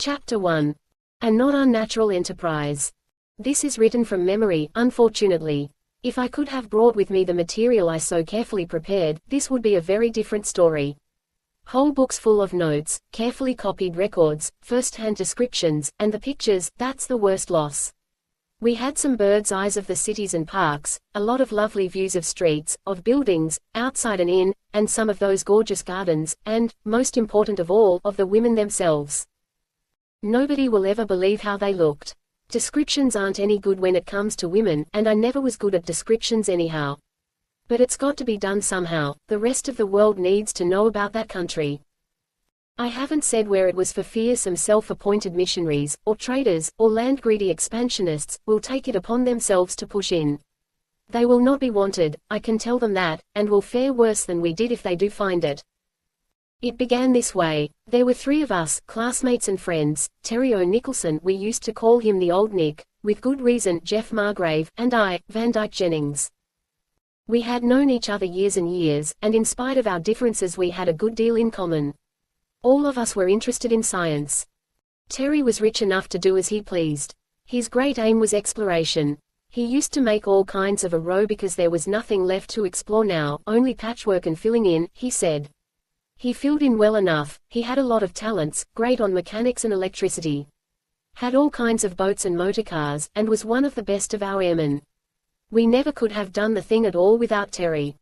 Chapter 1. A not unnatural enterprise. This is written from memory, unfortunately. If I could have brought with me the material I so carefully prepared, this would be a very different story. Whole books full of notes, carefully copied records, first-hand descriptions, and the pictures, that's the worst loss. We had some bird's eyes of the cities and parks, a lot of lovely views of streets, of buildings, outside and in, and some of those gorgeous gardens, and, most important of all, of the women themselves. Nobody will ever believe how they looked. Descriptions aren't any good when it comes to women, and I never was good at descriptions anyhow. But it's got to be done somehow. The rest of the world needs to know about that country. I haven't said where it was for fear some self-appointed missionaries, or traders, or land-greedy expansionists, will take it upon themselves to push in. They will not be wanted, I can tell them that, and will fare worse than we did if they do find it. It began this way. There were 3 of us, classmates and friends, Terry O'Nicholson, we used to call him the Old Nick, with good reason, Jeff Margrave, and I, Van Dyke Jennings. We had known each other years and years, and in spite of our differences we had a good deal in common. All of us were interested in science. Terry was rich enough to do as he pleased. His great aim was exploration. He used to make all kinds of a row because there was nothing left to explore now, only patchwork and filling in, he said. He filled in well enough, he had a lot of talents, great on mechanics and electricity. Had all kinds of boats and motorcars, and was one of the best of our airmen. We never could have done the thing at all without Terry.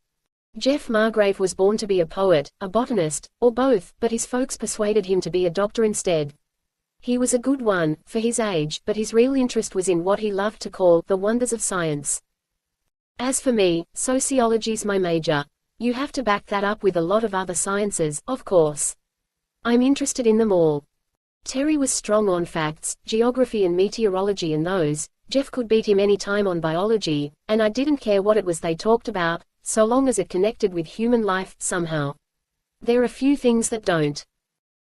Jeff Margrave was born to be a poet, a botanist, or both, but his folks persuaded him to be a doctor instead. He was a good one, for his age, but his real interest was in what he loved to call the wonders of science. As for me, sociology's my major. You have to back that up with a lot of other sciences, of course. I'm interested in them all. Terry was strong on facts, geography and meteorology and those. Jeff could beat him any time on biology, and I didn't care what it was they talked about, so long as it connected with human life, somehow. There are few things that don't.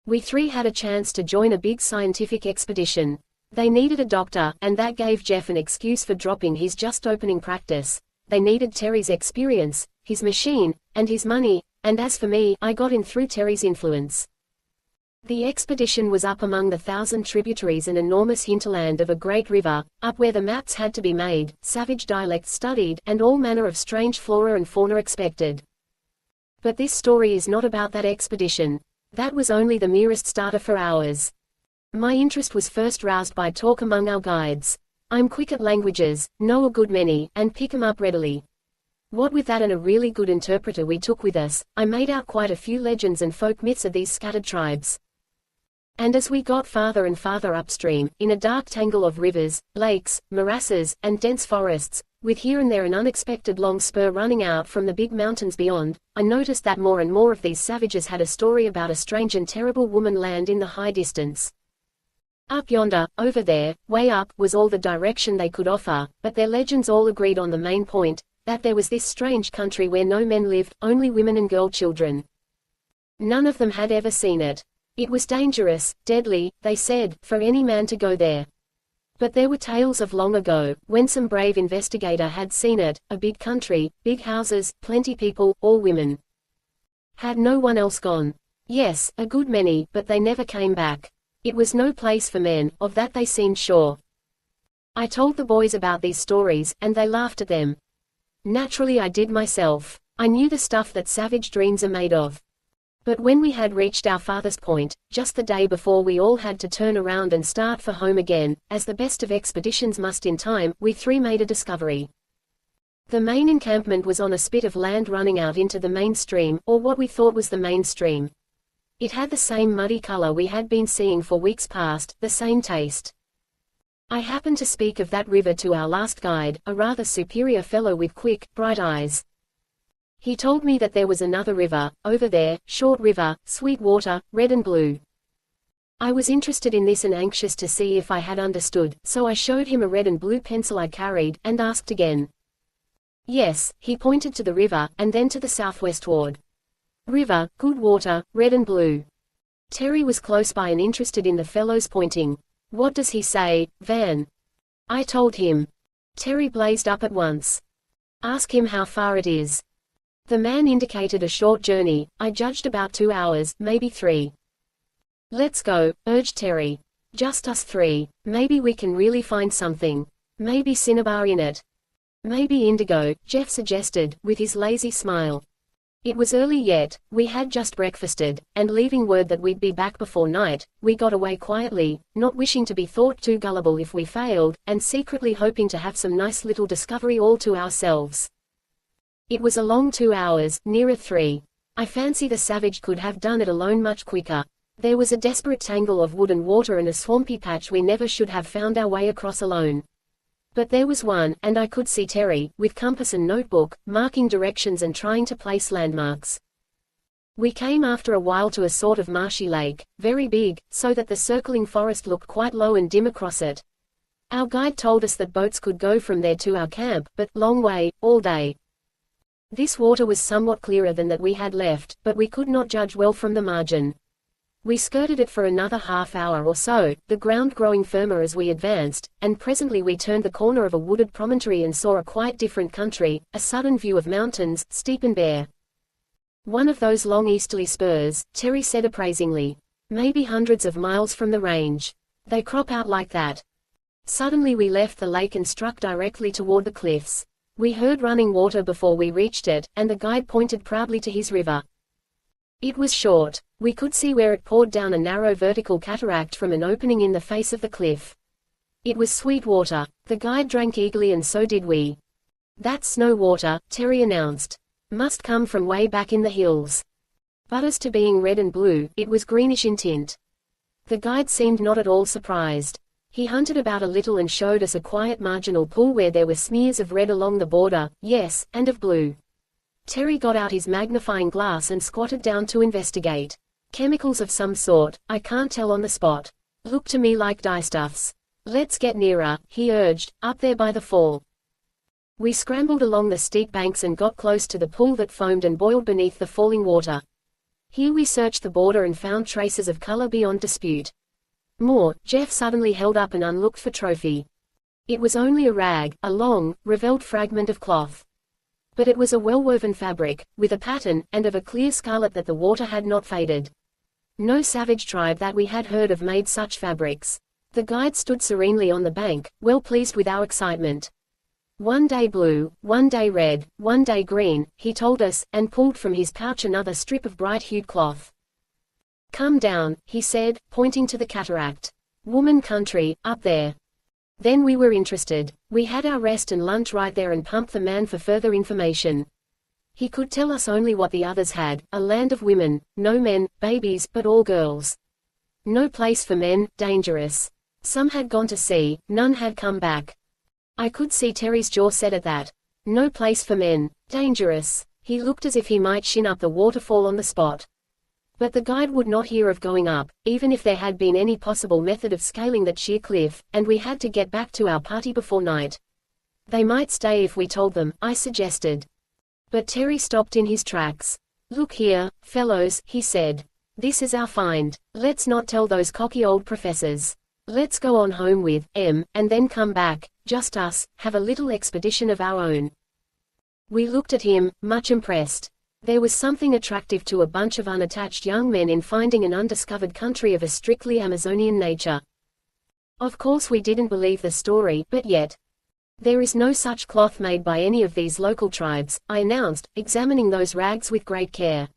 We 3 had a chance to join a big scientific expedition. They needed a doctor, and that gave Jeff an excuse for dropping his just opening practice. They needed Terry's experience, his machine, and his money, and as for me, I got in through Terry's influence. The expedition was up among the 1,000 tributaries and enormous hinterland of a great river, up where the maps had to be made, savage dialects studied, and all manner of strange flora and fauna expected. But this story is not about that expedition. That was only the merest starter for ours. My interest was first roused by talk among our guides. I'm quick at languages, know a good many, and pick 'em up readily. What with that and a really good interpreter we took with us, I made out quite a few legends and folk myths of these scattered tribes. And as we got farther and farther upstream, in a dark tangle of rivers, lakes, morasses, and dense forests, with here and there an unexpected long spur running out from the big mountains beyond, I noticed that more and more of these savages had a story about a strange and terrible woman land in the high distance. Up yonder, over there, way up, was all the direction they could offer, but their legends all agreed on the main point, that there was this strange country where no men lived, only women and girl children. None of them had ever seen it. It was dangerous, deadly, they said, for any man to go there. But there were tales of long ago, when some brave investigator had seen it, a big country, big houses, plenty people, all women. Had no one else gone? Yes, a good many, but they never came back. It was no place for men, of that they seemed sure. I told the boys about these stories, and they laughed at them. Naturally I did myself. I knew the stuff that savage dreams are made of. But when we had reached our farthest point, just the day before we all had to turn around and start for home again, as the best of expeditions must in time, we 3 made a discovery. The main encampment was on a spit of land running out into the main stream, or what we thought was the main stream. It had the same muddy color we had been seeing for weeks past, the same taste. I happened to speak of that river to our last guide, a rather superior fellow with quick, bright eyes. He told me that there was another river, over there, short river, sweet water, red and blue. I was interested in this and anxious to see if I had understood, so I showed him a red and blue pencil I carried, and asked again. Yes, he pointed to the river, and then to the southwestward. River, good water, red and blue. Terry was close by and interested in the fellow's pointing. What does he say, Van? I told him. Terry blazed up at once. Ask him how far it is. The man indicated a short journey, I judged about 2 hours, maybe 3. Let's go, urged Terry. Just us three. Maybe we can really find something. Maybe cinnabar in it. Maybe indigo, Jeff suggested, with his lazy smile. It was early yet, we had just breakfasted, and leaving word that we'd be back before night, we got away quietly, not wishing to be thought too gullible if we failed, and secretly hoping to have some nice little discovery all to ourselves. It was a long 2 hours, nearer 3. I fancy the savage could have done it alone much quicker. There was a desperate tangle of wood and water and a swampy patch we never should have found our way across alone. But there was one, and I could see Terry, with compass and notebook, marking directions and trying to place landmarks. We came after a while to a sort of marshy lake, very big, so that the circling forest looked quite low and dim across it. Our guide told us that boats could go from there to our camp, but long way, all day. This water was somewhat clearer than that we had left, but we could not judge well from the margin. We skirted it for another half hour or so, the ground growing firmer as we advanced, and presently we turned the corner of a wooded promontory and saw a quite different country, a sudden view of mountains, steep and bare. One of those long easterly spurs, Terry said appraisingly. Maybe hundreds of miles from the range. They crop out like that. Suddenly we left the lake and struck directly toward the cliffs. We heard running water before we reached it, and the guide pointed proudly to his river. It was short. We could see where it poured down a narrow vertical cataract from an opening in the face of the cliff. It was sweet water. The guide drank eagerly and so did we. That's snow water, Terry announced. Must come from way back in the hills. But as to being red and blue, it was greenish in tint. The guide seemed not at all surprised. He hunted about a little and showed us a quiet marginal pool where there were smears of red along the border, yes, and of blue. Terry got out his magnifying glass and squatted down to investigate. Chemicals of some sort, I can't tell on the spot. Looked to me like dyestuffs. Let's get nearer, he urged, up there by the fall. We scrambled along the steep banks and got close to the pool that foamed and boiled beneath the falling water. Here we searched the border and found traces of color beyond dispute. More, Jeff suddenly held up an unlooked-for trophy. It was only a rag, a long, ravelled fragment of cloth. But it was a well-woven fabric, with a pattern, and of a clear scarlet that the water had not faded. No savage tribe that we had heard of made such fabrics. The guide stood serenely on the bank, well pleased with our excitement. One day blue, one day red, one day green, he told us, and pulled from his pouch another strip of bright-hued cloth. Come down, he said, pointing to the cataract. Woman country, up there. Then we were interested. We had our rest and lunch right there and pumped the man for further information. He could tell us only what the others had, a land of women, no men, babies, but all girls. No place for men, dangerous. Some had gone to sea, none had come back. I could see Terry's jaw set at that. No place for men, dangerous. He looked as if he might shin up the waterfall on the spot. But the guide would not hear of going up, even if there had been any possible method of scaling that sheer cliff, and we had to get back to our party before night. They might stay if we told them, I suggested. But Terry stopped in his tracks. Look here, fellows, he said. This is our find. Let's not tell those cocky old professors. Let's go on home with M, and then come back, just us, have a little expedition of our own. We looked at him, much impressed. There was something attractive to a bunch of unattached young men in finding an undiscovered country of a strictly Amazonian nature. Of course we didn't believe the story, but yet. There is no such cloth made by any of these local tribes, I announced, examining those rags with great care.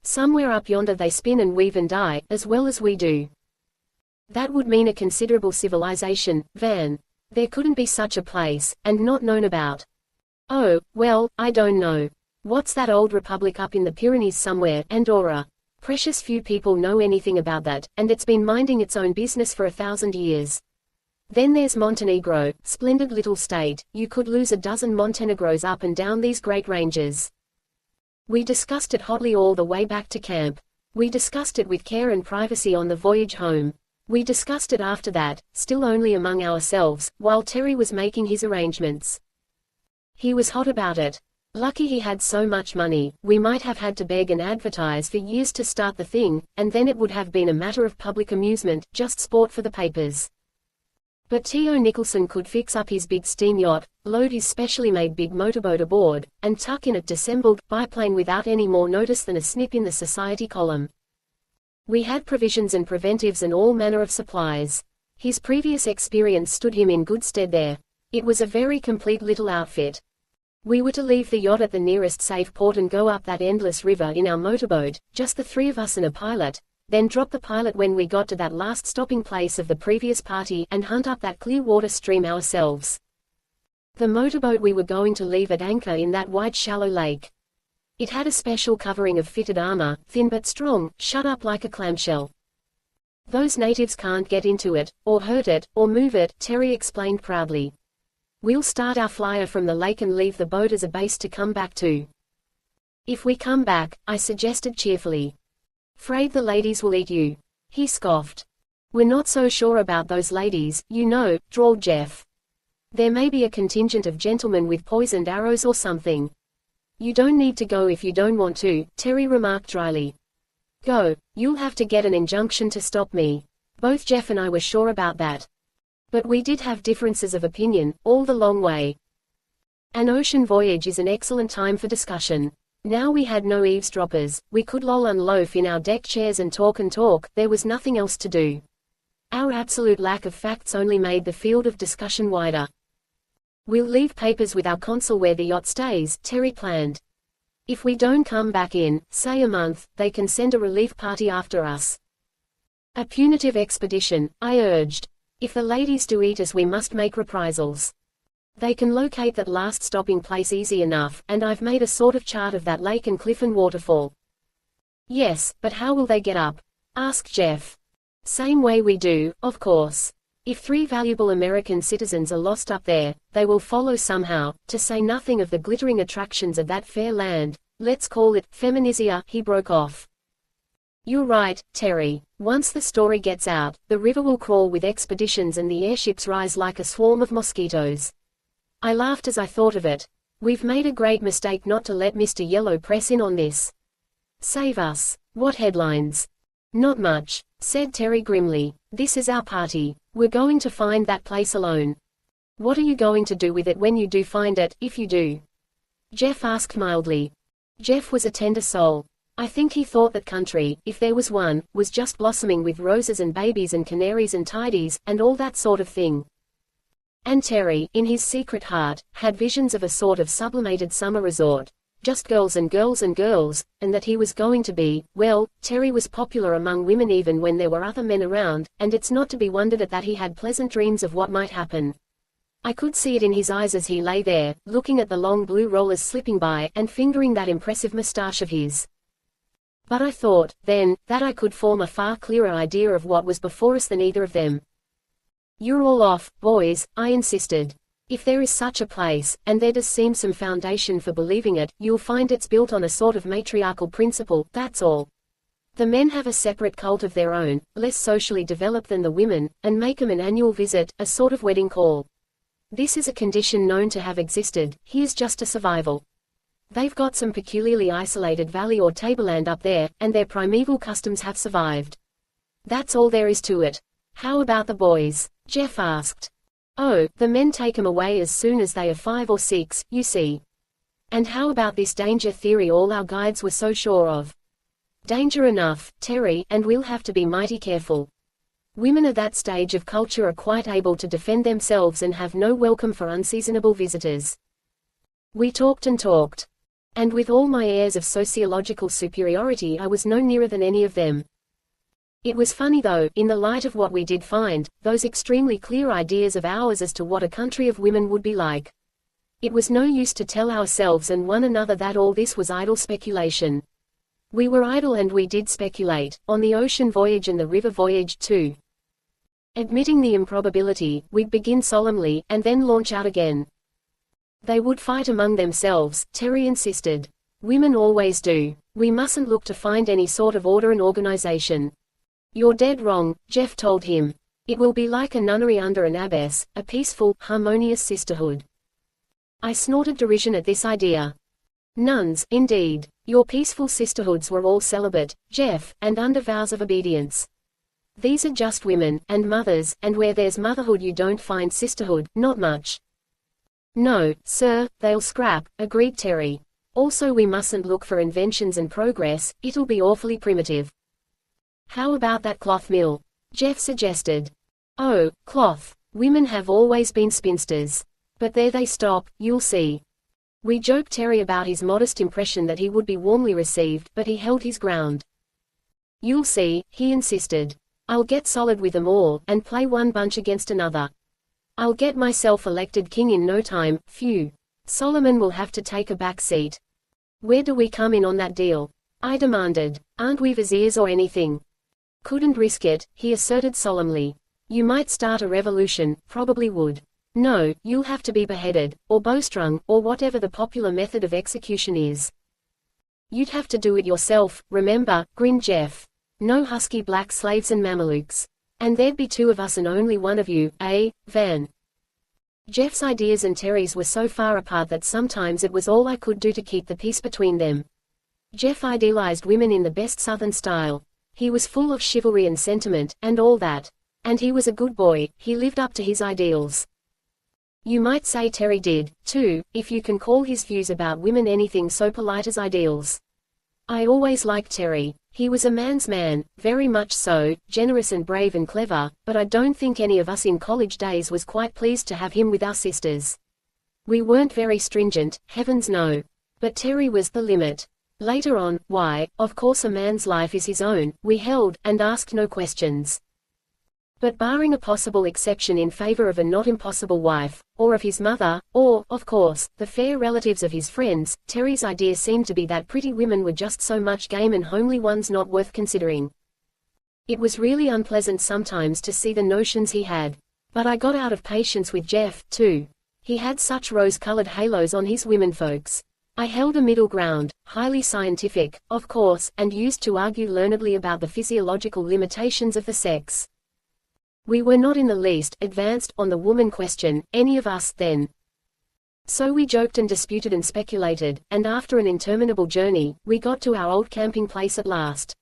Somewhere up yonder they spin and weave and dye, as well as we do. That would mean a considerable civilization, Van. There couldn't be such a place, and not known about. Oh, well, I don't know. What's that old republic up in the Pyrenees somewhere, Andorra? Precious few people know anything about that, and it's been minding its own business for 1,000 years. Then there's Montenegro, splendid little state. You could lose a dozen Montenegros up and down these great ranges. We discussed it hotly all the way back to camp. We discussed it with care and privacy on the voyage home. We discussed it after that, still only among ourselves, while Terry was making his arrangements. He was hot about it. Lucky he had so much money. We might have had to beg and advertise for years to start the thing, and then it would have been a matter of public amusement, just sport for the papers. But T.O. Nicholson could fix up his big steam yacht, load his specially made big motorboat aboard, and tuck in a dissembled biplane without any more notice than a snip in the society column. We had provisions and preventives and all manner of supplies. His previous experience stood him in good stead there. It was a very complete little outfit. We were to leave the yacht at the nearest safe port and go up that endless river in our motorboat, just the three of us and a pilot, then drop the pilot when we got to that last stopping place of the previous party and hunt up that clear water stream ourselves. The motorboat we were going to leave at anchor in that wide shallow lake. It had a special covering of fitted armor, thin but strong, shut up like a clamshell. Those natives can't get into it, or hurt it, or move it, Terry explained proudly. We'll start our flyer from the lake and leave the boat as a base to come back to. If we come back, I suggested cheerfully. "'Fraid the ladies will eat you." He scoffed. "We're not so sure about those ladies, you know," drawled Jeff. "There may be a contingent of gentlemen with poisoned arrows or something." "You don't need to go if you don't want to," Terry remarked dryly. "Go, you'll have to get an injunction to stop me." Both Jeff and I were sure about that. But we did have differences of opinion, all the long way. An ocean voyage is an excellent time for discussion. Now we had no eavesdroppers, we could loll and loaf in our deck chairs and talk, there was nothing else to do. Our absolute lack of facts only made the field of discussion wider. "We'll leave papers with our consul where the yacht stays," Terry planned. "If we don't come back in, say a month, they can send a relief party after us." "A punitive expedition," I urged. "If the ladies do eat us we must make reprisals. They can locate that last stopping place easy enough, and I've made a sort of chart of that lake and cliff and waterfall." "Yes, but how will they get up?" asked Jeff. "Same way we do, of course. If 3 valuable American citizens are lost up there, they will follow somehow, to say nothing of the glittering attractions of that fair land. Let's call it Feminizia," he broke off. "You're right, Terry. Once the story gets out, the river will crawl with expeditions and the airships rise like a swarm of mosquitoes." I laughed as I thought of it. We've made a great mistake not to let Mr. Yellow press in on this. Save us. What headlines? "Not much," said Terry grimly. "This is our party. We're going to find that place alone." "What are you going to do with it when you do find it, if you do?" Jeff asked mildly. Jeff was a tender soul. I think he thought that country, if there was one, was just blossoming with roses and babies and canaries and tidies, and all that sort of thing. And Terry, in his secret heart, had visions of a sort of sublimated summer resort. Just girls and girls and girls, and that he was going to be, well, Terry was popular among women even when there were other men around, and it's not to be wondered at that he had pleasant dreams of what might happen. I could see it in his eyes as he lay there, looking at the long blue rollers slipping by, and fingering that impressive moustache of his. But I thought, then, that I could form a far clearer idea of what was before us than either of them. "You're all off, boys," I insisted. "If there is such a place, and there does seem some foundation for believing it, you'll find it's built on a sort of matriarchal principle, that's all. The men have a separate cult of their own, less socially developed than the women, and make 'em an annual visit, a sort of wedding call. This is a condition known to have existed, here's just a survival. They've got some peculiarly isolated valley or tableland up there, and their primeval customs have survived. That's all there is to it." "How about the boys?" Jeff asked. "Oh, the men take 'em away as soon as they are 5 or 6, you see." "And how about this danger theory all our guides were so sure of?" "Danger enough, Terry, and we'll have to be mighty careful. Women at that stage of culture are quite able to defend themselves and have no welcome for unseasonable visitors." We talked and talked. And with all my airs of sociological superiority I was no nearer than any of them. It was funny though, in the light of what we did find, those extremely clear ideas of ours as to what a country of women would be like. It was no use to tell ourselves and one another that all this was idle speculation. We were idle and we did speculate, on the ocean voyage and the river voyage too. Admitting the improbability, we'd begin solemnly, and then launch out again. They would fight among themselves, Terry insisted. Women always do. We mustn't look to find any sort of order and organization. "You're dead wrong," Jeff told him. "It will be like a nunnery under an abbess, a peaceful, harmonious sisterhood." I snorted derision at this idea. "Nuns, indeed. Your peaceful sisterhoods were all celibate, Jeff, and under vows of obedience. These are just women, and mothers, and where there's motherhood you don't find sisterhood, not much." "No, sir, they'll scrap," agreed Terry. "Also we mustn't look for inventions and progress, it'll be awfully primitive." "How about that cloth mill?" Jeff suggested. Oh, cloth. Women have always been spinsters. But there they stop, you'll see. We joked Terry about his modest impression that he would be warmly received, but he held his ground. You'll see, he insisted. I'll get solid with them all, and play one bunch against another. I'll get myself elected king in no time. Phew. Solomon will have to take a back seat. Where do we come in on that deal? I demanded. Aren't we viziers or anything? Couldn't risk it, he asserted solemnly. You might start a revolution, probably would. No, you'll have to be beheaded, or bowstrung, or whatever the popular method of execution is. You'd have to do it yourself, remember, grinned Jeff. No husky black slaves and Mamelukes. And there'd be two of us and only one of you, eh, Van? Jeff's ideas and Terry's were so far apart that sometimes it was all I could do to keep the peace between them. Jeff idealized women in the best Southern style. He was full of chivalry and sentiment, and all that. And he was a good boy, he lived up to his ideals. You might say Terry did, too, if you can call his views about women anything so polite as ideals. I always liked Terry. He was a man's man, very much so, generous and brave and clever, but I don't think any of us in college days was quite pleased to have him with our sisters. We weren't very stringent, heavens no. But Terry was the limit. Later on, why, of course a man's life is his own, we held, and asked no questions. But barring a possible exception in favor of a not impossible wife, or of his mother, or, of course, the fair relatives of his friends, Terry's idea seemed to be that pretty women were just so much game and homely ones not worth considering. It was really unpleasant sometimes to see the notions he had. But I got out of patience with Jeff, too. He had such rose-colored halos on his womenfolks. I held a middle ground, highly scientific, of course, and used to argue learnedly about the physiological limitations of the sex. We were not in the least advanced on the woman question, any of us, then. So we joked and disputed and speculated, and after an interminable journey, we got to our old camping place at last.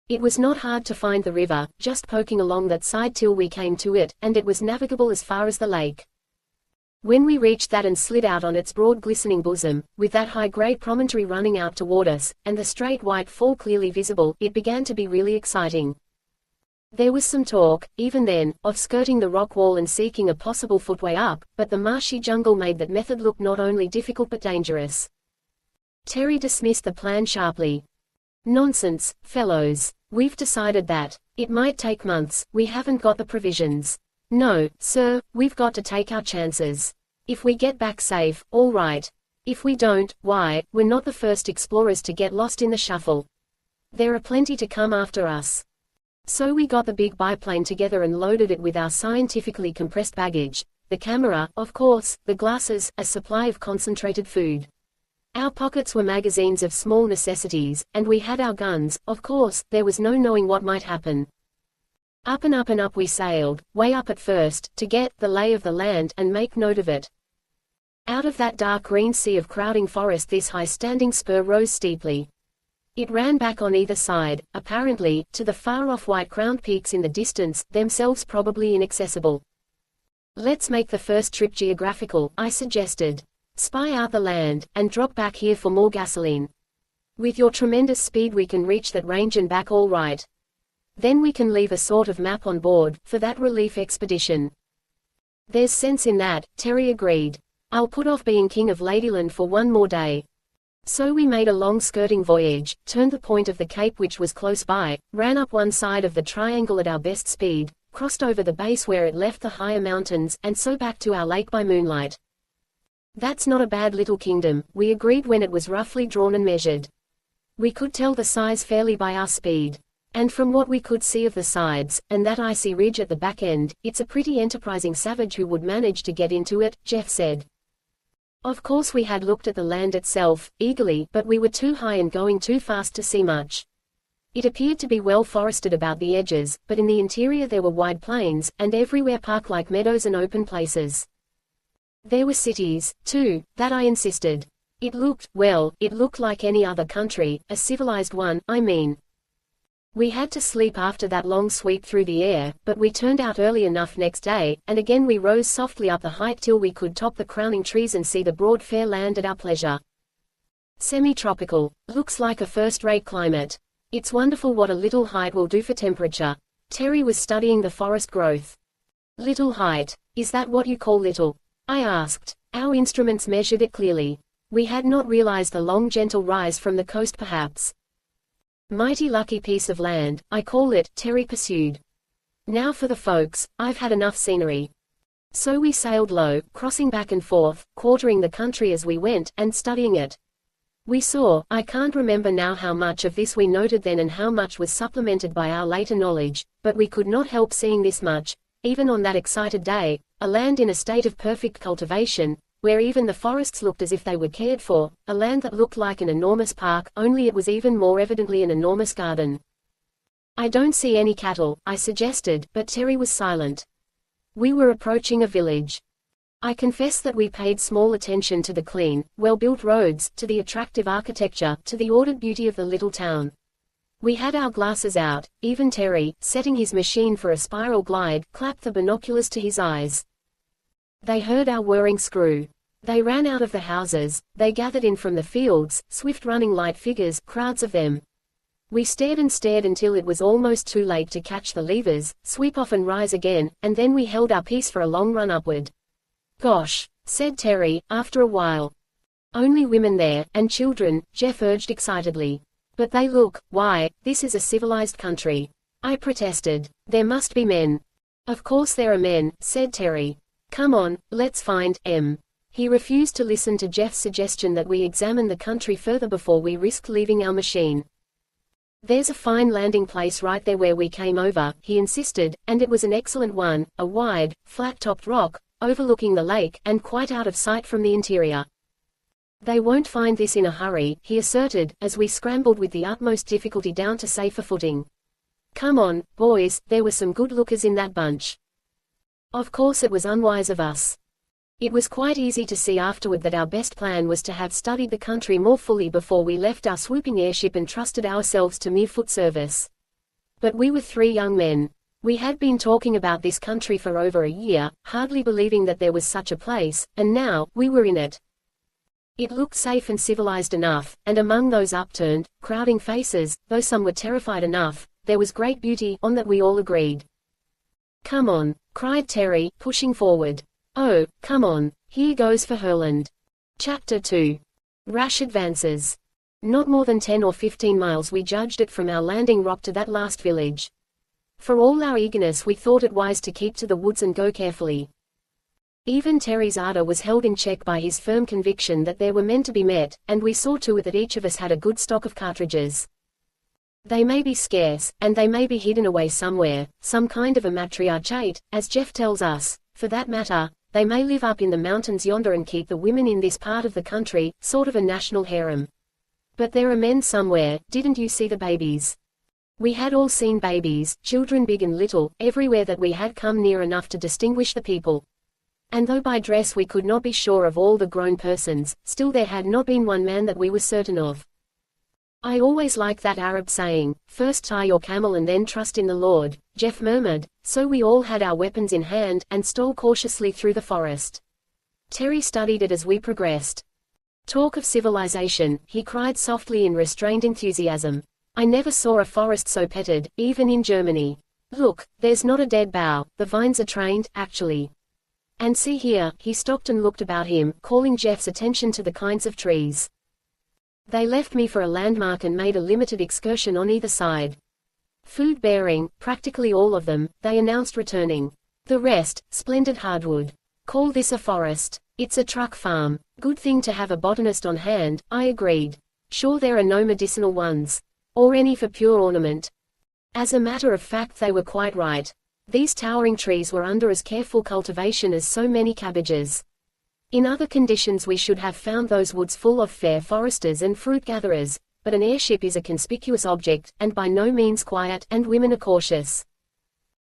It was not hard to find the river, just poking along that side till we came to it, and it was navigable as far as the lake. When we reached that and slid out on its broad glistening bosom, with that high-grade promontory running out toward us, and the straight white fall clearly visible, it began to be really exciting. There was some talk, even then, of skirting the rock wall and seeking a possible footway up, but the marshy jungle made that method look not only difficult but dangerous. Terry dismissed the plan sharply. Nonsense, fellows. We've decided that. It might take months, we haven't got the provisions. No, sir, we've got to take our chances. If we get back safe, all right. If we don't, why, we're not the first explorers to get lost in the shuffle. There are plenty to come after us. So we got the big biplane together and loaded it with our scientifically compressed baggage, the camera, of course, the glasses, a supply of concentrated food. Our pockets were magazines of small necessities, and we had our guns, of course, there was no knowing what might happen. Up and up and up we sailed, way up at first, to get the lay of the land and make note of it. Out of that dark green sea of crowding forest this high-standing spur rose steeply. It ran back on either side, apparently, to the far-off white-crowned peaks in the distance, themselves probably inaccessible. Let's make the first trip geographical, I suggested. Spy out the land, and drop back here for more gasoline. With your tremendous speed we can reach that range and back all right. Then we can leave a sort of map on board, for that relief expedition. There's sense in that, Terry agreed. I'll put off being king of Ladyland for one more day. So we made a long skirting voyage, turned the point of the cape which was close by, ran up one side of the triangle at our best speed, crossed over the base where it left the higher mountains, and so back to our lake by moonlight. That's not a bad little kingdom, we agreed when it was roughly drawn and measured. We could tell the size fairly by our speed. And from what we could see of the sides, and that icy ridge at the back end, it's a pretty enterprising savage who would manage to get into it, Jeff said. Of course we had looked at the land itself, eagerly, but we were too high and going too fast to see much. It appeared to be well forested about the edges, but in the interior there were wide plains, and everywhere park-like meadows and open places. There were cities, too, that I insisted. It looked like any other country, a civilized one, I mean. We had to sleep after that long sweep through the air, but we turned out early enough next day, and again we rose softly up the height till we could top the crowning trees and see the broad fair land at our pleasure. Semi-tropical, looks like a first-rate climate. It's wonderful what a little height will do for temperature. Terry was studying the forest growth. Little height. Is that what you call little? I asked. Our instruments measured it clearly. We had not realized the long gentle rise from the coast perhaps. Mighty lucky piece of land, I call it, Terry pursued. Now for the folks, I've had enough scenery. So we sailed low, crossing back and forth, quartering the country as we went, and studying it. We saw, I can't remember now how much of this we noted then and how much was supplemented by our later knowledge, but we could not help seeing this much, even on that excited day, a land in a state of perfect cultivation, where even the forests looked as if they were cared for, a land that looked like an enormous park, only it was even more evidently an enormous garden. I don't see any cattle, I suggested, but Terry was silent. We were approaching a village. I confess that we paid small attention to the clean, well-built roads, to the attractive architecture, to the ordered beauty of the little town. We had our glasses out, even Terry, setting his machine for a spiral glide, clapped the binoculars to his eyes. They heard our whirring screw. They ran out of the houses, they gathered in from the fields, swift running light figures, crowds of them. We stared and stared until it was almost too late to catch the levers, sweep off and rise again, and then we held our peace for a long run upward. Gosh, said Terry, after a while. Only women there, and children, Jeff urged excitedly. But they look, why, this is a civilized country. I protested. There must be men. Of course there are men, said Terry. Come on, let's find them. He refused to listen to Jeff's suggestion that we examine the country further before we risked leaving our machine. There's a fine landing place right there where we came over, he insisted, and it was an excellent one, a wide, flat-topped rock, overlooking the lake, and quite out of sight from the interior. They won't find this in a hurry, he asserted, as we scrambled with the utmost difficulty down to safer footing. Come on, boys, there were some good lookers in that bunch. Of course it was unwise of us. It was quite easy to see afterward that our best plan was to have studied the country more fully before we left our swooping airship and trusted ourselves to mere foot service. But we were 3 young men. We had been talking about this country for over a year, hardly believing that there was such a place, and now, we were in it. It looked safe and civilized enough, and among those upturned, crowding faces, though some were terrified enough, there was great beauty, on that we all agreed. Come on, cried Terry, pushing forward. Oh, come on, here goes for Herland. Chapter 2. Rash advances. Not more than 10 or 15 miles we judged it from our landing rock to that last village. For all our eagerness we thought it wise to keep to the woods and go carefully. Even Terry's ardor was held in check by his firm conviction that there were men to be met, and we saw to it that each of us had a good stock of cartridges. They may be scarce, and they may be hidden away somewhere, some kind of a matriarchate, as Jeff tells us. For that matter, they may live up in the mountains yonder and keep the women in this part of the country, sort of a national harem. But there are men somewhere, didn't you see the babies? We had all seen babies, children big and little, everywhere that we had come near enough to distinguish the people. And though by dress we could not be sure of all the grown persons, still there had not been one man that we were certain of. I always like that Arab saying, first tie your camel and then trust in the Lord, Jeff murmured, so we all had our weapons in hand, and stole cautiously through the forest. Terry studied it as we progressed. Talk of civilization, he cried softly in restrained enthusiasm. I never saw a forest so petted, even in Germany. Look, there's not a dead bough, the vines are trained, actually. And see here, he stopped and looked about him, calling Jeff's attention to the kinds of trees. They left me for a landmark and made a limited excursion on either side. Food-bearing, practically all of them, they announced returning. The rest, splendid hardwood. Call this a forest. It's a truck farm. Good thing to have a botanist on hand, I agreed. Sure there are no medicinal ones. Or any for pure ornament. As a matter of fact they were quite right. These towering trees were under as careful cultivation as so many cabbages. In other conditions we should have found those woods full of fair foresters and fruit gatherers, but an airship is a conspicuous object, and by no means quiet, and women are cautious.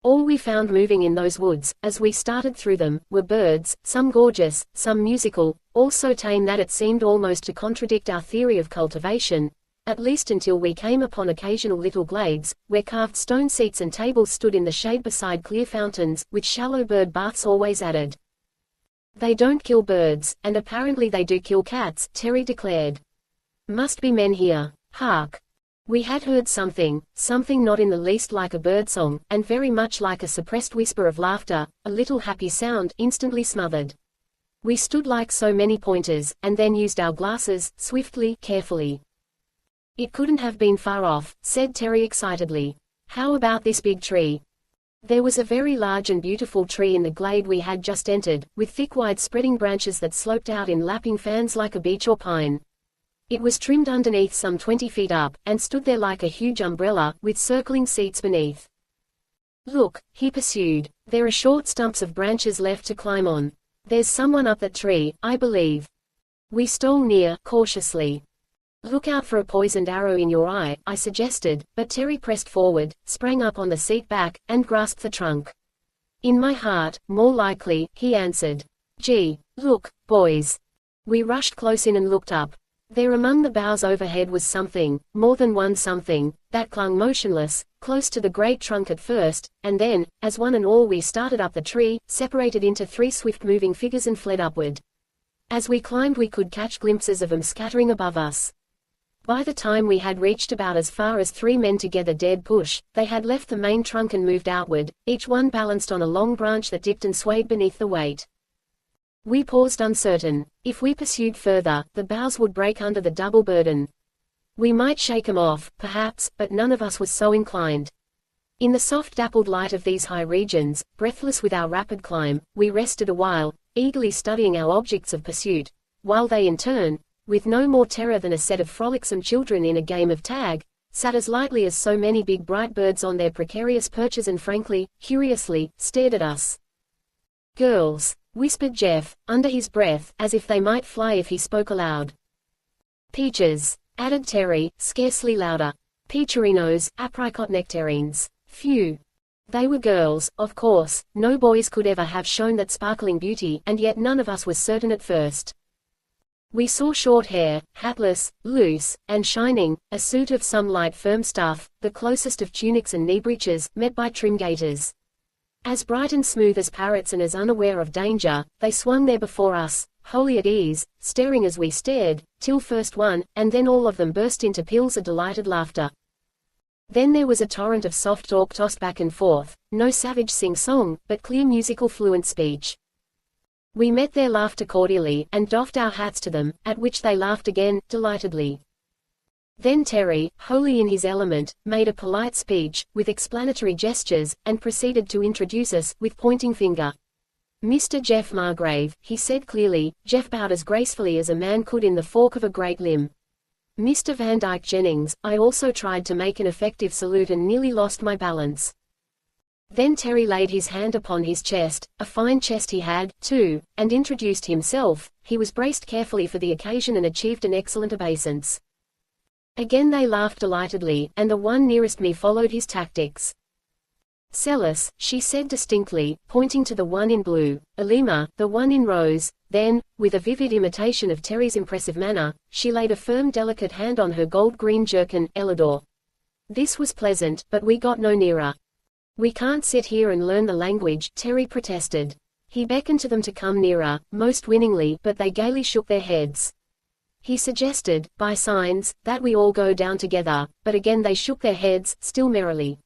All we found moving in those woods, as we started through them, were birds, some gorgeous, some musical, all so tame that it seemed almost to contradict our theory of cultivation, at least until we came upon occasional little glades, where carved stone seats and tables stood in the shade beside clear fountains, which shallow bird baths always added. They don't kill birds, and apparently they do kill cats, Terry declared. Must be men here. Hark! We had heard something not in the least like a birdsong, and very much like a suppressed whisper of laughter, a little happy sound, instantly smothered. We stood like so many pointers, and then used our glasses, swiftly, carefully. "It couldn't have been far off," said Terry excitedly. "How about this big tree?" There was a very large and beautiful tree in the glade we had just entered, with thick wide-spreading branches that sloped out in lapping fans like a beech or pine. It was trimmed underneath some 20 feet up, and stood there like a huge umbrella, with circling seats beneath. "Look," he pursued, "there are short stumps of branches left to climb on. There's someone up that tree, I believe." We stole near, cautiously. "Look out for a poisoned arrow in your eye," I suggested, but Terry pressed forward, sprang up on the seat back, and grasped the trunk. "In my heart, more likely," he answered. "Gee, look, boys." We rushed close in and looked up. There among the boughs overhead was something, more than one something, that clung motionless, close to the great trunk at first, and then, as one and all we started up the tree, separated into 3 swift-moving figures and fled upward. As we climbed we could catch glimpses of them scattering above us. By the time we had reached about as far as 3 men together dared push, they had left the main trunk and moved outward, each one balanced on a long branch that dipped and swayed beneath the weight. We paused uncertain. If we pursued further, the boughs would break under the double burden. We might shake them off, perhaps, but none of us was so inclined. In the soft dappled light of these high regions, breathless with our rapid climb, we rested a while, eagerly studying our objects of pursuit, while they in turn, with no more terror than a set of frolicsome children in a game of tag, sat as lightly as so many big bright birds on their precarious perches and frankly, curiously, stared at us. "Girls," whispered Jeff, under his breath, as if they might fly if he spoke aloud. "Peaches," added Terry, scarcely louder. "Peacherinos, apricot nectarines. Phew." They were girls, of course, no boys could ever have shown that sparkling beauty, and yet none of us was certain at first. We saw short hair, hatless, loose, and shining, a suit of some light firm stuff, the closest of tunics and knee breeches, met by trim gaiters. As bright and smooth as parrots and as unaware of danger, they swung there before us, wholly at ease, staring as we stared, till first one, and then all of them burst into peals of delighted laughter. Then there was a torrent of soft talk tossed back and forth, no savage sing-song, but clear musical fluent speech. We met their laughter cordially, and doffed our hats to them, at which they laughed again, delightedly. Then Terry, wholly in his element, made a polite speech, with explanatory gestures, and proceeded to introduce us, with pointing finger. "Mr. Jeff Margrave," he said clearly. Jeff bowed as gracefully as a man could in the fork of a great limb. "Mr. Van Dyke Jennings." I also tried to make an effective salute and nearly lost my balance. Then Terry laid his hand upon his chest, a fine chest he had, too, and introduced himself. He was braced carefully for the occasion and achieved an excellent obeisance. Again they laughed delightedly, and the one nearest me followed his tactics. "Celis," she said distinctly, pointing to the one in blue, "Elima, the one in rose." Then, with a vivid imitation of Terry's impressive manner, she laid a firm delicate hand on her gold-green jerkin, Elidor. This was pleasant, but we got no nearer. "We can't sit here and learn the language," Terry protested. He beckoned to them to come nearer, most winningly, but they gaily shook their heads. He suggested, by signs, that we all go down together, but again they shook their heads, still merrily.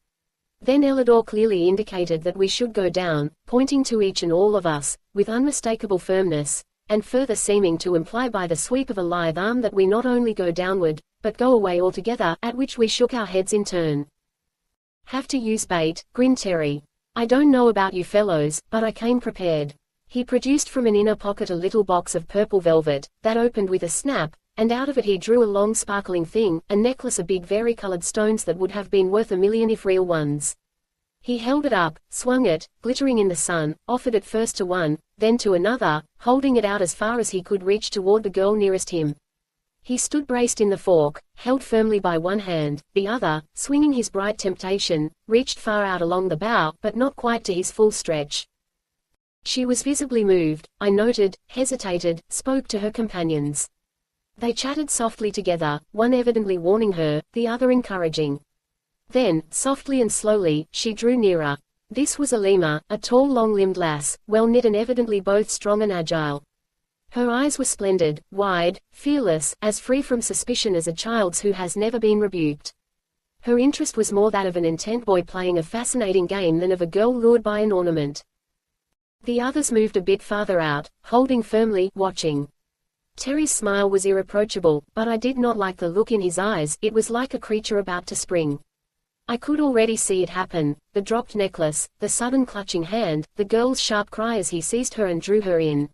Then Elidor clearly indicated that we should go down, pointing to each and all of us, with unmistakable firmness, and further seeming to imply by the sweep of a lithe arm that we not only go downward, but go away altogether, at which we shook our heads in turn. "Have to use bait," grinned Terry. "I don't know about you fellows, but I came prepared." He produced from an inner pocket a little box of purple velvet, that opened with a snap, and out of it he drew a long sparkling thing, a necklace of big varicolored stones that would have been worth 1,000,000 if real ones. He held it up, swung it, glittering in the sun, offered it first to one, then to another, holding it out as far as he could reach toward the girl nearest him. He stood braced in the fork, held firmly by one hand, the other, swinging his bright temptation, reached far out along the bough, but not quite to his full stretch. She was visibly moved, I noted, hesitated, spoke to her companions. They chatted softly together, one evidently warning her, the other encouraging. Then, softly and slowly, she drew nearer. This was Elima, a tall long-limbed lass, well-knit and evidently both strong and agile. Her eyes were splendid, wide, fearless, as free from suspicion as a child's who has never been rebuked. Her interest was more that of an intent boy playing a fascinating game than of a girl lured by an ornament. The others moved a bit farther out, holding firmly, watching. Terry's smile was irreproachable, but I did not like the look in his eyes. It was like a creature about to spring. I could already see it happen, the dropped necklace, the sudden clutching hand, the girl's sharp cry as he seized her and drew her in.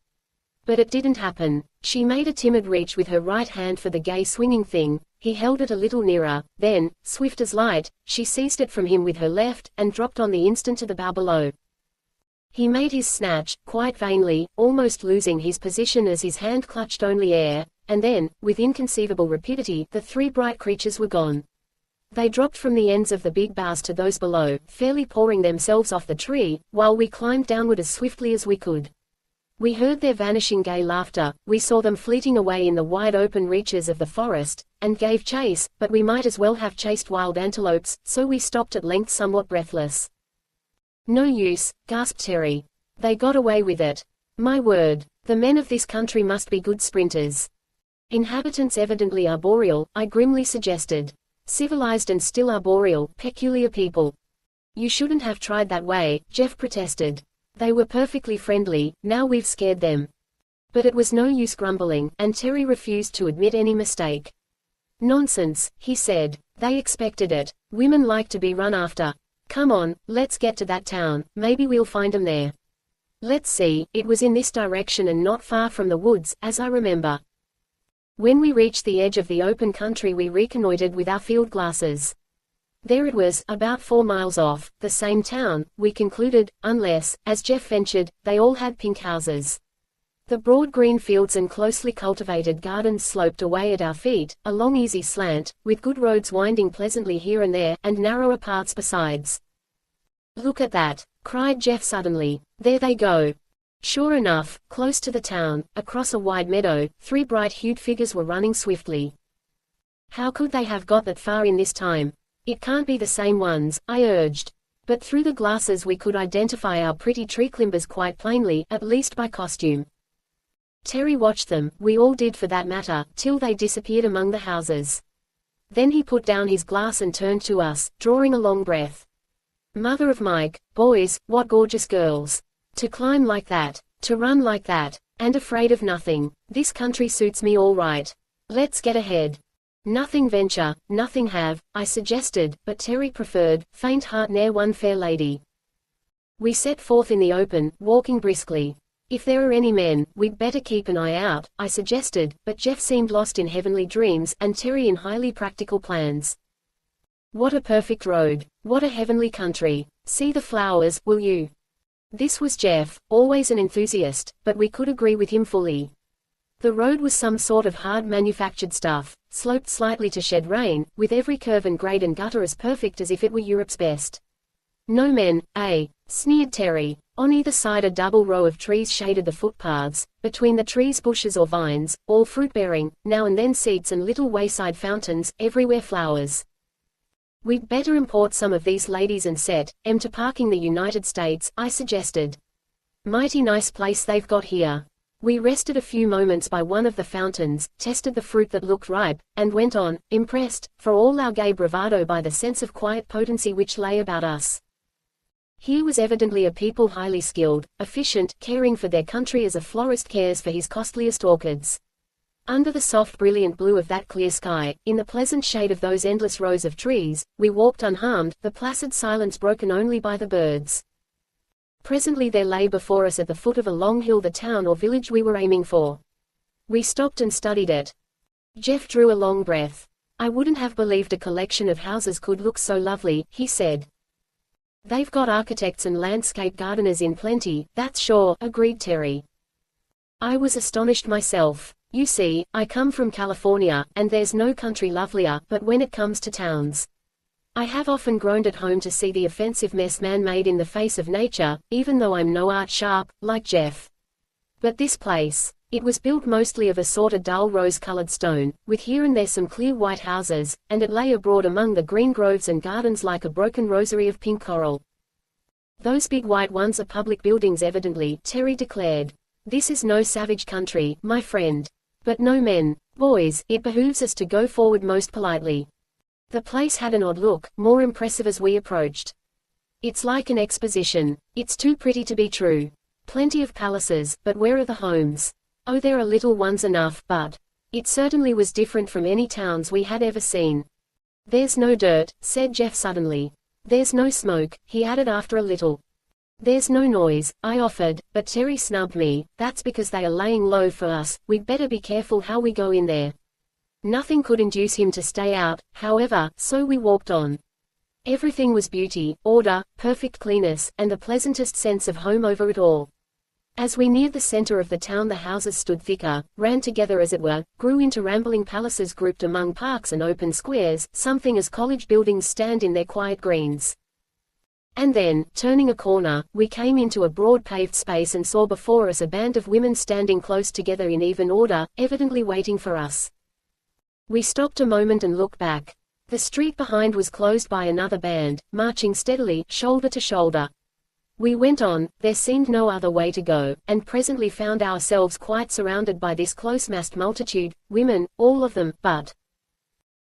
But it didn't happen. She made a timid reach with her right hand for the gay swinging thing. He held it a little nearer, then, swift as light, she seized it from him with her left, and dropped on the instant to the bough below. He made his snatch, quite vainly, almost losing his position as his hand clutched only air, and then, with inconceivable rapidity, the three bright creatures were gone. They dropped from the ends of the big boughs to those below, fairly pouring themselves off the tree, while we climbed downward as swiftly as we could. We heard their vanishing gay laughter, we saw them fleeting away in the wide open reaches of the forest, and gave chase, but we might as well have chased wild antelopes, so we stopped at length somewhat breathless. No use, gasped Terry. They got away with it. My word, the men of this country must be good sprinters. Inhabitants evidently arboreal, I grimly suggested. Civilized and still arboreal, peculiar people. You shouldn't have tried that way, Jeff protested. They were perfectly friendly, now we've scared them. But it was no use grumbling, and Terry refused to admit any mistake. Nonsense, he said. They expected it. Women like to be run after. Come on, let's get to that town, maybe we'll find 'em there. Let's see, it was in this direction and not far from the woods, as I remember. When we reached the edge of the open country we reconnoitered with our field glasses. There it was, about 4 miles off, the same town, we concluded, unless, as Jeff ventured, they all had pink houses. The broad green fields and closely cultivated gardens sloped away at our feet, a long easy slant, with good roads winding pleasantly here and there, and narrower paths besides. Look at that, cried Jeff suddenly. There they go. Sure enough, close to the town, across a wide meadow, 3 bright-hued figures were running swiftly. How could they have got that far in this time? It can't be the same ones, I urged. But through the glasses we could identify our pretty tree climbers quite plainly, at least by costume. Terry watched them, we all did for that matter, till they disappeared among the houses. Then he put down his glass and turned to us, drawing a long breath. Mother of Mike, boys, what gorgeous girls. To climb like that, to run like that, and afraid of nothing. This country suits me all right. Let's get ahead. Nothing venture, nothing have, I suggested, but Terry preferred, faint heart ne'er won fair lady. We set forth in the open, walking briskly. If there are any men, we'd better keep an eye out, I suggested, but Jeff seemed lost in heavenly dreams, and Terry in highly practical plans. What a perfect road. What a heavenly country. See the flowers, will you? This was Jeff, always an enthusiast, but we could agree with him fully. The road was some sort of hard manufactured stuff, sloped slightly to shed rain, with every curve and grade and gutter as perfect as if it were Europe's best. No men, eh? Sneered Terry. On either side a double row of trees shaded the footpaths, between the trees bushes or vines, all fruit-bearing, now and then seats and little wayside fountains, everywhere flowers. We'd better import some of these ladies and set 'em to parking the United States, I suggested. Mighty nice place they've got here. We rested a few moments by one of the fountains, tested the fruit that looked ripe, and went on, impressed, for all our gay bravado by the sense of quiet potency which lay about us. Here was evidently a people highly skilled, efficient, caring for their country as a florist cares for his costliest orchids. Under the soft brilliant blue of that clear sky, in the pleasant shade of those endless rows of trees, we walked unharmed, the placid silence broken only by the birds. Presently there lay before us at the foot of a long hill the town or village we were aiming for. We stopped and studied it. Jeff drew a long breath. I wouldn't have believed a collection of houses could look so lovely, he said. They've got architects and landscape gardeners in plenty, that's sure, agreed Terry. I was astonished myself. You see, I come from California, and there's no country lovelier, but when it comes to towns. I have often groaned at home to see the offensive mess man made in the face of nature, even though I'm no art sharp, like Jeff. But this place, it was built mostly of a sort of dull rose-colored stone, with here and there some clear white houses, and it lay abroad among the green groves and gardens like a broken rosary of pink coral. Those big white ones are public buildings evidently, Terry declared. This is no savage country, my friend. But no men. Boys, it behooves us to go forward most politely. The place had an odd look, more impressive as we approached. It's like an exposition. It's too pretty to be true. Plenty of palaces, but where are the homes? Oh, there are little ones enough, but it certainly was different from any towns we had ever seen. There's no dirt, said Jeff suddenly. There's no smoke, he added after a little. There's no noise, I offered, but Terry snubbed me. That's because they are laying low for us, we'd better be careful how we go in there. Nothing could induce him to stay out, however, so we walked on. Everything was beauty, order, perfect cleanness, and the pleasantest sense of home over it all. As we neared the center of the town, the houses stood thicker, ran together as it were, grew into rambling palaces grouped among parks and open squares, something as college buildings stand in their quiet greens. And then, turning a corner, we came into a broad paved space and saw before us a band of women standing close together in even order, evidently waiting for us. We stopped a moment and looked back. The street behind was closed by another band, marching steadily, shoulder to shoulder. We went on, there seemed no other way to go, and presently found ourselves quite surrounded by this close-massed multitude, women, all of them, but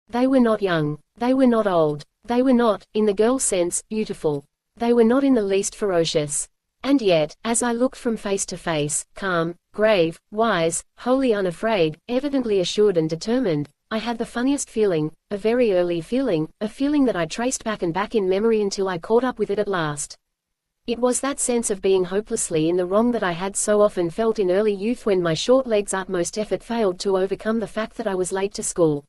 they were not young, they were not old, they were not, in the girl sense, beautiful. They were not in the least ferocious. And yet, as I looked from face to face, calm, grave, wise, wholly unafraid, evidently assured and determined, I had the funniest feeling, a very early feeling, a feeling that I traced back and back in memory until I caught up with it at last. It was that sense of being hopelessly in the wrong that I had so often felt in early youth when my short legs' utmost effort failed to overcome the fact that I was late to school.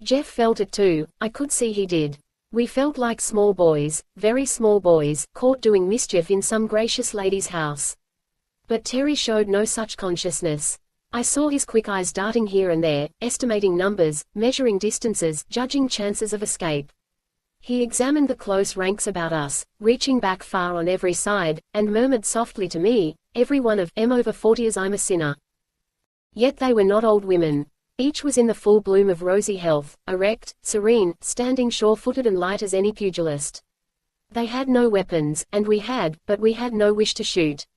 Jeff felt it too, I could see he did. We felt like small boys, very small boys, caught doing mischief in some gracious lady's house. But Terry showed no such consciousness. I saw his quick eyes darting here and there, estimating numbers, measuring distances, judging chances of escape. He examined the close ranks about us, reaching back far on every side, and murmured softly to me, every one of them over 40 as I'm a sinner. Yet they were not old women. Each was in the full bloom of rosy health, erect, serene, standing sure-footed and light as any pugilist. They had no weapons, and we had, but we had no wish to shoot.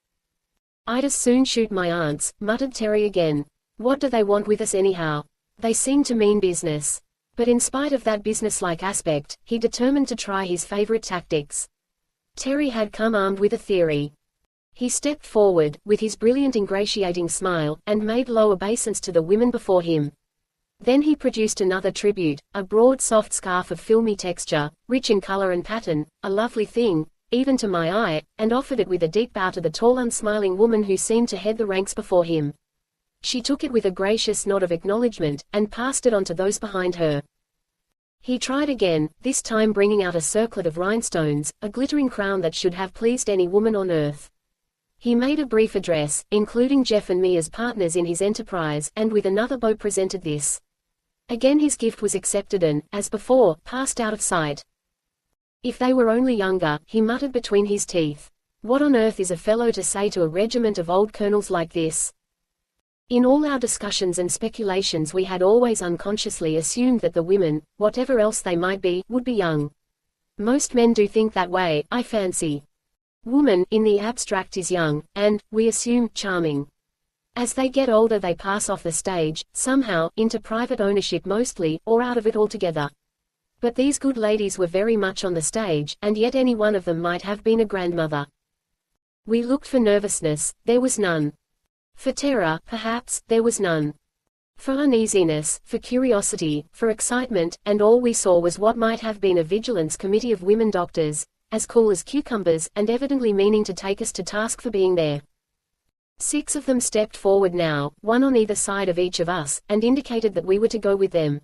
I'd as soon shoot my aunts, muttered Terry again. What do they want with us anyhow? They seem to mean business. But in spite of that businesslike aspect, he determined to try his favorite tactics. Terry had come armed with a theory. He stepped forward, with his brilliant ingratiating smile, and made low obeisance to the women before him. Then he produced another tribute, a broad soft scarf of filmy texture, rich in color and pattern, a lovely thing, even to my eye, and offered it with a deep bow to the tall unsmiling woman who seemed to head the ranks before him. She took it with a gracious nod of acknowledgement, and passed it on to those behind her. He tried again, this time bringing out a circlet of rhinestones, a glittering crown that should have pleased any woman on earth. He made a brief address, including Jeff and me as partners in his enterprise, and with another bow presented this. Again his gift was accepted and, as before, passed out of sight. If they were only younger, he muttered between his teeth. What on earth is a fellow to say to a regiment of old colonels like this? In all our discussions and speculations we had always unconsciously assumed that the women, whatever else they might be, would be young. Most men do think that way, I fancy. Woman, in the abstract, is young, and, we assume, charming. As they get older they pass off the stage, somehow, into private ownership mostly, or out of it altogether. But these good ladies were very much on the stage, and yet any one of them might have been a grandmother. We looked for nervousness, there was none. For terror, perhaps, there was none. For uneasiness, for curiosity, for excitement, and all we saw was what might have been a vigilance committee of women doctors, as cool as cucumbers, and evidently meaning to take us to task for being there. 6 of them stepped forward now, one on either side of each of us, and indicated that we were to go with them.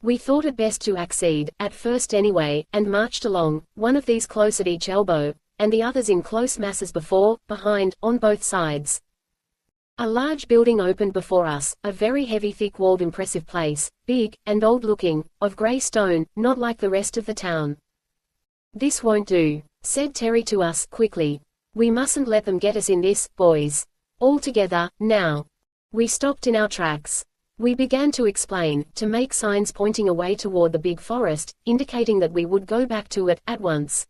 We thought it best to accede, at first anyway, and marched along, one of these close at each elbow, and the others in close masses before, behind, on both sides. A large building opened before us, a very heavy thick-walled impressive place, big, and old-looking, of grey stone, not like the rest of the town. This won't do, said Terry to us, quickly. We mustn't let them get us in this, boys. All together, now. We stopped in our tracks. We began to explain, to make signs pointing away toward the big forest, indicating that we would go back to it, at once.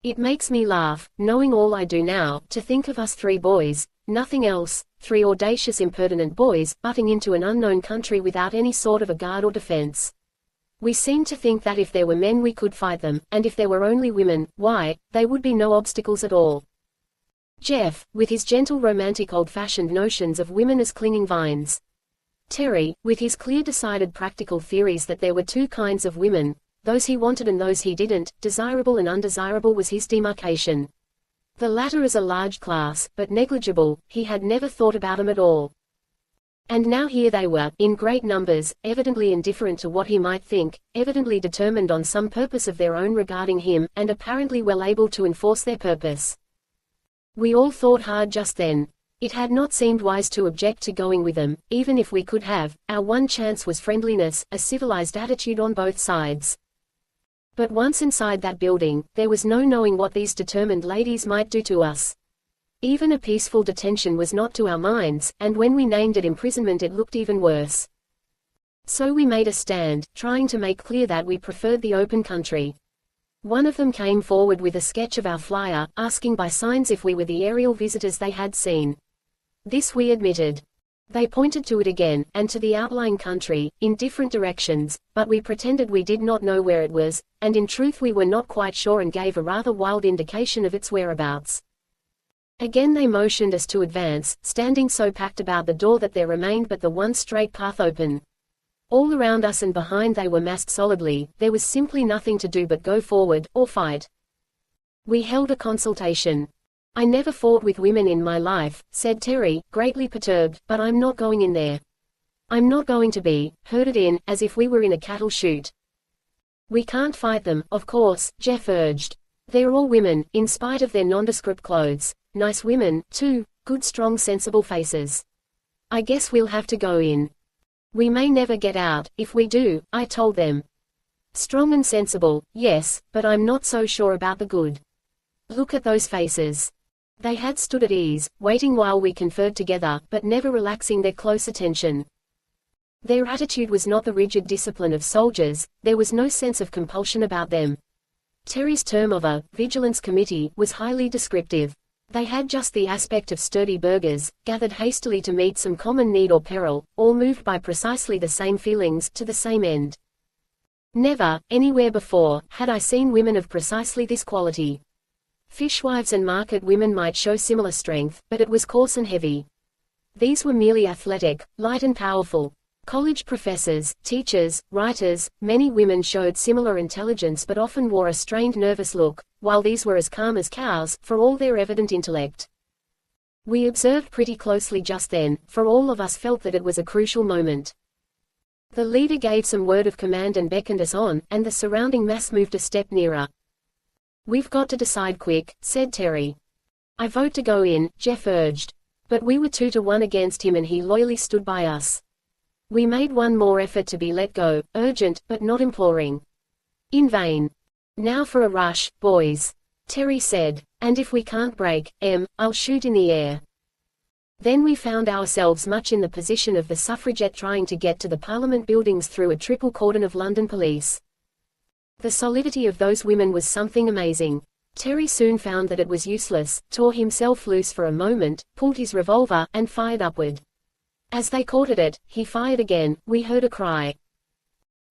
It makes me laugh, knowing all I do now, to think of us 3 boys, nothing else, 3 audacious impertinent boys, butting into an unknown country without any sort of a guard or defense. We seemed to think that if there were men we could fight them, and if there were only women, why, they would be no obstacles at all. Jeff, with his gentle romantic old-fashioned notions of women as clinging vines. Terry, with his clear decided practical theories that there were two kinds of women, those he wanted and those he didn't, desirable and undesirable was his demarcation. The latter as a large class, but negligible, he had never thought about them at all. And now here they were, in great numbers, evidently indifferent to what he might think, evidently determined on some purpose of their own regarding him, and apparently well able to enforce their purpose. We all thought hard just then. It had not seemed wise to object to going with them, even if we could have. Our one chance was friendliness, a civilized attitude on both sides. But once inside that building, there was no knowing what these determined ladies might do to us. Even a peaceful detention was not to our minds, and when we named it imprisonment it looked even worse. So we made a stand, trying to make clear that we preferred the open country. One of them came forward with a sketch of our flyer, asking by signs if we were the aerial visitors they had seen. This we admitted. They pointed to it again, and to the outlying country, in different directions, but we pretended we did not know where it was, and in truth we were not quite sure and gave a rather wild indication of its whereabouts. Again they motioned us to advance, standing so packed about the door that there remained but the one straight path open. All around us and behind they were massed solidly, there was simply nothing to do but go forward, or fight. We held a consultation. "I never fought with women in my life," said Terry, greatly perturbed, "but I'm not going in there. I'm not going to be herded in, as if we were in a cattle chute." "We can't fight them, of course," Jeff urged. "They're all women, in spite of their nondescript clothes. Nice women, too, good strong sensible faces. I guess we'll have to go in. We may never get out, if we do," I told them. "Strong and sensible, yes, but I'm not so sure about the good. Look at those faces." They had stood at ease, waiting while we conferred together, but never relaxing their close attention. Their attitude was not the rigid discipline of soldiers, there was no sense of compulsion about them. Terry's term of a vigilance committee was highly descriptive. They had just the aspect of sturdy burghers, gathered hastily to meet some common need or peril, all moved by precisely the same feelings, to the same end. Never, anywhere before, had I seen women of precisely this quality. Fishwives and market women might show similar strength, but it was coarse and heavy. These were merely athletic, light and powerful. College professors, teachers, writers, many women showed similar intelligence but often wore a strained nervous look, while these were as calm as cows, for all their evident intellect. We observed pretty closely just then, for all of us felt that it was a crucial moment. The leader gave some word of command and beckoned us on, and the surrounding mass moved a step nearer. "We've got to decide quick," said Terry. "I vote to go in," Jeff urged. But we were 2-1 against him and he loyally stood by us. We made one more effort to be let go, urgent, but not imploring. In vain. "Now for a rush, boys," Terry said. "And if we can't break, I'll shoot in the air." Then we found ourselves much in the position of the suffragette trying to get to the Parliament buildings through a triple cordon of London police. The solidity of those women was something amazing. Terry soon found that it was useless, tore himself loose for a moment, pulled his revolver, and fired upward. As they caught at it, he fired again, we heard a cry.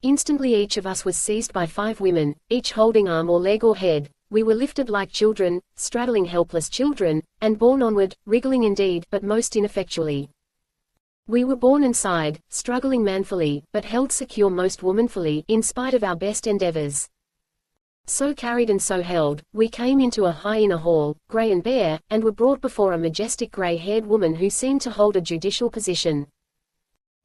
Instantly each of us was seized by 5 women, each holding arm or leg or head. We were lifted like children, straddling helpless children, and borne onward, wriggling indeed, but most ineffectually. We were borne inside, struggling manfully, but held secure most womanfully, in spite of our best endeavors. So carried and so held, we came into a high inner hall, grey and bare, and were brought before a majestic grey-haired woman who seemed to hold a judicial position.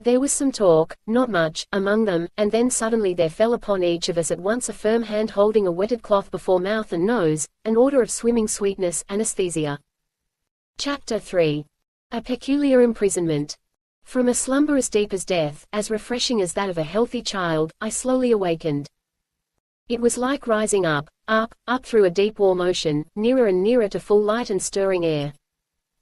There was some talk, not much, among them, and then suddenly there fell upon each of us at once a firm hand holding a wetted cloth before mouth and nose, an order of swimming sweetness, anesthesia. Chapter 3. A peculiar imprisonment. From a slumber as deep as death, as refreshing as that of a healthy child, I slowly awakened. It was like rising up through a deep warm ocean, nearer and nearer to full light and stirring air.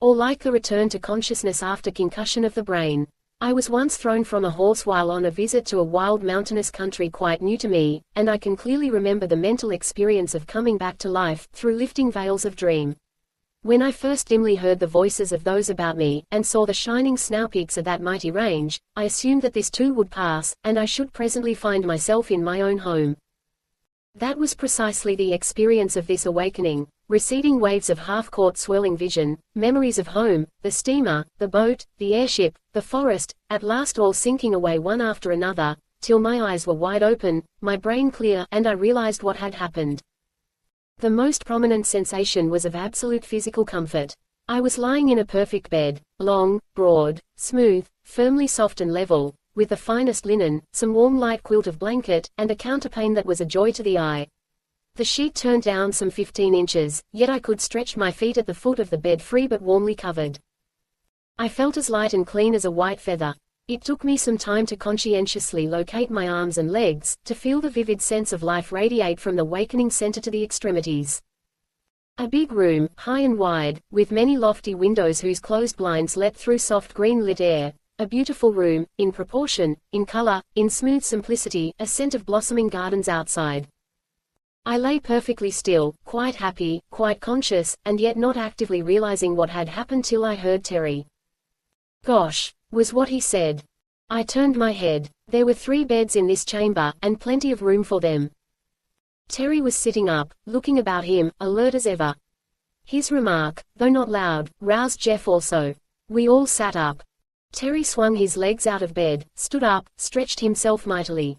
Or like the return to consciousness after concussion of the brain. I was once thrown from a horse while on a visit to a wild mountainous country quite new to me, and I can clearly remember the mental experience of coming back to life, through lifting veils of dream. When I first dimly heard the voices of those about me, and saw the shining snow peaks of that mighty range, I assumed that this too would pass, and I should presently find myself in my own home. That was precisely the experience of this awakening. Receding waves of half-caught swirling vision, memories of home, the steamer, the boat, the airship, the forest, at last all sinking away one after another, till my eyes were wide open, my brain clear, and I realized what had happened. The most prominent sensation was of absolute physical comfort. I was lying in a perfect bed, long, broad, smooth, firmly soft and level, with the finest linen, some warm light quilt of blanket, and a counterpane that was a joy to the eye. The sheet turned down some 15 inches, yet I could stretch my feet at the foot of the bed free but warmly covered. I felt as light and clean as a white feather. It took me some time to conscientiously locate my arms and legs, to feel the vivid sense of life radiate from the wakening center to the extremities. A big room, high and wide, with many lofty windows whose closed blinds let through soft green-lit air. A beautiful room, in proportion, in color, in smooth simplicity, a scent of blossoming gardens outside. I lay perfectly still, quite happy, quite conscious, and yet not actively realizing what had happened till I heard Terry. "Gosh," was what he said. I turned my head. There were 3 beds in this chamber, and plenty of room for them. Terry was sitting up, looking about him, alert as ever. His remark, though not loud, roused Jeff also. We all sat up. Terry swung his legs out of bed, stood up, stretched himself mightily.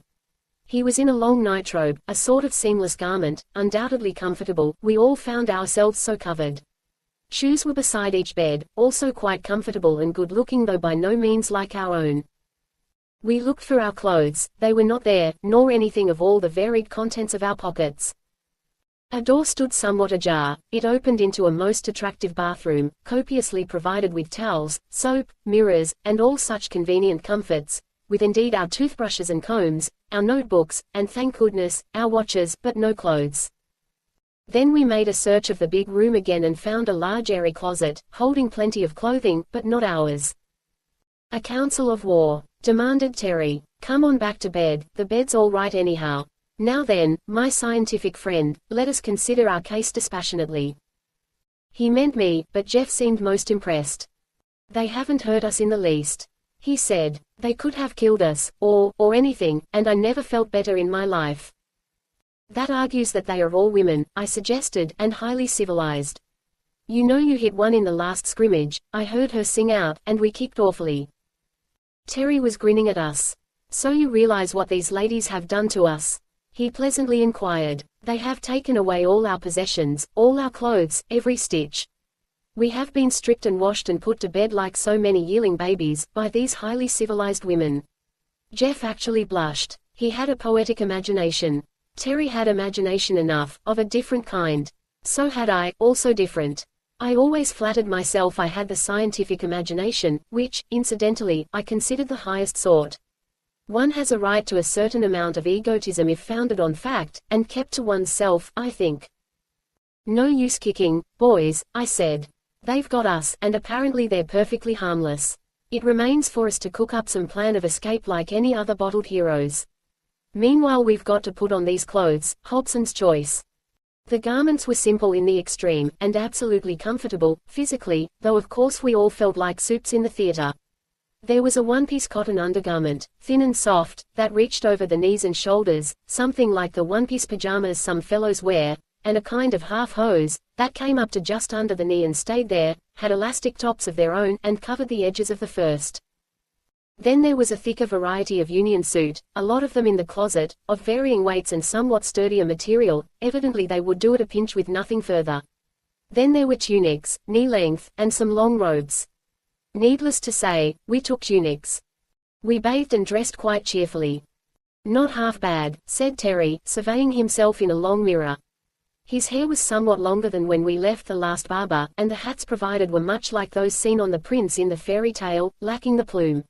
He was in a long nightrobe, a sort of seamless garment, undoubtedly comfortable. We all found ourselves so covered. Shoes were beside each bed, also quite comfortable and good-looking, though by no means like our own. We looked for our clothes, they were not there, nor anything of all the varied contents of our pockets. A door stood somewhat ajar. It opened into a most attractive bathroom, copiously provided with towels, soap, mirrors, and all such convenient comforts, with indeed our toothbrushes and combs, our notebooks, and thank goodness, our watches, but no clothes. Then we made a search of the big room again and found a large airy closet, holding plenty of clothing, but not ours. "A council of war," demanded Terry. "Come on back to bed, the bed's all right anyhow. Now then, my scientific friend, let us consider our case dispassionately." He meant me, but Jeff seemed most impressed. "They haven't hurt us in the least," he said. "They could have killed us, or anything, and I never felt better in my life." "That argues that they are all women," I suggested, "and highly civilized. You know you hit one in the last scrimmage, I heard her sing out, and we kicked awfully." Terry was grinning at us. "So you realize what these ladies have done to us?" he pleasantly inquired. "They have taken away all our possessions, all our clothes, every stitch. We have been stripped and washed and put to bed like so many yearling babies, by these highly civilized women." Jeff actually blushed. He had a poetic imagination. Terry had imagination enough, of a different kind. So had I, also different. I always flattered myself I had the scientific imagination, which, incidentally, I considered the highest sort. One has a right to a certain amount of egotism if founded on fact, and kept to one's self, I think. "No use kicking, boys," I said. "They've got us, and apparently they're perfectly harmless. It remains for us to cook up some plan of escape like any other bottled heroes. Meanwhile we've got to put on these clothes, Hobson's choice." The garments were simple in the extreme, and absolutely comfortable, physically, though of course we all felt like soups in the theater. There was a one-piece cotton undergarment, thin and soft, that reached over the knees and shoulders, something like the one-piece pajamas some fellows wear, and a kind of half-hose, that came up to just under the knee and stayed there, had elastic tops of their own, and covered the edges of the first. Then there was a thicker variety of union suit, a lot of them in the closet, of varying weights and somewhat sturdier material. Evidently they would do at a pinch with nothing further. Then there were tunics, knee-length, and some long robes. Needless to say, we took tunics. We bathed and dressed quite cheerfully. "Not half bad," said Terry, surveying himself in a long mirror. His hair was somewhat longer than when we left the last barber, and the hats provided were much like those seen on the prince in the fairy tale, lacking the plume.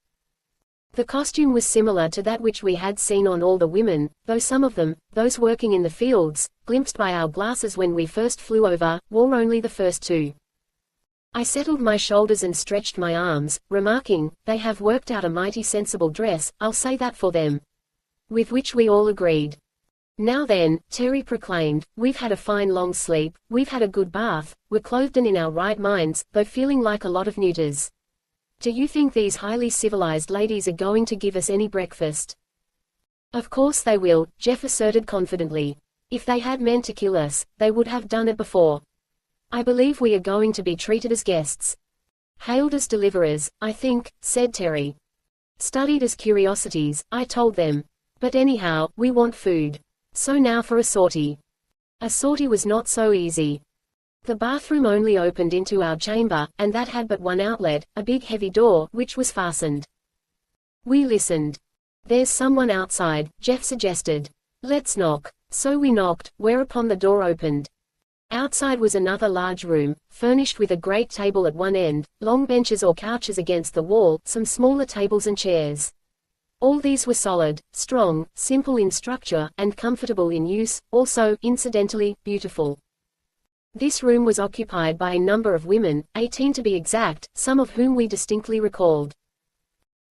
The costume was similar to that which we had seen on all the women, though some of them, those working in the fields, glimpsed by our glasses when we first flew over, wore only the first 2. I settled my shoulders and stretched my arms, remarking, "They have worked out a mighty sensible dress, I'll say that for them." With which we all agreed. Now then, Terry proclaimed, we've had a fine long sleep, we've had a good bath, we're clothed and in our right minds, though feeling like a lot of neuters. Do you think these highly civilized ladies are going to give us any breakfast? Of course they will, Jeff asserted confidently. If they had meant to kill us, they would have done it before. I believe we are going to be treated as guests. Hailed as deliverers, I think, said Terry. Studied as curiosities, I told them. But anyhow, we want food. So now for a sortie. A sortie was not so easy. The bathroom only opened into our chamber, and that had but one outlet, a big heavy door, which was fastened. We listened. There's someone outside, Jeff suggested. Let's knock. So we knocked, whereupon the door opened. Outside was another large room, furnished with a great table at one end, long benches or couches against the wall, some smaller tables and chairs. All these were solid, strong, simple in structure, and comfortable in use, also, incidentally, beautiful. This room was occupied by a number of women, 18 to be exact, some of whom we distinctly recalled.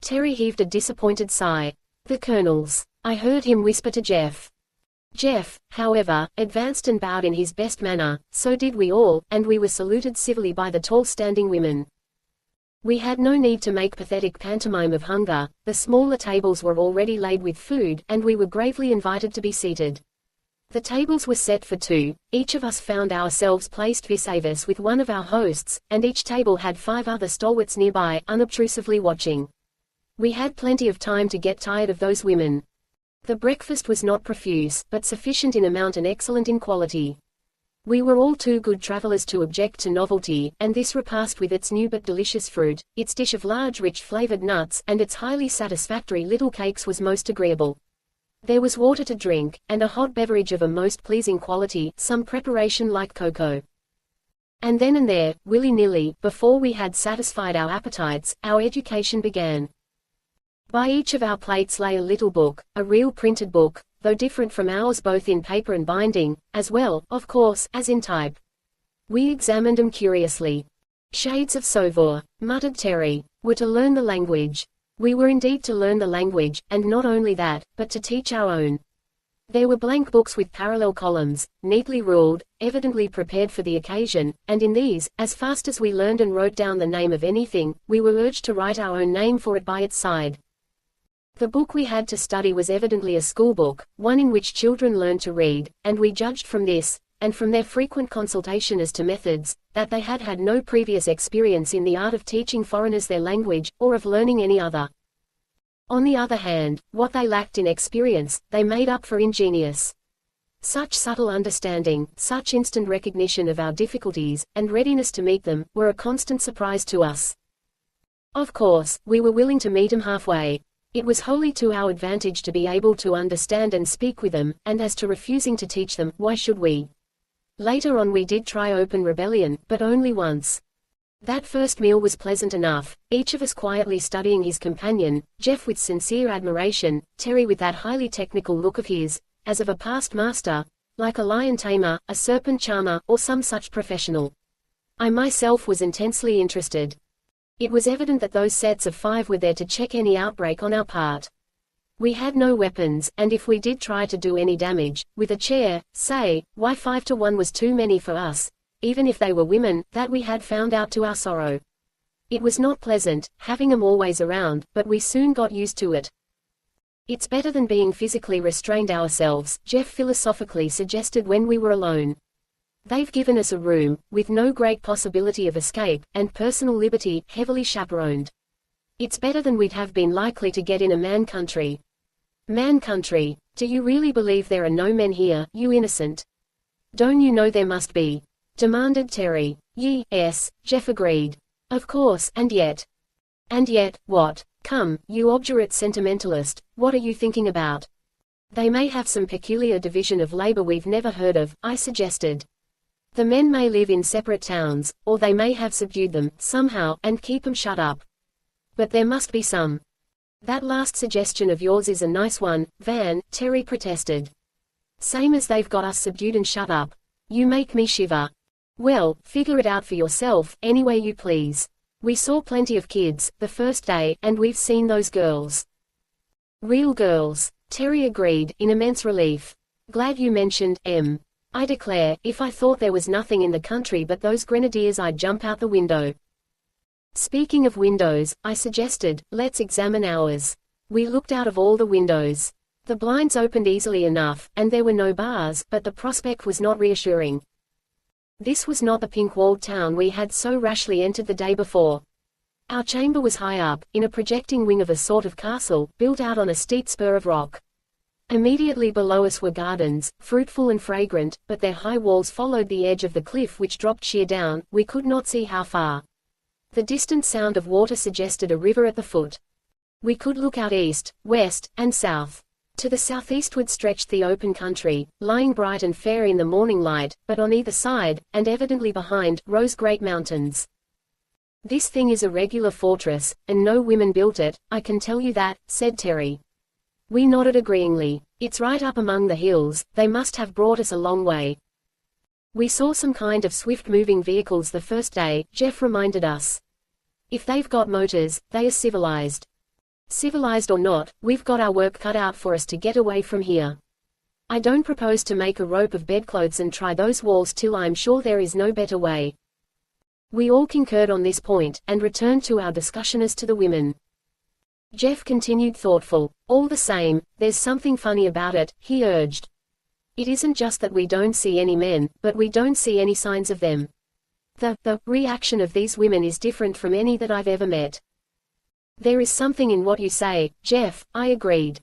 Terry heaved a disappointed sigh. The colonels. I heard him whisper to Jeff. Jeff, however, advanced and bowed in his best manner, so did we all, and we were saluted civilly by the tall standing women. We had no need to make pathetic pantomime of hunger, the smaller tables were already laid with food, and we were gravely invited to be seated. The tables were set for two, each of us found ourselves placed vis-a-vis with one of our hosts, and each table had 5 other stalwarts nearby, unobtrusively watching. We had plenty of time to get tired of those women. The breakfast was not profuse, but sufficient in amount and excellent in quality. We were all too good travelers to object to novelty, and this repast with its new but delicious fruit, its dish of large rich flavored nuts, and its highly satisfactory little cakes was most agreeable. There was water to drink, and a hot beverage of a most pleasing quality, some preparation like cocoa. And then and there, willy-nilly, before we had satisfied our appetites, our education began. By each of our plates lay a little book, a real printed book, though different from ours both in paper and binding, as well, of course, as in type. We examined them curiously. Shades of Sauveur, muttered Terry. We're to learn the language. We were indeed to learn the language, and not only that, but to teach our own. There were blank books with parallel columns, neatly ruled, evidently prepared for the occasion, and in these, as fast as we learned and wrote down the name of anything, we were urged to write our own name for it by its side. The book we had to study was evidently a schoolbook, one in which children learned to read, and we judged from this, and from their frequent consultation as to methods, that they had had no previous experience in the art of teaching foreigners their language, or of learning any other. On the other hand, what they lacked in experience, they made up for in genius. Such subtle understanding, such instant recognition of our difficulties, and readiness to meet them, were a constant surprise to us. Of course, we were willing to meet them halfway. It was wholly to our advantage to be able to understand and speak with them, and as to refusing to teach them, why should we? Later on we did try open rebellion, but only once. That first meal was pleasant enough, each of us quietly studying his companion, Jeff with sincere admiration, Terry with that highly technical look of his, as of a past master, like a lion tamer, a serpent charmer, or some such professional. I myself was intensely interested. It was evident that those sets of 5 were there to check any outbreak on our part. We had no weapons, and if we did try to do any damage, with a chair, say, why 5 to 1 was too many for us, even if they were women, that we had found out to our sorrow. It was not pleasant, having 'em always around, but we soon got used to it. It's better than being physically restrained ourselves, Jeff philosophically suggested when we were alone. They've given us a room, with no great possibility of escape, and personal liberty, heavily chaperoned. It's better than we'd have been likely to get in a man country. Man country? Do you really believe there are no men here, you innocent? Don't you know there must be? Demanded Terry. Yes, Jeff agreed. Of course, and yet. And yet, what? Come, you obdurate sentimentalist, what are you thinking about? They may have some peculiar division of labor we've never heard of, I suggested. The men may live in separate towns, or they may have subdued them, somehow, and keep 'em shut up. But there must be some. That last suggestion of yours is a nice one, Van, Terry protested. Same as they've got us subdued and shut up. You make me shiver. Well, figure it out for yourself, any way you please. We saw plenty of kids, the first day, and we've seen those girls. Real girls, Terry agreed, in immense relief. Glad you mentioned M. I declare, if I thought there was nothing in the country but those grenadiers, I'd jump out the window. Speaking of windows, I suggested, let's examine ours. We looked out of all the windows. The blinds opened easily enough, and there were no bars, but the prospect was not reassuring. This was not the pink-walled town we had so rashly entered the day before. Our chamber was high up, in a projecting wing of a sort of castle, built out on a steep spur of rock. Immediately below us were gardens, fruitful and fragrant, but their high walls followed the edge of the cliff which dropped sheer down, we could not see how far. The distant sound of water suggested a river at the foot. We could look out east, west, and south. To the southeastward stretched the open country, lying bright and fair in the morning light, but on either side, and evidently behind, rose great mountains. This thing is a regular fortress, and no women built it, I can tell you that, said Terry. We nodded agreeingly. It's right up among the hills, they must have brought us a long way. We saw some kind of swift-moving vehicles the first day, Jeff reminded us. If they've got motors, they are civilized. Civilized or not, we've got our work cut out for us to get away from here. I don't propose to make a rope of bedclothes and try those walls till I'm sure there is no better way. We all concurred on this point, and returned to our discussion as to the women. Jeff continued thoughtful. All the same, there's something funny about it, he urged. It isn't just that we don't see any men, but we don't see any signs of them. The reaction of these women is different from any that I've ever met. There is something in what you say, Jeff, I agreed.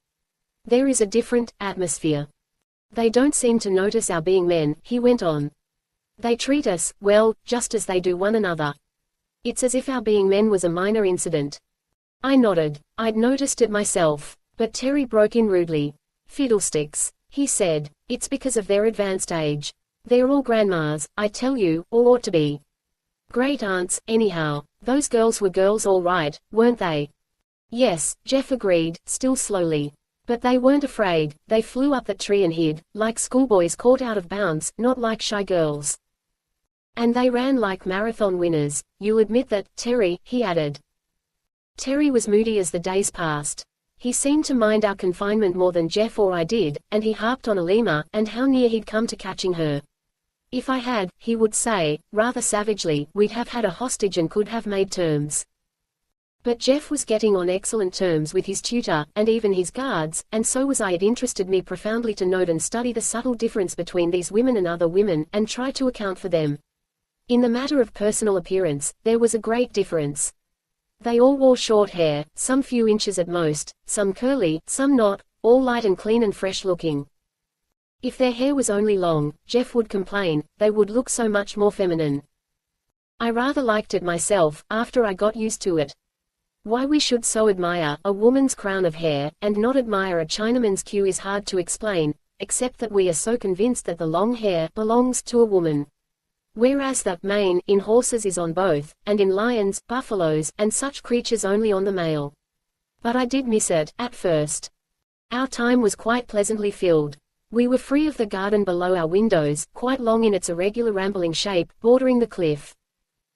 There is a different atmosphere. They don't seem to notice our being men, he went on. They treat us, well, just as they do one another. It's as if our being men was a minor incident. I nodded. I'd noticed it myself. But Terry broke in rudely. Fiddlesticks, he said. It's because of their advanced age. They're all grandmas, I tell you, or ought to be. Great aunts, anyhow. Those girls were girls all right, weren't they? Yes, Jeff agreed, still slowly. But they weren't afraid, they flew up that tree and hid, like schoolboys caught out of bounds, not like shy girls. And they ran like marathon winners. You'll admit that, Terry, he added. Terry was moody as the days passed. He seemed to mind our confinement more than Jeff or I did, and he harped on Alima, and how near he'd come to catching her. If I had, he would say, rather savagely, we'd have had a hostage and could have made terms. But Jeff was getting on excellent terms with his tutor, and even his guards, and so was I. It interested me profoundly to note and study the subtle difference between these women and other women, and try to account for them. In the matter of personal appearance, there was a great difference. They all wore short hair, some few inches at most, some curly, some not, all light and clean and fresh looking. If their hair was only long, Jeff would complain, they would look so much more feminine. I rather liked it myself, after I got used to it. Why we should so admire a woman's crown of hair, and not admire a Chinaman's queue is hard to explain, except that we are so convinced that the long hair belongs to a woman. Whereas the mane in horses is on both, and in lions, buffaloes, and such creatures only on the male. But I did miss it, at first. Our time was quite pleasantly filled. We were free of the garden below our windows, quite long in its irregular rambling shape, bordering the cliff.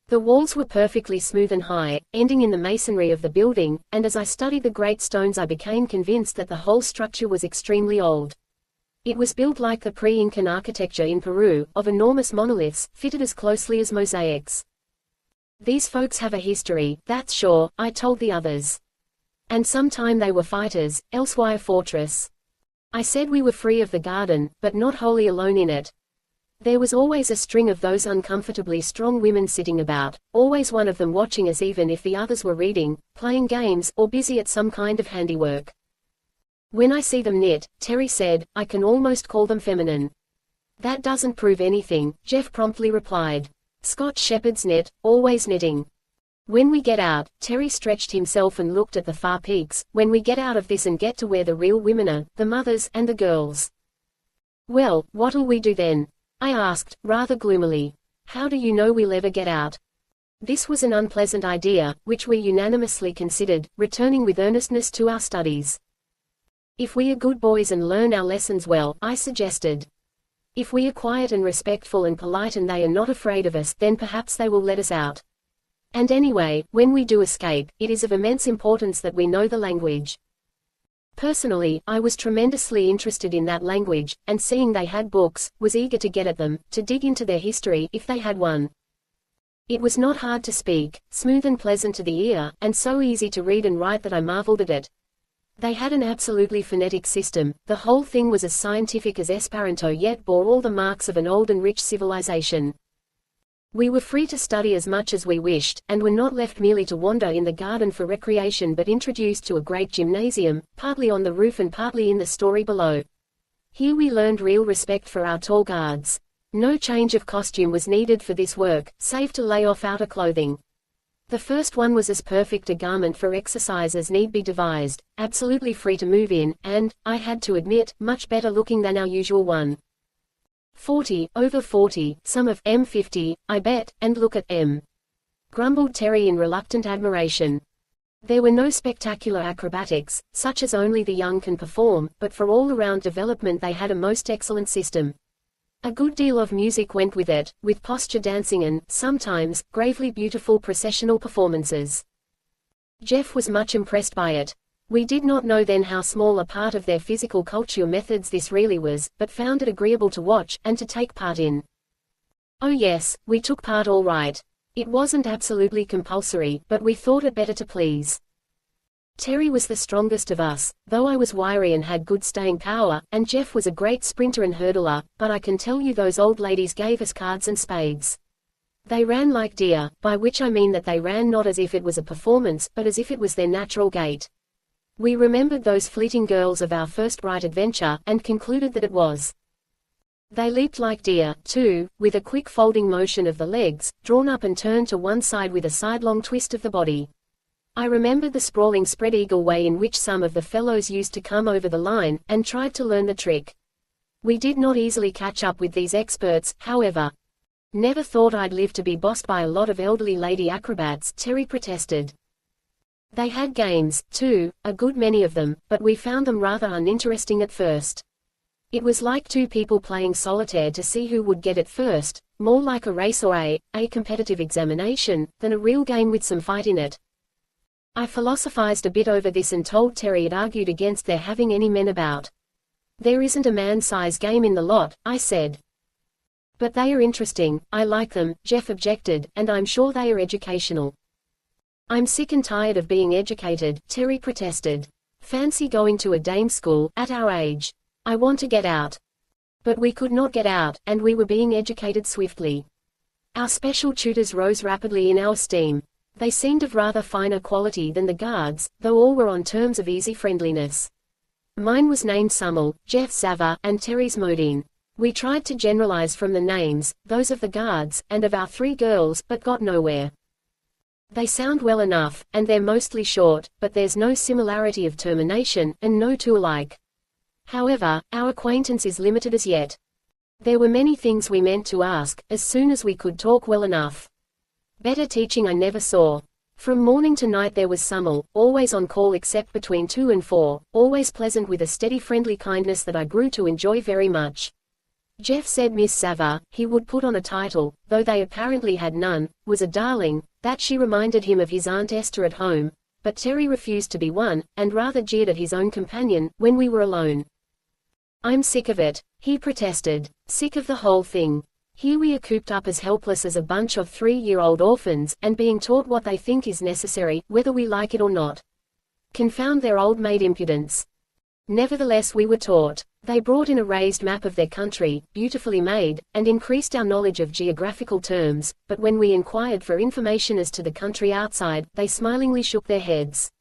The walls were perfectly smooth and high, ending in the masonry of the building, and as I studied the great stones I became convinced that the whole structure was extremely old. It was built like the pre-Incan architecture in Peru, of enormous monoliths, fitted as closely as mosaics. These folks have a history, that's sure, I told the others. And sometime they were fighters, else why a fortress? I said we were free of the garden, but not wholly alone in it. There was always a string of those uncomfortably strong women sitting about, always one of them watching us even if the others were reading, playing games, or busy at some kind of handiwork. When I see them knit, Terry said, I can almost call them feminine. That doesn't prove anything, Jeff promptly replied. Scotch shepherds knit, always knitting. When we get out, Terry stretched himself and looked at the far peaks, when we get out of this and get to where the real women are, the mothers, and the girls. Well, what'll we do then? I asked, rather gloomily. How do you know we'll ever get out? This was an unpleasant idea, which we unanimously considered, returning with earnestness to our studies. If we are good boys and learn our lessons well, I suggested. If we are quiet and respectful and polite and they are not afraid of us, then perhaps they will let us out. And anyway, when we do escape, it is of immense importance that we know the language. Personally, I was tremendously interested in that language, and seeing they had books, was eager to get at them, to dig into their history if they had one. It was not hard to speak, smooth and pleasant to the ear, and so easy to read and write that I marveled at it. They had an absolutely phonetic system, the whole thing was as scientific as Esperanto yet bore all the marks of an old and rich civilization. We were free to study as much as we wished, and were not left merely to wander in the garden for recreation but introduced to a great gymnasium, partly on the roof and partly in the story below. Here we learned real respect for our tall guards. No change of costume was needed for this work, save to lay off outer clothing. The first one was as perfect a garment for exercise as need be devised, absolutely free to move in, and, I had to admit, much better looking than our usual one. 40, over 40, some of M50, I bet, and look at M. grumbled Terry in reluctant admiration. There were no spectacular acrobatics, such as only the young can perform, but for all-around development they had a most excellent system. A good deal of music went with it, with posture dancing and, sometimes, gravely beautiful processional performances. Jeff was much impressed by it. We did not know then how small a part of their physical culture methods this really was, but found it agreeable to watch, and to take part in. Oh yes, we took part all right. It wasn't absolutely compulsory, but we thought it better to please. Terry was the strongest of us, though I was wiry and had good staying power, and Jeff was a great sprinter and hurdler, but I can tell you those old ladies gave us cards and spades. They ran like deer, by which I mean that they ran not as if it was a performance, but as if it was their natural gait. We remembered those fleeting girls of our first bright adventure, and concluded that it was. They leaped like deer, too, with a quick folding motion of the legs, drawn up and turned to one side with a sidelong twist of the body. I remembered the sprawling spread-eagle way in which some of the fellows used to come over the line, and tried to learn the trick. We did not easily catch up with these experts, however. Never thought I'd live to be bossed by a lot of elderly lady acrobats, Terry protested. They had games, too, a good many of them, but we found them rather uninteresting at first. It was like two people playing solitaire to see who would get it first, more like a race or a competitive examination, than a real game with some fight in it. I philosophized a bit over this and told Terry it argued against their having any men about. There isn't a man-size game in the lot, I said. But they are interesting, I like them, Jeff objected, and I'm sure they are educational. I'm sick and tired of being educated, Terry protested. Fancy going to a dame school, at our age. I want to get out. But we could not get out, and we were being educated swiftly. Our special tutors rose rapidly in our esteem. They seemed of rather finer quality than the guards, though all were on terms of easy friendliness. Mine was named Summel, Jeff's Zava, and Terry's Modine. We tried to generalize from the names, those of the guards, and of our three girls, but got nowhere. They sound well enough, and they're mostly short, but there's no similarity of termination, and no two alike. However, our acquaintance is limited as yet. There were many things we meant to ask, as soon as we could talk well enough. Better teaching I never saw. From morning to night there was Summel, always on call except between 2 and 4, always pleasant with a steady friendly kindness that I grew to enjoy very much. Jeff said Miss Sava, he would put on a title, though they apparently had none, was a darling, that she reminded him of his Aunt Esther at home, but Terry refused to be one, and rather jeered at his own companion, when we were alone. I'm sick of it, he protested, sick of the whole thing. Here we are cooped up as helpless as a bunch of 3-year-old orphans, and being taught what they think is necessary, whether we like it or not. Confound their old-maid impudence. Nevertheless we were taught. They brought in a raised map of their country, beautifully made, and increased our knowledge of geographical terms, but when we inquired for information as to the country outside, they smilingly shook their heads.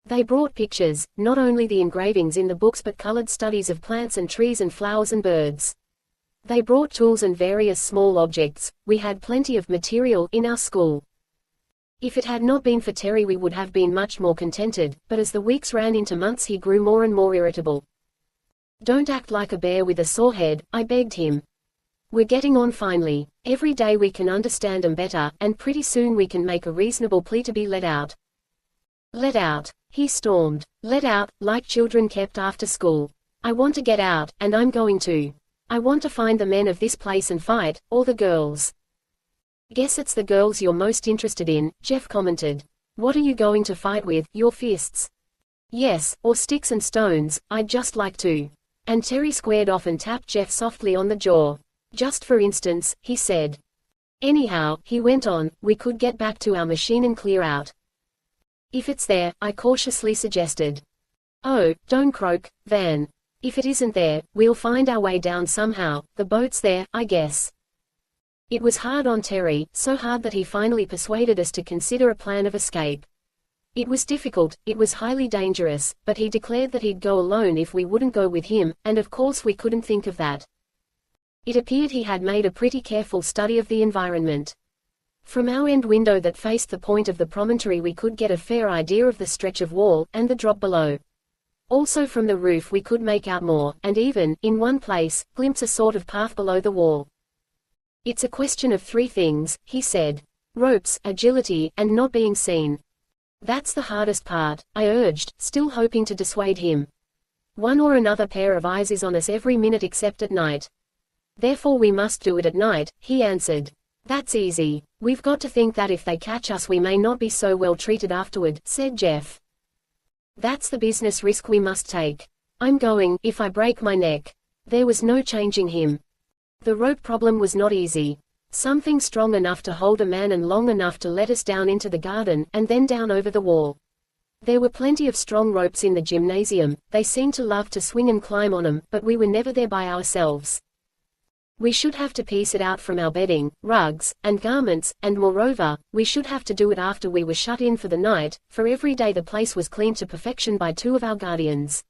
They brought pictures, not only the engravings in the books but colored studies of plants and trees and flowers and birds. They brought tools and various small objects. We had plenty of material in our school. If it had not been for Terry we would have been much more contented, but as the weeks ran into months he grew more and more irritable. Don't act like a bear with a sore head, I begged him. We're getting on finely. Every day we can understand 'em better, and pretty soon we can make a reasonable plea to be let out. Let out, he stormed. Let out, like children kept after school. I want to get out, and I'm going to. I want to find the men of this place and fight, or the girls. Guess it's the girls you're most interested in, Jeff commented. What are you going to fight with, your fists? Yes, or sticks and stones, I'd just like to. And Terry squared off and tapped Jeff softly on the jaw. Just for instance, he said. Anyhow, he went on, we could get back to our machine and clear out. If it's there, I cautiously suggested. Oh, don't croak, Van. If it isn't there, we'll find our way down somehow, the boat's there, I guess. It was hard on Terry, so hard that he finally persuaded us to consider a plan of escape. It was difficult, it was highly dangerous, but he declared that he'd go alone if we wouldn't go with him, and of course we couldn't think of that. It appeared he had made a pretty careful study of the environment. From our end window that faced the point of the promontory we could get a fair idea of the stretch of wall, and the drop below. Also from the roof we could make out more, and even, in one place, glimpse a sort of path below the wall. It's a question of three things, he said. Ropes, agility, and not being seen. That's the hardest part, I urged, still hoping to dissuade him. One or another pair of eyes is on us every minute except at night. Therefore we must do it at night, he answered. That's easy. We've got to think that if they catch us we may not be so well treated afterward, said Jeff. That's the business risk we must take. I'm going, if I break my neck. There was no changing him. The rope problem was not easy. Something strong enough to hold a man and long enough to let us down into the garden, and then down over the wall. There were plenty of strong ropes in the gymnasium, they seemed to love to swing and climb on them, but we were never there by ourselves. We should have to piece it out from our bedding, rugs, and garments, and moreover, we should have to do it after we were shut in for the night, for every day the place was cleaned to perfection by two of our guardians.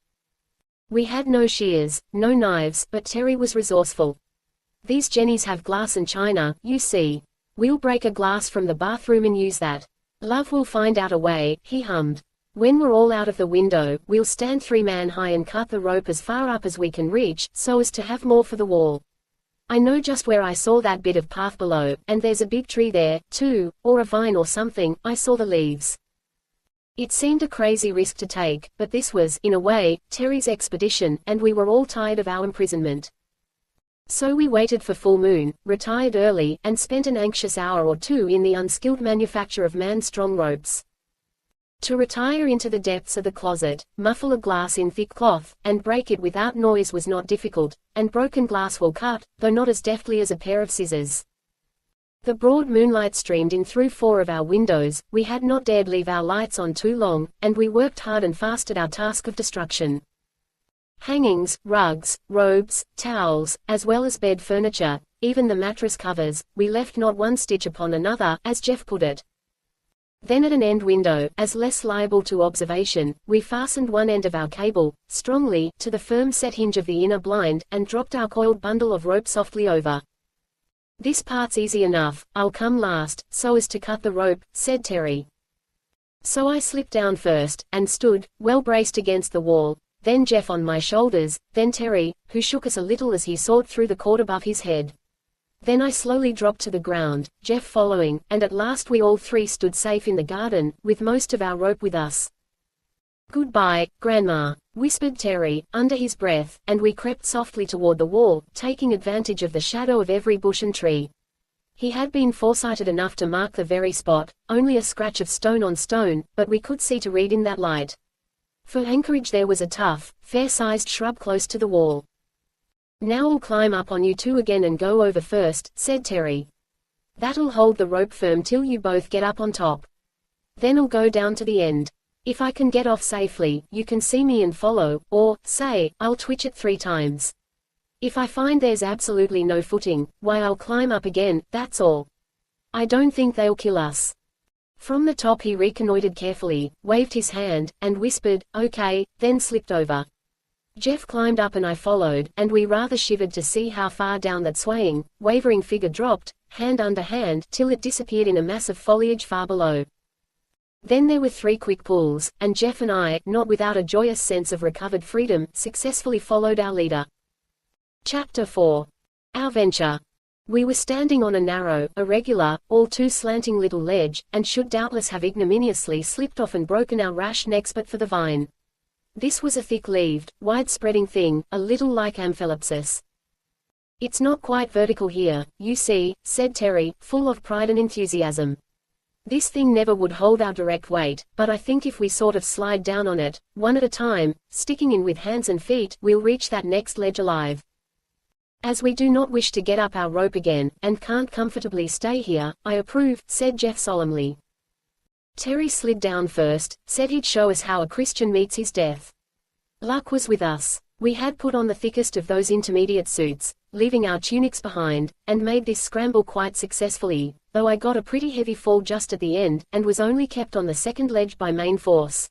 We had no shears, no knives, but Terry was resourceful. These jennies have glass and china, you see. We'll break a glass from the bathroom and use that. Love will find out a way, he hummed. When we're all out of the window, we'll stand 3 man high and cut the rope as far up as we can reach, so as to have more for the wall. I know just where I saw that bit of path below, and there's a big tree there, too, or a vine or something, I saw the leaves. It seemed a crazy risk to take, but this was, in a way, Terry's expedition, and we were all tired of our imprisonment. So we waited for full moon, retired early, and spent an anxious hour or two in the unskilled manufacture of man-strong ropes. To retire into the depths of the closet, muffle a glass in thick cloth, and break it without noise was not difficult, and broken glass will cut, though not as deftly as a pair of scissors. The broad moonlight streamed in through 4 of our windows, we had not dared leave our lights on too long, and we worked hard and fast at our task of destruction. Hangings, rugs, robes, towels, as well as bed furniture, even the mattress covers, we left not one stitch upon another, as Jeff put it. Then at an end window, as less liable to observation, we fastened one end of our cable, strongly, to the firm set hinge of the inner blind, and dropped our coiled bundle of rope softly over. This part's easy enough, I'll come last, so as to cut the rope, said Terry. So I slipped down first, and stood, well braced against the wall, then Jeff on my shoulders, then Terry, who shook us a little as he sawed through the cord above his head. Then I slowly dropped to the ground, Jeff following, and at last we all 3 stood safe in the garden, with most of our rope with us. Goodbye, Grandma, whispered Terry, under his breath, and we crept softly toward the wall, taking advantage of the shadow of every bush and tree. He had been foresighted enough to mark the very spot, only a scratch of stone on stone, but we could see to read in that light. For anchorage there was a tough, fair-sized shrub close to the wall. Now I'll climb up on you 2 again and go over first, said Terry. That'll hold the rope firm till you both get up on top. Then I'll go down to the end. If I can get off safely, you can see me and follow, or, say, I'll twitch it 3 times. If I find there's absolutely no footing, why I'll climb up again, that's all. I don't think they'll kill us. From the top he reconnoitered carefully, waved his hand, and whispered, okay, then slipped over. Jeff climbed up and I followed, and we rather shivered to see how far down that swaying, wavering figure dropped, hand under hand, till it disappeared in a mass of foliage far below. Then there were 3 quick pulls, and Jeff and I, not without a joyous sense of recovered freedom, successfully followed our leader. Chapter 4. Our Venture. We were standing on a narrow, irregular, all too slanting little ledge, and should doubtless have ignominiously slipped off and broken our rash necks but for the vine. This was a thick-leaved, wide-spreading thing, a little like amphelopsis. It's not quite vertical here, you see, said Terry, full of pride and enthusiasm. This thing never would hold our direct weight, but I think if we sort of slide down on it, one at a time, sticking in with hands and feet, we'll reach that next ledge alive. As we do not wish to get up our rope again, and can't comfortably stay here, I approve, said Jeff solemnly. Terry slid down first, said he'd show us how a Christian meets his death. Luck was with us. We had put on the thickest of those intermediate suits, leaving our tunics behind, and made this scramble quite successfully, though I got a pretty heavy fall just at the end, and was only kept on the second ledge by main force.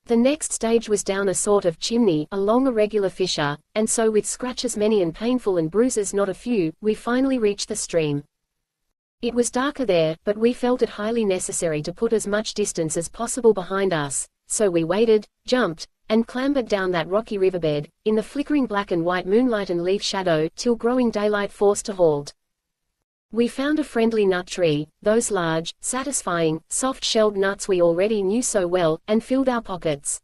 The next stage was down a sort of chimney, along a regular fissure, and so with scratches many and painful and bruises not a few, we finally reached the stream. It was darker there, but we felt it highly necessary to put as much distance as possible behind us, so we waded, jumped, and clambered down that rocky riverbed, in the flickering black and white moonlight and leaf shadow, till growing daylight forced a halt. We found a friendly nut tree, those large, satisfying, soft-shelled nuts we already knew so well, and filled our pockets.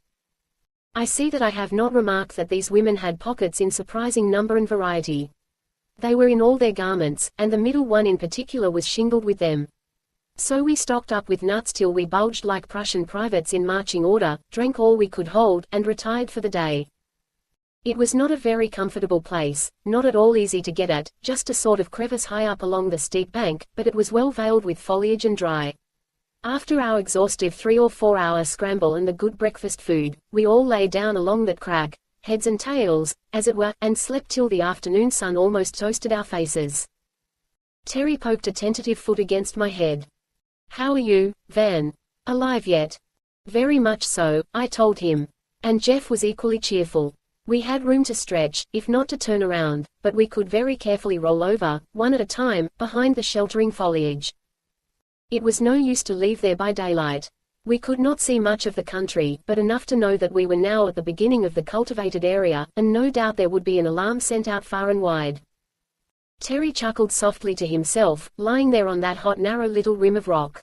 I see that I have not remarked that these women had pockets in surprising number and variety. They were in all their garments, and the middle one in particular was shingled with them. So we stocked up with nuts till we bulged like Prussian privates in marching order, drank all we could hold, and retired for the day. It was not a very comfortable place, not at all easy to get at, just a sort of crevice high up along the steep bank, but it was well veiled with foliage and dry. After our exhaustive 3 or 4 hour scramble and the good breakfast food, we all lay down along that crag, heads and tails, as it were, and slept till the afternoon sun almost toasted our faces. Terry poked a tentative foot against my head. "How are you, Van? Alive yet?" "Very much so," I told him. And Jeff was equally cheerful. We had room to stretch, if not to turn around, but we could very carefully roll over, one at a time, behind the sheltering foliage. It was no use to leave there by daylight. We could not see much of the country, but enough to know that we were now at the beginning of the cultivated area, and no doubt there would be an alarm sent out far and wide. Terry chuckled softly to himself, lying there on that hot narrow little rim of rock.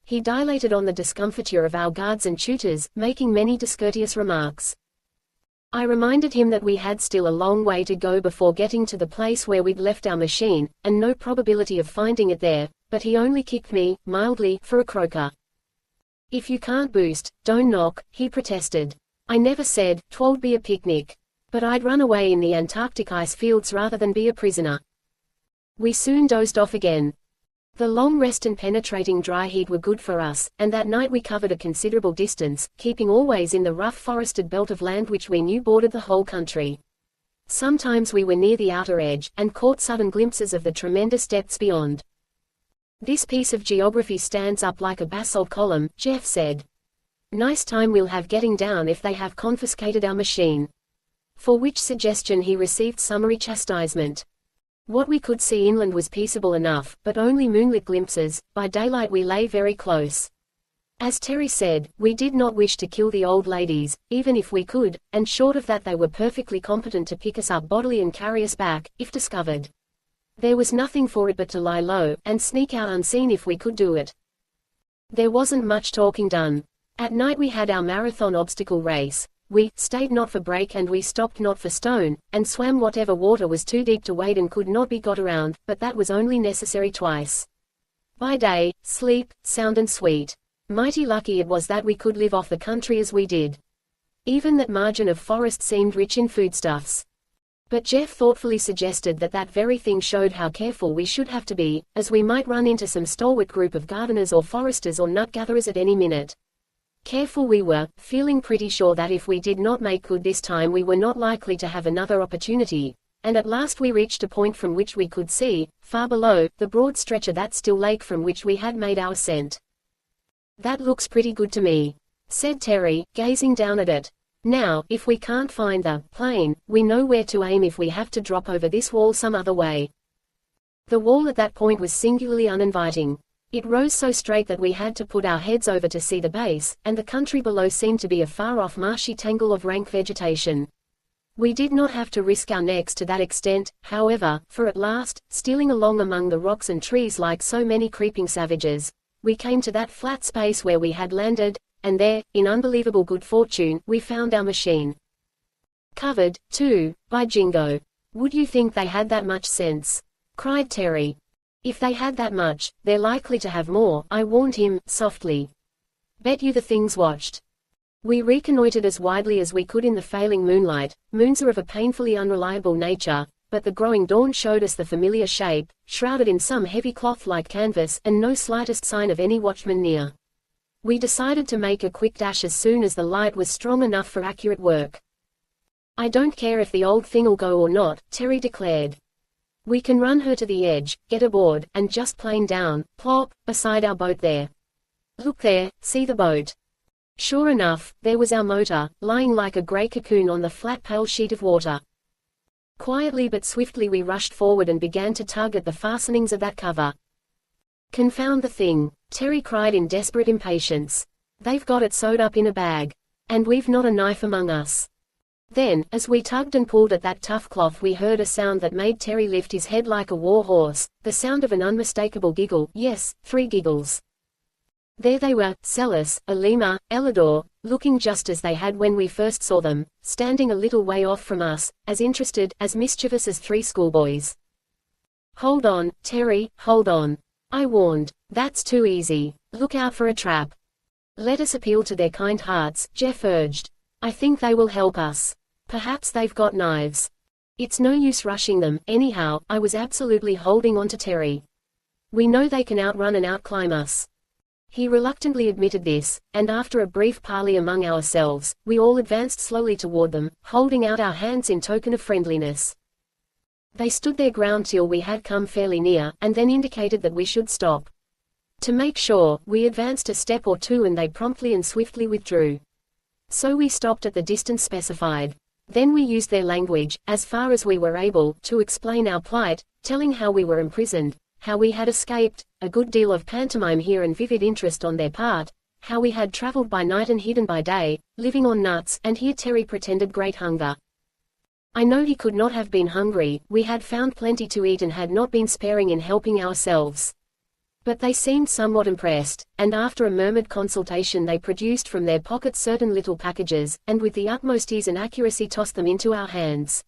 He dilated on the discomfiture of our guards and tutors, making many discourteous remarks. I reminded him that we had still a long way to go before getting to the place where we'd left our machine, and no probability of finding it there, but he only kicked me, mildly, for a croaker. "If you can't boost, don't knock," he protested. I never said, "'Twould be a picnic. But I'd run away in the Antarctic ice fields rather than be a prisoner." We soon dozed off again. The long rest and penetrating dry heat were good for us, and that night we covered a considerable distance, keeping always in the rough forested belt of land which we knew bordered the whole country. Sometimes we were near the outer edge, and caught sudden glimpses of the tremendous depths beyond. "This piece of geography stands up like a basalt column," Jeff said. "Nice time we'll have getting down if they have confiscated our machine." For which suggestion he received summary chastisement. What we could see inland was peaceable enough, but only moonlit glimpses. By daylight we lay very close. As Terry said, we did not wish to kill the old ladies, even if we could, and short of that they were perfectly competent to pick us up bodily and carry us back, if discovered. There was nothing for it but to lie low, and sneak out unseen if we could do it. There wasn't much talking done. At night we had our marathon obstacle race. We stayed not for break and we stopped not for stone, and swam whatever water was too deep to wade and could not be got around, but that was only necessary twice. By day, sleep, sound and sweet. Mighty lucky it was that we could live off the country as we did. Even that margin of forest seemed rich in foodstuffs. But Jeff thoughtfully suggested that that very thing showed how careful we should have to be, as we might run into some stalwart group of gardeners or foresters or nut gatherers at any minute. Careful we were, feeling pretty sure that if we did not make good this time we were not likely to have another opportunity, and at last we reached a point from which we could see, far below, the broad stretch of that still lake from which we had made our ascent. "That looks pretty good to me," said Terry, gazing down at it. "Now, if we can't find the plane, we know where to aim if we have to drop over this wall some other way." The wall at that point was singularly uninviting. It rose so straight that we had to put our heads over to see the base, and the country below seemed to be a far-off marshy tangle of rank vegetation. We did not have to risk our necks to that extent, however, for at last, stealing along among the rocks and trees like so many creeping savages, we came to that flat space where we had landed, and there, in unbelievable good fortune, we found our machine. Covered, too, by jingo. "Would you think they had that much sense?" cried Terry. If they had that much, they're likely to have more, I warned him, softly. Bet you the things watched. We reconnoitered as widely as we could in the failing moonlight. Moons are of a painfully unreliable nature, but the growing dawn showed us the familiar shape, shrouded in some heavy cloth like canvas, and no slightest sign of any watchman near. We decided to make a quick dash as soon as the light was strong enough for accurate work. I don't care if the old thing'll go or not, Terry declared. We can run her to the edge, get aboard, and just plane down, plop, beside our boat there. Look there, see the boat. Sure enough, there was our motor, lying like a grey cocoon on the flat pale sheet of water. Quietly but swiftly we rushed forward and began to tug at the fastenings of that cover. Confound the thing, Terry cried in desperate impatience. They've got it sewed up in a bag. And we've not a knife among us. Then, as we tugged and pulled at that tough cloth, we heard a sound that made Terry lift his head like a war horse, the sound of an unmistakable giggle, yes, 3 giggles. There they were, Celis, Alima, Elidor, looking just as they had when we first saw them, standing a little way off from us, as interested, as mischievous as 3 schoolboys. Hold on, Terry, hold on. I warned. That's too easy. Look out for a trap. Let us appeal to their kind hearts, Jeff urged. I think they will help us. Perhaps they've got knives. It's no use rushing them, anyhow. I was absolutely holding on to Terry. We know they can outrun and outclimb us. He reluctantly admitted this, and after a brief parley among ourselves, we all advanced slowly toward them, holding out our hands in token of friendliness. They stood their ground till we had come fairly near, and then indicated that we should stop. To make sure, we advanced a step or two and they promptly and swiftly withdrew. So we stopped at the distance specified. Then we used their language, as far as we were able, to explain our plight, telling how we were imprisoned, how we had escaped, a good deal of pantomime here and vivid interest on their part, how we had traveled by night and hidden by day, living on nuts, and here Terry pretended great hunger. I know he could not have been hungry, we had found plenty to eat and had not been sparing in helping ourselves. But they seemed somewhat impressed, and after a murmured consultation they produced from their pockets certain little packages, and with the utmost ease and accuracy tossed them into our hands.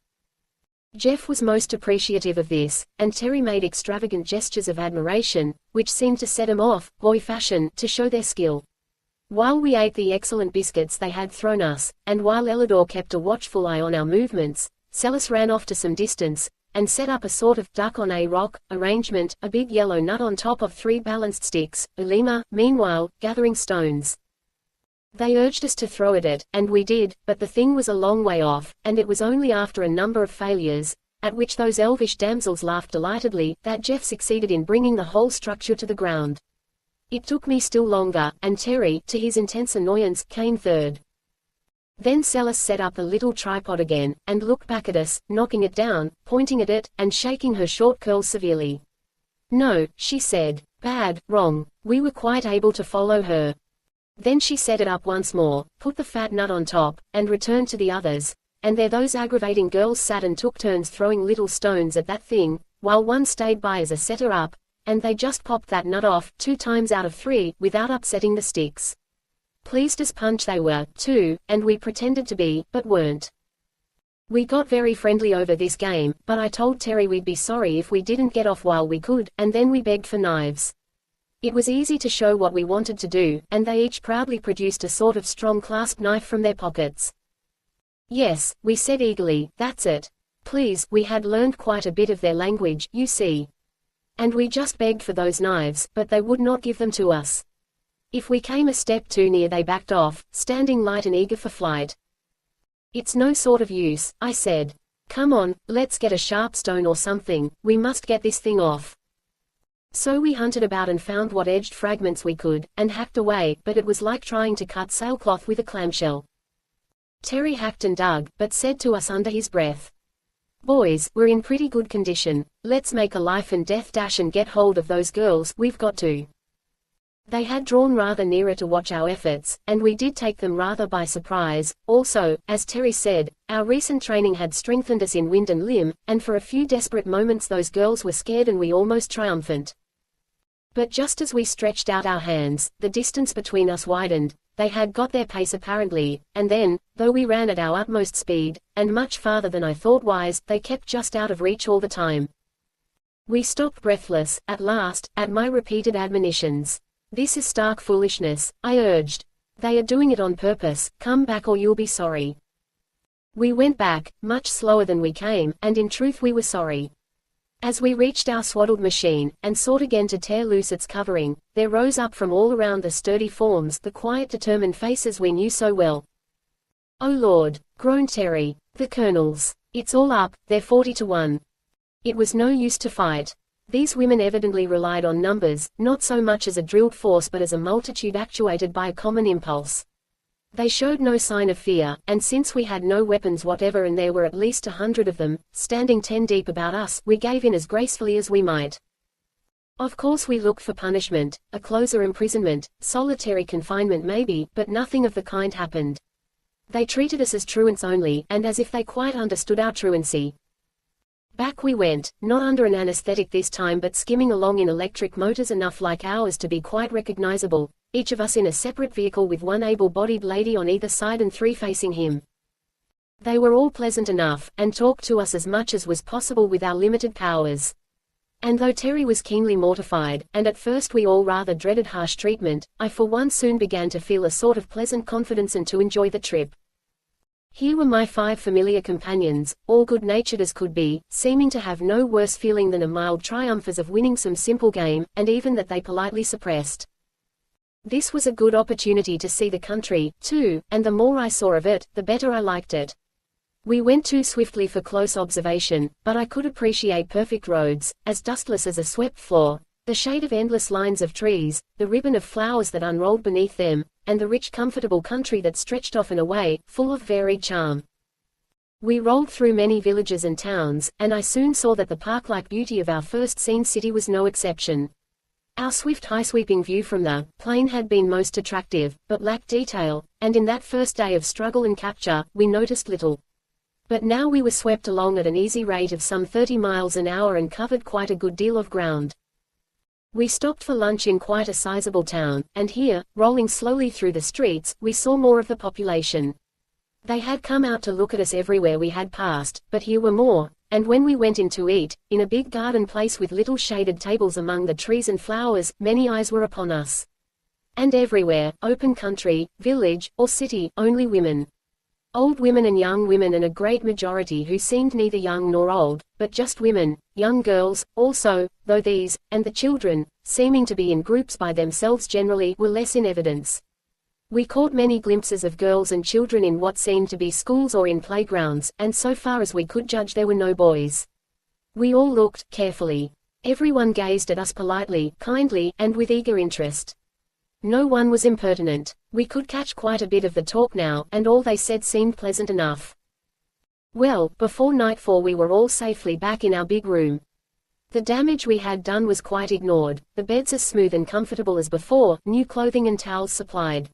Jeff was most appreciative of this, and Terry made extravagant gestures of admiration, which seemed to set him off, boy fashion, to show their skill. While we ate the excellent biscuits they had thrown us, and while Elidor kept a watchful eye on our movements, Celis ran off to some distance, and set up a sort of duck on a rock arrangement, a big yellow nut on top of 3 balanced sticks, Ulima, meanwhile, gathering stones. They urged us to throw at it, and we did, but the thing was a long way off, and it was only after a number of failures, at which those elvish damsels laughed delightedly, that Jeff succeeded in bringing the whole structure to the ground. It took me still longer, and Terry, to his intense annoyance, came third. Then Celis set up the little tripod again, and looked back at us, knocking it down, pointing at it, and shaking her short curls severely. No, she said. Bad, wrong. We were quite able to follow her. Then she set it up once more, put the fat nut on top, and returned to the others, and there those aggravating girls sat and took turns throwing little stones at that thing, while one stayed by as a setter-up, and they just popped that nut off, 2 times out of 3, without upsetting the sticks. Pleased as punch they were, too, and we pretended to be, but weren't. We got very friendly over this game, but I told Terry we'd be sorry if we didn't get off while we could, and then we begged for knives. It was easy to show what we wanted to do, and they each proudly produced a sort of strong clasp knife from their pockets. Yes, we said eagerly, that's it. Please, we had learned quite a bit of their language, you see. And we just begged for those knives, but they would not give them to us. If we came a step too near they backed off, standing light and eager for flight. It's no sort of use, I said. Come on, let's get a sharp stone or something, we must get this thing off. So we hunted about and found what edged fragments we could, and hacked away, but it was like trying to cut sailcloth with a clamshell. Terry hacked and dug, but said to us under his breath, "Boys, we're in pretty good condition, let's make a life and death dash and get hold of those girls, we've got to." They had drawn rather nearer to watch our efforts, and we did take them rather by surprise. Also, as Terry said, our recent training had strengthened us in wind and limb, and for a few desperate moments those girls were scared and we almost triumphant. But just as we stretched out our hands, the distance between us widened, they had got their pace apparently, and then, though we ran at our utmost speed, and much farther than I thought wise, they kept just out of reach all the time. We stopped breathless, at last, at my repeated admonitions. "This is stark foolishness," I urged. "They are doing it on purpose, come back or you'll be sorry." We went back, much slower than we came, and in truth we were sorry. As we reached our swaddled machine, and sought again to tear loose its covering, there rose up from all around the sturdy forms the quiet determined faces we knew so well. "Oh Lord," groaned Terry, "the colonels. It's all up, they're 40-1. It was no use to fight. These women evidently relied on numbers, not so much as a drilled force but as a multitude actuated by a common impulse. They showed no sign of fear, and since we had no weapons whatever and there were at least 100 of them, standing 10 deep about us, we gave in as gracefully as we might. Of course we looked for punishment, a closer imprisonment, solitary confinement maybe, but nothing of the kind happened. They treated us as truants only, and as if they quite understood our truancy. Back we went, not under an anesthetic this time but skimming along in electric motors enough like ours to be quite recognizable, each of us in a separate vehicle with one able-bodied lady on either side and 3 facing him. They were all pleasant enough, and talked to us as much as was possible with our limited powers. And though Terry was keenly mortified, and at first we all rather dreaded harsh treatment, I for one soon began to feel a sort of pleasant confidence and to enjoy the trip. Here were my 5 familiar companions, all good-natured as could be, seeming to have no worse feeling than a mild triumph as of winning some simple game, and even that they politely suppressed. This was a good opportunity to see the country, too, and the more I saw of it, the better I liked it. We went too swiftly for close observation, but I could appreciate perfect roads, as dustless as a swept floor, the shade of endless lines of trees, the ribbon of flowers that unrolled beneath them, and the rich comfortable country that stretched off and away, full of varied charm. We rolled through many villages and towns, and I soon saw that the park-like beauty of our first seen city was no exception. Our swift high-sweeping view from the plain had been most attractive, but lacked detail, and in that first day of struggle and capture, we noticed little. But now we were swept along at an easy rate of some 30 miles an hour and covered quite a good deal of ground. We stopped for lunch in quite a sizable town, and here, rolling slowly through the streets, we saw more of the population. They had come out to look at us everywhere we had passed, but here were more, and when we went in to eat, in a big garden place with little shaded tables among the trees and flowers, many eyes were upon us. And everywhere, open country, village, or city, only women. Old women and young women, and a great majority who seemed neither young nor old, but just women, young girls, also, though these, and the children, seeming to be in groups by themselves generally, were less in evidence. We caught many glimpses of girls and children in what seemed to be schools or in playgrounds, and so far as we could judge there were no boys. We all looked, carefully. Everyone gazed at us politely, kindly, and with eager interest. No one was impertinent. We could catch quite a bit of the talk now, and all they said seemed pleasant enough. Well, before nightfall we were all safely back in our big room. The damage we had done was quite ignored, the beds as smooth and comfortable as before, new clothing and towels supplied.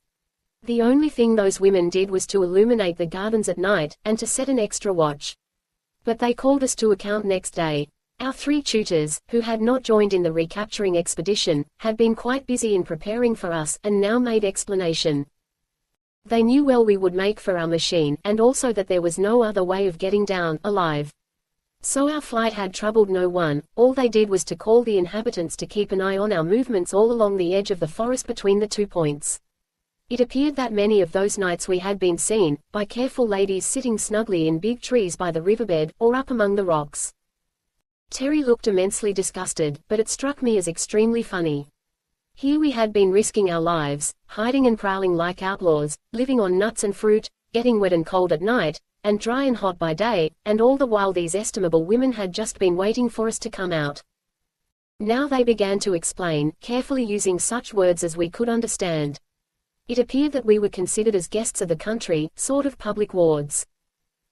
The only thing those women did was to illuminate the gardens at night, and to set an extra watch. But they called us to account next day. Our 3 tutors, who had not joined in the recapturing expedition, had been quite busy in preparing for us, and now made explanation. They knew well we would make for our machine, and also that there was no other way of getting down, alive. So our flight had troubled no one. All they did was to call the inhabitants to keep an eye on our movements all along the edge of the forest between the 2 points. It appeared that many of those nights we had been seen, by careful ladies sitting snugly in big trees by the riverbed, or up among the rocks. Terry looked immensely disgusted, but it struck me as extremely funny. Here we had been risking our lives, hiding and prowling like outlaws, living on nuts and fruit, getting wet and cold at night, and dry and hot by day, and all the while these estimable women had just been waiting for us to come out. Now they began to explain, carefully using such words as we could understand. It appeared that we were considered as guests of the country, sort of public wards.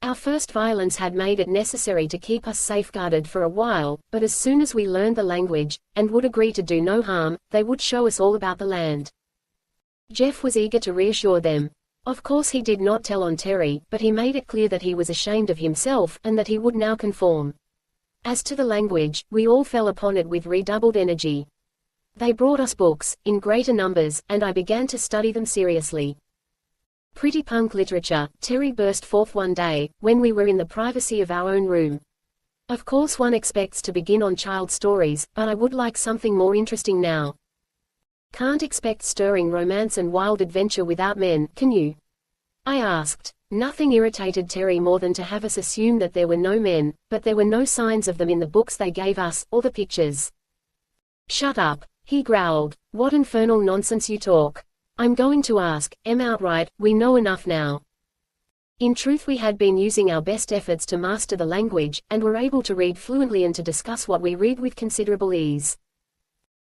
Our first violence had made it necessary to keep us safeguarded for a while, but as soon as we learned the language, and would agree to do no harm, they would show us all about the land. Jeff was eager to reassure them. Of course he did not tell on Terry, but he made it clear that he was ashamed of himself, and that he would now conform. As to the language, we all fell upon it with redoubled energy. They brought us books, in greater numbers, and I began to study them seriously. Pretty punk literature, Terry burst forth one day, when we were in the privacy of our own room. Of course one expects to begin on child stories, but I would like something more interesting now. Can't expect stirring romance and wild adventure without men, can you? I asked. Nothing irritated Terry more than to have us assume that there were no men, but there were no signs of them in the books they gave us, or the pictures. Shut up, he growled. What infernal nonsense you talk. I'm going to ask Em outright, we know enough now. In truth we had been using our best efforts to master the language, and were able to read fluently and to discuss what we read with considerable ease.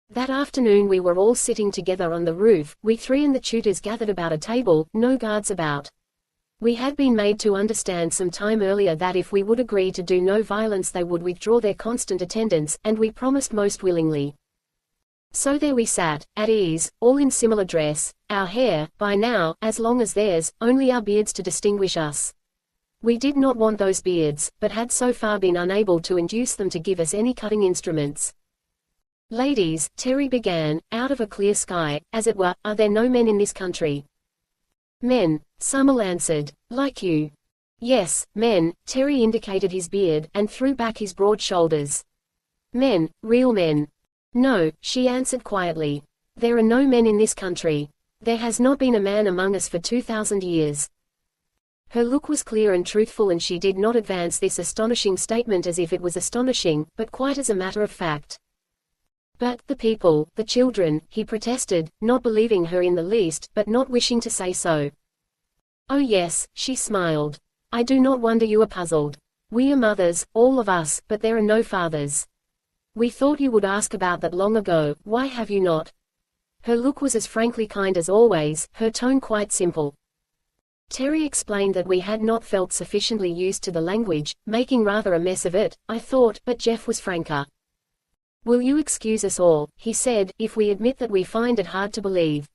That afternoon we were all sitting together on the roof, we three and the tutors gathered about a table, no guards about. We had been made to understand some time earlier that if we would agree to do no violence they would withdraw their constant attendance, and we promised most willingly. So there we sat, at ease, all in similar dress, our hair, by now, as long as theirs, only our beards to distinguish us. We did not want those beards, but had so far been unable to induce them to give us any cutting instruments. Ladies, Terry began, out of a clear sky, as it were, are there no men in this country? Men, Summerl answered. Like you. Yes, men, Terry indicated his beard, and threw back his broad shoulders. Men, real men. No, she answered quietly. There are no men in this country. There has not been a man among us for 2,000 years. Her look was clear and truthful and she did not advance this astonishing statement as if it was astonishing, but quite as a matter of fact. But, the people, the children, he protested, not believing her in the least, but not wishing to say so. Oh yes, she smiled. I do not wonder you are puzzled. We are mothers, all of us, but there are no fathers. We thought you would ask about that long ago, why have you not? Her look was as frankly kind as always, her tone quite simple. Terry explained that we had not felt sufficiently used to the language, making rather a mess of it, I thought, but Jeff was franker. Will you excuse us all, he said, if we admit that we find it hard to believe.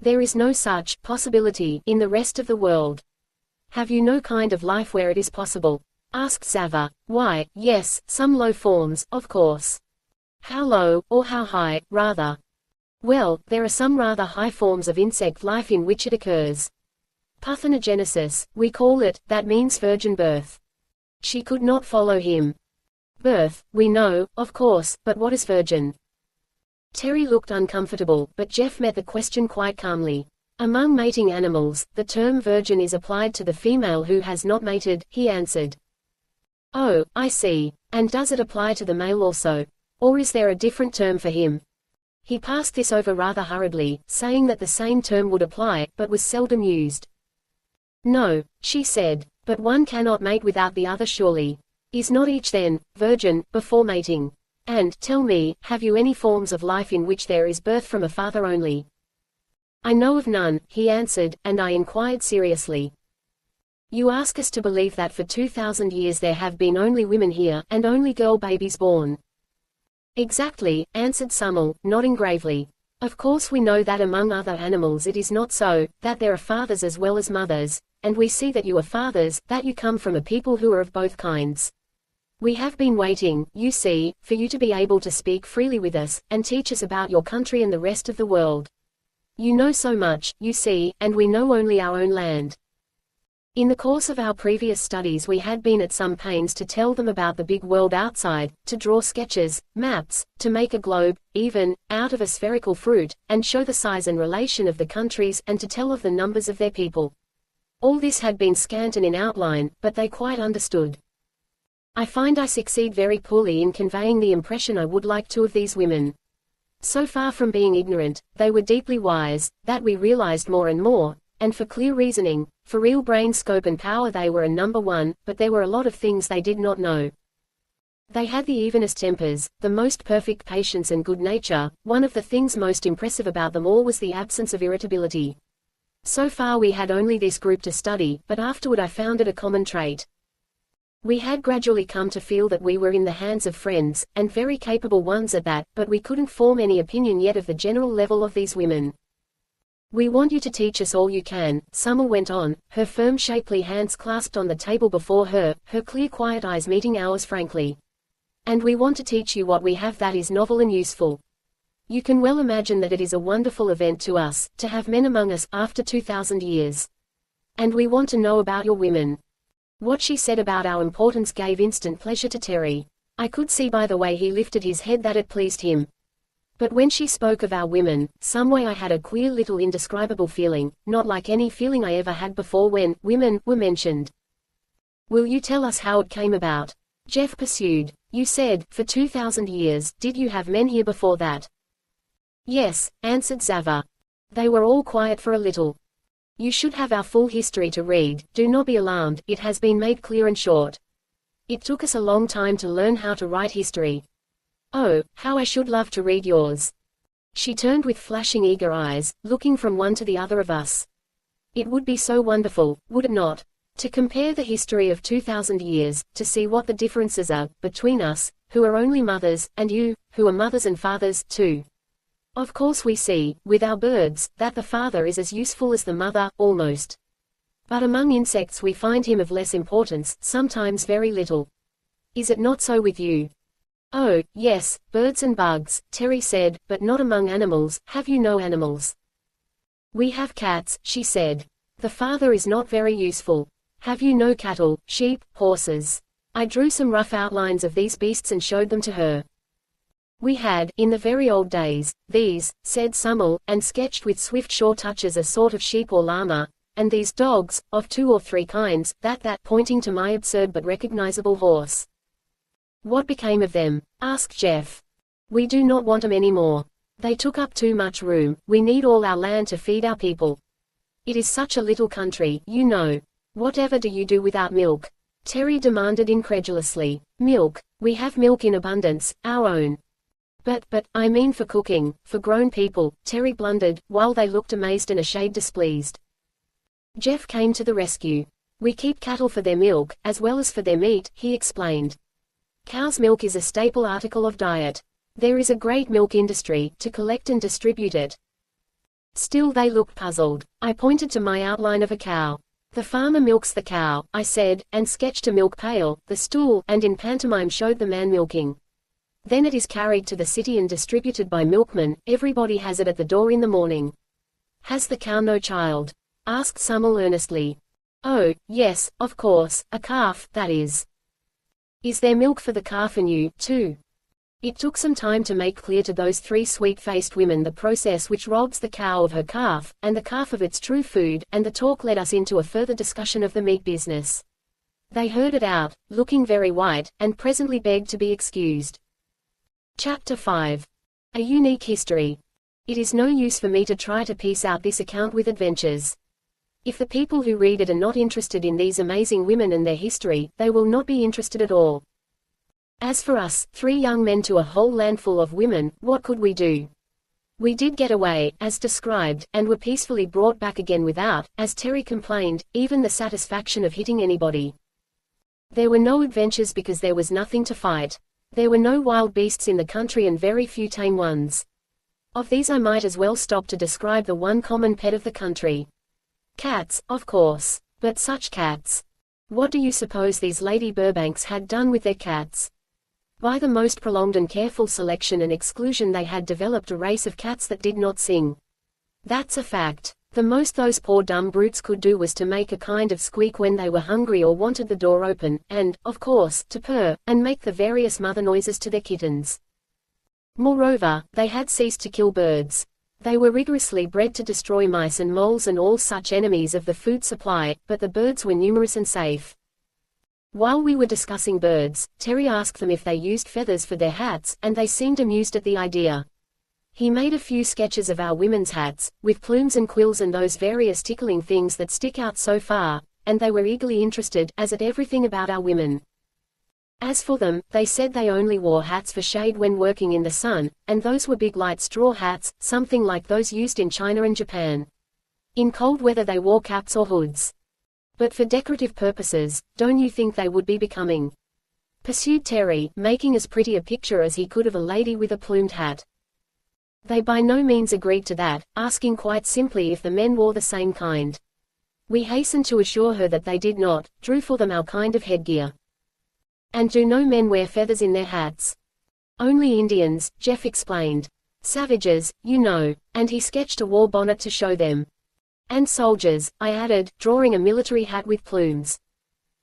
There is no such possibility in the rest of the world. Have you no kind of life where it is possible? Asked Zava. Why, yes, some low forms, of course. How low, or how high, rather? Well, there are some rather high forms of insect life in which it occurs. Parthenogenesis, we call it, that means virgin birth. She could not follow him. Birth, we know, of course, but what is virgin? Terry looked uncomfortable, but Jeff met the question quite calmly. Among mating animals, the term virgin is applied to the female who has not mated, he answered. Oh, I see. And does it apply to the male also? Or is there a different term for him? He passed this over rather hurriedly, saying that the same term would apply, but was seldom used. No, she said, but one cannot mate without the other surely. Is not each then, virgin, before mating? And, tell me, have you any forms of life in which there is birth from a father only? I know of none, he answered, and I inquired seriously. You ask us to believe that for 2,000 years there have been only women here, and only girl babies born. Exactly, answered Summerl, nodding gravely. Of course we know that among other animals it is not so, that there are fathers as well as mothers, and we see that you are fathers, that you come from a people who are of both kinds. We have been waiting, you see, for you to be able to speak freely with us, and teach us about your country and the rest of the world. You know so much, you see, and we know only our own land. In the course of our previous studies we had been at some pains to tell them about the big world outside, to draw sketches, maps, to make a globe, even, out of a spherical fruit, and show the size and relation of the countries, and to tell of the numbers of their people. All this had been scant and in outline, but they quite understood. I find I succeed very poorly in conveying the impression I would like to of these women. So far from being ignorant, they were deeply wise, that we realized more and more, and for clear reasoning, for real brain scope and power they were a number one, but there were a lot of things they did not know. They had the evenest tempers, the most perfect patience and good nature. One of the things most impressive about them all was the absence of irritability. So far we had only this group to study, but afterward I found it a common trait. We had gradually come to feel that we were in the hands of friends, and very capable ones at that, but we couldn't form any opinion yet of the general level of these women. We want you to teach us all you can, Summerl went on, her firm shapely hands clasped on the table before her, her clear quiet eyes meeting ours frankly. And we want to teach you what we have that is novel and useful. You can well imagine that it is a wonderful event to us, to have men among us, after 2,000 years. And we want to know about your women. What she said about our importance gave instant pleasure to Terry. I could see by the way he lifted his head that it pleased him. But when she spoke of our women, some way I had a queer little indescribable feeling, not like any feeling I ever had before when women were mentioned. Will you tell us how it came about? Jeff pursued. You said, for 2,000 years, did you have men here before that? Yes, answered Zava. They were all quiet for a little. You should have our full history to read, do not be alarmed, it has been made clear and short. It took us a long time to learn how to write history. Oh, how I should love to read yours. She turned with flashing eager eyes, looking from one to the other of us. It would be so wonderful, would it not? To compare the history of 2,000 years, to see what the differences are, between us, who are only mothers, and you, who are mothers and fathers, too. Of course we see, with our birds, that the father is as useful as the mother, almost. But among insects we find him of less importance, sometimes very little. Is it not so with you? Oh, yes, birds and bugs, Terry said, but not among animals. Have you no animals? We have cats, she said. The father is not very useful. Have you no cattle, sheep, horses? I drew some rough outlines of these beasts and showed them to her. We had, in the very old days, these, said Summel, and sketched with swift sure touches a sort of sheep or llama, and these dogs, of 2 or 3 kinds, that, pointing to my absurd but recognizable horse. What became of them? Asked Jeff. We do not want 'em anymore. They took up too much room, we need all our land to feed our people. It is such a little country, you know. Whatever do you do without milk? Terry demanded incredulously. Milk? We have milk in abundance, our own. But, I mean for cooking, for grown people, Terry blundered, while they looked amazed and a shade displeased. Jeff came to the rescue. We keep cattle for their milk, as well as for their meat, he explained. Cow's milk is a staple article of diet. There is a great milk industry, to collect and distribute it. Still they looked puzzled. I pointed to my outline of a cow. The farmer milks the cow, I said, and sketched a milk pail, the stool, and in pantomime showed the man milking. Then it is carried to the city and distributed by milkmen, everybody has it at the door in the morning. Has the cow no child? Asked Summel earnestly. Oh, yes, of course, a calf, that is. Is there milk for the calf and you, too? It took some time to make clear to those 3 sweet-faced women the process which robs the cow of her calf, and the calf of its true food, and the talk led us into a further discussion of the meat business. They heard it out, looking very white, and presently begged to be excused. Chapter 5. A unique history. It is no use for me to try to piece out this account with adventures. If the people who read it are not interested in these amazing women and their history, they will not be interested at all. As for us, 3 young men to a whole landful of women, what could we do? We did get away, as described, and were peacefully brought back again without, as Terry complained, even the satisfaction of hitting anybody. There were no adventures because there was nothing to fight. There were no wild beasts in the country and very few tame ones. Of these I might as well stop to describe the one common pet of the country. Cats, of course. But such cats. What do you suppose these Lady Burbanks had done with their cats? By the most prolonged and careful selection and exclusion they had developed a race of cats that did not sing. That's a fact. The most those poor dumb brutes could do was to make a kind of squeak when they were hungry or wanted the door open, and, of course, to purr, and make the various mother noises to their kittens. Moreover, they had ceased to kill birds. They were rigorously bred to destroy mice and moles and all such enemies of the food supply, but the birds were numerous and safe. While we were discussing birds, Terry asked them if they used feathers for their hats, and they seemed amused at the idea. He made a few sketches of our women's hats, with plumes and quills and those various tickling things that stick out so far, and they were eagerly interested, as at everything about our women. As for them, they said they only wore hats for shade when working in the sun, and those were big light straw hats, something like those used in China and Japan. In cold weather they wore caps or hoods. But for decorative purposes, don't you think they would be becoming? Pursued Terry, making as pretty a picture as he could of a lady with a plumed hat. They by no means agreed to that, asking quite simply if the men wore the same kind. We hastened to assure her that they did not, drew for them our kind of headgear. And do no men wear feathers in their hats? Only Indians, Jeff explained. Savages, you know, and he sketched a war bonnet to show them. And soldiers, I added, drawing a military hat with plumes.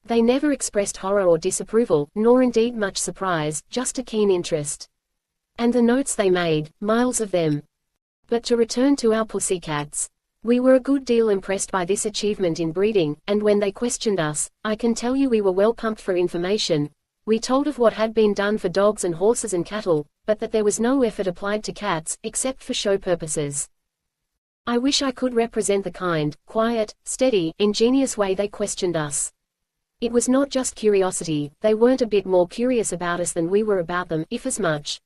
They never expressed horror or disapproval, nor indeed much surprise, just a keen interest. And the notes they made, miles of them. But to return to our pussycats. We were a good deal impressed by this achievement in breeding, and when they questioned us, I can tell you we were well pumped for information. We told of what had been done for dogs and horses and cattle, but that there was no effort applied to cats, except for show purposes. I wish I could represent the kind, quiet, steady, ingenious way they questioned us. It was not just curiosity, they weren't a bit more curious about us than we were about them, if as much.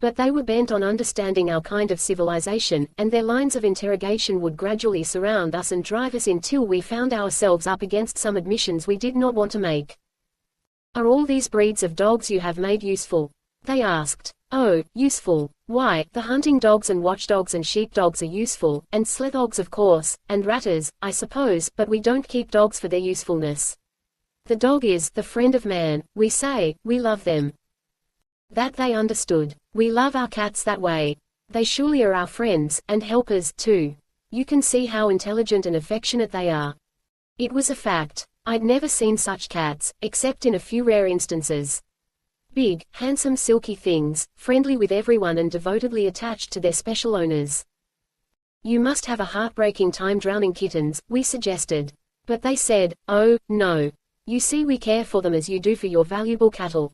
But they were bent on understanding our kind of civilization, and their lines of interrogation would gradually surround us and drive us in till we found ourselves up against some admissions we did not want to make. Are all these breeds of dogs you have made useful? They asked. Oh, useful. Why, the hunting dogs and watchdogs and sheepdogs are useful, and sleddogs of course, and ratters, I suppose, but we don't keep dogs for their usefulness. The dog is the friend of man, we say, we love them. That they understood. We love our cats that way. They surely are our friends, and helpers, too. You can see how intelligent and affectionate they are. It was a fact. I'd never seen such cats, except in a few rare instances. Big, handsome silky things, friendly with everyone and devotedly attached to their special owners. You must have a heartbreaking time drowning kittens, we suggested. But they said, oh, no. You see, we care for them as you do for your valuable cattle.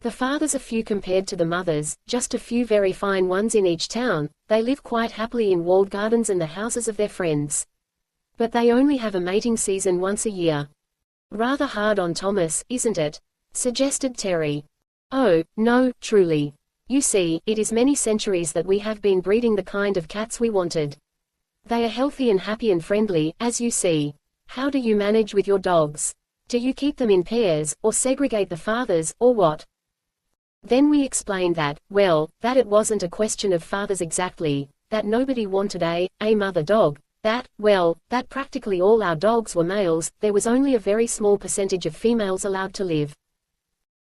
The fathers are few compared to the mothers, just a few very fine ones in each town. They live quite happily in walled gardens and the houses of their friends. But they only have a mating season once a year. Rather hard on Thomas, isn't it? Suggested Terry. Oh, no, truly. You see, it is many centuries that we have been breeding the kind of cats we wanted. They are healthy and happy and friendly, as you see. How do you manage with your dogs? Do you keep them in pairs, or segregate the fathers, or what? Then we explained that, well, that it wasn't a question of fathers exactly, that nobody wanted a mother dog, that practically all our dogs were males, there was only a very small percentage of females allowed to live.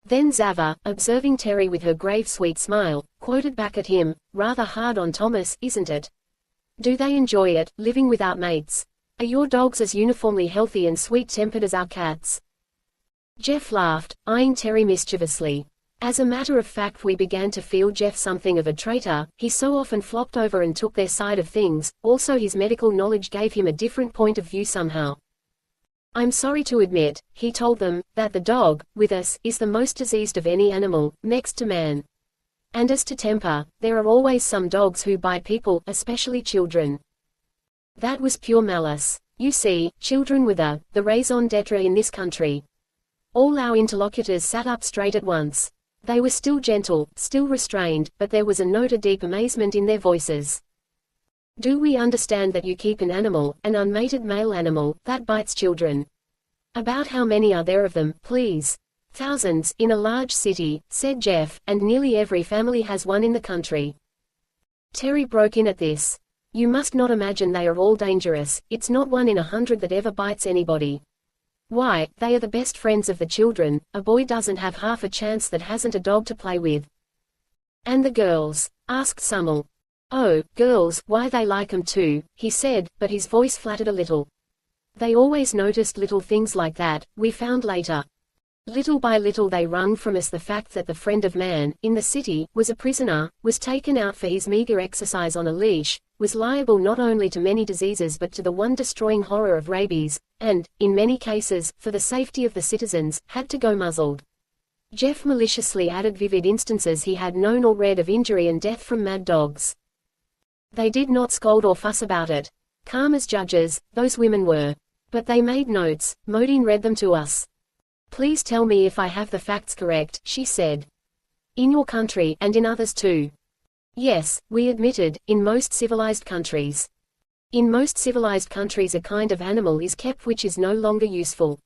Then Zava, observing Terry with her grave sweet smile, quoted back at him, rather hard on Thomas, isn't it? Do they enjoy it, living without mates? Are your dogs as uniformly healthy and sweet-tempered as our cats? Jeff laughed, eyeing Terry mischievously. As a matter of fact, we began to feel Jeff something of a traitor. He so often flopped over and took their side of things, also his medical knowledge gave him a different point of view somehow. I'm sorry to admit, he told them, that the dog, with us, is the most diseased of any animal, next to man. And as to temper, there are always some dogs who bite people, especially children. That was pure malice. You see, children were the raison d'etre in this country. All our interlocutors sat up straight at once. They were still gentle, still restrained, but there was a note of deep amazement in their voices. Do we understand that you keep an animal, an unmated male animal, that bites children? About how many are there of them, please? Thousands, in a large city, said Jeff, and nearly every family has one in the country. Terry broke in at this. You must not imagine they are all dangerous, it's not 1 in 100 that ever bites anybody. Why, they are the best friends of the children, a boy doesn't have half a chance that hasn't a dog to play with. And the girls? Asked Summel. Oh, girls, why they like 'em too, he said, but his voice flattered a little. They always noticed little things like that, we found later. Little by little they wrung from us the fact that the friend of man, in the city, was a prisoner, was taken out for his meager exercise on a leash, was liable not only to many diseases but to the one-destroying horror of rabies, and, in many cases, for the safety of the citizens, had to go muzzled. Jeff maliciously added vivid instances he had known or read of injury and death from mad dogs. They did not scold or fuss about it. Calm as judges, those women were. But they made notes. Modine read them to us. Please tell me if I have the facts correct, she said. In your country, and in others too. Yes, we admitted, in most civilized countries. In most civilized countries a kind of animal is kept which is no longer useful.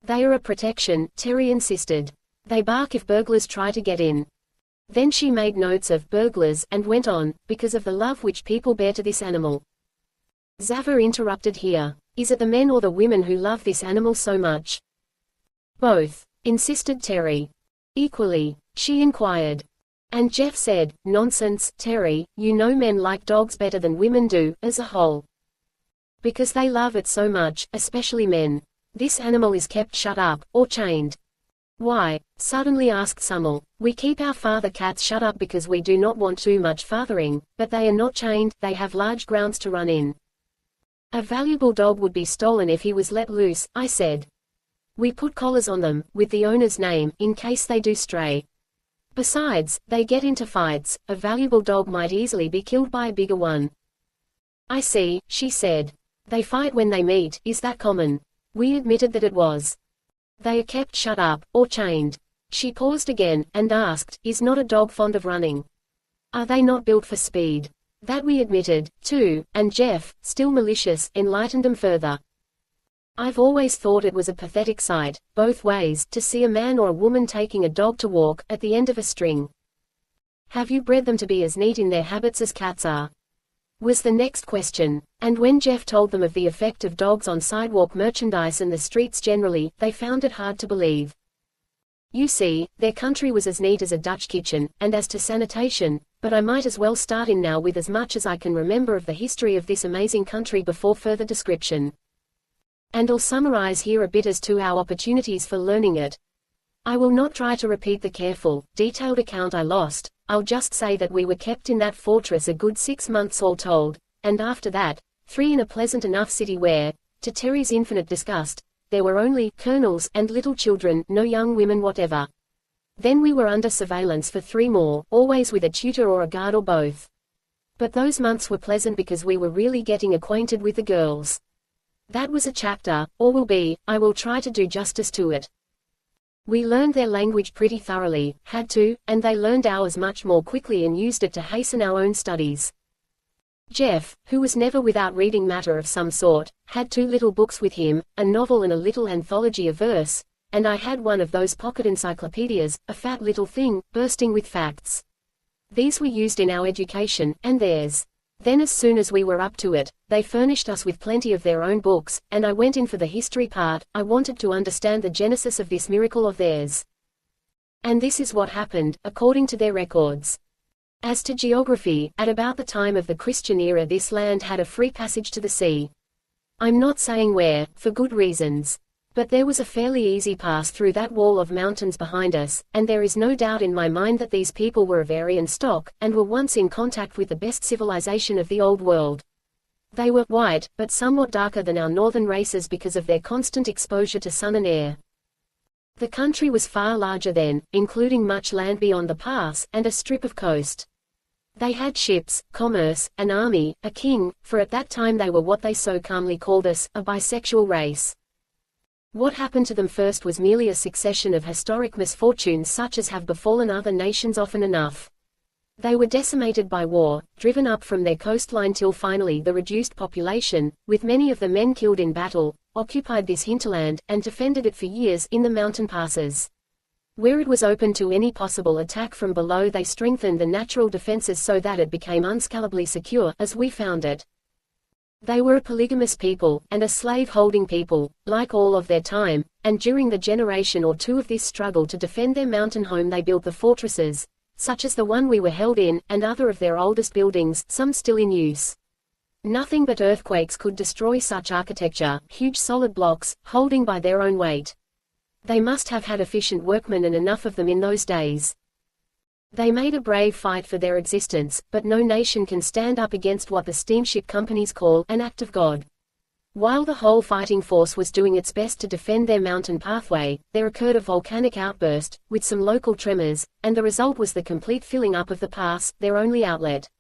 They are a protection, Terry insisted. They bark if burglars try to get in. Then she made notes of burglars, and went on, because of the love which people bear to this animal. Zava interrupted here. Is it the men or the women who love this animal so much? Both, insisted Terry. Equally, she inquired. And Jeff said, nonsense, Terry, you know men like dogs better than women do, as a whole. Because they love it so much, especially men. This animal is kept shut up, or chained. Why? Suddenly asked Summel. We keep our father cats shut up because we do not want too much fathering, but they are not chained, they have large grounds to run in. A valuable dog would be stolen if he was let loose, I said. We put collars on them, with the owner's name, in case they do stray. Besides, they get into fights, a valuable dog might easily be killed by a bigger one. I see, she said. They fight when they meet, is that common? We admitted that it was. They are kept shut up, or chained. She paused again, and asked, is not a dog fond of running? Are they not built for speed? That we admitted, too, and Jeff, still malicious, enlightened them further. I've always thought it was a pathetic sight, both ways, to see a man or a woman taking a dog to walk, at the end of a string. Have you bred them to be as neat in their habits as cats are? Was the next question, and when Jeff told them of the effect of dogs on sidewalk merchandise and the streets generally, they found it hard to believe. You see, their country was as neat as a Dutch kitchen, and as to sanitation, but I might as well start in now with as much as I can remember of the history of this amazing country before further description. And I'll summarize here a bit as to our opportunities for learning it. I will not try to repeat the careful, detailed account I lost. I'll just say that we were kept in that fortress a good 6 months all told, and after that, 3 in a pleasant enough city where, to Terry's infinite disgust, there were only colonels and little children, no young women whatever. Then we were under surveillance for 3 more, always with a tutor or a guard or both. But those months were pleasant because we were really getting acquainted with the girls. That was a chapter, or will be. I will try to do justice to it. We learned their language pretty thoroughly, had to, and they learned ours much more quickly and used it to hasten our own studies. Jeff, who was never without reading matter of some sort, had 2 little books with him, a novel and a little anthology of verse, and I had one of those pocket encyclopedias, a fat little thing, bursting with facts. These were used in our education, and theirs. Then as soon as we were up to it, they furnished us with plenty of their own books, and I went in for the history part. I wanted to understand the genesis of this miracle of theirs. And this is what happened, according to their records. As to geography, at about the time of the Christian era this land had a free passage to the sea. I'm not saying where, for good reasons. But there was a fairly easy pass through that wall of mountains behind us, and there is no doubt in my mind that these people were of Aryan stock, and were once in contact with the best civilization of the Old World. They were white, but somewhat darker than our northern races because of their constant exposure to sun and air. The country was far larger then, including much land beyond the pass, and a strip of coast. They had ships, commerce, an army, a king, for at that time they were what they so calmly called us, a bisexual race. What happened to them first was merely a succession of historic misfortunes such as have befallen other nations often enough. They were decimated by war, driven up from their coastline till finally the reduced population, with many of the men killed in battle, occupied this hinterland, and defended it for years in the mountain passes. Where it was open to any possible attack from below they strengthened the natural defenses so that it became unscalably secure, as we found it. They were a polygamous people, and a slave-holding people, like all of their time, and during the generation or 2 of this struggle to defend their mountain home they built the fortresses, such as the one we were held in, and other of their oldest buildings, some still in use. Nothing but earthquakes could destroy such architecture, huge solid blocks, holding by their own weight. They must have had efficient workmen and enough of them in those days. They made a brave fight for their existence, but no nation can stand up against what the steamship companies call an act of God. While the whole fighting force was doing its best to defend their mountain pathway, there occurred a volcanic outburst, with some local tremors, and the result was the complete filling up of the pass, their only outlet.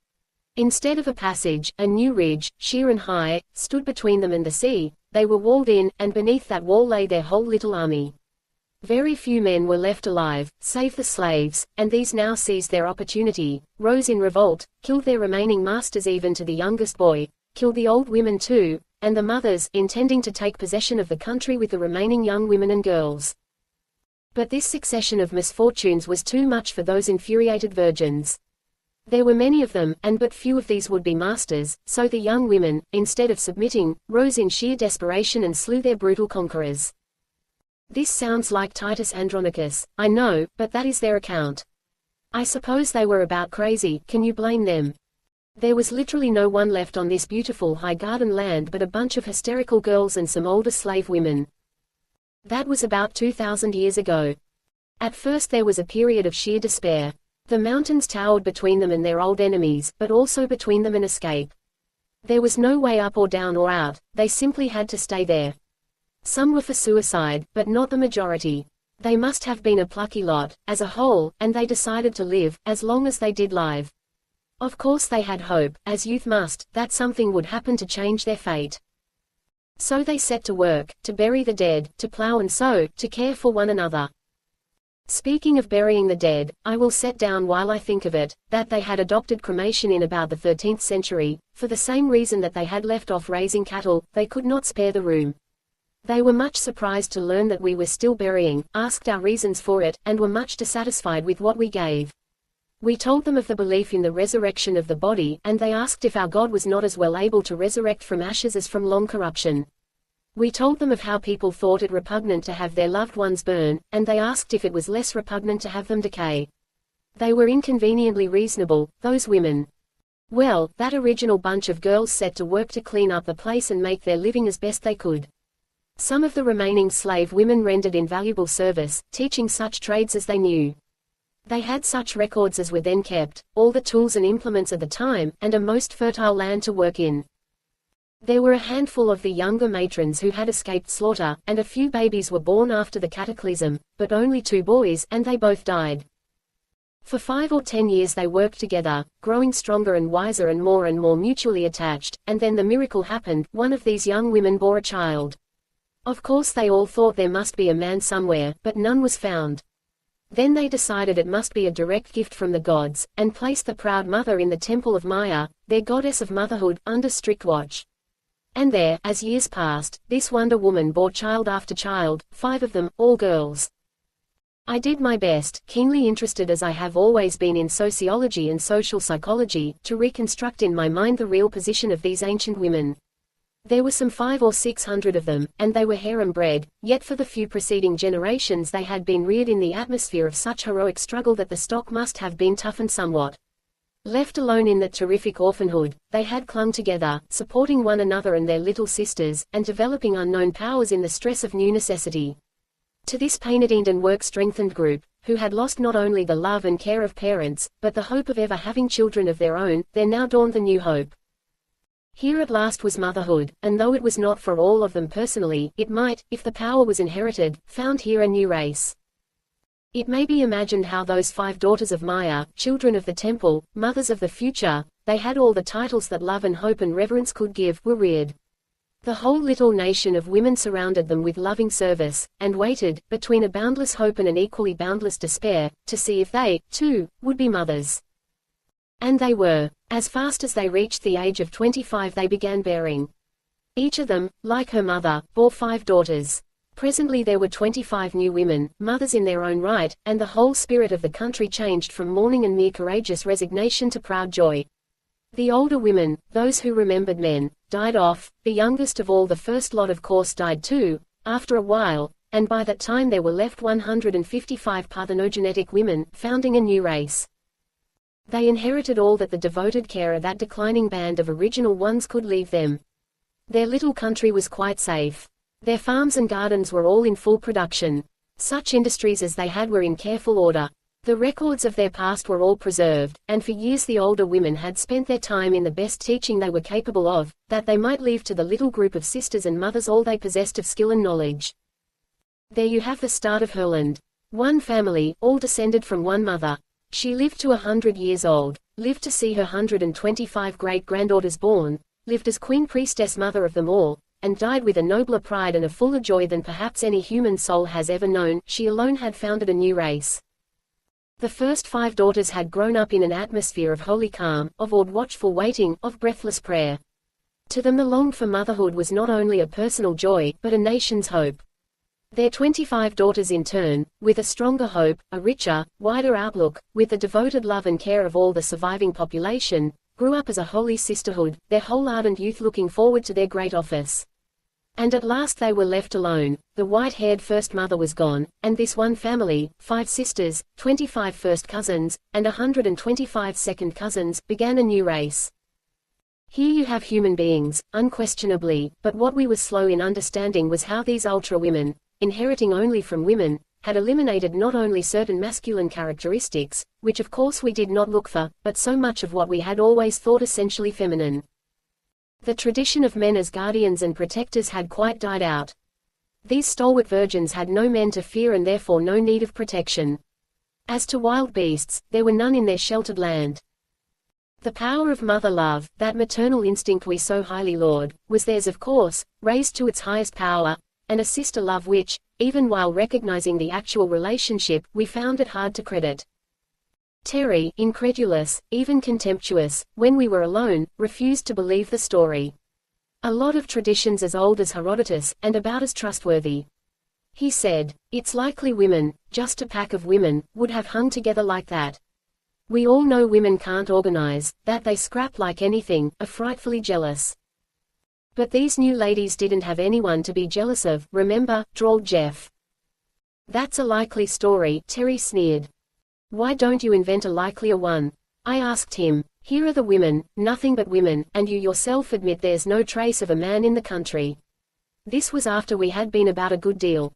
Instead of a passage, a new ridge, sheer and high, stood between them and the sea. They were walled in, and beneath that wall lay their whole little army. Very few men were left alive, save the slaves, and these now seized their opportunity, rose in revolt, killed their remaining masters even to the youngest boy, killed the old women too, and the mothers, intending to take possession of the country with the remaining young women and girls. But this succession of misfortunes was too much for those infuriated virgins. There were many of them, and but few of these would be masters, so the young women, instead of submitting, rose in sheer desperation and slew their brutal conquerors. This sounds like Titus Andronicus, I know, but that is their account. I suppose they were about crazy, can you blame them? There was literally no one left on this beautiful high garden land but a bunch of hysterical girls and some older slave women. That was about 2,000 years ago. At first there was a period of sheer despair. The mountains towered between them and their old enemies, but also between them and escape. There was no way up or down or out, they simply had to stay there. Some were for suicide, but not the majority. They must have been a plucky lot, as a whole, and they decided to live, as long as they did live. Of course they had hope, as youth must, that something would happen to change their fate. So they set to work, to bury the dead, to plow and sow, to care for one another. Speaking of burying the dead, I will set down while I think of it, that they had adopted cremation in about the 13th century, for the same reason that they had left off raising cattle, they could not spare the room. They were much surprised to learn that we were still burying, asked our reasons for it, and were much dissatisfied with what we gave. We told them of the belief in the resurrection of the body, and they asked if our God was not as well able to resurrect from ashes as from long corruption. We told them of how people thought it repugnant to have their loved ones burn, and they asked if it was less repugnant to have them decay. They were inconveniently reasonable, those women. Well, that original bunch of girls set to work to clean up the place and make their living as best they could. Some of the remaining slave women rendered invaluable service, teaching such trades as they knew. They had such records as were then kept, all the tools and implements of the time, and a most fertile land to work in. There were a handful of the younger matrons who had escaped slaughter, and a few babies were born after the cataclysm, but only 2 boys, and they both died. For 5 or 10 years they worked together, growing stronger and wiser and more mutually attached, and then the miracle happened, one of these young women bore a child. Of course they all thought there must be a man somewhere, but none was found. Then they decided it must be a direct gift from the gods, and placed the proud mother in the temple of Maya, their goddess of motherhood, under strict watch. And there, as years passed, this Wonder Woman bore child after child, 5 of them, all girls. I did my best, keenly interested as I have always been in sociology and social psychology, to reconstruct in my mind the real position of these ancient women. There were some 500 or 600 of them, and they were harem-bred, yet for the few preceding generations they had been reared in the atmosphere of such heroic struggle that the stock must have been toughened somewhat. Left alone in that terrific orphanhood, they had clung together, supporting one another and their little sisters, and developing unknown powers in the stress of new necessity. To this pain-eaten and work-strengthened group, who had lost not only the love and care of parents, but the hope of ever having children of their own, there now dawned the new hope. Here at last was motherhood, and though it was not for all of them personally, it might, if the power was inherited, found here a new race. It may be imagined how those 5 daughters of Maya, children of the temple, mothers of the future, they had all the titles that love and hope and reverence could give, were reared. The whole little nation of women surrounded them with loving service, and waited, between a boundless hope and an equally boundless despair, to see if they, too, would be mothers. And they were. As fast as they reached the age of 25 they began bearing. Each of them, like her mother, bore 5 daughters. Presently there were 25 new women, mothers in their own right, and the whole spirit of the country changed from mourning and mere courageous resignation to proud joy. The older women, those who remembered men, died off, the youngest of all the first lot of course died too, after a while, and by that time there were left 155 parthenogenetic women, founding a new race. They inherited all that the devoted care of that declining band of original ones could leave them. Their little country was quite safe. Their farms and gardens were all in full production. Such industries as they had were in careful order. The records of their past were all preserved, and for years the older women had spent their time in the best teaching they were capable of, that they might leave to the little group of sisters and mothers all they possessed of skill and knowledge. There you have the start of Herland. One family, all descended from one mother. She lived to 100 years old, lived to see her 125 great-granddaughters born, lived as queen priestess mother of them all, and died with a nobler pride and a fuller joy than perhaps any human soul has ever known. She alone had founded a new race. The first 5 daughters had grown up in an atmosphere of holy calm, of awed watchful waiting, of breathless prayer. To them the longed-for motherhood was not only a personal joy, but a nation's hope. Their 25 daughters in turn, with a stronger hope, a richer, wider outlook, with the devoted love and care of all the surviving population, grew up as a holy sisterhood, their whole ardent youth looking forward to their great office. And at last they were left alone. The white-haired first mother was gone, and this one family, 5 sisters, 25 first cousins, and 125 second cousins, began a new race. Here you have human beings, unquestionably, but what we were slow in understanding was how these ultra-women, inheriting only from women, had eliminated not only certain masculine characteristics, which of course we did not look for, but so much of what we had always thought essentially feminine. The tradition of men as guardians and protectors had quite died out. These stalwart virgins had no men to fear and therefore no need of protection. As to wild beasts, there were none in their sheltered land. The power of mother love, that maternal instinct we so highly laud, was theirs of course, raised to its highest power, and a sister love which, even while recognizing the actual relationship, we found it hard to credit. Terry, incredulous, even contemptuous, when we were alone, refused to believe the story. A lot of traditions as old as Herodotus, and about as trustworthy. He said, it's likely women, just a pack of women, would have hung together like that. We all know women can't organize, that they scrap like anything, are frightfully jealous. But these new ladies didn't have anyone to be jealous of, remember, drawled Jeff. That's a likely story, Terry sneered. Why don't you invent a likelier one? I asked him. Here are the women, nothing but women, and you yourself admit there's no trace of a man in the country. This was after we had been about a good deal.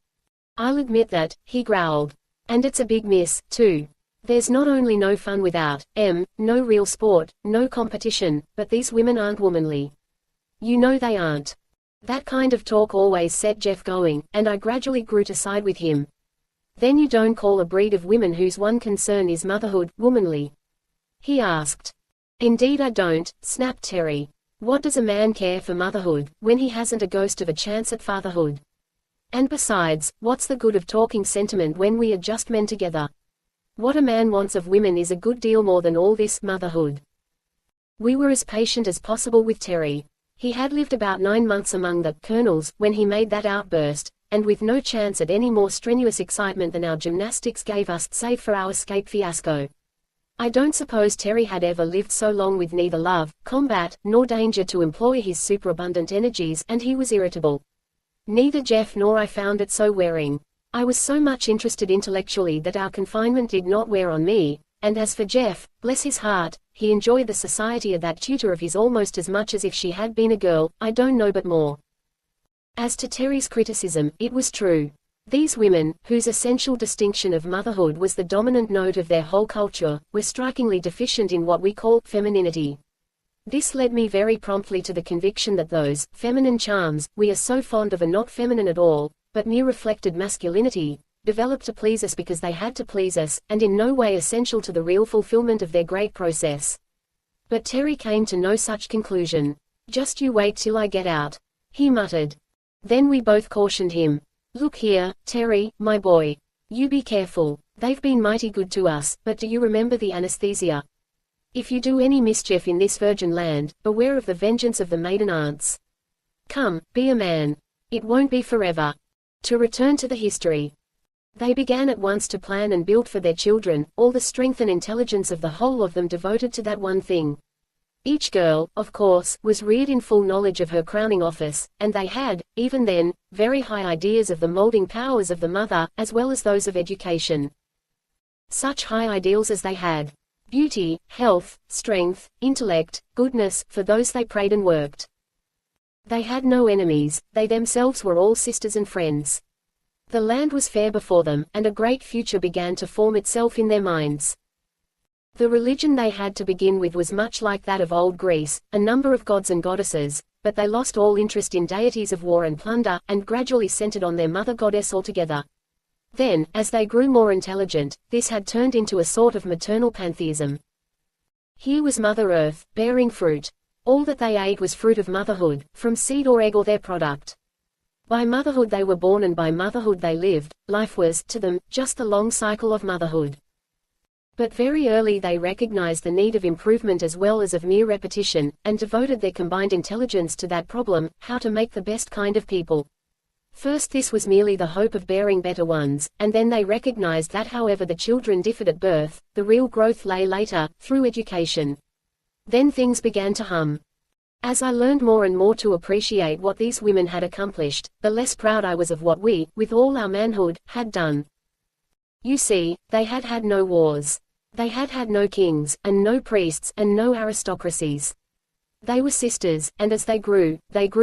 I'll admit that, he growled. And it's a big miss, too. There's not only no fun without, no real sport, no competition, but these women aren't womanly. You know they aren't. That kind of talk always set Jeff going, and I gradually grew to side with him. Then you don't call a breed of women whose one concern is motherhood, womanly? He asked. Indeed I don't, snapped Terry. What does a man care for motherhood, when he hasn't a ghost of a chance at fatherhood? And besides, what's the good of talking sentiment when we are just men together? What a man wants of women is a good deal more than all this motherhood. We were as patient as possible with Terry. He had lived about 9 months among the colonels when he made that outburst, and with no chance at any more strenuous excitement than our gymnastics gave us, save for our escape fiasco. I don't suppose Terry had ever lived so long with neither love, combat, nor danger to employ his superabundant energies, and he was irritable. Neither Jeff nor I found it so wearing. I was so much interested intellectually that our confinement did not wear on me, and as for Jeff, bless his heart, he enjoyed the society of that tutor of his almost as much as if she had been a girl, I don't know but more. As to Terry's criticism, it was true. These women, whose essential distinction of motherhood was the dominant note of their whole culture, were strikingly deficient in what we call femininity. This led me very promptly to the conviction that those feminine charms we are so fond of are not feminine at all, but mere reflected masculinity, developed to please us because they had to please us, and in no way essential to the real fulfillment of their great process. But Terry came to no such conclusion. Just you wait till I get out, he muttered. Then we both cautioned him. Look here, Terry, my boy. You be careful. They've been mighty good to us, but do you remember the anesthesia? If you do any mischief in this virgin land, beware of the vengeance of the maiden aunts. Come, be a man. It won't be forever. To return to the history. They began at once to plan and build for their children, all the strength and intelligence of the whole of them devoted to that one thing. Each girl, of course, was reared in full knowledge of her crowning office, and they had, even then, very high ideas of the molding powers of the mother, as well as those of education. Such high ideals as they had. Beauty, health, strength, intellect, goodness, for those they prayed and worked. They had no enemies, they themselves were all sisters and friends. The land was fair before them, and a great future began to form itself in their minds. The religion they had to begin with was much like that of old Greece, a number of gods and goddesses, but they lost all interest in deities of war and plunder, and gradually centered on their mother goddess altogether. Then, as they grew more intelligent, this had turned into a sort of maternal pantheism. Here was Mother Earth, bearing fruit. All that they ate was fruit of motherhood, from seed or egg or their product. By motherhood they were born and by motherhood they lived. Life was, to them, just the long cycle of motherhood. But very early they recognized the need of improvement as well as of mere repetition, and devoted their combined intelligence to that problem, how to make the best kind of people. First this was merely the hope of bearing better ones, and then they recognized that however the children differed at birth, the real growth lay later, through education. Then things began to hum. As I learned more and more to appreciate what these women had accomplished, the less proud I was of what we, with all our manhood, had done. You see, they had had no wars. They had had no kings, and no priests, and no aristocracies. They were sisters, and as they grew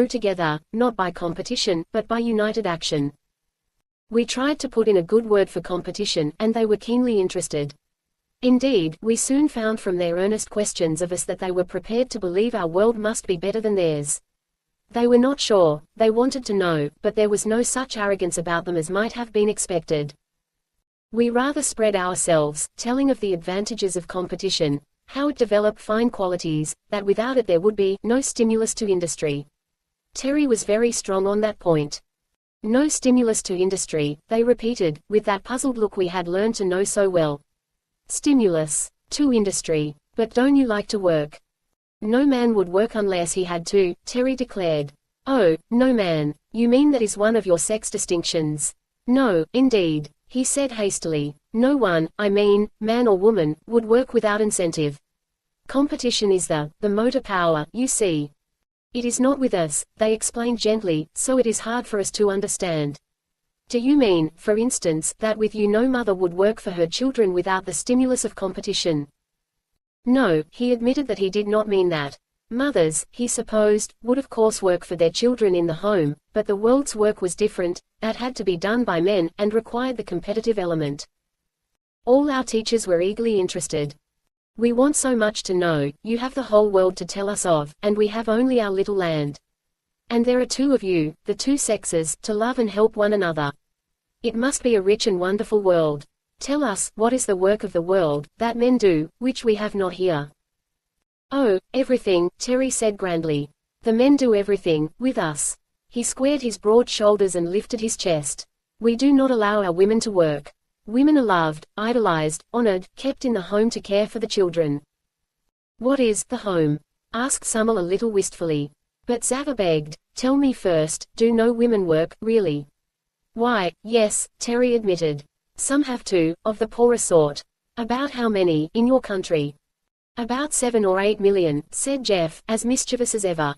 together, not by competition, but by united action. We tried to put in a good word for competition, and they were keenly interested. Indeed, we soon found from their earnest questions of us that they were prepared to believe our world must be better than theirs. They were not sure, they wanted to know, but there was no such arrogance about them as might have been expected. We rather spread ourselves, telling of the advantages of competition, how it developed fine qualities, that without it there would be no stimulus to industry. Terry was very strong on that point. No stimulus to industry, they repeated, with that puzzled look we had learned to know so well. Stimulus to industry. But don't you like to work? No man would work unless he had to, Terry declared. Oh, no man. You mean that is one of your sex distinctions? No, indeed, he said hastily. No one, I mean, man or woman, would work without incentive. Competition is the motor power, you see. It is not with us, they explained gently, so it is hard for us to understand. Do you mean, for instance, that with you no mother would work for her children without the stimulus of competition? No, he admitted that he did not mean that. Mothers, he supposed, would of course work for their children in the home, but the world's work was different, that had to be done by men, and required the competitive element. All our teachers were eagerly interested. We want so much to know, you have the whole world to tell us of, and we have only our little land. And there are two of you, the two sexes, to love and help one another. It must be a rich and wonderful world. Tell us, what is the work of the world, that men do, which we have not here? Oh, everything, Terry said grandly. The men do everything, with us. He squared his broad shoulders and lifted his chest. We do not allow our women to work. Women are loved, idolized, honored, kept in the home to care for the children. What is the home? Asked Summel a little wistfully. But Zava begged, tell me first, do no women work, really? Why, yes, Terry admitted. Some have to, of the poorer sort. About how many, in your country? About 7 or 8 million, said Jeff, as mischievous as ever.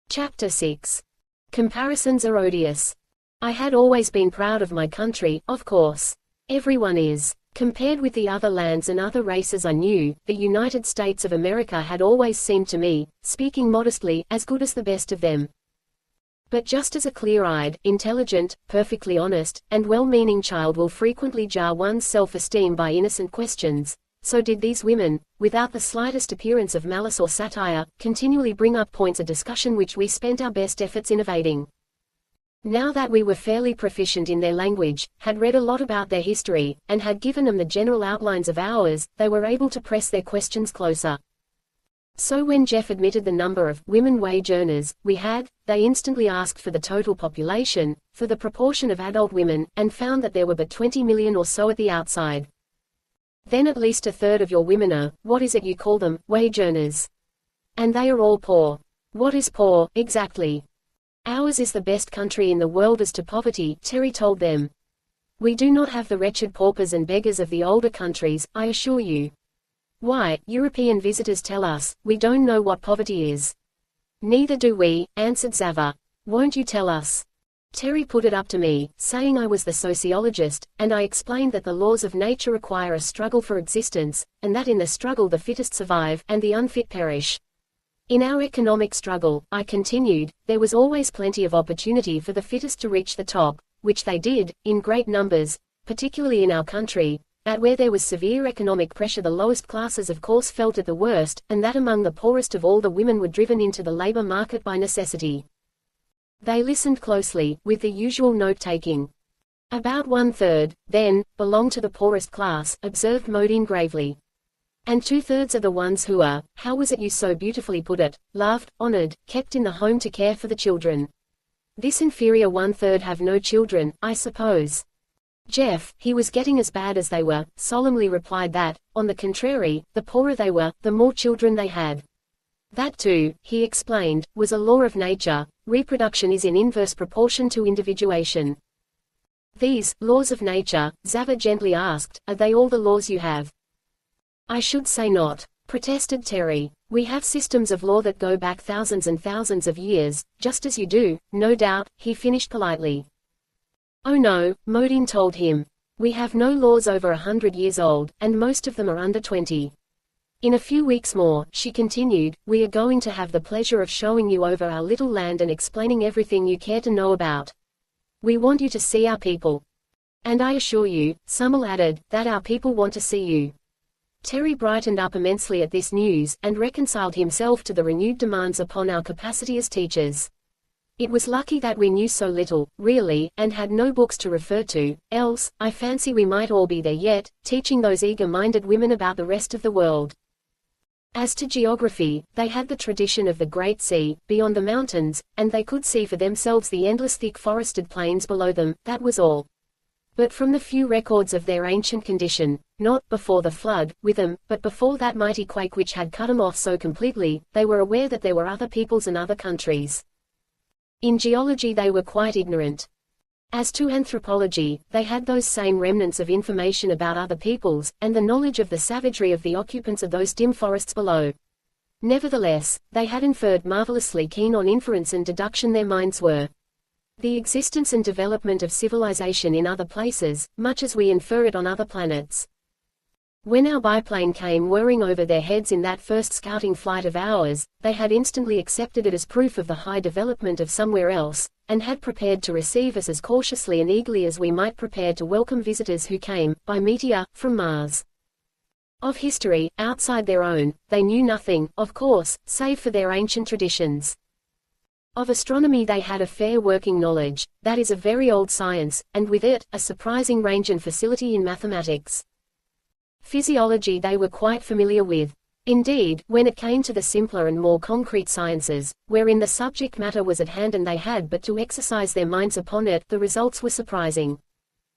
Chapter 6. Comparisons are odious. I had always been proud of my country, of course. Everyone is. Compared with the other lands and other races I knew, the United States of America had always seemed to me, speaking modestly, as good as the best of them. But just as a clear-eyed, intelligent, perfectly honest, and well-meaning child will frequently jar one's self-esteem by innocent questions, so did these women, without the slightest appearance of malice or satire, continually bring up points of discussion which we spent our best efforts in evading. Now that we were fairly proficient in their language, had read a lot about their history, and had given them the general outlines of ours, they were able to press their questions closer. So when Jeff admitted the number of women wage earners we had, they instantly asked for the total population, for the proportion of adult women, and found that there were but 20 million or so at the outside. Then at least a third of your women are, what is it you call them, wage earners? And they are all poor. What is poor, exactly? Ours is the best country in the world as to poverty, Terry told them. We do not have the wretched paupers and beggars of the older countries, I assure you. Why, European visitors tell us, we don't know what poverty is. Neither do we, answered Zava. Won't you tell us? Terry put it up to me, saying I was the sociologist, and I explained that the laws of nature require a struggle for existence, and that in the struggle the fittest survive, and the unfit perish. In our economic struggle, I continued, there was always plenty of opportunity for the fittest to reach the top, which they did, in great numbers, particularly in our country, that where there was severe economic pressure the lowest classes of course felt it the worst, and that among the poorest of all the women were driven into the labor market by necessity. They listened closely, with the usual note-taking. About 1/3, then, belong to the poorest class, observed Modine gravely. And 2/3 are the ones who are, how was it you so beautifully put it, loved, honored, kept in the home to care for the children. This inferior 1/3 have no children, I suppose. Jeff, he was getting as bad as they were, solemnly replied that, on the contrary, the poorer they were, the more children they had. That too, he explained, was a law of nature, reproduction is in inverse proportion to individuation. These laws of nature, Zava gently asked, are they all the laws you have? I should say not, protested Terry. We have systems of law that go back thousands and thousands of years, just as you do, no doubt, he finished politely. Oh no, Modine told him. We have no laws over 100 years old, and most of them are under 20. In a few weeks more, she continued, we are going to have the pleasure of showing you over our little land and explaining everything you care to know about. We want you to see our people. And I assure you, Summel added, that our people want to see you. Terry brightened up immensely at this news, and reconciled himself to the renewed demands upon our capacity as teachers. It was lucky that we knew so little, really, and had no books to refer to, else, I fancy we might all be there yet, teaching those eager-minded women about the rest of the world. As to geography, they had the tradition of the Great Sea, beyond the mountains, and they could see for themselves the endless thick forested plains below them, that was all. But from the few records of their ancient condition, not before the flood, with them, but before that mighty quake which had cut them off so completely, they were aware that there were other peoples and other countries. In geology they were quite ignorant. As to anthropology, they had those same remnants of information about other peoples, and the knowledge of the savagery of the occupants of those dim forests below. Nevertheless, they had inferred marvelously keen on inference and deduction their minds were. The existence and development of civilization in other places, much as we infer it on other planets. When our biplane came whirring over their heads in that first scouting flight of ours, they had instantly accepted it as proof of the high development of somewhere else, and had prepared to receive us as cautiously and eagerly as we might prepare to welcome visitors who came, by meteor, from Mars. Of history, outside their own, they knew nothing, of course, save for their ancient traditions. Of astronomy they had a fair working knowledge, that is a very old science, and with it, a surprising range and facility in mathematics. Physiology they were quite familiar with. Indeed, when it came to the simpler and more concrete sciences, wherein the subject matter was at hand and they had but to exercise their minds upon it, the results were surprising.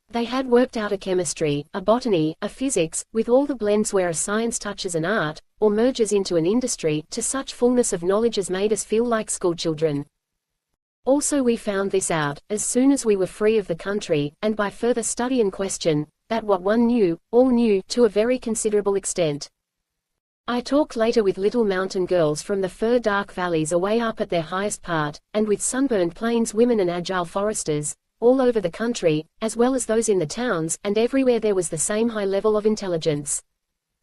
They had worked out a chemistry, a botany, a physics, with all the blends where a science touches an art, or merges into an industry, to such fullness of knowledge as made us feel like schoolchildren. Also we found this out, as soon as we were free of the country, and by further study and question, that what one knew, all knew, to a very considerable extent. I talked later with little mountain girls from the fir dark valleys away up at their highest part, and with sunburned plains women and agile foresters, all over the country, as well as those in the towns, and everywhere there was the same high level of intelligence.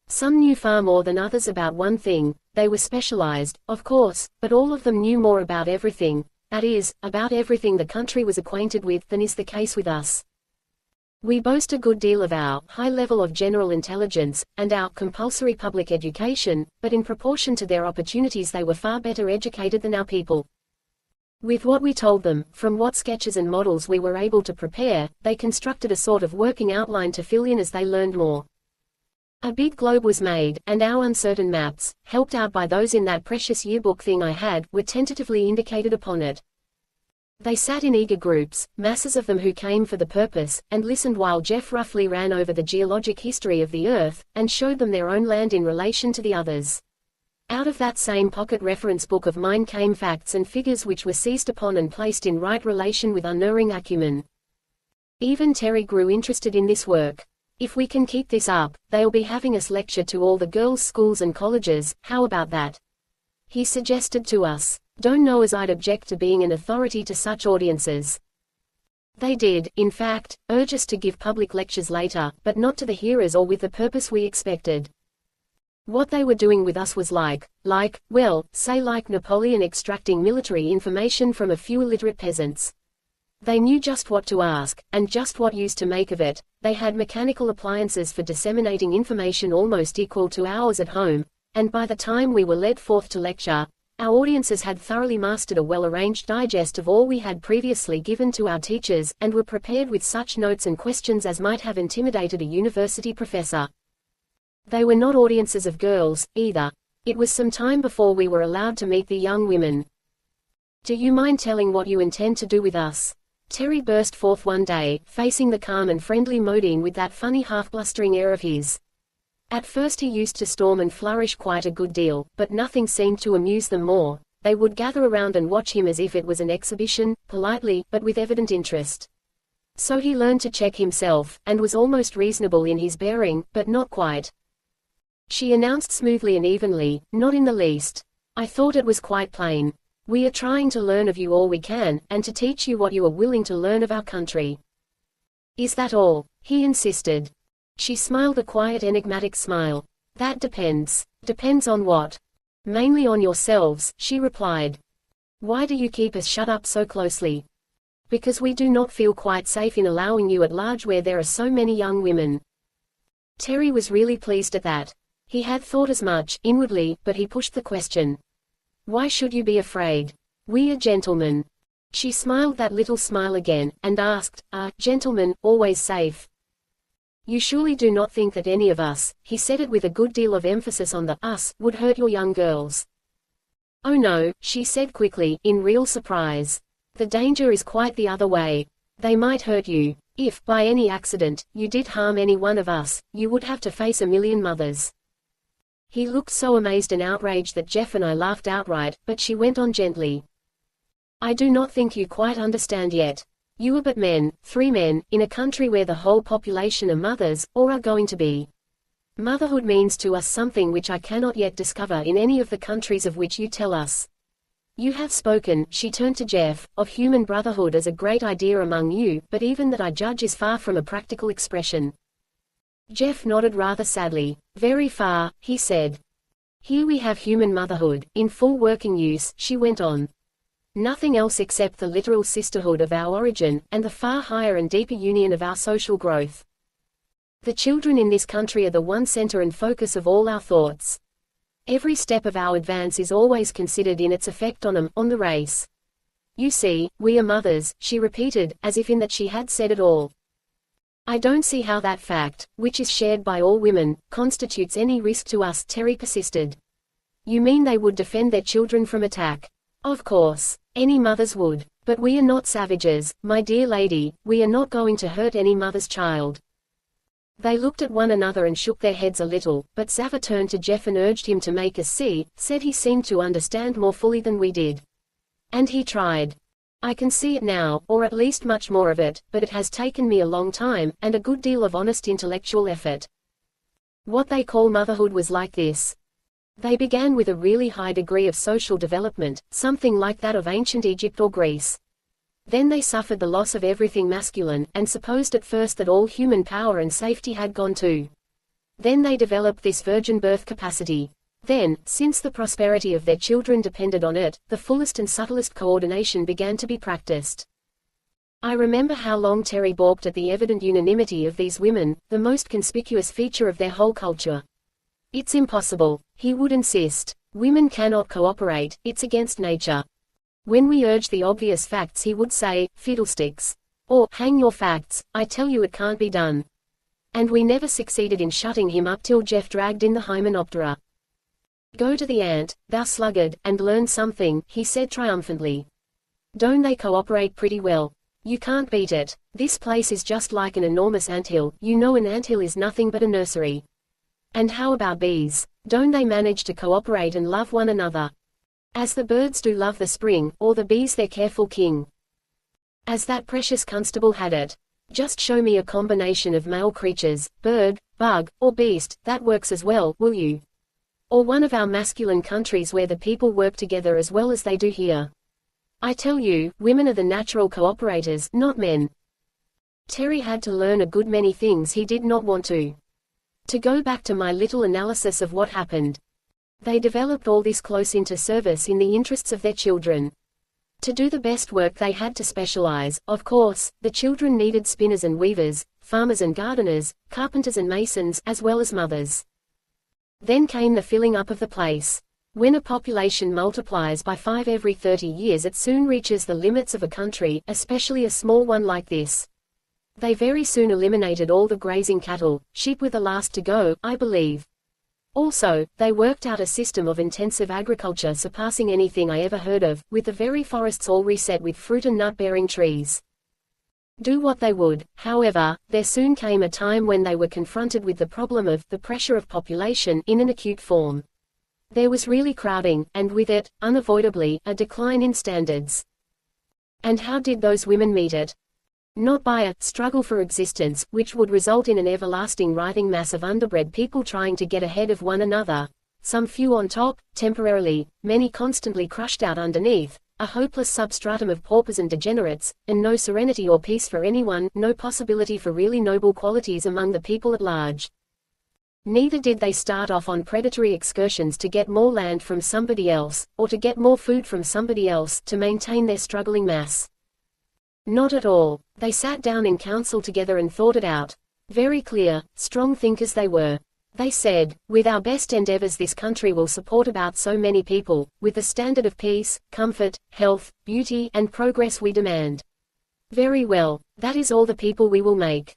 Some knew far more than others about one thing, they were specialized, of course, but all of them knew more about everything, that is, about everything the country was acquainted with, than is the case with us. We boast a good deal of our high level of general intelligence, and our compulsory public education, but in proportion to their opportunities they were far better educated than our people. With what we told them, from what sketches and models we were able to prepare, they constructed a sort of working outline to fill in as they learned more. A big globe was made, and our uncertain maps, helped out by those in that precious yearbook thing I had, were tentatively indicated upon it. They sat in eager groups, masses of them who came for the purpose, and listened while Jeff roughly ran over the geologic history of the Earth, and showed them their own land in relation to the others. Out of that same pocket reference book of mine came facts and figures which were seized upon and placed in right relation with unerring acumen. Even Terry grew interested in this work. If we can keep this up, they'll be having us lecture to all the girls' schools and colleges, how about that? He suggested to us. Don't know as I'd object to being an authority to such audiences. They did, in fact, urge us to give public lectures later, but not to the hearers or with the purpose we expected. What they were doing with us was like, say like Napoleon extracting military information from a few illiterate peasants. They knew just what to ask, and just what use to make of it. They had mechanical appliances for disseminating information almost equal to ours at home, and by the time we were led forth to lecture, our audiences had thoroughly mastered a well-arranged digest of all we had previously given to our teachers, and were prepared with such notes and questions as might have intimidated a university professor. They were not audiences of girls, either. It was some time before we were allowed to meet the young women. "Do you mind telling what you intend to do with us?" Terry burst forth one day, facing the calm and friendly Modine with that funny half-blustering air of his. At first he used to storm and flourish quite a good deal, but nothing seemed to amuse them more. They would gather around and watch him as if it was an exhibition, politely, but with evident interest. So he learned to check himself, and was almost reasonable in his bearing, but not quite. She announced smoothly and evenly, "Not in the least. I thought it was quite plain. We are trying to learn of you all we can, and to teach you what you are willing to learn of our country." "Is that all?" he insisted. She smiled a quiet enigmatic smile. "That depends." "Depends on what?" "Mainly on yourselves," she replied. "Why do you keep us shut up so closely?" because we do not feel quite safe in allowing you at large where there are so many young women." Terry was really pleased at that. He had thought as much, inwardly, but he pushed the question. "Why should you be afraid? We are gentlemen." She smiled that little smile again, and asked, "Are gentlemen always safe?" "You surely do not think that any of us," he said it with a good deal of emphasis on the us, "would hurt your young girls?" "Oh no," she said quickly, in real surprise. "The danger is quite the other way. They might hurt you. If, by any accident, you did harm any one of us, you would have to face a million mothers." He looked so amazed and outraged that Jeff and I laughed outright, but she went on gently. "I do not think you quite understand yet. You are but men, 3 men, in a country where the whole population are mothers, or are going to be. Motherhood means to us something which I cannot yet discover in any of the countries of which you tell us. You have spoken," she turned to Jeff, "of human brotherhood as a great idea among you, but even that I judge is far from a practical expression." Jeff nodded rather sadly. "Very far," he said. "Here we have human motherhood, in full working use," she went on. "Nothing else except the literal sisterhood of our origin, and the far higher and deeper union of our social growth. The children in this country are the one center and focus of all our thoughts. Every step of our advance is always considered in its effect on them, on the race. You see, we are mothers," she repeated, as if in that she had said it all. "I don't see how that fact, which is shared by all women, constitutes any risk to us," Terry persisted. "You mean they would defend their children from attack? Of course. Any mothers would. But we are not savages, my dear lady, we are not going to hurt any mother's child." They looked at one another and shook their heads a little, but Zava turned to Jeff and urged him to make us see, said he seemed to understand more fully than we did. And he tried. "I can see it now, or at least much more of it, but it has taken me a long time, and a good deal of honest intellectual effort. What they call motherhood was like this. They began with a really high degree of social development, something like that of ancient Egypt or Greece. Then they suffered the loss of everything masculine, and supposed at first that all human power and safety had gone too. Then they developed this virgin birth capacity. Then, since the prosperity of their children depended on it, the fullest and subtlest coordination began to be practiced." I remember how long Terry balked at the evident unanimity of these women, the most conspicuous feature of their whole culture. "It's impossible," he would insist. "Women cannot cooperate, it's against nature." When we urged the obvious facts he would say, "Fiddlesticks." Or, "Hang your facts, I tell you it can't be done." And we never succeeded in shutting him up till Jeff dragged in the Hymenoptera. "Go to the ant, thou sluggard, and learn something," he said triumphantly. "Don't they cooperate pretty well? You can't beat it. This place is just like an enormous anthill. You know an anthill is nothing but a nursery. And how about bees? Don't they manage to cooperate and love one another? As the birds do love the spring, or the bees their careful king. As that precious constable had it. Just show me a combination of male creatures, bird, bug, or beast, that works as well, will you? Or one of our masculine countries where the people work together as well as they do here. I tell you, women are the natural cooperators, not men." Terry had to learn a good many things he did not want to. To go back to my little analysis of what happened. They developed all this close inter-service in the interests of their children. To do the best work they had to specialize. Of course, the children needed spinners and weavers, farmers and gardeners, carpenters and masons, as well as mothers. Then came the filling up of the place. When a population multiplies by 5 every 30 years it soon reaches the limits of a country, especially a small one like this. They very soon eliminated all the grazing cattle, sheep were the last to go, I believe. Also, they worked out a system of intensive agriculture surpassing anything I ever heard of, with the very forests all reset with fruit and nut-bearing trees. Do what they would, however, there soon came a time when they were confronted with the problem of the pressure of population in an acute form. There was really crowding, and with it, unavoidably, a decline in standards. And how did those women meet it? Not by a struggle for existence, which would result in an everlasting writhing mass of underbred people trying to get ahead of one another, some few on top, temporarily, many constantly crushed out underneath, a hopeless substratum of paupers and degenerates, and no serenity or peace for anyone, no possibility for really noble qualities among the people at large. Neither did they start off on predatory excursions to get more land from somebody else, or to get more food from somebody else, to maintain their struggling mass. Not at all. They sat down in council together and thought it out. Very clear, strong thinkers they were. They said, with our best endeavors this country will support about so many people, with the standard of peace, comfort, health, beauty and progress we demand. Very well, that is all the people we will make.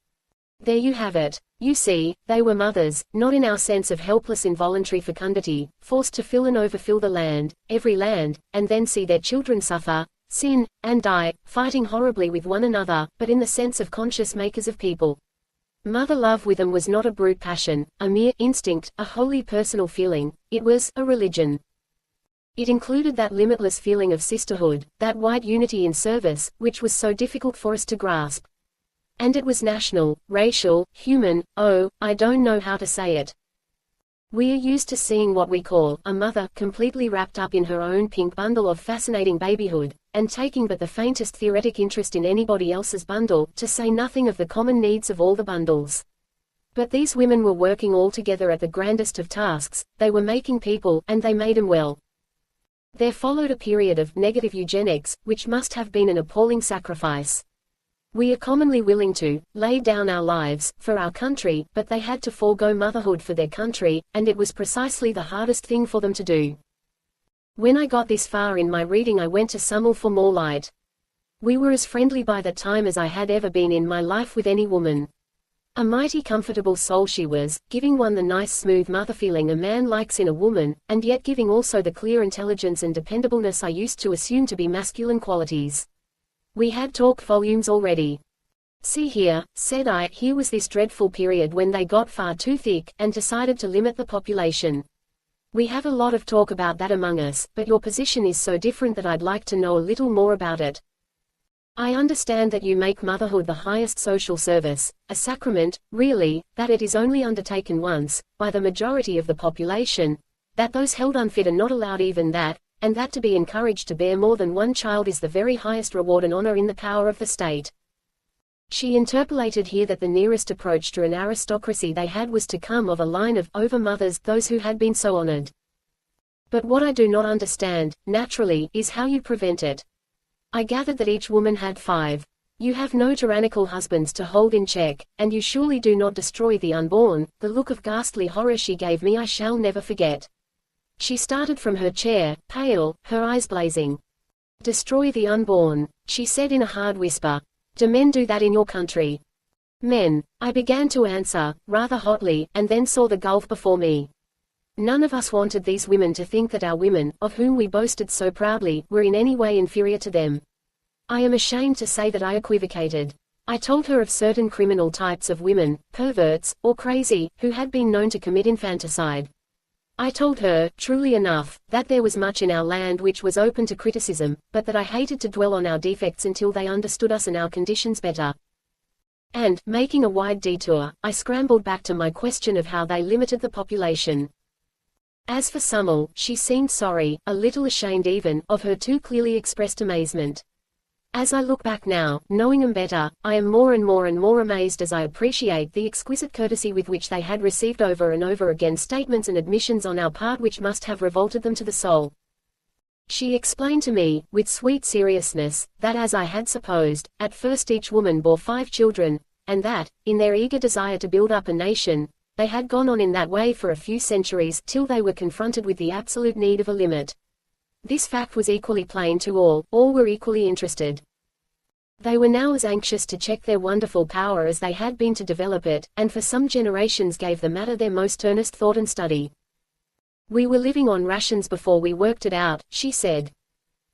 There you have it. You see, they were mothers, not in our sense of helpless involuntary fecundity, forced to fill and overfill the land, every land, and then see their children suffer, sin, and die, fighting horribly with one another, but in the sense of conscious makers of people. Mother love with them was not a brute passion, a mere instinct, a wholly personal feeling, it was a religion. It included that limitless feeling of sisterhood, that white unity in service, which was so difficult for us to grasp. And it was national, racial, human, oh, I don't know how to say it. We are used to seeing what we call a mother completely wrapped up in her own pink bundle of fascinating babyhood, and taking but the faintest theoretic interest in anybody else's bundle, to say nothing of the common needs of all the bundles. But these women were working all together at the grandest of tasks, they were making people, and they made them well. There followed a period of negative eugenics, which must have been an appalling sacrifice. We are commonly willing to lay down our lives for our country, but they had to forego motherhood for their country, and it was precisely the hardest thing for them to do. When I got this far in my reading I went to Summel for more light. We were as friendly by that time as I had ever been in my life with any woman. A mighty comfortable soul she was, giving one the nice smooth mother feeling a man likes in a woman, and yet giving also the clear intelligence and dependableness I used to assume to be masculine qualities. We had talked volumes already. See here, said I, here was this dreadful period when they got far too thick, and decided to limit the population. We have a lot of talk about that among us, but your position is so different that I'd like to know a little more about it. I understand that you make motherhood the highest social service, a sacrament, really, that it is only undertaken once, by the majority of the population, that those held unfit are not allowed even that, and that to be encouraged to bear more than one child is the very highest reward and honor in the power of the state. She interpolated here that the nearest approach to an aristocracy they had was to come of a line of over-mothers, those who had been so honored. But what I do not understand, naturally, is how you prevent it. I gathered that each woman had 5. You have no tyrannical husbands to hold in check, and you surely do not destroy the unborn. The look of ghastly horror she gave me I shall never forget. She started from her chair, pale, her eyes blazing. Destroy the unborn, she said in a hard whisper. Do men do that in your country? Men, I began to answer, rather hotly, and then saw the gulf before me. None of us wanted these women to think that our women, of whom we boasted so proudly, were in any way inferior to them. I am ashamed to say that I equivocated. I told her of certain criminal types of women, perverts, or crazy, who had been known to commit infanticide. I told her, truly enough, that there was much in our land which was open to criticism, but that I hated to dwell on our defects until they understood us and our conditions better. And, making a wide detour, I scrambled back to my question of how they limited the population. As for Summel, she seemed sorry, a little ashamed even, of her too clearly expressed amazement. As I look back now, knowing them better, I am more and more amazed as I appreciate the exquisite courtesy with which they had received over and over again statements and admissions on our part which must have revolted them to the soul. She explained to me, with sweet seriousness, that as I had supposed, at first each woman bore 5 children, and that, in their eager desire to build up a nation, they had gone on in that way for a few centuries till they were confronted with the absolute need of a limit. This fact was equally plain to all were equally interested. They were now as anxious to check their wonderful power as they had been to develop it, and for some generations gave the matter their most earnest thought and study. We were living on rations before we worked it out, she said.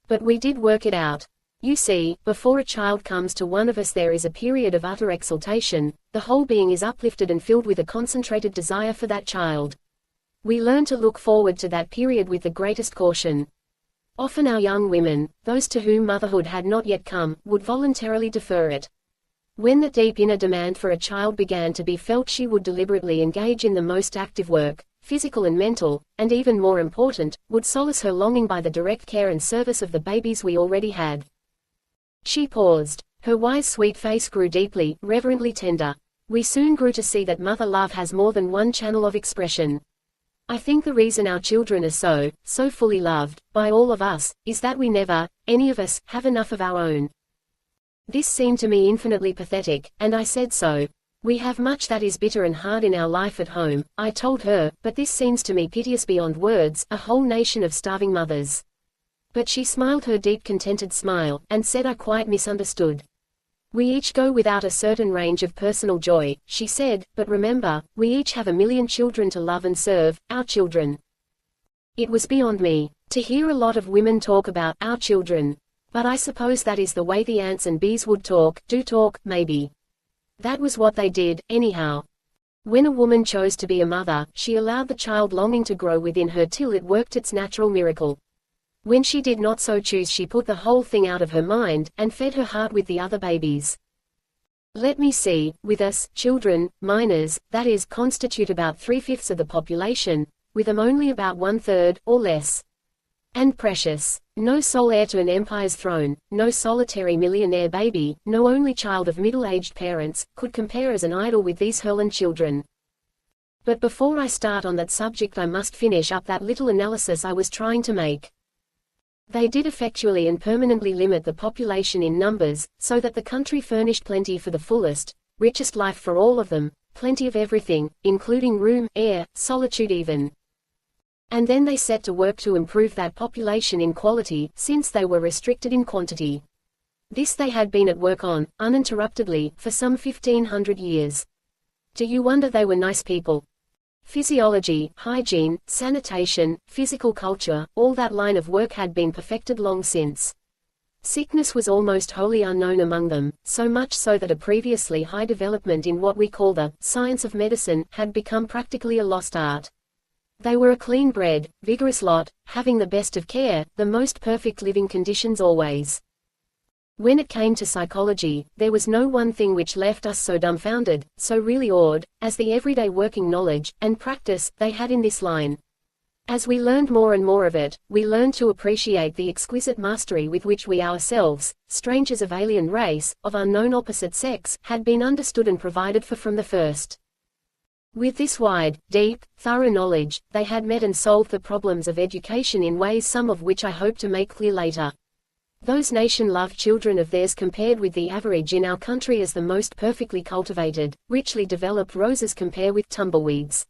But we did work it out. You see, before a child comes to one of us there is a period of utter exaltation, the whole being is uplifted and filled with a concentrated desire for that child. We learn to look forward to that period with the greatest caution. Often our young women, those to whom motherhood had not yet come, would voluntarily defer it. When the deep inner demand for a child began to be felt she would deliberately engage in the most active work, physical and mental, and even more important, would solace her longing by the direct care and service of the babies we already had. She paused. Her wise sweet face grew deeply, reverently tender. We soon grew to see that mother love has more than one channel of expression. I think the reason our children are so fully loved, by all of us, is that we never, any of us, have enough of our own. This seemed to me infinitely pathetic, and I said so. We have much that is bitter and hard in our life at home, I told her, but this seems to me piteous beyond words, a whole nation of starving mothers. But she smiled her deep contented smile, and said I quite misunderstood. We each go without a certain range of personal joy, she said, but remember, we each have a million children to love and serve, our children. It was beyond me to hear a lot of women talk about our children. But I suppose that is the way the ants and bees would talk, maybe. That was what they did, anyhow. When a woman chose to be a mother, she allowed the child longing to grow within her till it worked its natural miracle. When she did not so choose, she put the whole thing out of her mind, and fed her heart with the other babies. Let me see, with us, children, minors, that is, constitute about 3/5 of the population, with them only about 1/3, or less. And precious. No sole heir to an empire's throne, no solitary millionaire baby, no only child of middle-aged parents, could compare as an idol with these Herland children. But before I start on that subject I must finish up that little analysis I was trying to make. They did effectually and permanently limit the population in numbers, so that the country furnished plenty for the fullest, richest life for all of them, plenty of everything, including room, air, solitude even. And then they set to work to improve that population in quality, since they were restricted in quantity. This they had been at work on, uninterruptedly, for some 1500 years. Do you wonder they were nice people? Physiology, hygiene, sanitation, physical culture, all that line of work had been perfected long since. Sickness was almost wholly unknown among them, so much so that a previously high development in what we call the science of medicine had become practically a lost art. They were a clean-bred, vigorous lot, having the best of care, the most perfect living conditions always. When it came to psychology, there was no one thing which left us so dumbfounded, so really awed, as the everyday working knowledge and practice they had in this line. As we learned more and more of it, we learned to appreciate the exquisite mastery with which we ourselves, strangers of alien race, of unknown opposite sex, had been understood and provided for from the first. With this wide, deep, thorough knowledge, they had met and solved the problems of education in ways some of which I hope to make clear later. Those nation-loved children of theirs compared with the average in our country as the most perfectly cultivated, richly developed roses compare with tumbleweeds.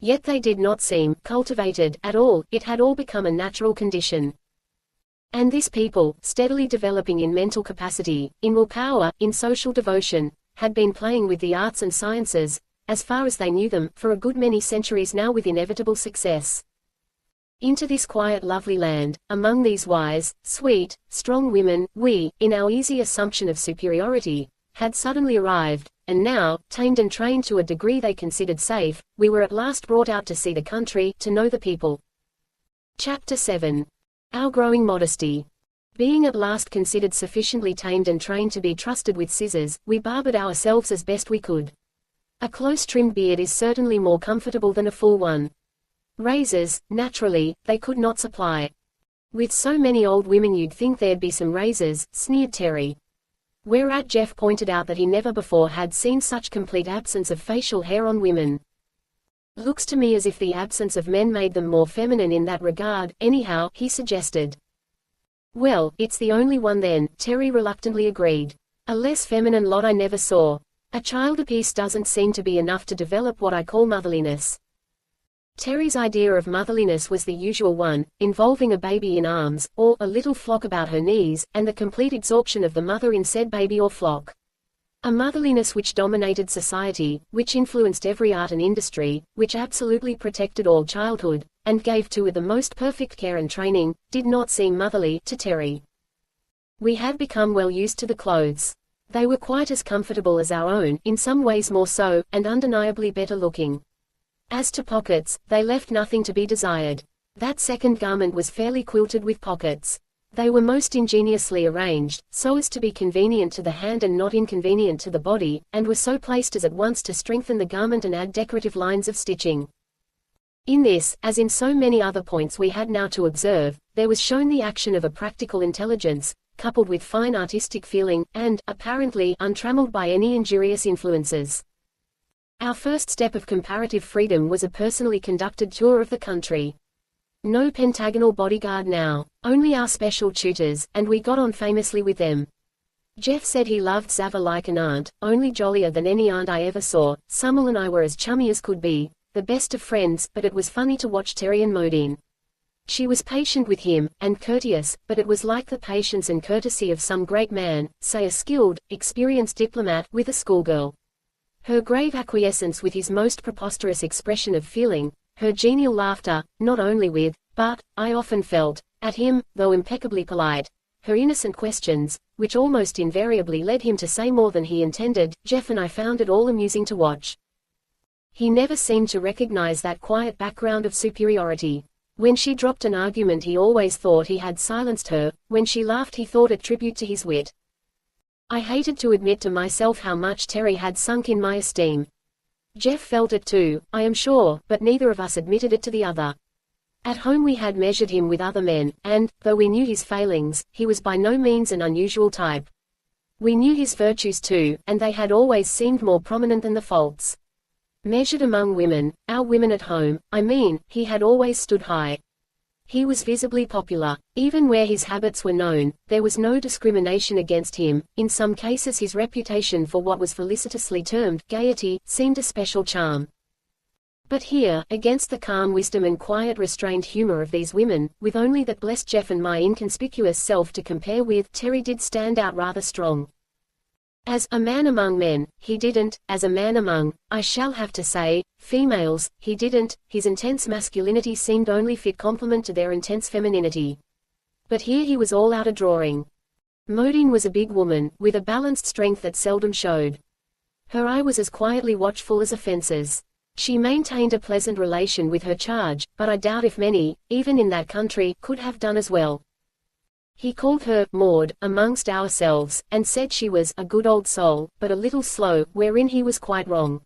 Yet they did not seem cultivated at all, it had all become a natural condition. And this people, steadily developing in mental capacity, in willpower, in social devotion, had been playing with the arts and sciences, as far as they knew them, for a good many centuries now with inevitable success. Into this quiet lovely land, among these wise, sweet, strong women, we, in our easy assumption of superiority, had suddenly arrived, and now, tamed and trained to a degree they considered safe, we were at last brought out to see the country, to know the people. Chapter 7. Our growing modesty. Being at last considered sufficiently tamed and trained to be trusted with scissors, we barbered ourselves as best we could. A close-trimmed beard is certainly more comfortable than a full one. Razors, naturally, they could not supply. With so many old women you'd think there'd be some razors, sneered Terry. Whereat Jeff pointed out that he never before had seen such complete absence of facial hair on women. Looks to me as if the absence of men made them more feminine in that regard, anyhow, he suggested. Well, it's the only one then, Terry reluctantly agreed. A less feminine lot I never saw. A child apiece doesn't seem to be enough to develop what I call motherliness. Terry's idea of motherliness was the usual one, involving a baby in arms, or a little flock about her knees, and the complete absorption of the mother in said baby or flock. A motherliness which dominated society, which influenced every art and industry, which absolutely protected all childhood, and gave to it the most perfect care and training, did not seem motherly to Terry. We had become well used to the clothes. They were quite as comfortable as our own, in some ways more so, and undeniably better looking. As to pockets, they left nothing to be desired. That second garment was fairly quilted with pockets. They were most ingeniously arranged, so as to be convenient to the hand and not inconvenient to the body, and were so placed as at once to strengthen the garment and add decorative lines of stitching. In this, as in so many other points we had now to observe, there was shown the action of a practical intelligence, coupled with fine artistic feeling, and, apparently, untrammeled by any injurious influences. Our first step of comparative freedom was a personally conducted tour of the country. No pentagonal bodyguard now, only our special tutors, and we got on famously with them. Jeff said he loved Zava like an aunt, only jollier than any aunt I ever saw. Summel and I were as chummy as could be, the best of friends, but it was funny to watch Terry and Modine. She was patient with him, and courteous, but it was like the patience and courtesy of some great man, say a skilled, experienced diplomat, with a schoolgirl. Her grave acquiescence with his most preposterous expression of feeling, her genial laughter, not only with, but, I often felt, at him, though impeccably polite, her innocent questions, which almost invariably led him to say more than he intended. Jeff and I found it all amusing to watch. He never seemed to recognize that quiet background of superiority. When she dropped an argument he always thought he had silenced her, when she laughed he thought it tribute to his wit. I hated to admit to myself how much Terry had sunk in my esteem. Jeff felt it too, I am sure, but neither of us admitted it to the other. At home we had measured him with other men, and, though we knew his failings, he was by no means an unusual type. We knew his virtues too, and they had always seemed more prominent than the faults. Measured among women, our women at home, I mean, he had always stood high. He was visibly popular. Even where his habits were known, there was no discrimination against him. In some cases his reputation for what was felicitously termed gaiety seemed a special charm. But here, against the calm wisdom and quiet restrained humor of these women, with only that blessed Jeff and my inconspicuous self to compare with, Terry did stand out rather strong. As a man among men, he didn't; as a man among, I shall have to say, females, he didn't. His intense masculinity seemed only fit complement to their intense femininity. But here he was all out a drawing. Modine was a big woman, with a balanced strength that seldom showed. Her eye was as quietly watchful as a fencer's. She maintained a pleasant relation with her charge, but I doubt if many, even in that country, could have done as well. He called her Maud, amongst ourselves, and said she was a good old soul, but a little slow, wherein he was quite wrong.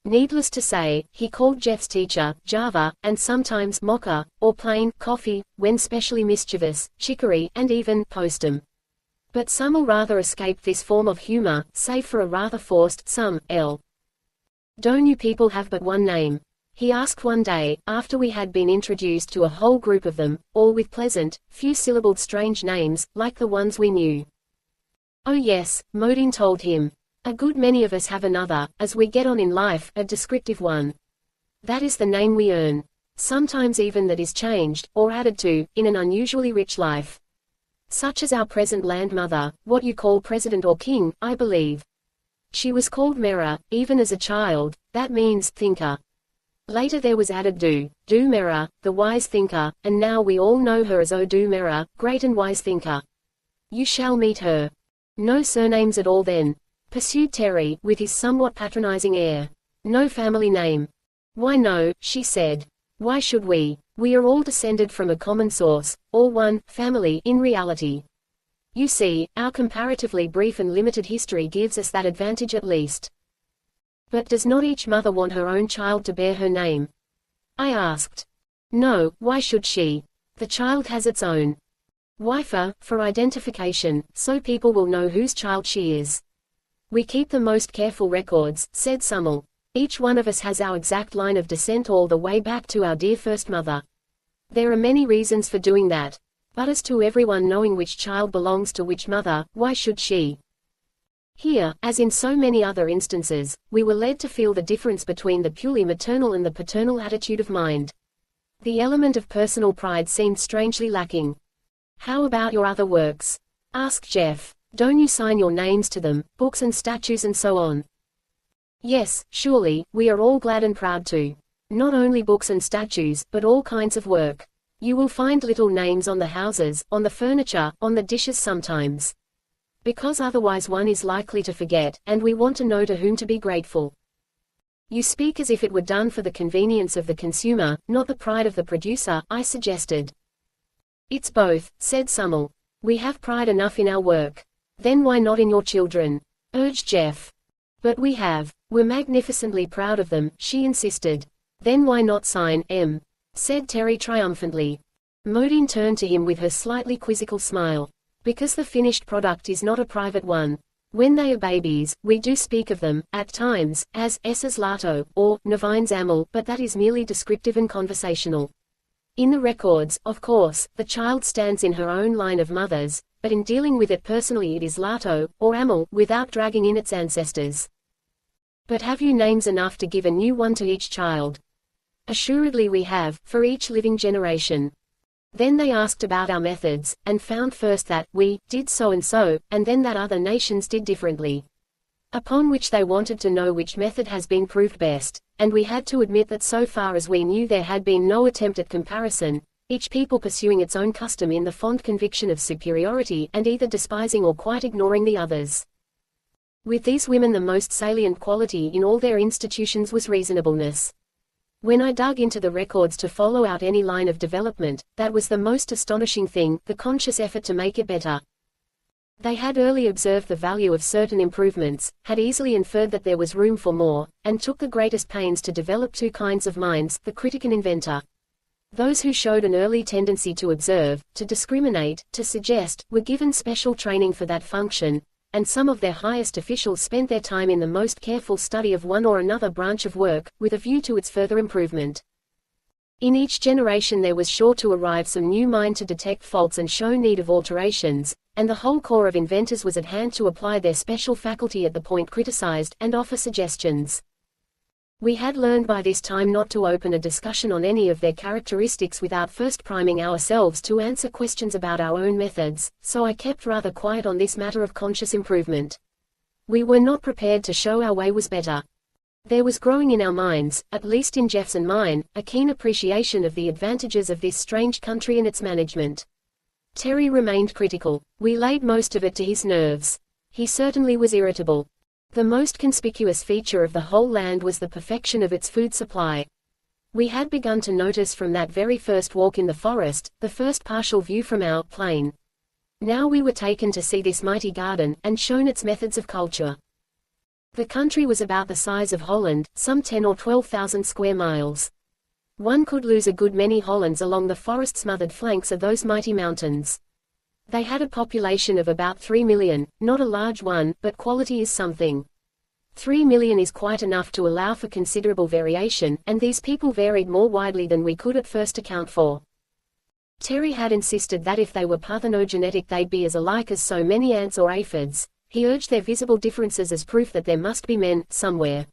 Needless to say, he called Jeff's teacher, Java, and sometimes Mocha, or plain, Coffee, when specially mischievous, Chicory, and even Postum. But Summel rather escaped this form of humor, save for a rather forced, L. Don't you people have but one name? He asked one day, after we had been introduced to a whole group of them, all with pleasant, few-syllabled strange names, like the ones we knew. Oh yes, Modine told him. A good many of us have another, as we get on in life, a descriptive one. That is the name we earn. Sometimes even that is changed, or added to, in an unusually rich life. Such as our present landmother, what you call president or king, I believe. She was called Mera, even as a child, that means, thinker. Later there was added Du Mera, the wise thinker, and now we all know her as Du Mera, great and wise thinker. You shall meet her. No surnames at all then, pursued Terry, with his somewhat patronizing air. No family name. Why no, she said. Why should we? We are all descended from a common source, all one family in reality. You see, our comparatively brief and limited history gives us that advantage at least. But does not each mother want her own child to bear her name? I asked. No, why should she? The child has its own. Why for identification, so people will know whose child she is. We keep the most careful records, said Summel. Each one of us has our exact line of descent all the way back to our dear first mother. There are many reasons for doing that. But as to everyone knowing which child belongs to which mother, why should she? Here, as in so many other instances, we were led to feel the difference between the purely maternal and the paternal attitude of mind. The element of personal pride seemed strangely lacking. How about your other works? Asked Jeff. Don't you sign your names to them, books and statues and so on? Yes, surely, we are all glad and proud to. Not only books and statues, but all kinds of work. You will find little names on the houses, on the furniture, on the dishes sometimes. Because otherwise one is likely to forget, and we want to know to whom to be grateful. You speak as if it were done for the convenience of the consumer, not the pride of the producer, I suggested. It's both, said Summel. We have pride enough in our work. Then why not in your children? Urged Jeff. But we have. We're magnificently proud of them, she insisted. Then why not sign M? Said Terry triumphantly. Modine turned to him with her slightly quizzical smile. Because the finished product is not a private one. When they are babies, we do speak of them, at times, as S's Lato, or Navines Amel, but that is merely descriptive and conversational. In the records, of course, the child stands in her own line of mothers, but in dealing with it personally it is Lato, or Amal, without dragging in its ancestors. But have you names enough to give a new one to each child? Assuredly we have, for each living generation. Then they asked about our methods, and found first that we did so, and then that other nations did differently. Upon which they wanted to know which method has been proved best, and we had to admit that so far as we knew there had been no attempt at comparison, each people pursuing its own custom in the fond conviction of superiority and either despising or quite ignoring the others. With these women the most salient quality in all their institutions was reasonableness. When I dug into the records to follow out any line of development, that was the most astonishing thing, the conscious effort to make it better. They had early observed the value of certain improvements, had easily inferred that there was room for more, and took the greatest pains to develop two kinds of minds, the critic and inventor. Those who showed an early tendency to observe, to discriminate, to suggest, were given special training for that function, and some of their highest officials spent their time in the most careful study of one or another branch of work, with a view to its further improvement. In each generation there was sure to arrive some new mind to detect faults and show need of alterations, and the whole corps of inventors was at hand to apply their special faculty at the point criticized, and offer suggestions. We had learned by this time not to open a discussion on any of their characteristics without first priming ourselves to answer questions about our own methods, so I kept rather quiet on this matter of conscious improvement. We were not prepared to show our way was better. There was growing in our minds, at least in Jeff's and mine, a keen appreciation of the advantages of this strange country and its management. Terry remained critical. We laid most of it to his nerves. He certainly was irritable. The most conspicuous feature of the whole land was the perfection of its food supply. We had begun to notice from that very first walk in the forest, the first partial view from our plain. Now we were taken to see this mighty garden, and shown its methods of culture. The country was about the size of Holland, some 10 or 12,000 square miles. One could lose a good many Hollands along the forest-smothered flanks of those mighty mountains. They had a population of about 3 million, not a large one, but quality is something. 3 million is quite enough to allow for considerable variation, and these people varied more widely than we could at first account for. Terry had insisted that if they were parthenogenetic they'd be as alike as so many ants or aphids. He urged their visible differences as proof that there must be men, somewhere.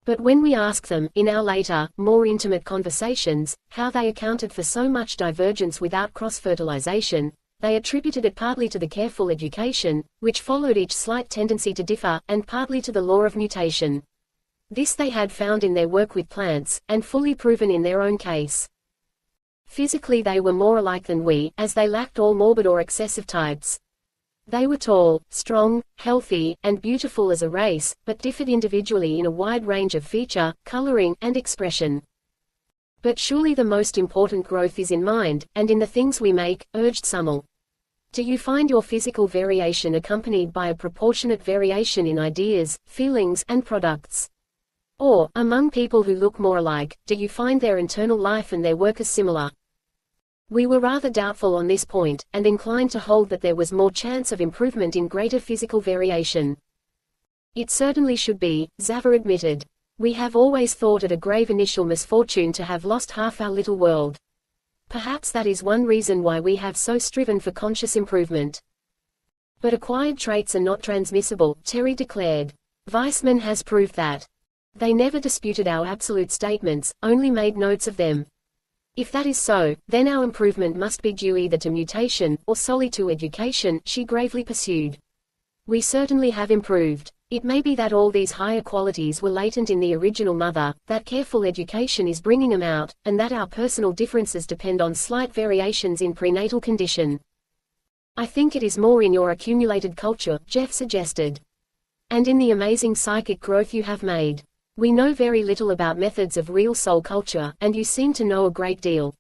But when we asked them, in our later, more intimate conversations, how they accounted for so much divergence without cross-fertilization, they attributed it partly to the careful education, which followed each slight tendency to differ, and partly to the law of mutation. This they had found in their work with plants, and fully proven in their own case. Physically they were more alike than we, as they lacked all morbid or excessive types. They were tall, strong, healthy, and beautiful as a race, but differed individually in a wide range of feature, coloring, and expression. But surely the most important growth is in mind, and in the things we make, urged Summel. Do you find your physical variation accompanied by a proportionate variation in ideas, feelings, and products? Or, among people who look more alike, do you find their internal life and their work as similar? We were rather doubtful on this point, and inclined to hold that there was more chance of improvement in greater physical variation. It certainly should be, Zava admitted. We have always thought it a grave initial misfortune to have lost half our little world. Perhaps that is one reason why we have so striven for conscious improvement. But acquired traits are not transmissible, Terry declared. Weissman has proved that. They never disputed our absolute statements, only made notes of them. If that is so, then our improvement must be due either to mutation, or solely to education, she gravely pursued. We certainly have improved. It may be that all these higher qualities were latent in the original mother, that careful education is bringing them out, and that our personal differences depend on slight variations in prenatal condition. I think it is more in your accumulated culture, Jeff suggested. And in the amazing psychic growth you have made. We know very little about methods of real soul culture, and you seem to know a great deal.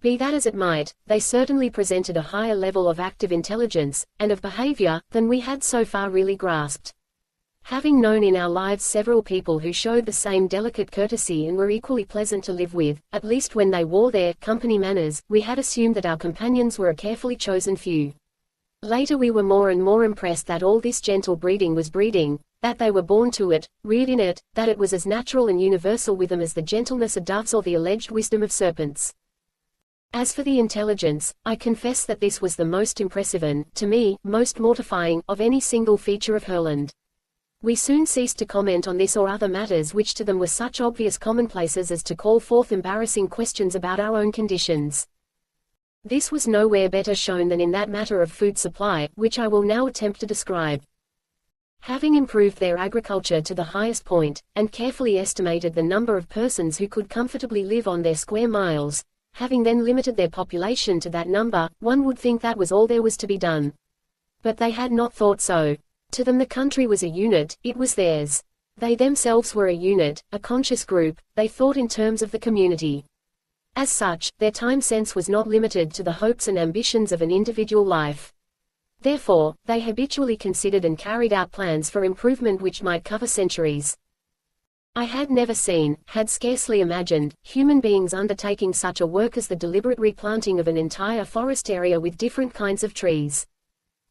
Be that as it might, they certainly presented a higher level of active intelligence, and of behavior, than we had so far really grasped. Having known in our lives several people who showed the same delicate courtesy and were equally pleasant to live with, at least when they wore their company manners, we had assumed that our companions were a carefully chosen few. Later we were more and more impressed that all this gentle breeding was breeding, that they were born to it, reared in it, that it was as natural and universal with them as the gentleness of doves or the alleged wisdom of serpents. As for the intelligence, I confess that this was the most impressive and, to me, most mortifying, of any single feature of Herland. We soon ceased to comment on this or other matters which to them were such obvious commonplaces as to call forth embarrassing questions about our own conditions. This was nowhere better shown than in that matter of food supply, which I will now attempt to describe. Having improved their agriculture to the highest point, and carefully estimated the number of persons who could comfortably live on their square miles, having then limited their population to that number, one would think that was all there was to be done. But they had not thought so. To them the country was a unit, it was theirs. They themselves were a unit, a conscious group, they thought in terms of the community. As such, their time sense was not limited to the hopes and ambitions of an individual life. Therefore, they habitually considered and carried out plans for improvement which might cover centuries. I had never seen, had scarcely imagined, human beings undertaking such a work as the deliberate replanting of an entire forest area with different kinds of trees.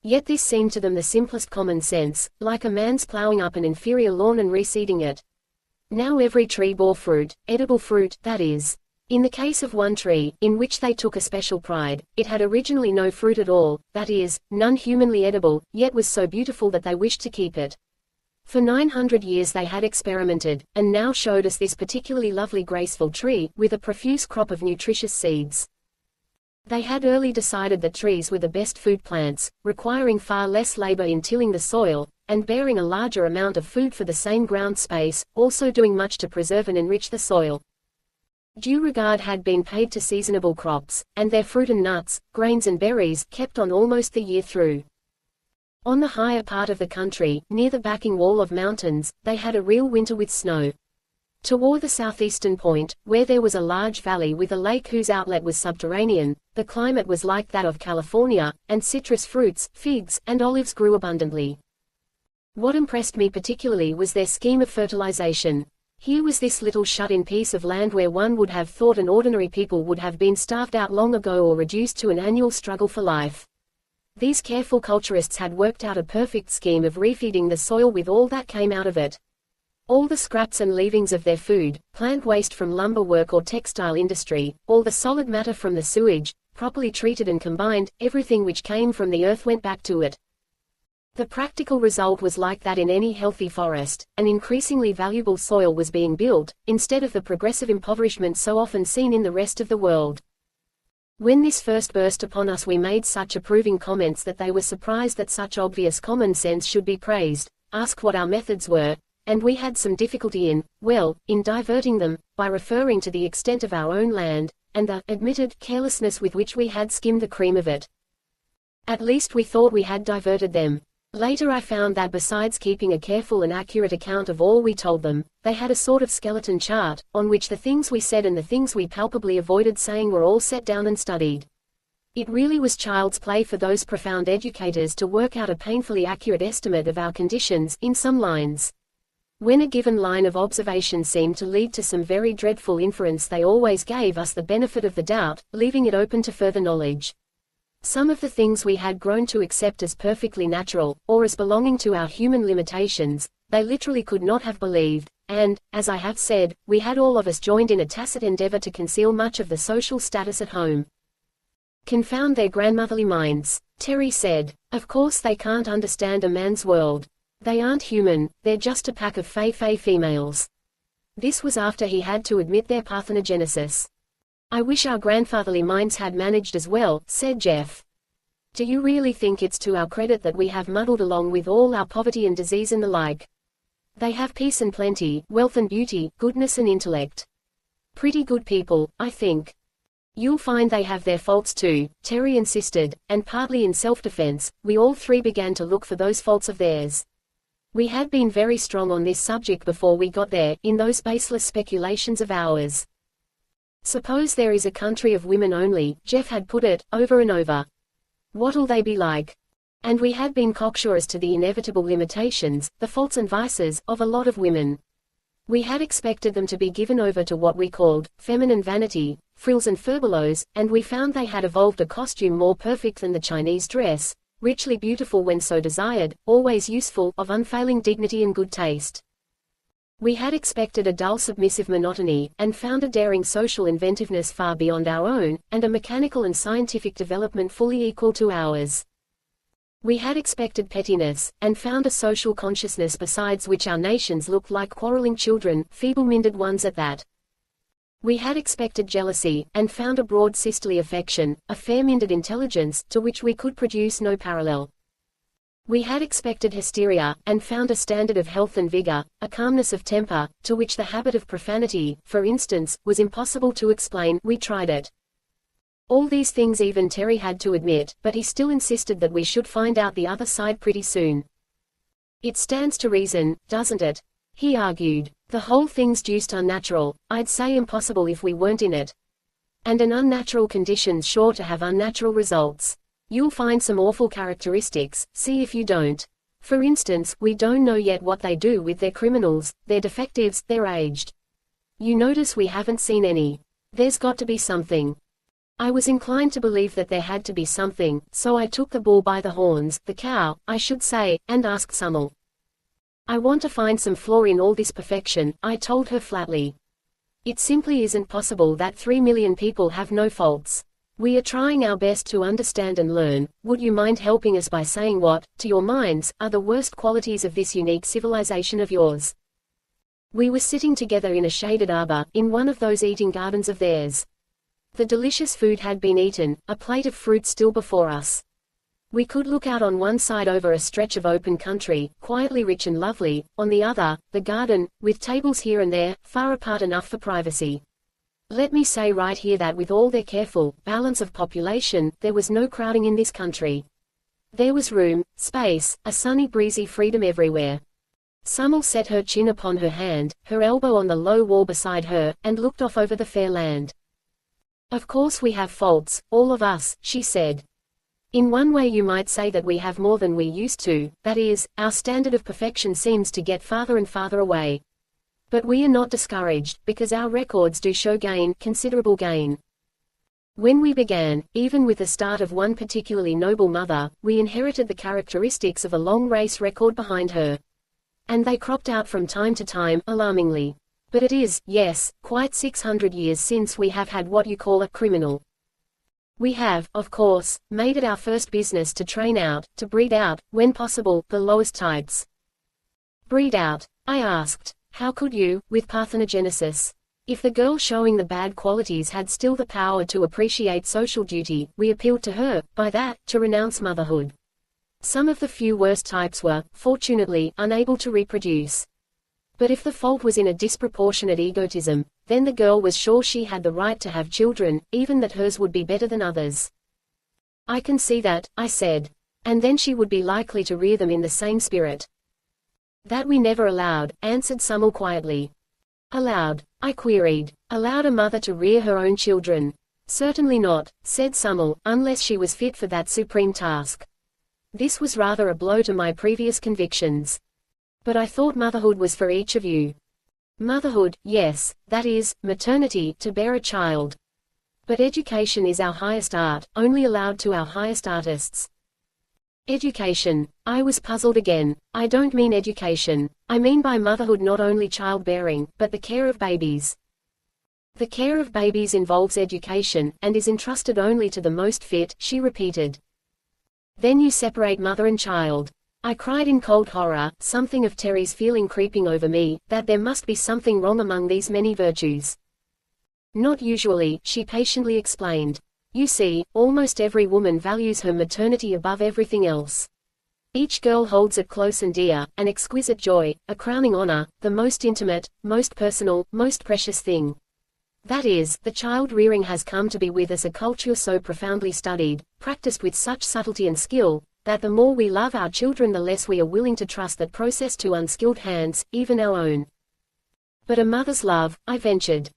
Yet this seemed to them the simplest common sense, like a man's plowing up an inferior lawn and reseeding it. Now every tree bore fruit, edible fruit, that is. In the case of one tree, in which they took a special pride, it had originally no fruit at all, that is, none humanly edible, yet was so beautiful that they wished to keep it. For 900 years they had experimented, and now showed us this particularly lovely graceful tree, with a profuse crop of nutritious seeds. They had early decided that trees were the best food plants, requiring far less labor in tilling the soil, and bearing a larger amount of food for the same ground space, also doing much to preserve and enrich the soil. Due regard had been paid to seasonable crops, and their fruit and nuts, grains and berries, kept on almost the year through. On the higher part of the country, near the backing wall of mountains, they had a real winter with snow. Toward the southeastern point, where there was a large valley with a lake whose outlet was subterranean, the climate was like that of California, and citrus fruits, figs, and olives grew abundantly. What impressed me particularly was their scheme of fertilization. Here was this little shut-in piece of land where one would have thought an ordinary people would have been starved out long ago or reduced to an annual struggle for life. These careful culturists had worked out a perfect scheme of refeeding the soil with all that came out of it. All the scraps and leavings of their food, plant waste from lumber work or textile industry, all the solid matter from the sewage, properly treated and combined, everything which came from the earth went back to it. The practical result was like that in any healthy forest, an increasingly valuable soil was being built, instead of the progressive impoverishment so often seen in the rest of the world. When this first burst upon us we made such approving comments that they were surprised that such obvious common sense should be praised, asked what our methods were, and we had some difficulty in diverting them, by referring to the extent of our own land, and the admitted carelessness with which we had skimmed the cream of it. At least we thought we had diverted them. Later I found that besides keeping a careful and accurate account of all we told them, they had a sort of skeleton chart, on which the things we said and the things we palpably avoided saying were all set down and studied. It really was child's play for those profound educators to work out a painfully accurate estimate of our conditions, in some lines. When a given line of observation seemed to lead to some very dreadful inference they always gave us the benefit of the doubt, leaving it open to further knowledge. Some of the things we had grown to accept as perfectly natural, or as belonging to our human limitations, they literally could not have believed, and, as I have said, we had all of us joined in a tacit endeavor to conceal much of the social status at home. Confound their grandmotherly minds, Terry said. Of course they can't understand a man's world. They aren't human, they're just a pack of fey females. This was after he had to admit their parthenogenesis. I wish our grandfatherly minds had managed as well, said Jeff. Do you really think it's to our credit that we have muddled along with all our poverty and disease and the like? They have peace and plenty, wealth and beauty, goodness and intellect. Pretty good people, I think. You'll find they have their faults too, Terry insisted, and partly in self-defense, we all three began to look for those faults of theirs. We had been very strong on this subject before we got there, in those baseless speculations of ours. Suppose there is a country of women only, Jeff had put it, over and over. What'll they be like? And we had been cocksure as to the inevitable limitations, the faults and vices, of a lot of women. We had expected them to be given over to what we called feminine vanity, frills and furbelows, and we found they had evolved a costume more perfect than the Chinese dress, richly beautiful when so desired, always useful, of unfailing dignity and good taste. We had expected a dull submissive monotony, and found a daring social inventiveness far beyond our own, and a mechanical and scientific development fully equal to ours. We had expected pettiness, and found a social consciousness besides which our nations looked like quarreling children, feeble-minded ones at that. We had expected jealousy, and found a broad sisterly affection, a fair-minded intelligence, to which we could produce no parallel. We had expected hysteria, and found a standard of health and vigor, a calmness of temper, to which the habit of profanity, for instance, was impossible to explain. We tried it. All these things even Terry had to admit, but he still insisted that we should find out the other side pretty soon. It stands to reason, doesn't it? He argued. The whole thing's deuced unnatural, I'd say impossible if we weren't in it. And an unnatural condition's sure to have unnatural results. You'll find some awful characteristics, see if you don't. For instance, we don't know yet what they do with their criminals, their defectives, their aged. You notice we haven't seen any. There's got to be something. I was inclined to believe that there had to be something, so I took the bull by the horns, the cow, I should say, and asked Summel. I want to find some flaw in all this perfection, I told her flatly. It simply isn't possible that 3 million people have no faults. We are trying our best to understand and learn. Would you mind helping us by saying what, to your minds, are the worst qualities of this unique civilization of yours? We were sitting together in a shaded arbor, in one of those eating gardens of theirs. The delicious food had been eaten, a plate of fruit still before us. We could look out on one side over a stretch of open country, quietly rich and lovely, on the other, the garden, with tables here and there, far apart enough for privacy. Let me say right here that with all their careful balance of population, there was no crowding in this country. There was room, space, a sunny breezy freedom everywhere. Summel set her chin upon her hand, her elbow on the low wall beside her, and looked off over the fair land. Of course we have faults, all of us, she said. In one way you might say that we have more than we used to, that is, our standard of perfection seems to get farther and farther away. But we are not discouraged, because our records do show gain, considerable gain. When we began, even with the start of one particularly noble mother, we inherited the characteristics of a long race record behind her. And they cropped out from time to time, alarmingly. But it is, yes, quite 600 years since we have had what you call a criminal. We have, of course, made it our first business to train out, to breed out, when possible, the lowest types. Breed out? I asked. How could you, with parthenogenesis? If the girl showing the bad qualities had still the power to appreciate social duty, we appealed to her, by that, to renounce motherhood. Some of the few worst types were, fortunately, unable to reproduce. But if the fault was in a disproportionate egotism, then the girl was sure she had the right to have children, even that hers would be better than others. I can see that, I said. And then she would be likely to rear them in the same spirit. That we never allowed, answered Summel quietly. Allowed? I queried. Allowed a mother to rear her own children? Certainly not, said Summel, unless she was fit for that supreme task. This was rather a blow to my previous convictions. But I thought motherhood was for each of you. Motherhood, yes, that is, maternity, to bear a child. But education is our highest art, only allowed to our highest artists. Education. I was puzzled again. I don't mean education. I mean by motherhood not only childbearing, but the care of babies. The care of babies involves education, and is entrusted only to the most fit, she repeated. Then you separate mother and child. I cried in cold horror, something of Terry's feeling creeping over me, that there must be something wrong among these many virtues. Not usually, she patiently explained. You see, almost every woman values her maternity above everything else. Each girl holds it close and dear, an exquisite joy, a crowning honor, the most intimate, most personal, most precious thing. That is, the child rearing has come to be with us a culture so profoundly studied, practiced with such subtlety and skill, that the more we love our children the less we are willing to trust that process to unskilled hands, even our own. But a mother's love, I ventured.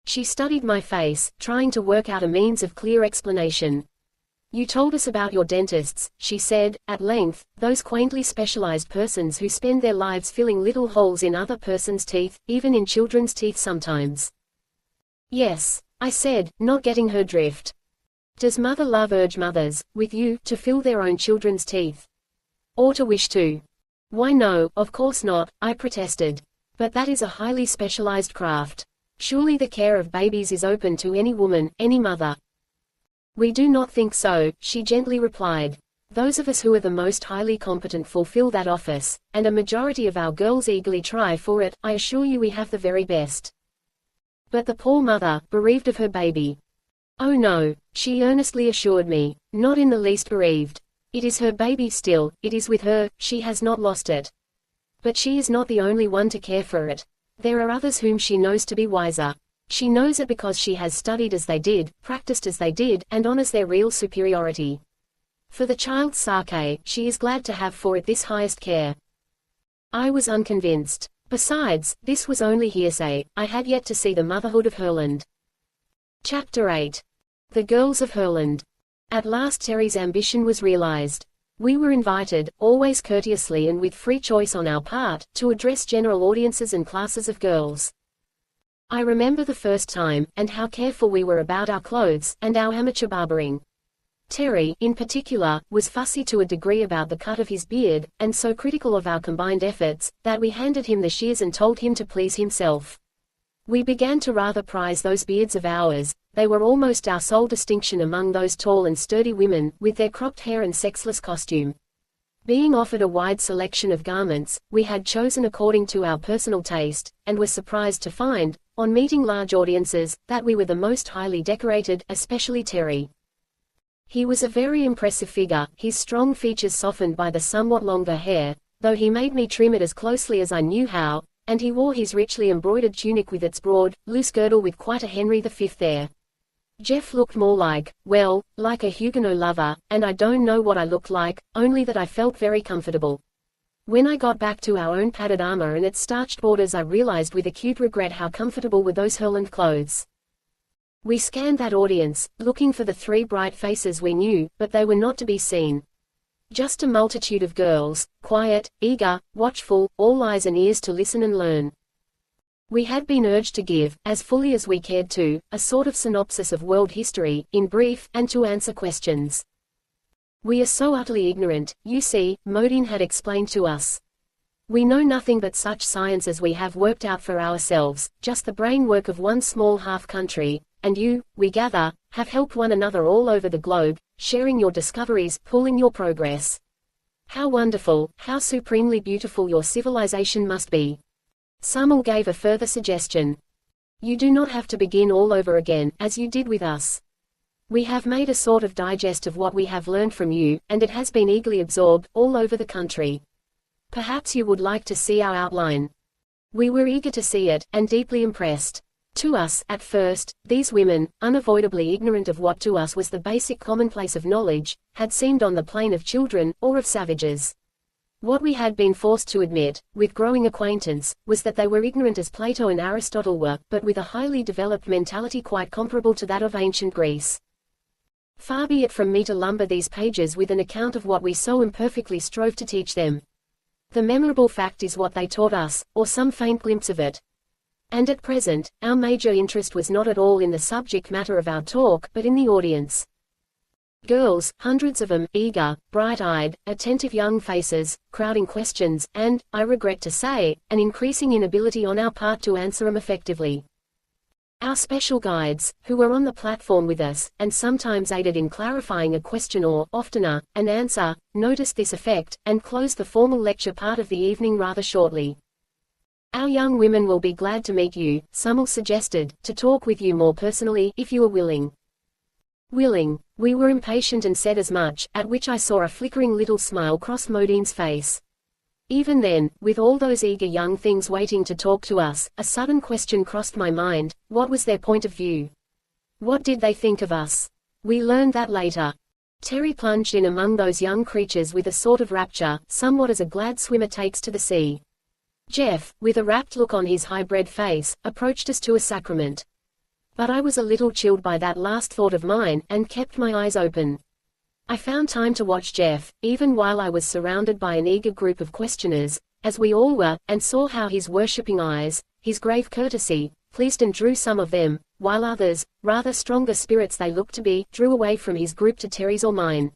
She studied my face, trying to work out a means of clear explanation. You told us about your dentists, she said, at length, those quaintly specialized persons who spend their lives filling little holes in other persons' teeth, even in children's teeth sometimes. Yes, I said, not getting her drift. Does mother love urge mothers, with you, to fill their own children's teeth? Or to wish to? Why no, of course not, I protested. But that is a highly specialized craft. Surely the care of babies is open to any woman, any mother. We do not think so, she gently replied. Those of us who are the most highly competent fulfill that office, and a majority of our girls eagerly try for it. I assure you we have the very best. But the poor mother, bereaved of her baby. Oh no, she earnestly assured me, not in the least bereaved. It is her baby still, it is with her, she has not lost it. But she is not the only one to care for it. There are others whom she knows to be wiser. She knows it because she has studied as they did, practiced as they did, and honors their real superiority. For the child's sake, she is glad to have for it this highest care. I was unconvinced. Besides, this was only hearsay. I had yet to see the motherhood of Herland. Chapter 8. The Girls of Herland. At last Terry's ambition was realized. We were invited, always courteously and with free choice on our part, to address general audiences and classes of girls. I remember the first time, and how careful we were about our clothes, and our amateur barbering. Terry, in particular, was fussy to a degree about the cut of his beard, and so critical of our combined efforts, that we handed him the shears and told him to please himself. We began to rather prize those beards of ours. They were almost our sole distinction among those tall and sturdy women, with their cropped hair and sexless costume. Being offered a wide selection of garments, we had chosen according to our personal taste, and were surprised to find, on meeting large audiences, that we were the most highly decorated, especially Terry. He was a very impressive figure, his strong features softened by the somewhat longer hair, though he made me trim it as closely as I knew how, and he wore his richly embroidered tunic with its broad, loose girdle with quite a Henry V air. Jeff looked more like, well, like a Huguenot lover, and I don't know what I looked like, only that I felt very comfortable. When I got back to our own padded armor and its starched borders, I realized with acute regret how comfortable were those Herland clothes. We scanned that audience, looking for the three bright faces we knew, but they were not to be seen. Just a multitude of girls, quiet, eager, watchful, all eyes and ears to listen and learn. We had been urged to give, as fully as we cared to, a sort of synopsis of world history, in brief, and to answer questions. We are so utterly ignorant, you see, Modine had explained to us. We know nothing but such science as we have worked out for ourselves, just the brain work of one small half-country, and you, we gather, have helped one another all over the globe, sharing your discoveries, pulling your progress. How wonderful, how supremely beautiful your civilization must be. Samuel gave a further suggestion. You do not have to begin all over again, as you did with us. We have made a sort of digest of what we have learned from you, and it has been eagerly absorbed, all over the country. Perhaps you would like to see our outline. We were eager to see it, and deeply impressed. To us, at first, these women, unavoidably ignorant of what to us was the basic commonplace of knowledge, had seemed on the plane of children, or of savages. What we had been forced to admit, with growing acquaintance, was that they were ignorant as Plato and Aristotle were, but with a highly developed mentality quite comparable to that of ancient Greece. Far be it from me to lumber these pages with an account of what we so imperfectly strove to teach them. The memorable fact is what they taught us, or some faint glimpse of it. And at present, our major interest was not at all in the subject matter of our talk, but in the audience. Girls, hundreds of them, eager, bright-eyed, attentive young faces, crowding questions, and, I regret to say, an increasing inability on our part to answer them effectively. Our special guides, who were on the platform with us, and sometimes aided in clarifying a question or, oftener, an answer, noticed this effect, and closed the formal lecture part of the evening rather shortly. Our young women will be glad to meet you, Samuel suggested, to talk with you more personally, if you are willing. Willing. We were impatient and said as much, at which I saw a flickering little smile cross Modine's face. Even then, with all those eager young things waiting to talk to us, a sudden question crossed my mind: what was their point of view? What did they think of us? We learned that later. Terry plunged in among those young creatures with a sort of rapture, somewhat as a glad swimmer takes to the sea. Jeff, with a rapt look on his high-bred face, approached us to a sacrament. But I was a little chilled by that last thought of mine, and kept my eyes open. I found time to watch Jeff, even while I was surrounded by an eager group of questioners, as we all were, and saw how his worshipping eyes, his grave courtesy, pleased and drew some of them, while others, rather stronger spirits they looked to be, drew away from his group to Terry's or mine.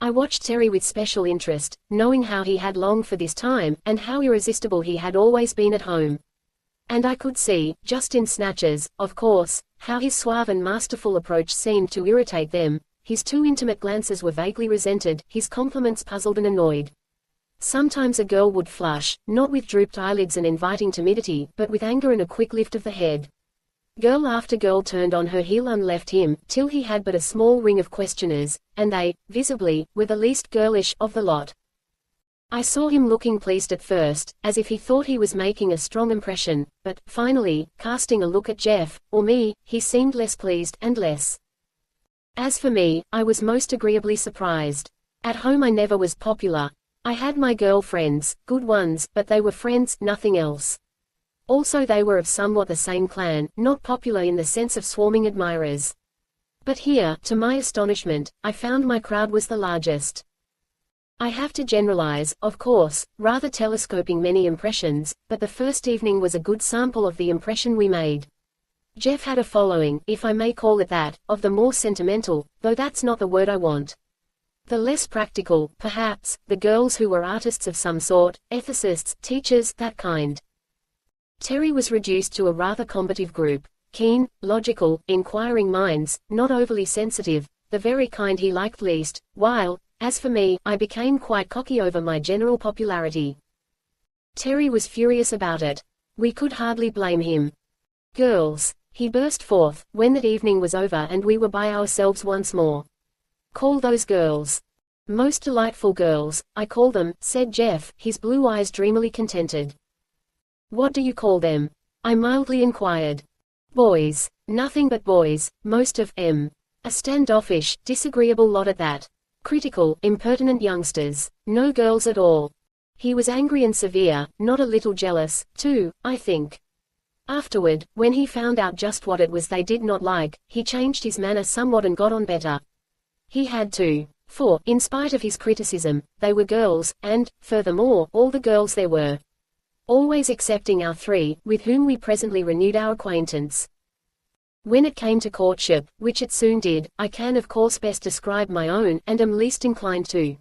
I watched Terry with special interest, knowing how he had longed for this time, and how irresistible he had always been at home. And I could see, just in snatches, of course, how his suave and masterful approach seemed to irritate them. His too intimate glances were vaguely resented, his compliments puzzled and annoyed. Sometimes a girl would flush, not with drooped eyelids and inviting timidity, but with anger and a quick lift of the head. Girl after girl turned on her heel and left him, till he had but a small ring of questioners, and they, visibly, were the least girlish of the lot. I saw him looking pleased at first, as if he thought he was making a strong impression, but, finally, casting a look at Jeff, or me, he seemed less pleased, and less. As for me, I was most agreeably surprised. At home I never was popular. I had my girl friends, good ones, but they were friends, nothing else. Also they were of somewhat the same clan, not popular in the sense of swarming admirers. But here, to my astonishment, I found my crowd was the largest. I have to generalize, of course, rather telescoping many impressions, but the first evening was a good sample of the impression we made. Jeff had a following, if I may call it that, of the more sentimental, though that's not the word I want. The less practical, perhaps, the girls who were artists of some sort, ethicists, teachers, that kind. Terry was reduced to a rather combative group, keen, logical, inquiring minds, not overly sensitive, the very kind he liked least, while, as for me, I became quite cocky over my general popularity. Terry was furious about it. We could hardly blame him. Girls, he burst forth, when that evening was over and we were by ourselves once more. Call those girls. Most delightful girls, I call them, said Jeff, his blue eyes dreamily contented. What do you call them? I mildly inquired. Boys. Nothing but boys, most of them. A standoffish, disagreeable lot at that. Critical, impertinent youngsters. No girls at all. He was angry and severe, not a little jealous, too, I think. Afterward, when he found out just what it was they did not like, he changed his manner somewhat and got on better. He had to. For, in spite of his criticism, they were girls, and, furthermore, all the girls there were. Always excepting our three, with whom we presently renewed our acquaintance. When it came to courtship, which it soon did, I can of course best describe my own, and am least inclined to.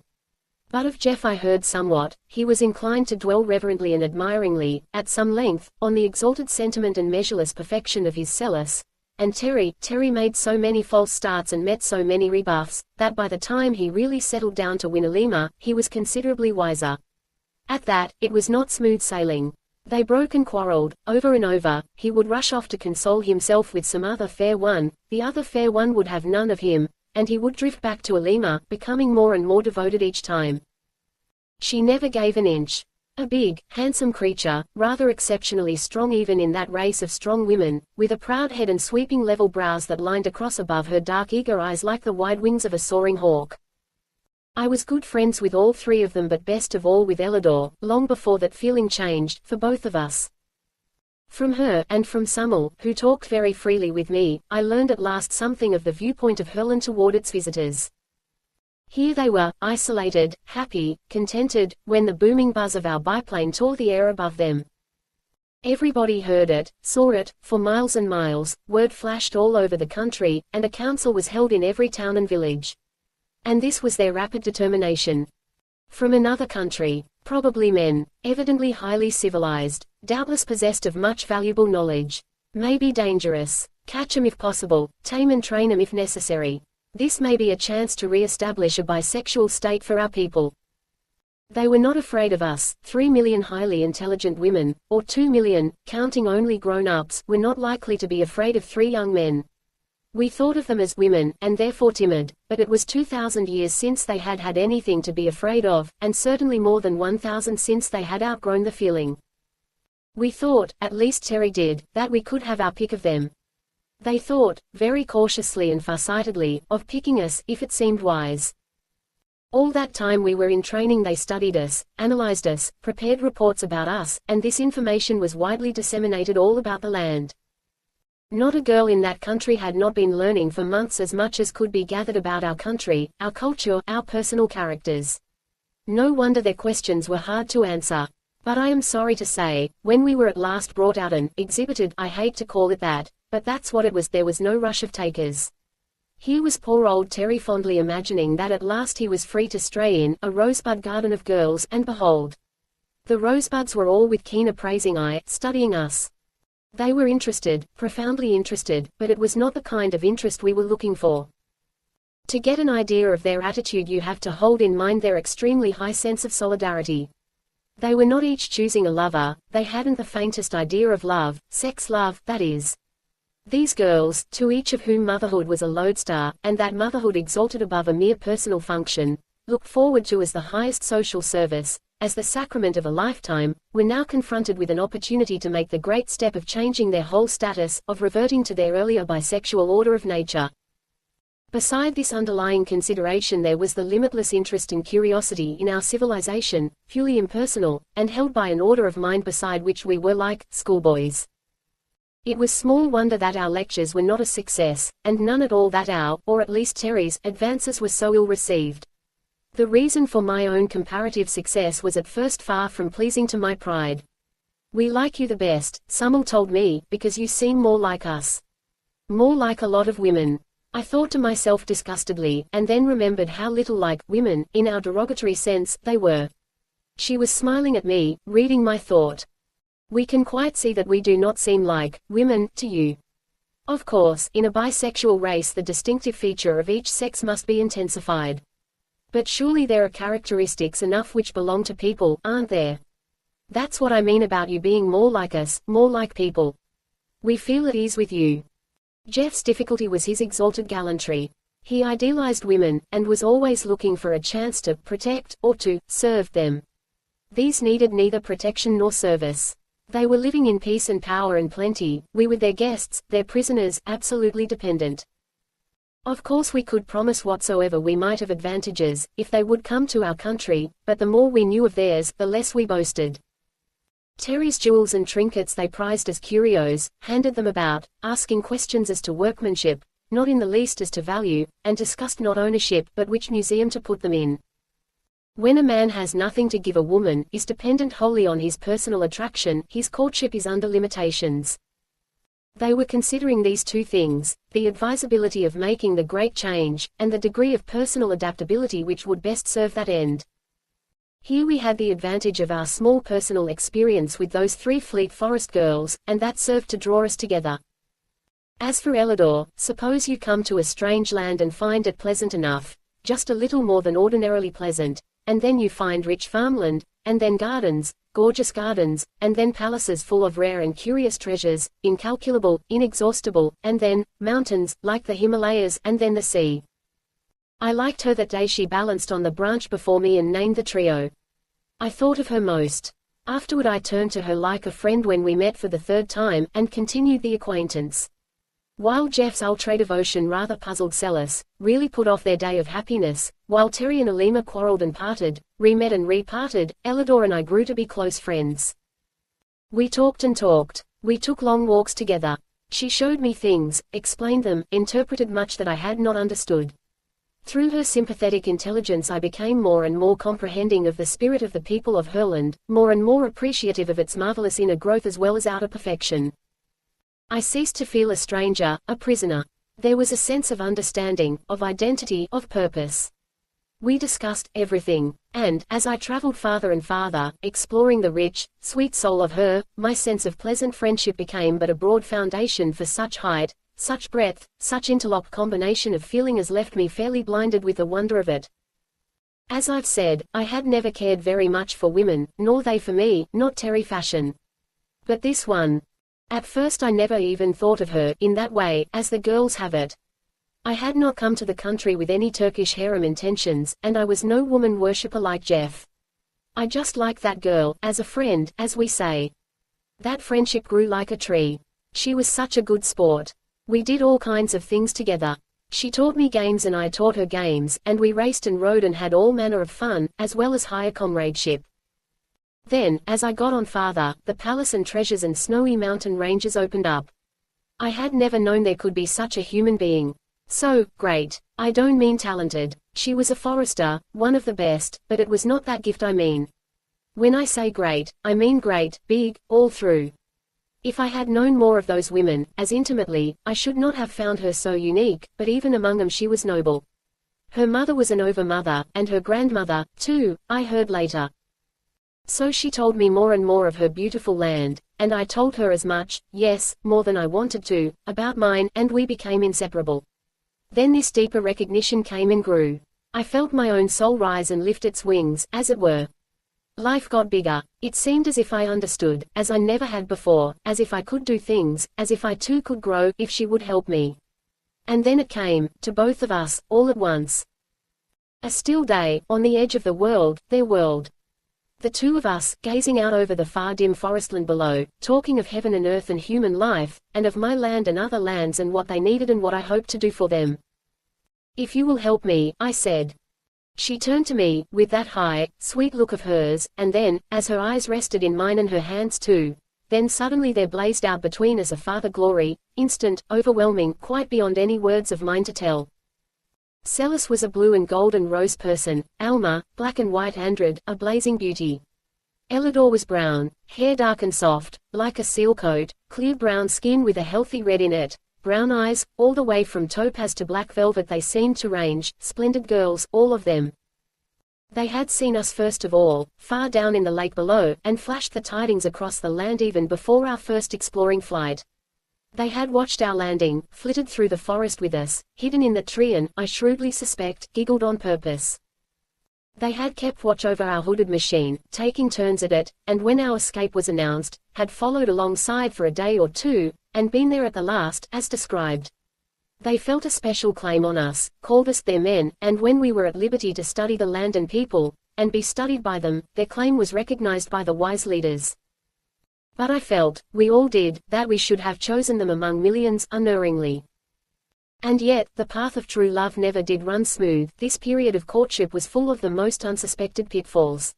But of Jeff I heard somewhat. He was inclined to dwell reverently and admiringly, at some length, on the exalted sentiment and measureless perfection of his Celis, and Terry made so many false starts and met so many rebuffs, that by the time he really settled down to Winalima, he was considerably wiser. At that, it was not smooth sailing. They broke and quarreled, over and over. He would rush off to console himself with some other fair one, the other fair one would have none of him, and he would drift back to Alima, becoming more and more devoted each time. She never gave an inch. A big, handsome creature, rather exceptionally strong even in that race of strong women, with a proud head and sweeping level brows that lined across above her dark eager eyes like the wide wings of a soaring hawk. I was good friends with all three of them, but best of all with Elidor. Long before that feeling changed, for both of us. From her, and from Summel, who talked very freely with me, I learned at last something of the viewpoint of Herland toward its visitors. Here they were, isolated, happy, contented, when the booming buzz of our biplane tore the air above them. Everybody heard it, saw it, for miles and miles. Word flashed all over the country, and a council was held in every town and village. And this was their rapid determination. From another country, probably men, evidently highly civilized, doubtless possessed of much valuable knowledge. Maybe dangerous. Catch 'em if possible, tame and train 'em if necessary. This may be a chance to re-establish a bisexual state for our people. They were not afraid of us. 3 million highly intelligent women, or 2 million, counting only grown-ups, were not likely to be afraid of 3 young men. We thought of them as women, and therefore timid, but it was 2,000 years since they had had anything to be afraid of, and certainly more than 1,000 since they had outgrown the feeling. We thought, at least Terry did, that we could have our pick of them. They thought, very cautiously and farsightedly, of picking us, if it seemed wise. All that time we were in training they studied us, analyzed us, prepared reports about us, and this information was widely disseminated all about the land. Not a girl in that country had not been learning for months as much as could be gathered about our country, our culture, our personal characters. No wonder their questions were hard to answer. But I am sorry to say, when we were at last brought out and exhibited, I hate to call it that, but that's what it was, there was no rush of takers. Here was poor old Terry fondly imagining that at last he was free to stray in a rosebud garden of girls, and behold, the rosebuds were all with keen appraising eye, studying us. They were interested, profoundly interested, but it was not the kind of interest we were looking for. To get an idea of their attitude you have to hold in mind their extremely high sense of solidarity. They were not each choosing a lover, they hadn't the faintest idea of love, sex love, that is. These girls, to each of whom motherhood was a lodestar, and that motherhood exalted above a mere personal function, looked forward to as the highest social service, as the sacrament of a lifetime, were now confronted with an opportunity to make the great step of changing their whole status, of reverting to their earlier bisexual order of nature. Beside this underlying consideration there was the limitless interest and curiosity in our civilization, purely impersonal, and held by an order of mind beside which we were like schoolboys. It was small wonder that our lectures were not a success, and none at all that our, or at least Terry's, advances were so ill received. The reason for my own comparative success was at first far from pleasing to my pride. "We like you the best," Summel told me, "because you seem more like us. More like a lot of women." I thought to myself disgustedly, and then remembered how little like women, in our derogatory sense, they were. She was smiling at me, reading my thought. "We can quite see that we do not seem like women to you. Of course, in a bisexual race the distinctive feature of each sex must be intensified. But surely there are characteristics enough which belong to people, aren't there? That's what I mean about you being more like us, more like people. We feel at ease with you." Jeff's difficulty was his exalted gallantry. He idealized women, and was always looking for a chance to protect, or to serve them. These needed neither protection nor service. They were living in peace and power and plenty, we were their guests, their prisoners, absolutely dependent. Of course we could promise whatsoever we might of advantages, if they would come to our country, but the more we knew of theirs, the less we boasted. Terry's jewels and trinkets they prized as curios, handed them about, asking questions as to workmanship, not in the least as to value, and discussed not ownership but which museum to put them in. When a man has nothing to give a woman, is dependent wholly on his personal attraction, his courtship is under limitations. They were considering these two things, the advisability of making the great change, and the degree of personal adaptability which would best serve that end. Here we had the advantage of our small personal experience with those three Fleet Forest girls, and that served to draw us together. As for Ellador, suppose you come to a strange land and find it pleasant enough, just a little more than ordinarily pleasant, and then you find rich farmland, and then gardens, gorgeous gardens, and then palaces full of rare and curious treasures, incalculable, inexhaustible, and then, mountains, like the Himalayas, and then the sea. I liked her that day she balanced on the branch before me and named the trio. I thought of her most. Afterward I turned to her like a friend when we met for the third time, and continued the acquaintance. While Jeff's ultra-devotion rather puzzled Celis, really put off their day of happiness, while Terry and Alima quarreled and parted, re-met and re-parted, Ellador and I grew to be close friends. We talked and talked. We took long walks together. She showed me things, explained them, interpreted much that I had not understood. Through her sympathetic intelligence I became more and more comprehending of the spirit of the people of Herland, more and more appreciative of its marvelous inner growth as well as outer perfection. I ceased to feel a stranger, a prisoner. There was a sense of understanding, of identity, of purpose. We discussed everything, and, as I traveled farther and farther, exploring the rich, sweet soul of her, my sense of pleasant friendship became but a broad foundation for such height, such breadth, such interlocked combination of feeling as left me fairly blinded with the wonder of it. As I've said, I had never cared very much for women, nor they for me, not Terry fashion. But this one. At first I never even thought of her, in that way, as the girls have it. I had not come to the country with any Turkish harem intentions, and I was no woman worshipper like Jeff. I just liked that girl, as a friend, as we say. That friendship grew like a tree. She was such a good sport. We did all kinds of things together. She taught me games and I taught her games, and we raced and rode and had all manner of fun, as well as higher comradeship. Then, as I got on farther, the palace and treasures and snowy mountain ranges opened up. I had never known there could be such a human being. So, great. I don't mean talented. She was a forester, one of the best, but it was not that gift I mean. When I say great, I mean great, big, all through. If I had known more of those women, as intimately, I should not have found her so unique, but even among them she was noble. Her mother was an over-mother, and her grandmother, too, I heard later. So she told me more and more of her beautiful land, and I told her as much, yes, more than I wanted to, about mine, and we became inseparable. Then this deeper recognition came and grew. I felt my own soul rise and lift its wings, as it were. Life got bigger. It seemed as if I understood, as I never had before, as if I could do things, as if I too could grow, if she would help me. And then it came, to both of us, all at once. A still day, on the edge of the world, their world. The two of us, gazing out over the far dim forestland below, talking of heaven and earth and human life, and of my land and other lands and what they needed and what I hoped to do for them. If you will help me, I said. She turned to me, with that high, sweet look of hers, and then, as her eyes rested in mine and her hands too, then suddenly there blazed out between us a farther glory, instant, overwhelming, quite beyond any words of mine to tell. Celis was a blue and gold and rose person, Alma, black and white Andred, a blazing beauty. Elidor was brown, hair dark and soft, like a seal coat, clear brown skin with a healthy red in it, brown eyes, all the way from topaz to black velvet they seemed to range, splendid girls, all of them. They had seen us first of all, far down in the lake below, and flashed the tidings across the land even before our first exploring flight. They had watched our landing, flitted through the forest with us, hidden in the tree and, I shrewdly suspect, giggled on purpose. They had kept watch over our hooded machine, taking turns at it, and when our escape was announced, had followed alongside for a day or two, and been there at the last, as described. They felt a special claim on us, called us their men, and when we were at liberty to study the land and people, and be studied by them, their claim was recognized by the wise leaders. But I felt, we all did, that we should have chosen them among millions, unerringly. And yet, the path of true love never did run smooth. This period of courtship was full of the most unsuspected pitfalls.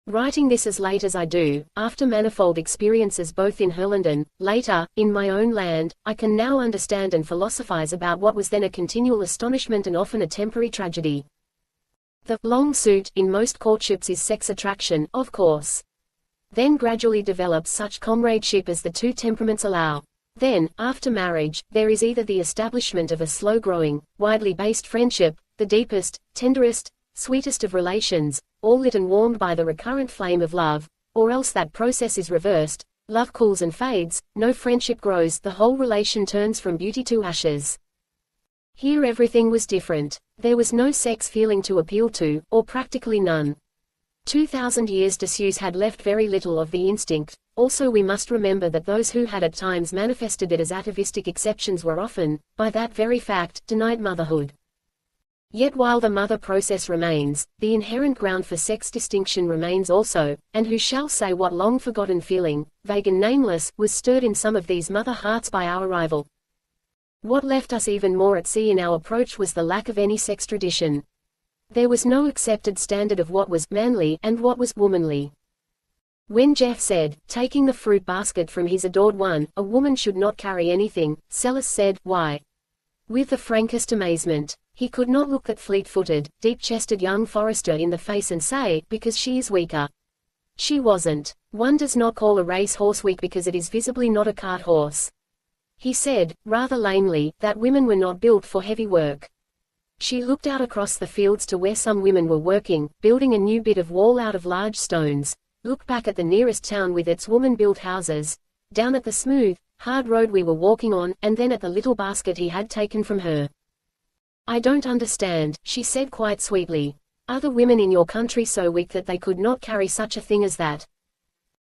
Writing this as late as I do, after manifold experiences both in Herland and, later, in my own land, I can now understand and philosophize about what was then a continual astonishment and often a temporary tragedy. The long suit in most courtships is sex attraction, of course. Then gradually develops such comradeship as the two temperaments allow. Then, after marriage, there is either the establishment of a slow-growing, widely based friendship, the deepest, tenderest, sweetest of relations, all lit and warmed by the recurrent flame of love, or else that process is reversed, love cools and fades, no friendship grows, the whole relation turns from beauty to ashes. Here everything was different. There was no sex feeling to appeal to, or practically none. 2,000 years' disuse had left very little of the instinct. Also we must remember that those who had at times manifested it as atavistic exceptions were often, by that very fact, denied motherhood. Yet while the mother process remains, the inherent ground for sex distinction remains also, and who shall say what long-forgotten feeling, vague and nameless, was stirred in some of these mother hearts by our arrival. What left us even more at sea in our approach was the lack of any sex tradition. There was no accepted standard of what was manly and what was womanly. When Jeff said, taking the fruit basket from his adored one, a woman should not carry anything, Celis said, why? With the frankest amazement. He could not look that fleet-footed, deep-chested young forester in the face and say, because she is weaker. She wasn't. One does not call a race horse weak because it is visibly not a cart horse. He said, rather lamely, that women were not built for heavy work. She looked out across the fields to where some women were working, building a new bit of wall out of large stones, looked back at the nearest town with its woman-built houses, down at the smooth, hard road we were walking on, and then at the little basket he had taken from her. I don't understand, she said quite sweetly. Are the women in your country so weak that they could not carry such a thing as that?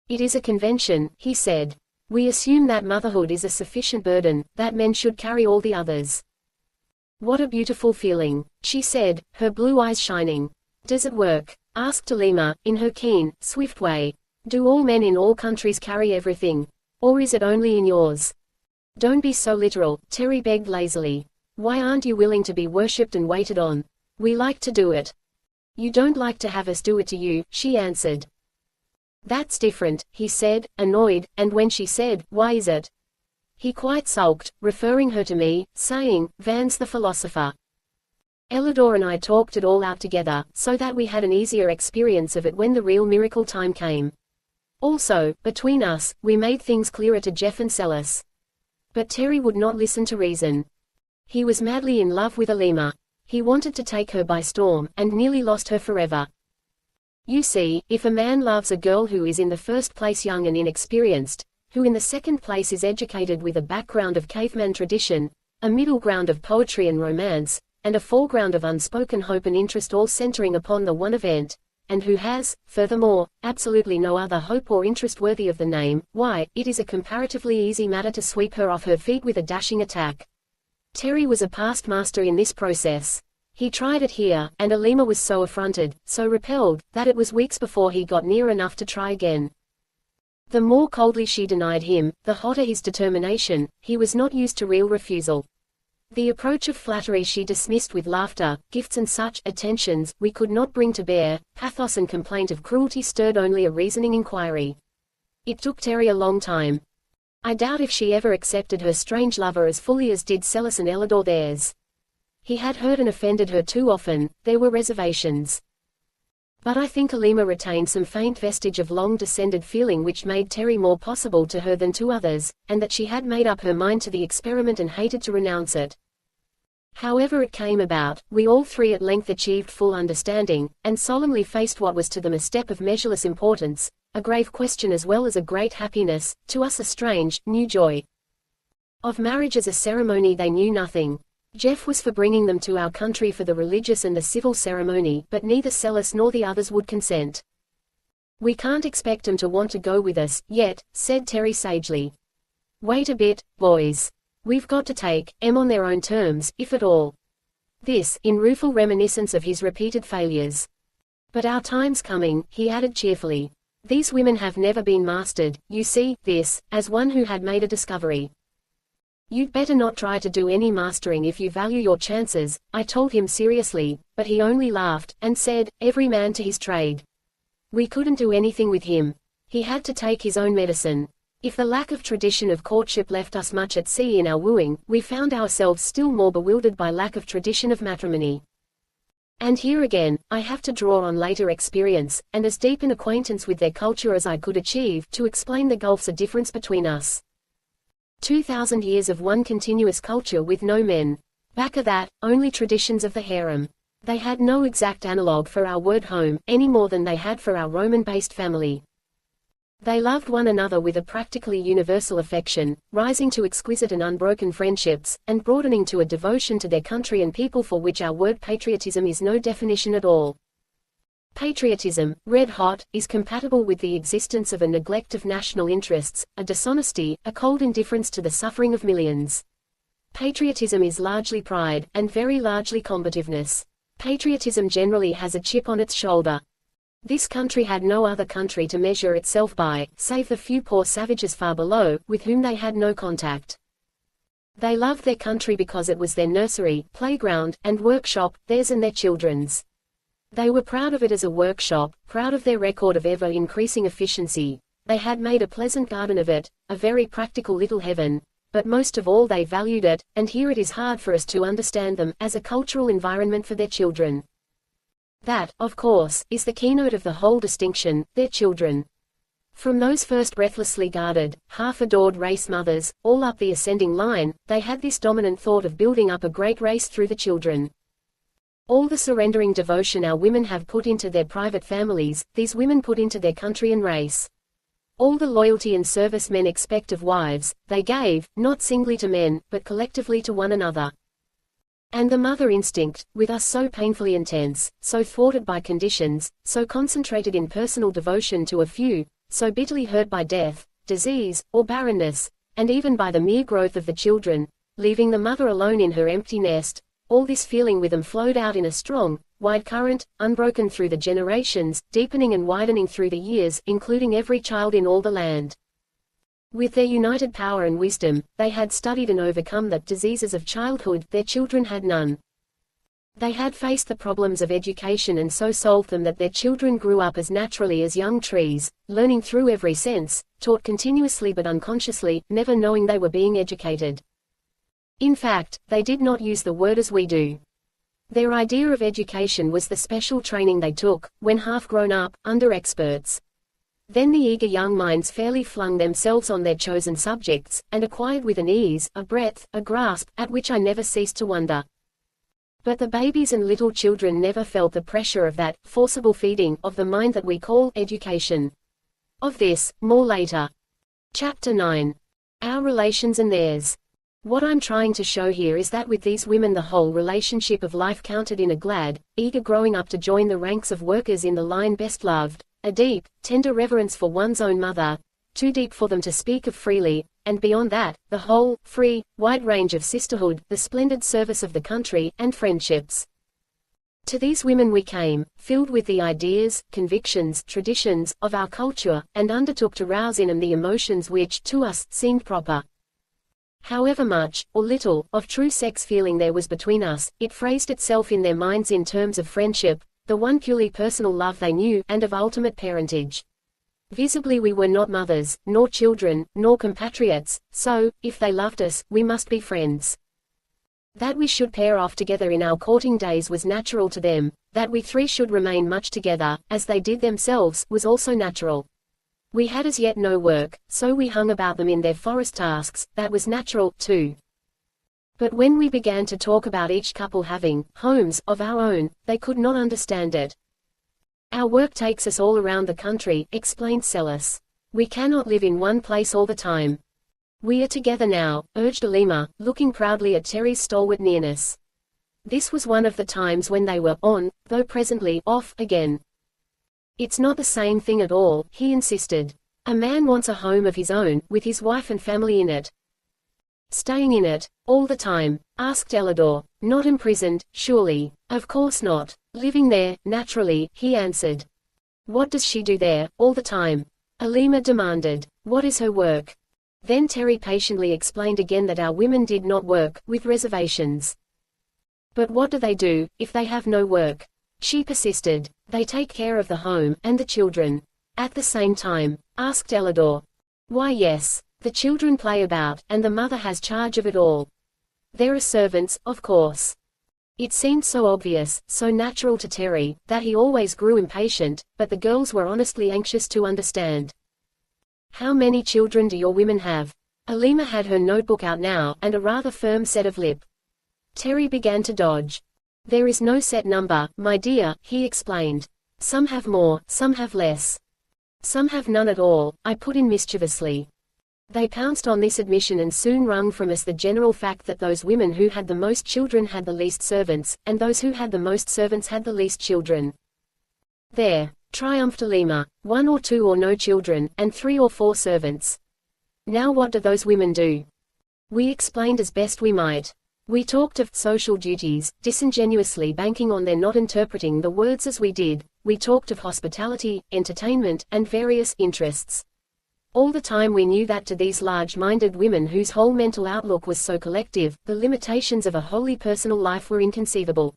It is a convention, he said. We assume that motherhood is a sufficient burden, that men should carry all the others. What a beautiful feeling, she said, her blue eyes shining. Does it work? Asked Alima, in her keen, swift way. Do all men in all countries carry everything? Or is it only in yours? Don't be so literal, Terry begged lazily. Why aren't you willing to be worshipped and waited on? We like to do it. You don't like to have us do it to you, she answered. That's different, he said, annoyed, and when she said, why is it? He quite sulked, referring her to me, saying, Van's the philosopher. Elidor and I talked it all out together, so that we had an easier experience of it when the real miracle time came. Also, between us, we made things clearer to Jeff and Celis. But Terry would not listen to reason. He was madly in love with Alima. He wanted to take her by storm, and nearly lost her forever. You see, if a man loves a girl who is in the first place young and inexperienced, who in the second place is educated with a background of caveman tradition, a middle ground of poetry and romance, and a foreground of unspoken hope and interest all centering upon the one event, and who has, furthermore, absolutely no other hope or interest worthy of the name, why, it is a comparatively easy matter to sweep her off her feet with a dashing attack. Terry was a past master in this process. He tried it here, and Alima was so affronted, so repelled, that it was weeks before he got near enough to try again. The more coldly she denied him, the hotter his determination. He was not used to real refusal. The approach of flattery she dismissed with laughter, gifts and such attentions we could not bring to bear. Pathos and complaint of cruelty stirred only a reasoning inquiry. It took Terry a long time. I doubt if she ever accepted her strange lover as fully as did Celis and Elidor theirs. He had hurt and offended her too often, there were reservations. But I think Alima retained some faint vestige of long-descended feeling which made Terry more possible to her than to others, and that she had made up her mind to the experiment and hated to renounce it. However it came about, we all three at length achieved full understanding, and solemnly faced what was to them a step of measureless importance, a grave question as well as a great happiness, to us a strange, new joy. Of marriage as a ceremony they knew nothing. Jeff was for bringing them to our country for the religious and the civil ceremony, but neither Celis nor the others would consent. We can't expect 'em to want to go with us, yet, said Terry sagely. Wait a bit, boys. We've got to take 'em on their own terms, if at all. This, in rueful reminiscence of his repeated failures. But our time's coming, he added cheerfully. These women have never been mastered, you see, this, as one who had made a discovery. You'd better not try to do any mastering if you value your chances, I told him seriously, but he only laughed, and said, every man to his trade. We couldn't do anything with him. He had to take his own medicine. If the lack of tradition of courtship left us much at sea in our wooing, we found ourselves still more bewildered by lack of tradition of matrimony. And here again, I have to draw on later experience, and as deep an acquaintance with their culture as I could achieve, to explain the gulfs of difference between us. 2,000 years of one continuous culture with no men. Back of that, only traditions of the harem. They had no exact analogue for our word home, any more than they had for our Roman-based family. They loved one another with a practically universal affection, rising to exquisite and unbroken friendships, and broadening to a devotion to their country and people for which our word patriotism is no definition at all. Patriotism, red hot, is compatible with the existence of a neglect of national interests, a dishonesty, a cold indifference to the suffering of millions. Patriotism is largely pride, and very largely combativeness. Patriotism generally has a chip on its shoulder. This country had no other country to measure itself by, save the few poor savages far below, with whom they had no contact. They loved their country because it was their nursery, playground, and workshop, theirs and their children's. They were proud of it as a workshop, proud of their record of ever-increasing efficiency. They had made a pleasant garden of it, a very practical little heaven, but most of all they valued it, and here it is hard for us to understand them, as a cultural environment for their children. That, of course, is the keynote of the whole distinction, their children. From those first breathlessly guarded, half-adored race mothers, all up the ascending line, they had this dominant thought of building up a great race through the children. All the surrendering devotion our women have put into their private families, these women put into their country and race. All the loyalty and service men expect of wives, they gave, not singly to men, but collectively to one another. And the mother instinct, with us so painfully intense, so thwarted by conditions, so concentrated in personal devotion to a few, so bitterly hurt by death, disease, or barrenness, and even by the mere growth of the children, leaving the mother alone in her empty nest, all this feeling with them flowed out in a strong, wide current, unbroken through the generations, deepening and widening through the years, including every child in all the land. With their united power and wisdom, they had studied and overcome the diseases of childhood, their children had none. They had faced the problems of education and so solved them that their children grew up as naturally as young trees, learning through every sense, taught continuously but unconsciously, never knowing they were being educated. In fact, they did not use the word as we do. Their idea of education was the special training they took, when half grown up, under experts. Then the eager young minds fairly flung themselves on their chosen subjects, and acquired with an ease, a breadth, a grasp, at which I never ceased to wonder. But the babies and little children never felt the pressure of that forcible feeding of the mind that we call education. Of this, more later. Chapter 9. Our relations and theirs. What I'm trying to show here is that with these women the whole relationship of life counted in a glad, eager growing up to join the ranks of workers in the line best loved, a deep, tender reverence for one's own mother, too deep for them to speak of freely, and beyond that, the whole, free, wide range of sisterhood, the splendid service of the country, and friendships. To these women we came, filled with the ideas, convictions, traditions, of our culture, and undertook to rouse in them the emotions which, to us, seemed proper. However much, or little, of true sex feeling there was between us, it phrased itself in their minds in terms of friendship, the one purely personal love they knew, and of ultimate parentage. Visibly we were not mothers, nor children, nor compatriots, so, if they loved us, we must be friends. That we should pair off together in our courting days was natural to them, that we three should remain much together, as they did themselves, was also natural. We had as yet no work, so we hung about them in their forest tasks, that was natural, too. But when we began to talk about each couple having homes of our own, they could not understand it. Our work takes us all around the country, explained Celis. We cannot live in one place all the time. We are together now, urged Alima, looking proudly at Terry's stalwart nearness. This was one of the times when they were on, though presently off, again. It's not the same thing at all, he insisted. A man wants a home of his own, with his wife and family in it. Staying in it, all the time, asked Elidor. Not imprisoned, surely. Of course not. Living there, naturally, he answered. What does she do there, all the time? Alima demanded. What is her work? Then Terry patiently explained again that our women did not work, with reservations. But what do they do, if they have no work? She persisted. They take care of the home, and the children. At the same time, asked Elidor. Why yes. The children play about, and the mother has charge of it all. There are servants, of course. It seemed so obvious, so natural to Terry, that he always grew impatient, but the girls were honestly anxious to understand. How many children do your women have? Alima had her notebook out now, and a rather firm set of lip. Terry began to dodge. There is no set number, my dear, he explained. Some have more, some have less. Some have none at all, I put in mischievously. They pounced on this admission and soon wrung from us the general fact that those women who had the most children had the least servants, and those who had the most servants had the least children. There, triumphed Alima, 1 or 2 or no children, and 3 or 4 servants. Now what do those women do? We explained as best we might. We talked of social duties, disingenuously banking on their not interpreting the words as we did. We talked of hospitality, entertainment, and various interests. All the time we knew that to these large-minded women whose whole mental outlook was so collective, the limitations of a wholly personal life were inconceivable.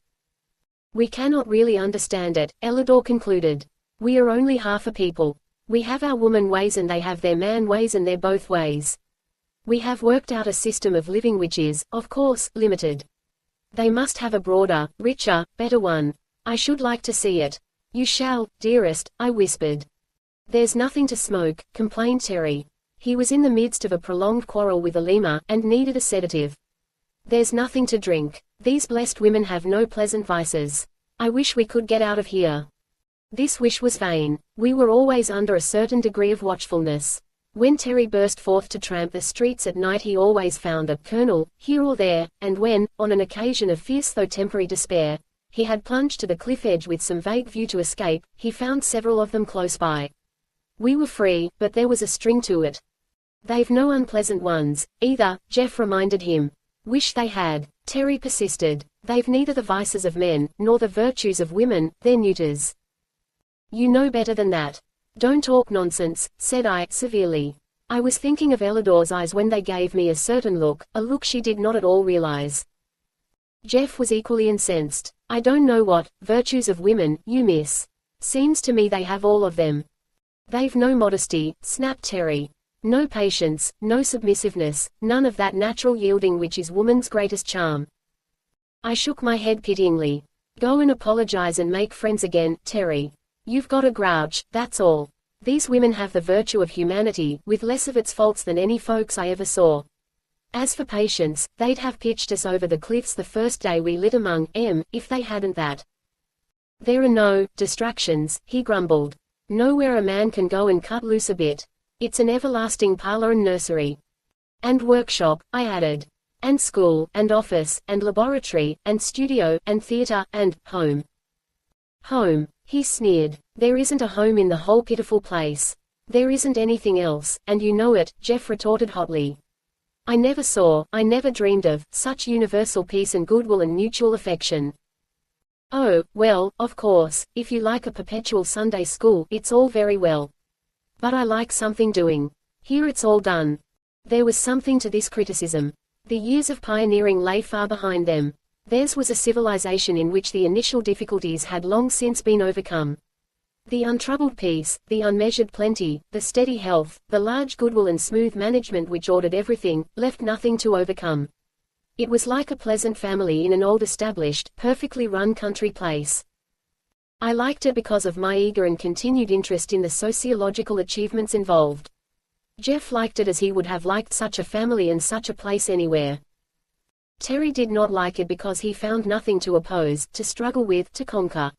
We cannot really understand it, Elidor concluded. We are only half a people. We have our woman ways and they have their man ways and they're both ways. We have worked out a system of living which is, of course, limited. They must have a broader, richer, better one. I should like to see it. You shall, dearest, I whispered. There's nothing to smoke, complained Terry. He was in the midst of a prolonged quarrel with Alima, and needed a sedative. There's nothing to drink. These blessed women have no pleasant vices. I wish we could get out of here. This wish was vain. We were always under a certain degree of watchfulness. When Terry burst forth to tramp the streets at night he always found a colonel, here or there, and when, on an occasion of fierce though temporary despair, he had plunged to the cliff edge with some vague view to escape, he found several of them close by. We were free, but there was a string to it. They've no unpleasant ones, either, Jeff reminded him. Wish they had, Terry persisted. They've neither the vices of men, nor the virtues of women, they're neuters. You know better than that. Don't talk nonsense, said I, severely. I was thinking of Elidor's eyes when they gave me a certain look, a look she did not at all realize. Jeff was equally incensed. I don't know what virtues of women you miss. Seems to me they have all of them. They've no modesty, snapped Terry. No patience, no submissiveness, none of that natural yielding which is woman's greatest charm. I shook my head pityingly. Go and apologize and make friends again, Terry. You've got a grouch, that's all. These women have the virtue of humanity, with less of its faults than any folks I ever saw. As for patience, they'd have pitched us over the cliffs the first day we lit among 'em, if they hadn't that. There are no distractions, he grumbled. Nowhere a man can go and cut loose a bit. It's an everlasting parlor and nursery. And workshop, I added. And school, and office, and laboratory, and studio, and theater, and home. Home, he sneered. There isn't a home in the whole pitiful place. There isn't anything else, and you know it, Jeff retorted hotly. I never saw, I never dreamed of, such universal peace and goodwill and mutual affection. Oh, well, of course, if you like a perpetual Sunday school, it's all very well. But I like something doing. Here it's all done. There was something to this criticism. The years of pioneering lay far behind them. Theirs was a civilization in which the initial difficulties had long since been overcome. The untroubled peace, the unmeasured plenty, the steady health, the large goodwill and smooth management which ordered everything, left nothing to overcome. It was like a pleasant family in an old established, perfectly run country place. I liked it because of my eager and continued interest in the sociological achievements involved. Jeff liked it as he would have liked such a family and such a place anywhere. Terry did not like it because he found nothing to oppose, to struggle with, to conquer.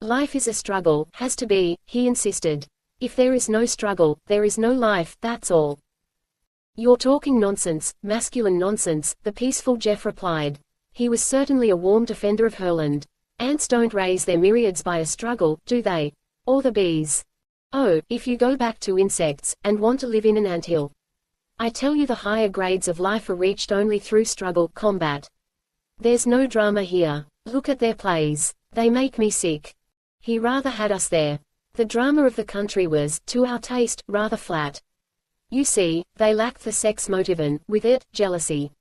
Life is a struggle, has to be, he insisted. If there is no struggle, there is no life, that's all. You're talking nonsense, masculine nonsense, the peaceful Jeff replied. He was certainly a warm defender of Herland. Ants don't raise their myriads by a struggle, do they? Or the bees. Oh, if you go back to insects, and want to live in an anthill. I tell you the higher grades of life are reached only through struggle, combat. There's no drama here. Look at their plays. They make me sick. He rather had us there. The drama of the country was, to our taste, rather flat. You see, they lacked the sex motive and, with it, jealousy.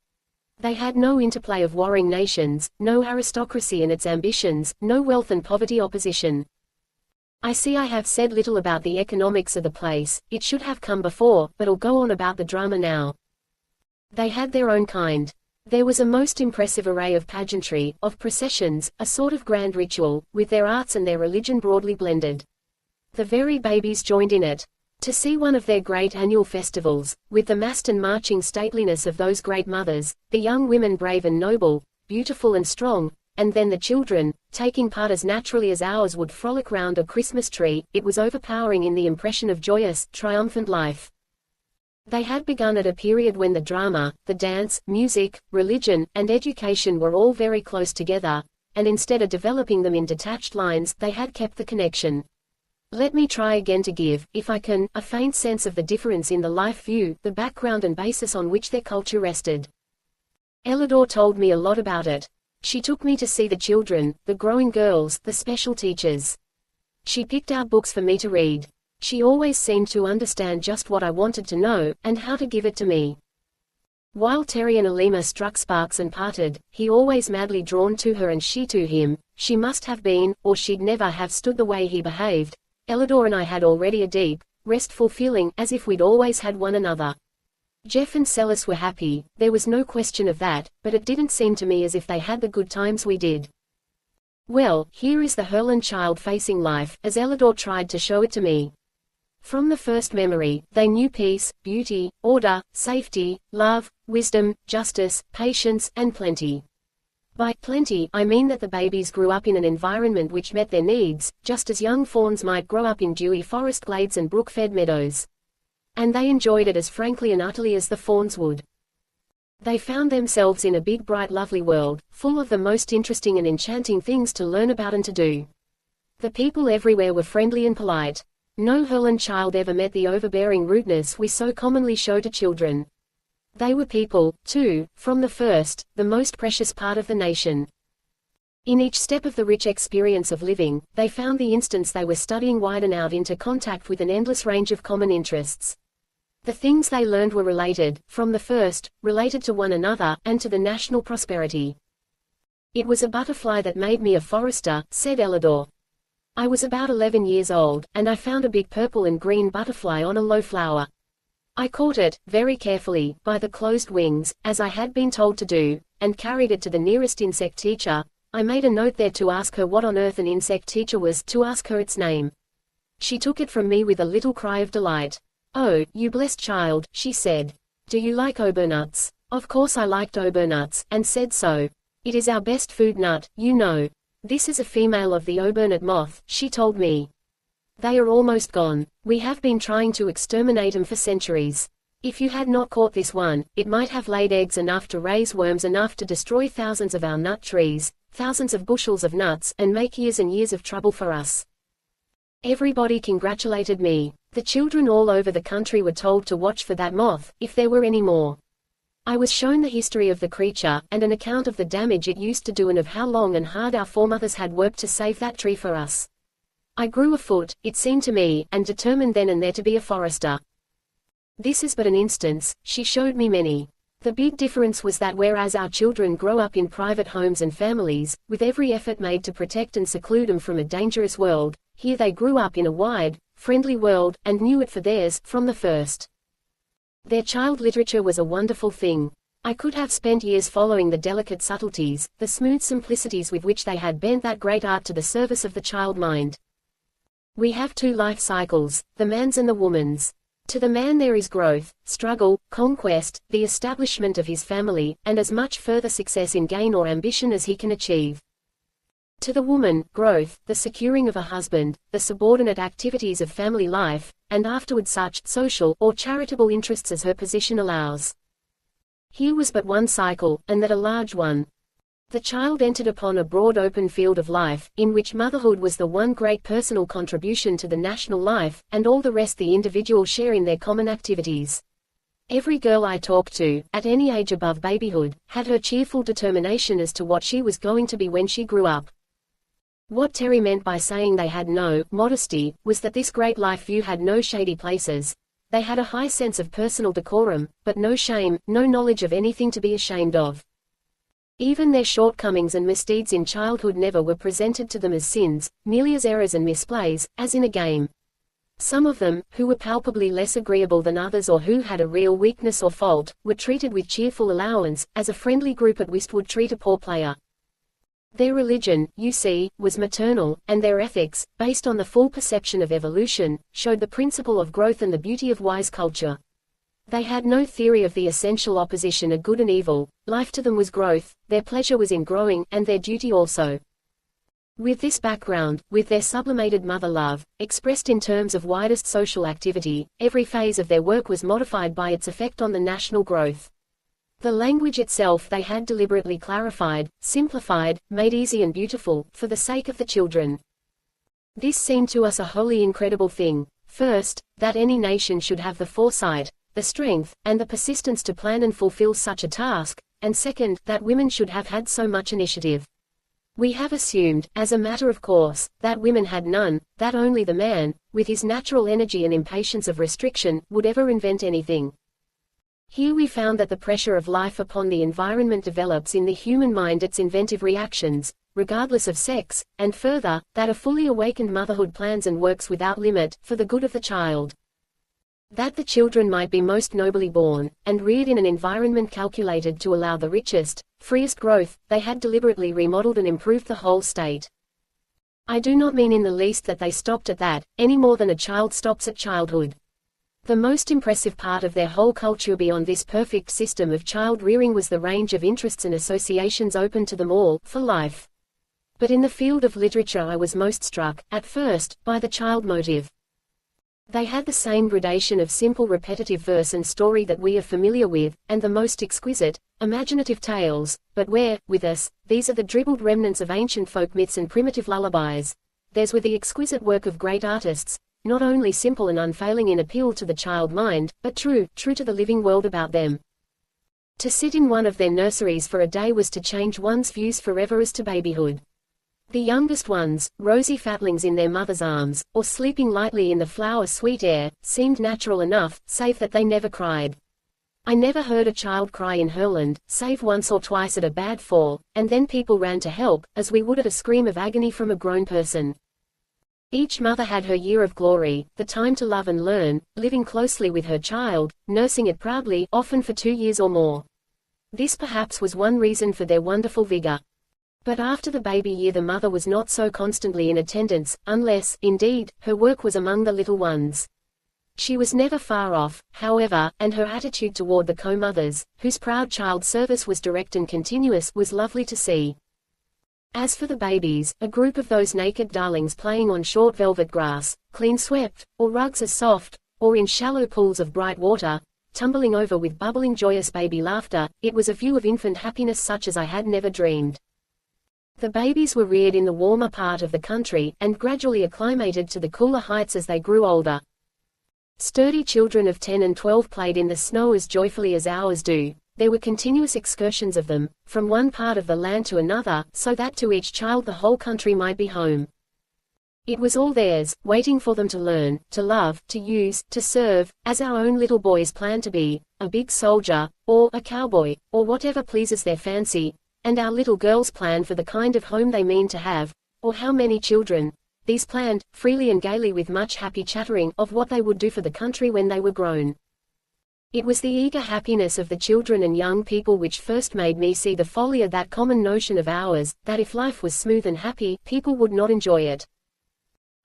They had no interplay of warring nations, no aristocracy and its ambitions, no wealth and poverty opposition. I see I have said little about the economics of the place, it should have come before, but I'll go on about the drama now. They had their own kind. There was a most impressive array of pageantry, of processions, a sort of grand ritual, with their arts and their religion broadly blended. The very babies joined in it. To see one of their great annual festivals, with the massed and marching stateliness of those great mothers, the young women brave and noble, beautiful and strong, and then the children, taking part as naturally as ours would frolic round a Christmas tree, it was overpowering in the impression of joyous, triumphant life. They had begun at a period when the drama, the dance, music, religion, and education were all very close together, and instead of developing them in detached lines, they had kept the connection. Let me try again to give, if I can, a faint sense of the difference in the life view, the background and basis on which their culture rested. Elidor told me a lot about it. She took me to see the children, the growing girls, the special teachers. She picked out books for me to read. She always seemed to understand just what I wanted to know, and how to give it to me. While Terry and Alima struck sparks and parted, he always madly drawn to her and she to him. She must have been, or she'd never have stood the way he behaved. Elidor and I had already a deep, restful feeling, as if we'd always had one another. Jeff and Celis were happy, there was no question of that, but it didn't seem to me as if they had the good times we did. Well, here is the Herland child facing life, as Elidor tried to show it to me. From the first memory, they knew peace, beauty, order, safety, love, wisdom, justice, patience, and plenty. By plenty, I mean that the babies grew up in an environment which met their needs, just as young fawns might grow up in dewy forest glades and brook-fed meadows. And they enjoyed it as frankly and utterly as the fawns would. They found themselves in a big bright lovely world, full of the most interesting and enchanting things to learn about and to do. The people everywhere were friendly and polite. No Herland child ever met the overbearing rudeness we so commonly show to children. They were people, too, from the first, the most precious part of the nation. In each step of the rich experience of living, they found the instance they were studying widen out into contact with an endless range of common interests. The things they learned were related, from the first, related to one another, and to the national prosperity. It was a butterfly that made me a forester, said Elidor. I was about 11 years old, and I found a big purple and green butterfly on a low flower. I caught it, very carefully, by the closed wings, as I had been told to do, and carried it to the nearest insect teacher. I made a note there to ask her what on earth an insect teacher was, to ask her its name. She took it from me with a little cry of delight. "Oh, you blessed child," she said. "Do you like obernuts?" Of course I liked obernuts, and said so. "It is our best food nut, you know. This is a female of the obernut moth," she told me. "They are almost gone. We have been trying to exterminate them for centuries. If you had not caught this one, it might have laid eggs enough to raise worms enough to destroy thousands of our nut trees, thousands of bushels of nuts, and make years and years of trouble for us." Everybody congratulated me. The children all over the country were told to watch for that moth, if there were any more. I was shown the history of the creature, and an account of the damage it used to do and of how long and hard our foremothers had worked to save that tree for us. I grew afoot, it seemed to me, and determined then and there to be a forester. This is but an instance, she showed me many. The big difference was that whereas our children grow up in private homes and families, with every effort made to protect and seclude them from a dangerous world, here they grew up in a wide, friendly world, and knew it for theirs, from the first. Their child literature was a wonderful thing. I could have spent years following the delicate subtleties, the smooth simplicities with which they had bent that great art to the service of the child mind. We have two life cycles, the man's and the woman's. To the man there is growth, struggle, conquest, the establishment of his family, and as much further success in gain or ambition as he can achieve. To the woman, growth, the securing of a husband, the subordinate activities of family life, and afterward such social or charitable interests as her position allows. Here was but one cycle, and that a large one. The child entered upon a broad open field of life, in which motherhood was the one great personal contribution to the national life, and all the rest the individual share in their common activities. Every girl I talked to, at any age above babyhood, had her cheerful determination as to what she was going to be when she grew up. What Terry meant by saying they had no modesty, was that this great life view had no shady places. They had a high sense of personal decorum, but no shame, no knowledge of anything to be ashamed of. Even their shortcomings and misdeeds in childhood never were presented to them as sins, merely as errors and misplays, as in a game. Some of them, who were palpably less agreeable than others or who had a real weakness or fault, were treated with cheerful allowance, as a friendly group at whist would treat a poor player. Their religion, you see, was maternal, and their ethics, based on the full perception of evolution, showed the principle of growth and the beauty of wise culture. They had no theory of the essential opposition of good and evil. Life to them was growth, their pleasure was in growing, and their duty also. With this background, with their sublimated mother love, expressed in terms of widest social activity, every phase of their work was modified by its effect on the national growth. The language itself they had deliberately clarified, simplified, made easy and beautiful, for the sake of the children. This seemed to us a wholly incredible thing. First, that any nation should have the foresight, the strength, and the persistence to plan and fulfill such a task, and second, that women should have had so much initiative. We have assumed, as a matter of course, that women had none, that only the man, with his natural energy and impatience of restriction, would ever invent anything. Here we found that the pressure of life upon the environment develops in the human mind its inventive reactions, regardless of sex, and further, that a fully awakened motherhood plans and works without limit, for the good of the child. That the children might be most nobly born, and reared in an environment calculated to allow the richest, freest growth, they had deliberately remodeled and improved the whole state. I do not mean in the least that they stopped at that, any more than a child stops at childhood. The most impressive part of their whole culture beyond this perfect system of child rearing was the range of interests and associations open to them all, for life. But in the field of literature I was most struck, at first, by the child motive. They had the same gradation of simple repetitive verse and story that we are familiar with, and the most exquisite, imaginative tales, but where, with us, these are the dribbled remnants of ancient folk myths and primitive lullabies, theirs were the exquisite work of great artists, not only simple and unfailing in appeal to the child mind, but true to the living world about them. To sit in one of their nurseries for a day was to change one's views forever as to babyhood. The youngest ones, rosy fatlings in their mother's arms, or sleeping lightly in the flower-sweet air, seemed natural enough, save that they never cried. I never heard a child cry in Herland, save once or twice at a bad fall, and then people ran to help, as we would at a scream of agony from a grown person. Each mother had her year of glory, the time to love and learn, living closely with her child, nursing it proudly, often for 2 years or more. This perhaps was one reason for their wonderful vigor. But after the baby year the mother was not so constantly in attendance, unless, indeed, her work was among the little ones. She was never far off, however, and her attitude toward the co-mothers, whose proud child service was direct and continuous, was lovely to see. As for the babies, a group of those naked darlings playing on short velvet grass, clean swept, or rugs as soft, or in shallow pools of bright water, tumbling over with bubbling joyous baby laughter, it was a view of infant happiness such as I had never dreamed. The babies were reared in the warmer part of the country, and gradually acclimated to the cooler heights as they grew older. Sturdy children of 10 and 12 played in the snow as joyfully as ours do. There were continuous excursions of them, from one part of the land to another, so that to each child the whole country might be home. It was all theirs, waiting for them to learn, to love, to use, to serve, as our own little boys plan to be, a big soldier, or a cowboy, or whatever pleases their fancy, and our little girls plan for the kind of home they mean to have, or how many children. These planned, freely and gaily with much happy chattering, of what they would do for the country when they were grown. It was the eager happiness of the children and young people which first made me see the folly of that common notion of ours, that if life was smooth and happy, people would not enjoy it.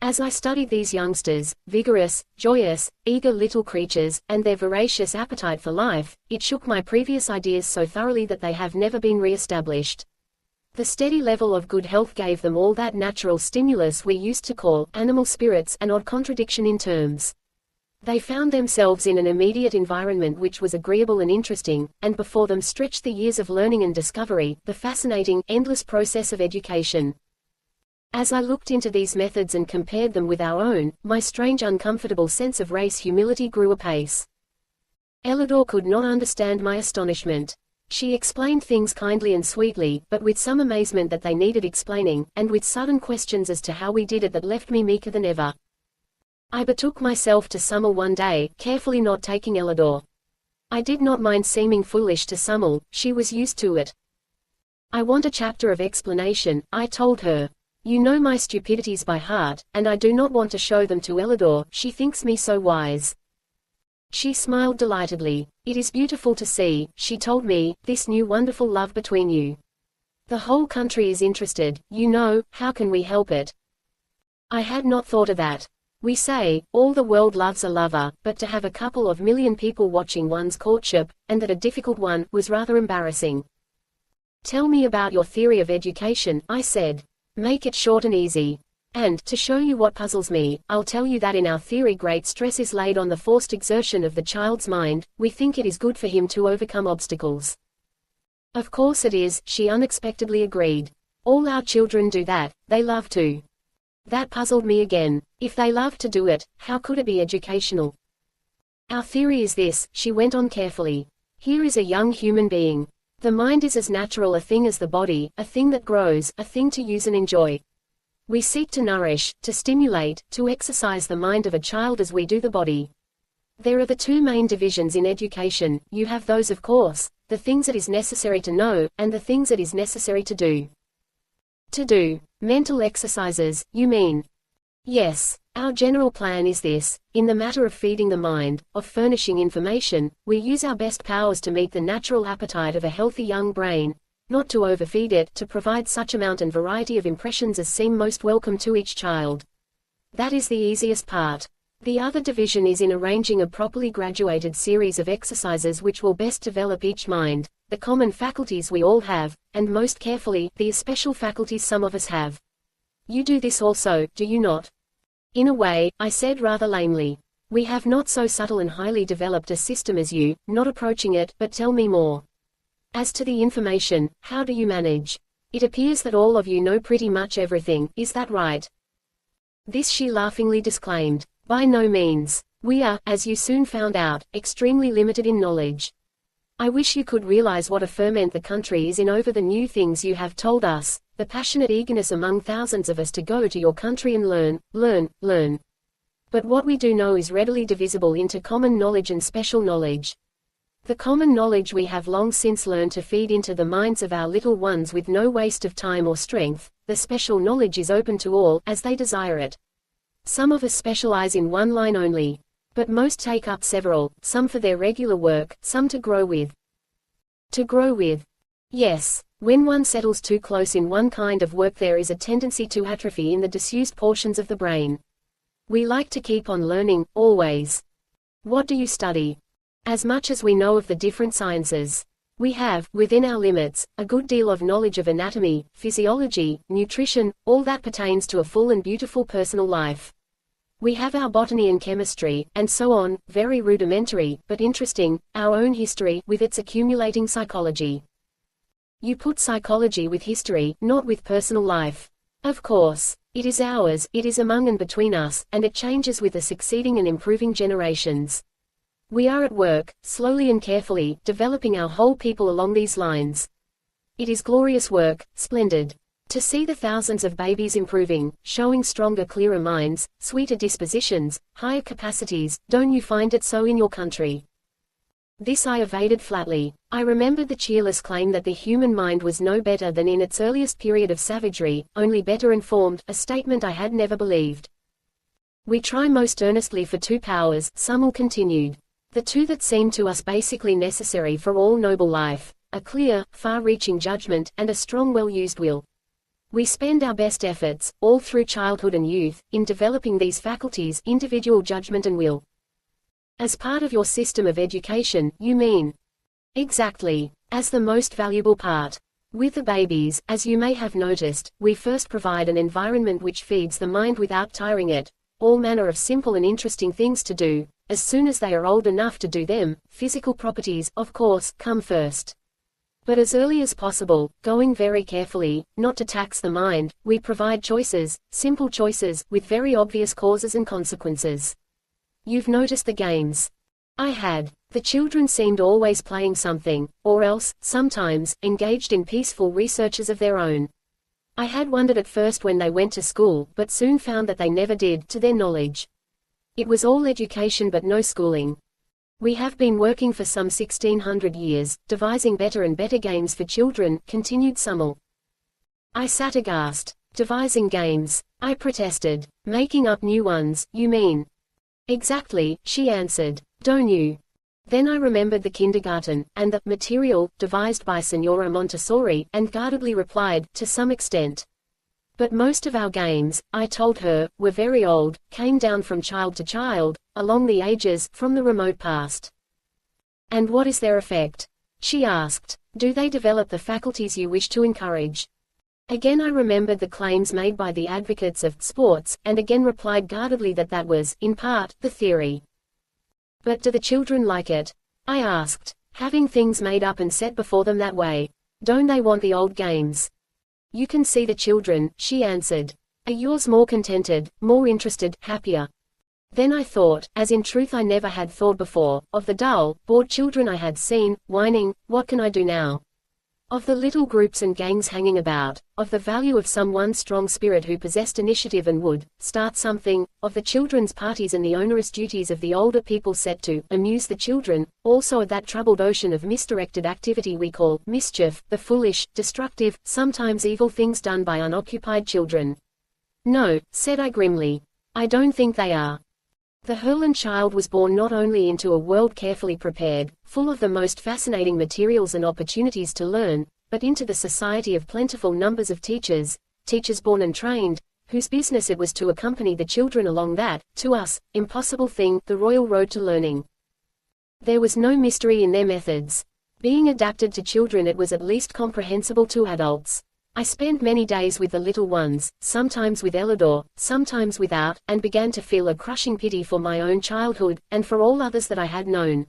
As I studied these youngsters, vigorous, joyous, eager little creatures, and their voracious appetite for life, it shook my previous ideas so thoroughly that they have never been re-established. The steady level of good health gave them all that natural stimulus we used to call animal spirits, an odd contradiction in terms. They found themselves in an immediate environment which was agreeable and interesting, and before them stretched the years of learning and discovery, the fascinating, endless process of education. As I looked into these methods and compared them with our own, my strange uncomfortable sense of race humility grew apace. Ellador could not understand my astonishment. She explained things kindly and sweetly, but with some amazement that they needed explaining, and with sudden questions as to how we did it that left me meeker than ever. I betook myself to Summel one day, carefully not taking Ellador. I did not mind seeming foolish to Summel, she was used to it. I want a chapter of explanation, I told her. You know my stupidities by heart, and I do not want to show them to Ellador, she thinks me so wise. She smiled delightedly. It is beautiful to see, she told me, this new wonderful love between you. The whole country is interested, you know, how can we help it? I had not thought of that. We say, all the world loves a lover, but to have a couple of million people watching one's courtship, and that a difficult one, was rather embarrassing. Tell me about your theory of education, I said. Make it short and easy. And, to show you what puzzles me, I'll tell you that in our theory great stress is laid on the forced exertion of the child's mind. We think it is good for him to overcome obstacles. Of course it is, she unexpectedly agreed. All our children do that, they love to. That puzzled me again. If they love to do it, how could it be educational? Our theory is this, she went on carefully. Here is a young human being. The mind is as natural a thing as the body, a thing that grows, a thing to use and enjoy. We seek to nourish, to stimulate, to exercise the mind of a child as we do the body. There are the two main divisions in education. You have those, of course, the things it is necessary to know, and the things it is necessary to do. To do. Mental exercises, you mean? Yes. Our general plan is this: in the matter of feeding the mind, of furnishing information, we use our best powers to meet the natural appetite of a healthy young brain, not to overfeed it, to provide such amount and variety of impressions as seem most welcome to each child. That is the easiest part. The other division is in arranging a properly graduated series of exercises which will best develop each mind, the common faculties we all have, and most carefully, the especial faculties some of us have. You do this also, do you not? In a way, I said rather lamely. We have not so subtle and highly developed a system as you, not approaching it, but tell me more. As to the information, how do you manage? It appears that all of you know pretty much everything, is that right? This she laughingly disclaimed. By no means. We are, as you soon found out, extremely limited in knowledge. I wish you could realize what a ferment the country is in over the new things you have told us, the passionate eagerness among thousands of us to go to your country and learn. But what we do know is readily divisible into common knowledge and special knowledge. The common knowledge we have long since learned to feed into the minds of our little ones with no waste of time or strength. The special knowledge is open to all, as they desire it. Some of us specialize in one line only. But most take up several, some for their regular work, some to grow with. To grow with. Yes. When one settles too close in one kind of work, there is a tendency to atrophy in the disused portions of the brain. We like to keep on learning, always. What do you study? As much as we know of the different sciences, we have, within our limits, a good deal of knowledge of anatomy, physiology, nutrition, all that pertains to a full and beautiful personal life. We have our botany and chemistry, and so on, very rudimentary, but interesting, our own history, with its accumulating psychology. You put psychology with history, not with personal life. Of course. It is ours, it is among and between us, and it changes with the succeeding and improving generations. We are at work, slowly and carefully, developing our whole people along these lines. It is glorious work, splendid. To see the thousands of babies improving, showing stronger, clearer minds, sweeter dispositions, higher capacities, don't you find it so in your country? This I evaded flatly. I remembered the cheerless claim that the human mind was no better than in its earliest period of savagery, only better informed, a statement I had never believed. We try most earnestly for two powers, Summel continued. The two that seem to us basically necessary for all noble life, a clear, far-reaching judgment, and a strong well-used will. We spend our best efforts, all through childhood and youth, in developing these faculties, individual judgment and will. As part of your system of education, you mean? Exactly. As the most valuable part. With the babies, as you may have noticed, we first provide an environment which feeds the mind without tiring it, all manner of simple and interesting things to do. As soon as they are old enough to do them, physical properties, of course, come first. But as early as possible, going very carefully, not to tax the mind, we provide choices, simple choices, with very obvious causes and consequences. You've noticed the games. I had. The children seemed always playing something, or else, sometimes, engaged in peaceful researches of their own. I had wondered at first when they went to school, but soon found that they never did, to their knowledge. It was all education but no schooling. We have been working for some 1600 years, devising better and better games for children, continued Summel. I sat aghast. Devising games, I protested. Making up new ones, you mean? Exactly, she answered. Don't you? Then I remembered the kindergarten, and the material, devised by Signora Montessori, and guardedly replied, to some extent. But most of our games, I told her, were very old, came down from child to child, along the ages, from the remote past. And what is their effect? She asked. Do they develop the faculties you wish to encourage? Again I remembered the claims made by the advocates of sports, and again replied guardedly that that was, in part, the theory. But do the children like it? I asked. Having things made up and set before them that way. Don't they want the old games? You can see the children, she answered. Are yours more contented, more interested, happier? Then I thought, as in truth I never had thought before, of the dull, bored children I had seen, whining, what can I do now? Of the little groups and gangs hanging about, of the value of some one strong spirit who possessed initiative and would start something, of the children's parties and the onerous duties of the older people set to amuse the children, also of that troubled ocean of misdirected activity we call mischief, the foolish, destructive, sometimes evil things done by unoccupied children. No, said I grimly. I don't think they are. The Herland child was born not only into a world carefully prepared, full of the most fascinating materials and opportunities to learn, but into the society of plentiful numbers of teachers, teachers born and trained, whose business it was to accompany the children along that, to us, impossible thing, the royal road to learning. There was no mystery in their methods. Being adapted to children, it was at least comprehensible to adults. I spent many days with the little ones, sometimes with Elidor, sometimes without, and began to feel a crushing pity for my own childhood, and for all others that I had known.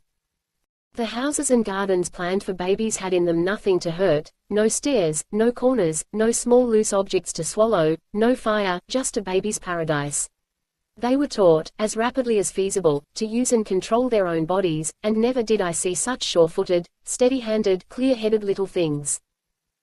The houses and gardens planned for babies had in them nothing to hurt, no stairs, no corners, no small loose objects to swallow, no fire, just a baby's paradise. They were taught, as rapidly as feasible, to use and control their own bodies, and never did I see such sure-footed, steady-handed, clear-headed little things.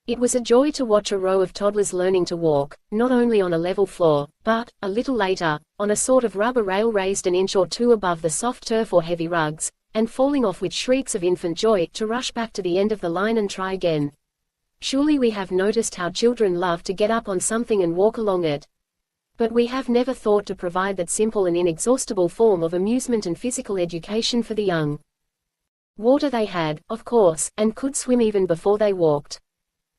It was a joy to watch a row of toddlers learning to walk, not only on a level floor, but, a little later, on a sort of rubber rail raised an inch or two above the soft turf or heavy rugs, and falling off with shrieks of infant joy, to rush back to the end of the line and try again. Surely we have noticed how children love to get up on something and walk along it. But we have never thought to provide that simple and inexhaustible form of amusement and physical education for the young. Water they had, of course, and could swim even before they walked.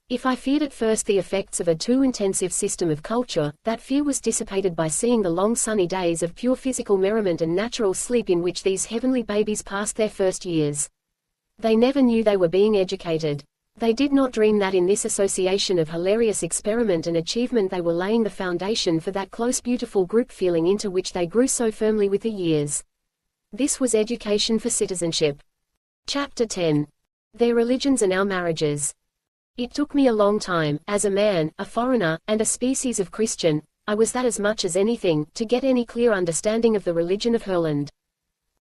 If I feared at first the effects of a too intensive system of culture, that fear was dissipated by seeing the long sunny days of pure physical merriment and natural sleep in which these heavenly babies passed their first years. They never knew they were being educated. They did not dream that in this association of hilarious experiment and achievement they were laying the foundation for that close beautiful group feeling into which they grew so firmly with the years. This was education for citizenship. Chapter 10. Their religions and our marriages. It took me a long time, as a man, a foreigner, and a species of Christian, I was that as much as anything, to get any clear understanding of the religion of Herland.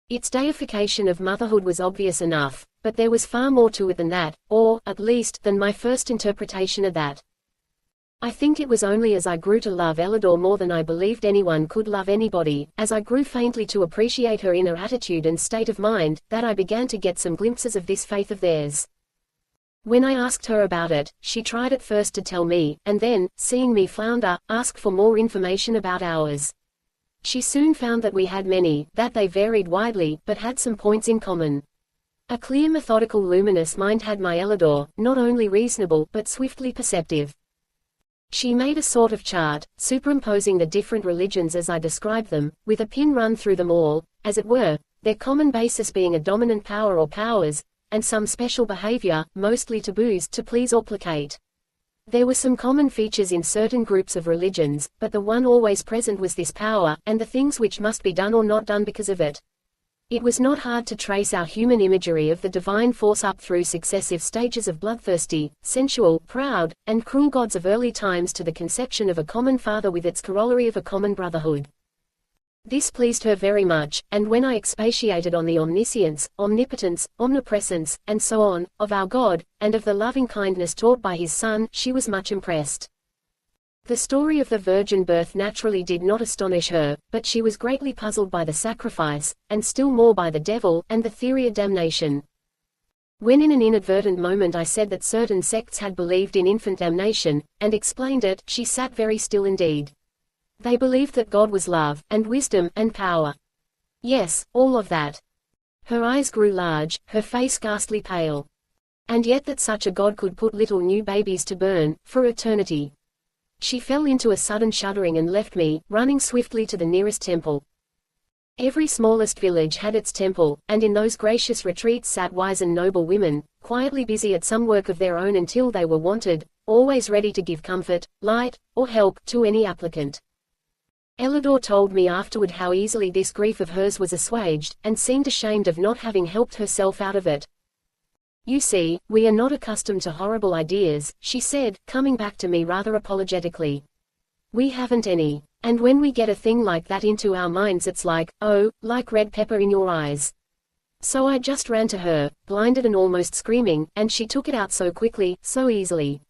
Its deification of motherhood was obvious enough, but there was far more to it than that, or, at least, than my first interpretation of that. I think it was only as I grew to love Ellador more than I believed anyone could love anybody, as I grew faintly to appreciate her inner attitude and state of mind, that I began to get some glimpses of this faith of theirs. When I asked her about it, she tried at first to tell me, and then, seeing me flounder, asked for more information about ours. She soon found that we had many, that they varied widely, but had some points in common. A clear methodical luminous mind had my Ellador, not only reasonable, but swiftly perceptive. She made a sort of chart, superimposing the different religions as I described them, with a pin run through them all, as it were, their common basis being a dominant power or powers, and some special behavior, mostly taboos, to please or placate. There were some common features in certain groups of religions, but the one always present was this power, and the things which must be done or not done because of it. It was not hard to trace our human imagery of the divine force up through successive stages of bloodthirsty, sensual, proud, and cruel gods of early times to the conception of a common father with its corollary of a common brotherhood. This pleased her very much, and when I expatiated on the omniscience, omnipotence, omnipresence, and so on, of our God, and of the loving kindness taught by his Son, she was much impressed. The story of the virgin birth naturally did not astonish her, but she was greatly puzzled by the sacrifice, and still more by the devil, and the theory of damnation. When in an inadvertent moment I said that certain sects had believed in infant damnation, and explained it, she sat very still indeed. They believed that God was love, and wisdom, and power. Yes, all of that. Her eyes grew large, her face ghastly pale. And yet that such a God could put little new babies to burn, for eternity. She fell into a sudden shuddering and left me, running swiftly to the nearest temple. Every smallest village had its temple, and in those gracious retreats sat wise and noble women, quietly busy at some work of their own until they were wanted, always ready to give comfort, light, or help, to any applicant. Ellador told me afterward how easily this grief of hers was assuaged, and seemed ashamed of not having helped herself out of it. You see, we are not accustomed to horrible ideas, she said, coming back to me rather apologetically. We haven't any. And when we get a thing like that into our minds it's like, oh, like red pepper in your eyes. So I just ran to her, blinded and almost screaming, and she took it out so quickly, so easily.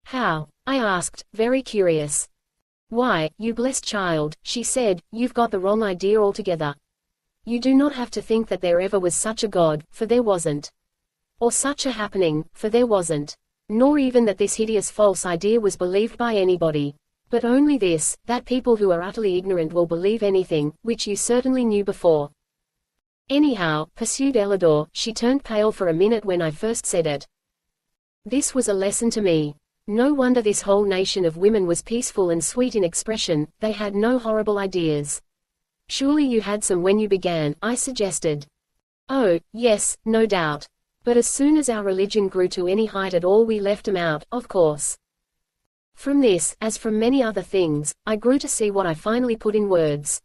How? I asked, very curious. Why, you blessed child, she said, you've got the wrong idea altogether. You do not have to think that there ever was such a God, for there wasn't. Or such a happening, for there wasn't. Nor even that this hideous false idea was believed by anybody. But only this, that people who are utterly ignorant will believe anything, which you certainly knew before. Anyhow, pursued Ellador, she turned pale for a minute when I first said it. This was a lesson to me. No wonder this whole nation of women was peaceful and sweet in expression, they had no horrible ideas. Surely you had some when you began, I suggested. Oh, yes, no doubt. But as soon as our religion grew to any height at all we left 'em out, of course. From this, as from many other things, I grew to see what I finally put in words.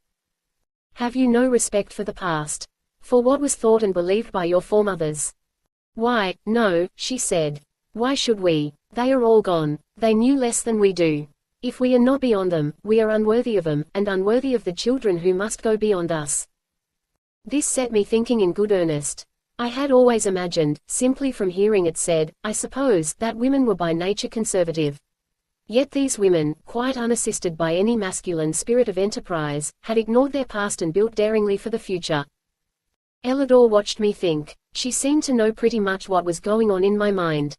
Have you no respect for the past? For what was thought and believed by your foremothers? Why, no, she said. Why should we? They are all gone. They knew less than we do. If we are not beyond them, we are unworthy of them, and unworthy of the children who must go beyond us. This set me thinking in good earnest. I had always imagined, simply from hearing it said, I suppose, that women were by nature conservative. Yet these women, quite unassisted by any masculine spirit of enterprise, had ignored their past and built daringly for the future. Ellador watched me think. She seemed to know pretty much what was going on in my mind.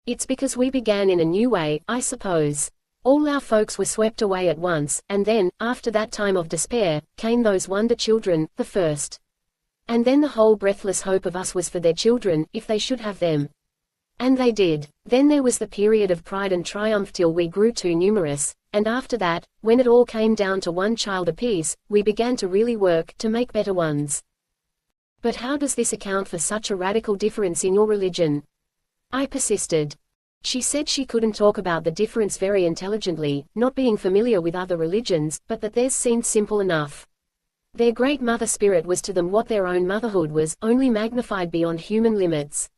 It's because we began in a new way, I suppose. All our folks were swept away at once, and then, after that time of despair, came those wonder children, the first. And then the whole breathless hope of us was for their children, if they should have them. And they did. Then there was the period of pride and triumph till we grew too numerous, and after that, when it all came down to one child apiece, we began to really work to make better ones. But how does this account for such a radical difference in your religion? I persisted. She said she couldn't talk about the difference very intelligently, not being familiar with other religions, but that theirs seemed simple enough. Their great mother spirit was to them what their own motherhood was, only magnified beyond human limits.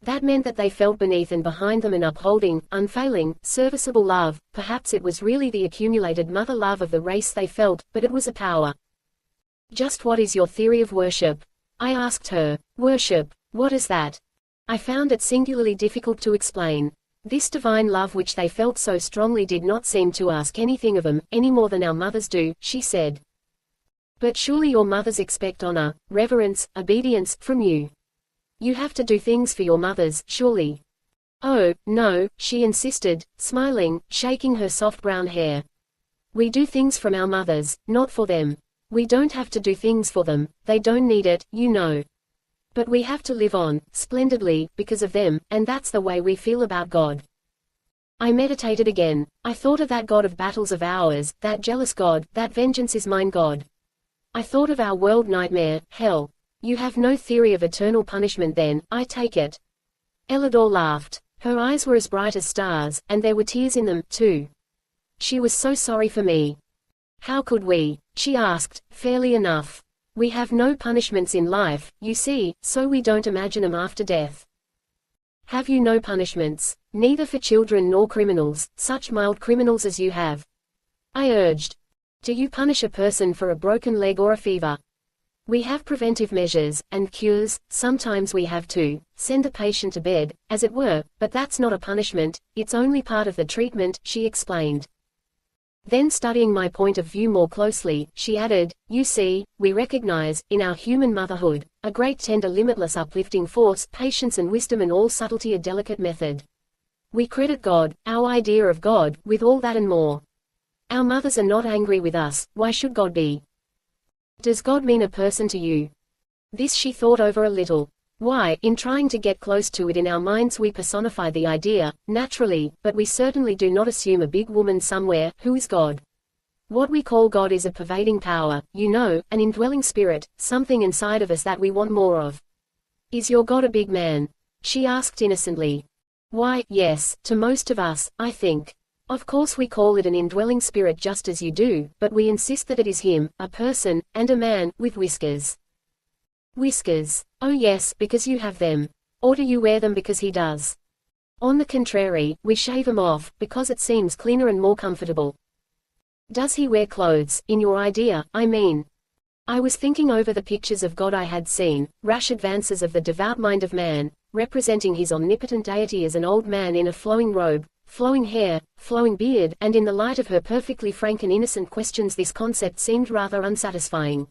That meant that they felt beneath and behind them an upholding, unfailing, serviceable love. Perhaps it was really the accumulated mother love of the race they felt, but it was a power. Just what is your theory of worship? I asked her. Worship, what is that? I found it singularly difficult to explain. This divine love which they felt so strongly did not seem to ask anything of them, any more than our mothers do, she said. But surely your mothers expect honor, reverence, obedience, from you. You have to do things for your mothers, surely. Oh, no, she insisted, smiling, shaking her soft brown hair. We do things from our mothers, not for them. We don't have to do things for them, they don't need it, you know. But we have to live on, splendidly, because of them, and that's the way we feel about God. I meditated again. I thought of that God of battles of ours, that jealous God, that vengeance is mine God. I thought of our world nightmare, hell. You have no theory of eternal punishment then, I take it. Elidor laughed. Her eyes were as bright as stars, and there were tears in them, too. She was so sorry for me. How could we? She asked, fairly enough. We have no punishments in life, you see, so we don't imagine them after death. Have you no punishments? Neither for children nor criminals, such mild criminals as you have? I urged. Do you punish a person for a broken leg or a fever? We have preventive measures, and cures. Sometimes we have to send the patient to bed, as it were, but that's not a punishment, it's only part of the treatment, she explained. Then studying my point of view more closely, she added, you see, we recognize, in our human motherhood, a great tender limitless uplifting force, patience and wisdom and all subtlety a delicate method. We credit God, our idea of God, with all that and more. Our mothers are not angry with us, why should God be? Does God mean a person to you? This she thought over a little. Why, in trying to get close to it in our minds we personify the idea, naturally, but we certainly do not assume a big woman somewhere, who is God. What we call God is a pervading power, you know, an indwelling spirit, something inside of us that we want more of. Is your God a big man? She asked innocently. Why, yes, to most of us, I think. Of course we call it an indwelling spirit just as you do, but we insist that it is him, a person, and a man, with whiskers. Whiskers. Oh yes, because you have them. Or do you wear them because he does? On the contrary, we shave them off, because it seems cleaner and more comfortable. Does he wear clothes, in your idea, I mean? I was thinking over the pictures of God I had seen, rash advances of the devout mind of man, representing his omnipotent deity as an old man in a flowing robe, flowing hair, flowing beard, and in the light of her perfectly frank and innocent questions this concept seemed rather unsatisfying.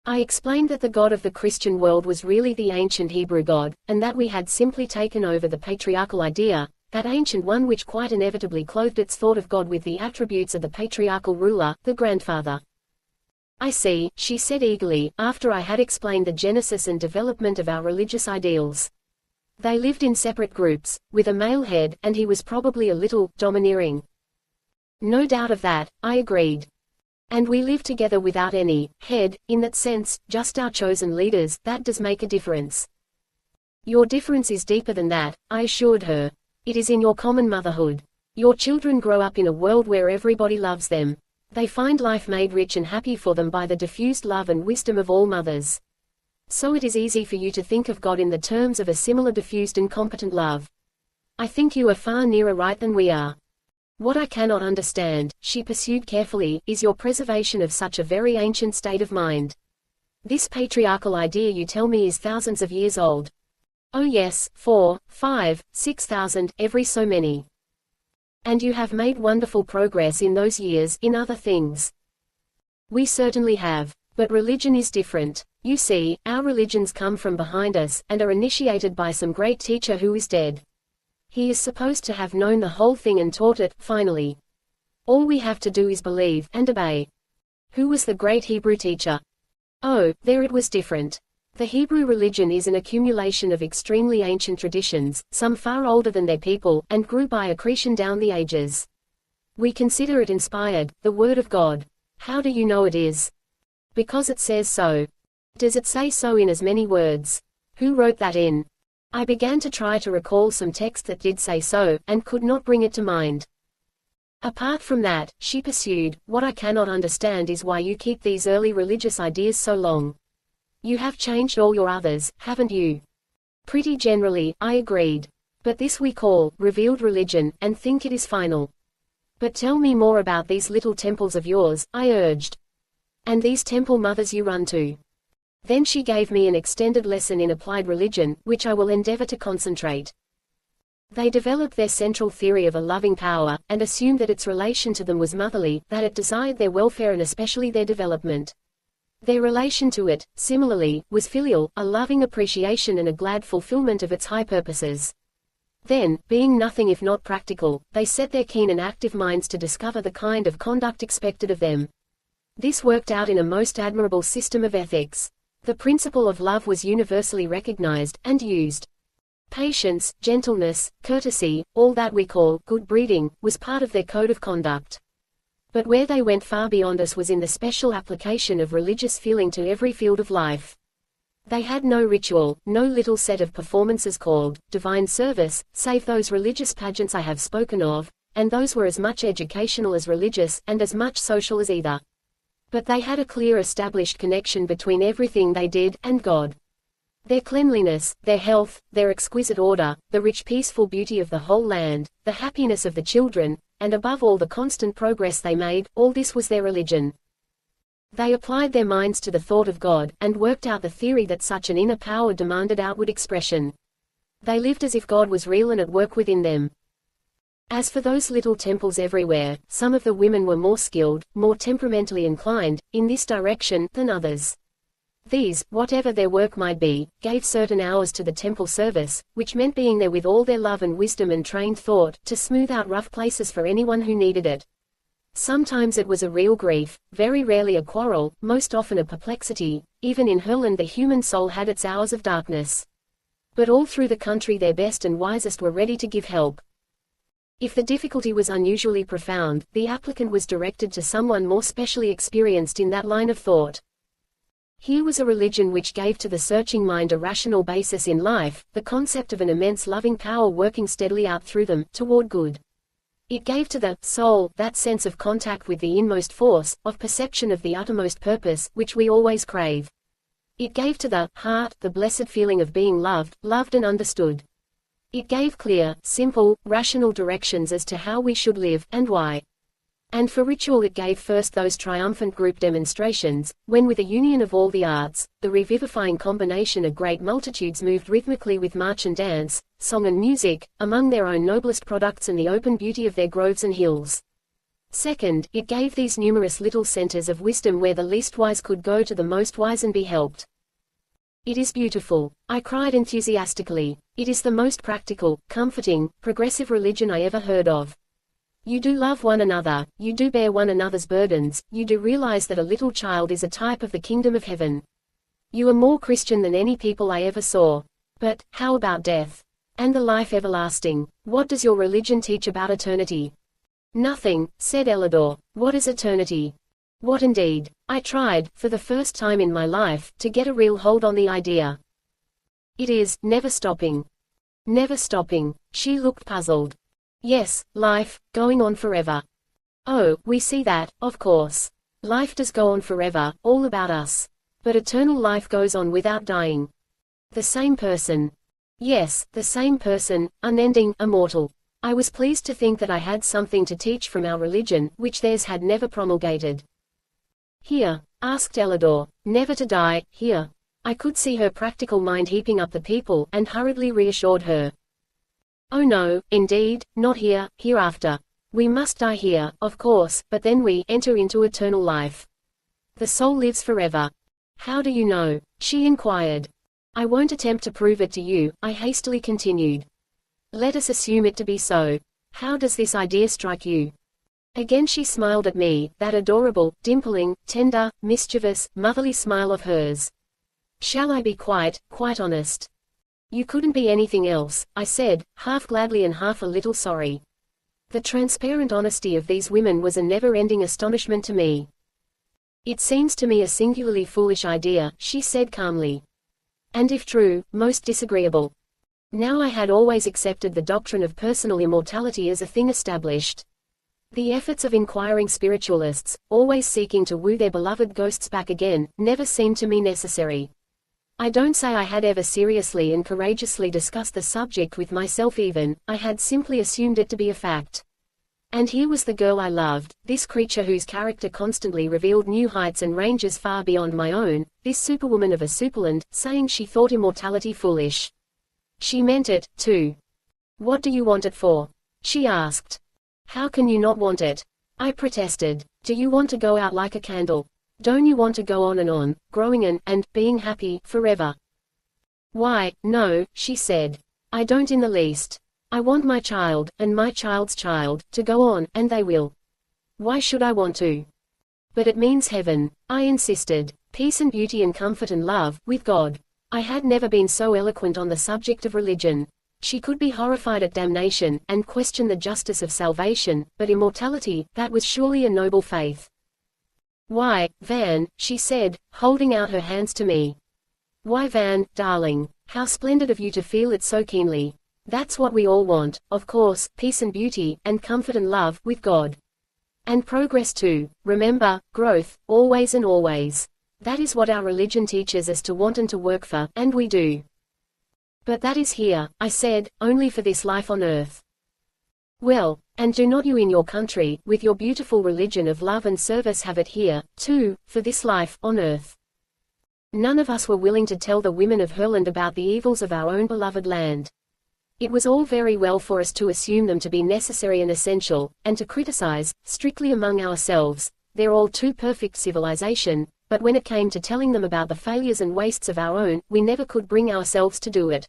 I explained that the God of the Christian world was really the ancient Hebrew God, and that we had simply taken over the patriarchal idea, that ancient one which quite inevitably clothed its thought of God with the attributes of the patriarchal ruler, the grandfather. I see, she said eagerly, after I had explained the genesis and development of our religious ideals. They lived in separate groups, with a male head, and he was probably a little domineering. No doubt of that, I agreed. And we live together without any head, in that sense, just our chosen leaders, that does make a difference. Your difference is deeper than that, I assured her. It is in your common motherhood. Your children grow up in a world where everybody loves them. They find life made rich and happy for them by the diffused love and wisdom of all mothers. So it is easy for you to think of God in the terms of a similar diffused and competent love. I think you are far nearer right than we are. What I cannot understand, she pursued carefully, is your preservation of such a very ancient state of mind. This patriarchal idea you tell me is thousands of years old. Oh yes, 4, 5, 6,000, every so many. And you have made wonderful progress in those years, in other things. We certainly have. But religion is different. You see, our religions come from behind us, and are initiated by some great teacher who is dead. He is supposed to have known the whole thing and taught it, finally. All we have to do is believe, and obey. Who was the great Hebrew teacher? Oh, there it was different. The Hebrew religion is an accumulation of extremely ancient traditions, some far older than their people, and grew by accretion down the ages. We consider it inspired, the Word of God. How do you know it is? Because it says so. Does it say so in as many words? Who wrote that in? I began to try to recall some text that did say so, and could not bring it to mind. Apart from that, she pursued, what I cannot understand is why you keep these early religious ideas so long. You have changed all your others, haven't you? Pretty generally, I agreed. But this we call revealed religion, and think it is final. But tell me more about these little temples of yours, I urged. And these temple mothers you run to. Then she gave me an extended lesson in applied religion, which I will endeavor to concentrate. They developed their central theory of a loving power, and assumed that its relation to them was motherly, that it desired their welfare and especially their development. Their relation to it, similarly, was filial, a loving appreciation and a glad fulfillment of its high purposes. Then, being nothing if not practical, they set their keen and active minds to discover the kind of conduct expected of them. This worked out in a most admirable system of ethics. The principle of love was universally recognized, and used. Patience, gentleness, courtesy, all that we call good breeding, was part of their code of conduct. But where they went far beyond us was in the special application of religious feeling to every field of life. They had no ritual, no little set of performances called divine service, save those religious pageants I have spoken of, and those were as much educational as religious, and as much social as either. But they had a clear established connection between everything they did, and God. Their cleanliness, their health, their exquisite order, the rich peaceful beauty of the whole land, the happiness of the children, and above all the constant progress they made, all this was their religion. They applied their minds to the thought of God, and worked out the theory that such an inner power demanded outward expression. They lived as if God was real and at work within them. As for those little temples everywhere, some of the women were more skilled, more temperamentally inclined, in this direction, than others. These, whatever their work might be, gave certain hours to the temple service, which meant being there with all their love and wisdom and trained thought, to smooth out rough places for anyone who needed it. Sometimes it was a real grief, very rarely a quarrel, most often a perplexity. Even in Herland the human soul had its hours of darkness. But all through the country their best and wisest were ready to give help. If the difficulty was unusually profound, the applicant was directed to someone more specially experienced in that line of thought. Here was a religion which gave to the searching mind a rational basis in life, the concept of an immense loving power working steadily out through them, toward good. It gave to the soul that sense of contact with the inmost force, of perception of the uttermost purpose, which we always crave. It gave to the heart the blessed feeling of being loved, loved and understood. It gave clear, simple, rational directions as to how we should live, and why. And for ritual it gave first those triumphant group demonstrations, when with a union of all the arts, the revivifying combination of great multitudes moved rhythmically with march and dance, song and music, among their own noblest products and the open beauty of their groves and hills. Second, it gave these numerous little centers of wisdom where the least wise could go to the most wise and be helped. It is beautiful, I cried enthusiastically. It is the most practical, comforting, progressive religion I ever heard of. You do love one another, you do bear one another's burdens, you do realize that a little child is a type of the kingdom of heaven. You are more Christian than any people I ever saw. But, how about death? And the life everlasting? What does your religion teach about eternity? Nothing, said Elidor. What is eternity? What indeed? I tried, for the first time in my life, to get a real hold on the idea. It is, never stopping. Never stopping. She looked puzzled. Yes, life, going on forever. Oh, we see that, of course. Life does go on forever, all about us. But eternal life goes on without dying. The same person. Yes, the same person, unending, immortal. I was pleased to think that I had something to teach from our religion, which theirs had never promulgated. Here, asked Elidor, never to die, here. I could see her practical mind heaping up the people, and hurriedly reassured her. Oh no, indeed, not here, hereafter. We must die here, of course, but then we enter into eternal life. The soul lives forever. How do you know? She inquired. I won't attempt to prove it to you, I hastily continued. Let us assume it to be so. How does this idea strike you? Again she smiled at me, that adorable, dimpling, tender, mischievous, motherly smile of hers. Shall I be quite honest? You couldn't be anything else, I said, half gladly and half a little sorry. The transparent honesty of these women was a never-ending astonishment to me. It seems to me a singularly foolish idea, she said calmly. And if true, most disagreeable. Now I had always accepted the doctrine of personal immortality as a thing established. The efforts of inquiring spiritualists, always seeking to woo their beloved ghosts back again, never seemed to me necessary. I don't say I had ever seriously and courageously discussed the subject with myself even, I had simply assumed it to be a fact. And here was the girl I loved, this creature whose character constantly revealed new heights and ranges far beyond my own, this superwoman of a superland, saying she thought immortality foolish. She meant it, too. What do you want it for? She asked. How can you not want it? I protested. Do you want to go out like a candle? Don't you want to go on, growing and being happy, forever? Why, no, she said. I don't in the least. I want my child, and my child's child, to go on, and they will. Why should I want to? But it means heaven, I insisted. Peace and beauty and comfort and love, with God. I had never been so eloquent on the subject of religion. She could be horrified at damnation, and question the justice of salvation, but immortality, that was surely a noble faith. Why, Van, she said, holding out her hands to me. Why Van, darling, how splendid of you to feel it so keenly. That's what we all want, of course, peace and beauty, and comfort and love, with God. And progress too, remember, growth, always and always. That is what our religion teaches us to want and to work for, and we do. But that is here, I said, only for this life on earth. Well, and do not you in your country, with your beautiful religion of love and service have it here, too, for this life, on earth? None of us were willing to tell the women of Herland about the evils of our own beloved land. It was all very well for us to assume them to be necessary and essential, and to criticize, strictly among ourselves, their all too perfect civilization, but when it came to telling them about the failures and wastes of our own, we never could bring ourselves to do it.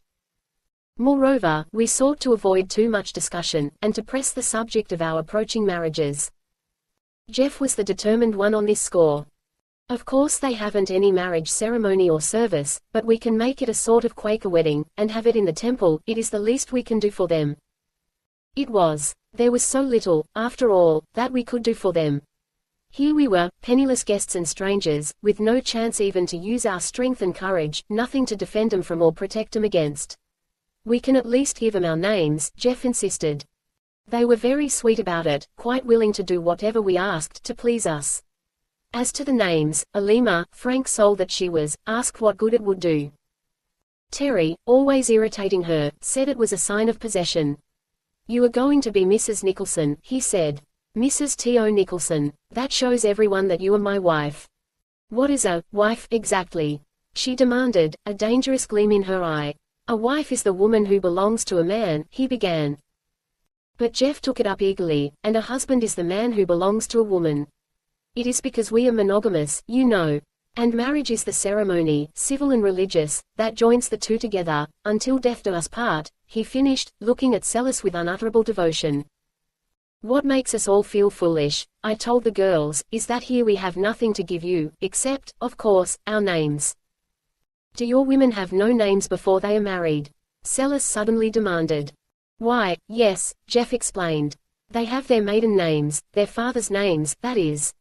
Moreover, we sought to avoid too much discussion, and to press the subject of our approaching marriages. Jeff was the determined one on this score. Of course they haven't any marriage ceremony or service, but we can make it a sort of Quaker wedding, and have it in the temple, it is the least we can do for them. It was. There was so little, after all, that we could do for them. Here we were, penniless guests and strangers, with no chance even to use our strength and courage, nothing to defend them from or protect them against. We can at least give them our names, Jeff insisted. They were very sweet about it, quite willing to do whatever we asked to please us. As to the names, Alima, frank soul that she was, asked what good it would do. Terry, always irritating her, said it was a sign of possession. You are going to be Mrs. Nicholson, he said. Mrs. T.O. Nicholson, that shows everyone that you are my wife. What is a wife, exactly? She demanded, a dangerous gleam in her eye. A wife is the woman who belongs to a man, he began. But Jeff took it up eagerly, and a husband is the man who belongs to a woman. It is because we are monogamous, you know. And marriage is the ceremony, civil and religious, that joins the two together, until death do us part, he finished, looking at Celis with unutterable devotion. What makes us all feel foolish, I told the girls, is that here we have nothing to give you, except, of course, our names. Do your women have no names before they are married? Celis suddenly demanded. Why, yes, Jeff explained. They have their maiden names, their father's names, that is.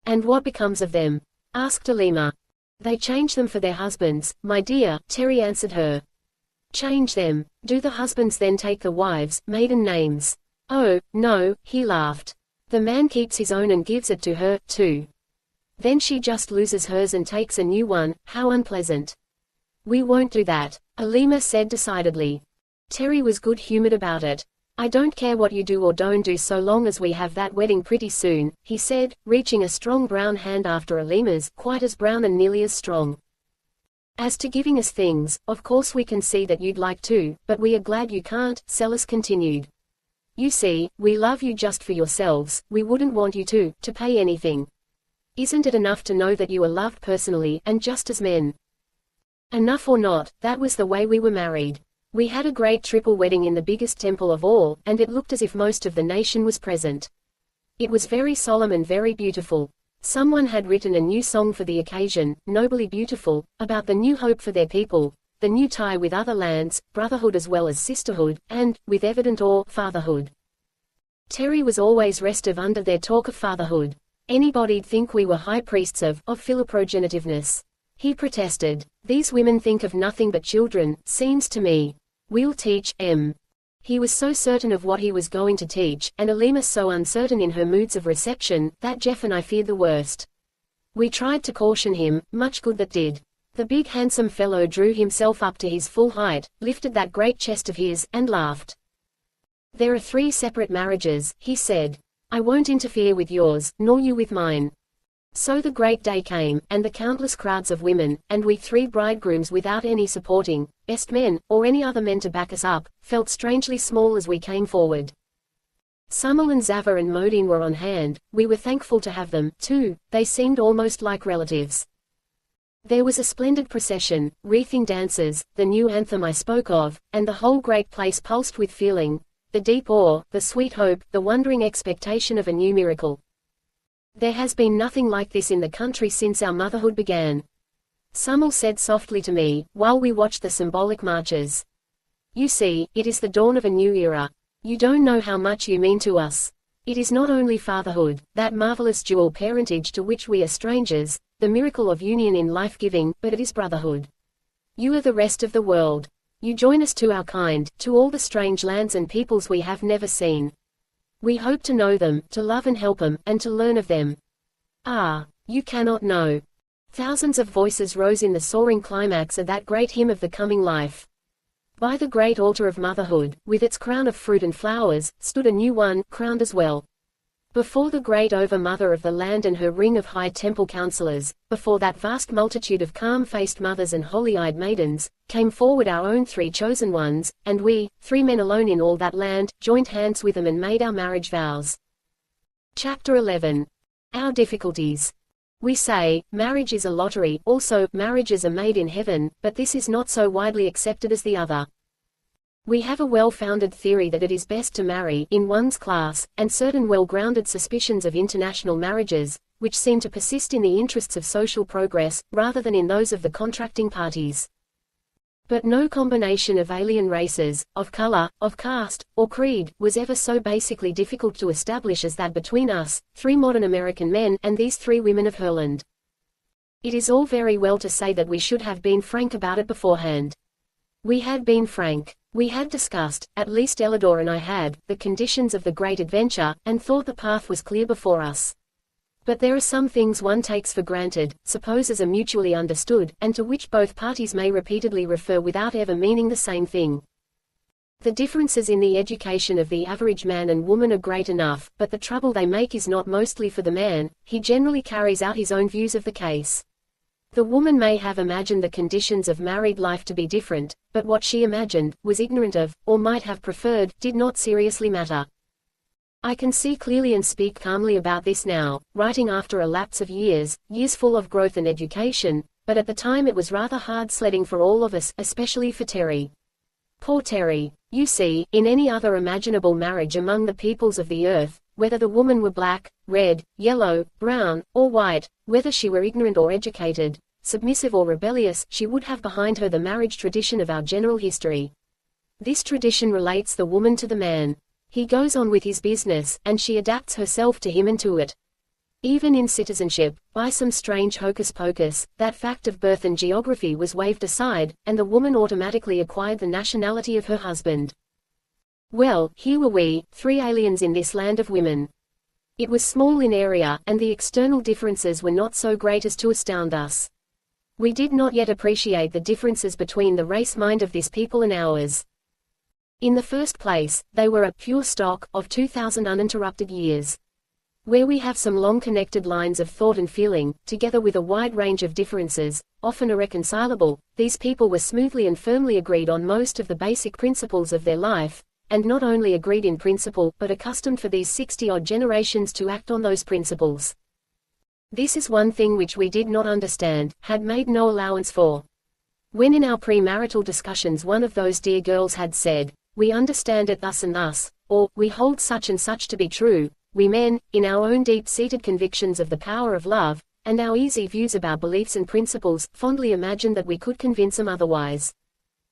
And what becomes of them? Asked Alima. They change them for their husbands, my dear, Terry answered her. Change them? Do the husbands then take the wives' maiden names? Oh, no, he laughed. The man keeps his own and gives it to her, too. Then she just loses hers and takes a new one, how unpleasant. We won't do that, Alima said decidedly. Terry was good-humored about it. I don't care what you do or don't do so long as we have that wedding pretty soon, he said, reaching a strong brown hand after Alima's, quite as brown and nearly as strong. As to giving us things, of course we can see that you'd like to, but we are glad you can't, Celis continued. You see, we love you just for yourselves, we wouldn't want you to pay anything. Isn't it enough to know that you are loved personally, and just as men? Enough or not, that was the way we were married. We had a great triple wedding in the biggest temple of all, and it looked as if most of the nation was present. It was very solemn and very beautiful. Someone had written a new song for the occasion, nobly beautiful, about the new hope for their people, the new tie with other lands, brotherhood as well as sisterhood, and, with evident awe, fatherhood. Terry was always restive under their talk of fatherhood. Anybody'd think we were high priests of philoprogenitiveness. He protested. These women think of nothing but children, seems to me. We'll teach, em. He was so certain of what he was going to teach, and Alima so uncertain in her moods of reception, that Jeff and I feared the worst. We tried to caution him, much good that did. The big handsome fellow drew himself up to his full height, lifted that great chest of his, and laughed. There are 3 separate marriages, he said. I won't interfere with yours, nor you with mine. So the great day came, and the countless crowds of women, and we 3 bridegrooms without any supporting, best men, or any other men to back us up, felt strangely small as we came forward. Summel and Zava and Modine were on hand. We were thankful to have them, too. They seemed almost like relatives. There was a splendid procession, wreathing dances, the new anthem I spoke of, and the whole great place pulsed with feeling, the deep awe, the sweet hope, the wondering expectation of a new miracle. There has been nothing like this in the country since our motherhood began. Summel said softly to me, while we watched the symbolic marches. You see, it is the dawn of a new era. You don't know how much you mean to us. It is not only fatherhood, that marvelous dual parentage to which we are strangers, the miracle of union in life-giving, but it is brotherhood. You are the rest of the world. You join us to our kind, to all the strange lands and peoples we have never seen. We hope to know them, to love and help them, and to learn of them. Ah, you cannot know. Thousands of voices rose in the soaring climax of that great hymn of the coming life. By the great altar of motherhood, with its crown of fruit and flowers, stood a new one, crowned as well. Before the great over-mother of the land and her ring of high temple counselors, before that vast multitude of calm-faced mothers and holy-eyed maidens, came forward our own 3 chosen ones, and we, 3 men alone in all that land, joined hands with them and made our marriage vows. Chapter 11. Our difficulties. We say, marriage is a lottery, also, marriages are made in heaven, but this is not so widely accepted as the other. We have a well-founded theory that it is best to marry in one's class, and certain well-grounded suspicions of international marriages, which seem to persist in the interests of social progress, rather than in those of the contracting parties. But no combination of alien races, of color, of caste, or creed, was ever so basically difficult to establish as that between us, 3 modern American men, and these 3 women of Herland. It is all very well to say that we should have been frank about it beforehand. We had been frank. We had discussed, at least Elidor and I had, the conditions of the great adventure, and thought the path was clear before us. But there are some things one takes for granted, supposes are mutually understood, and to which both parties may repeatedly refer without ever meaning the same thing. The differences in the education of the average man and woman are great enough, but the trouble they make is not mostly for the man. He generally carries out his own views of the case. The woman may have imagined the conditions of married life to be different, but what she imagined, was ignorant of, or might have preferred, did not seriously matter. I can see clearly and speak calmly about this now, writing after a lapse of years full of growth and education, but at the time it was rather hard sledding for all of us, especially for Terry. Poor Terry. You see, in any other imaginable marriage among the peoples of the earth, whether the woman were black, red, yellow, brown, or white, whether she were ignorant or educated, submissive or rebellious, she would have behind her the marriage tradition of our general history. This tradition relates the woman to the man. He goes on with his business, and she adapts herself to him and to it. Even in citizenship, by some strange hocus-pocus, that fact of birth and geography was waved aside, and the woman automatically acquired the nationality of her husband. Well, here were we, 3 aliens in this land of women. It was small in area, and the external differences were not so great as to astound us. We did not yet appreciate the differences between the race mind of this people and ours. In the first place, they were a pure stock of 2,000 uninterrupted years. Where we have some long connected lines of thought and feeling, together with a wide range of differences, often irreconcilable, these people were smoothly and firmly agreed on most of the basic principles of their life, and not only agreed in principle, but accustomed for these 60-odd generations to act on those principles. This is one thing which we did not understand, had made no allowance for. When in our premarital discussions one of those dear girls had said, "We understand it thus and thus," or "We hold such and such to be true," we men, in our own deep-seated convictions of the power of love, and our easy views about beliefs and principles, fondly imagined that we could convince them otherwise.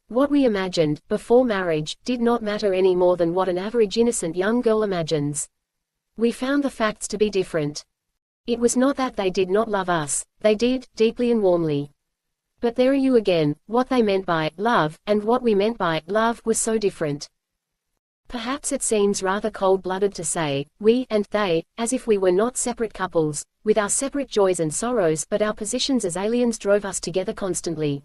What we imagined, before marriage, did not matter any more than what an average innocent young girl imagines. We found the facts to be different. It was not that they did not love us, they did, deeply and warmly. But there you again, what they meant by love, and what we meant by love, was so different. Perhaps it seems rather cold-blooded to say, we and they, as if we were not separate couples, with our separate joys and sorrows, but our positions as aliens drove us together constantly.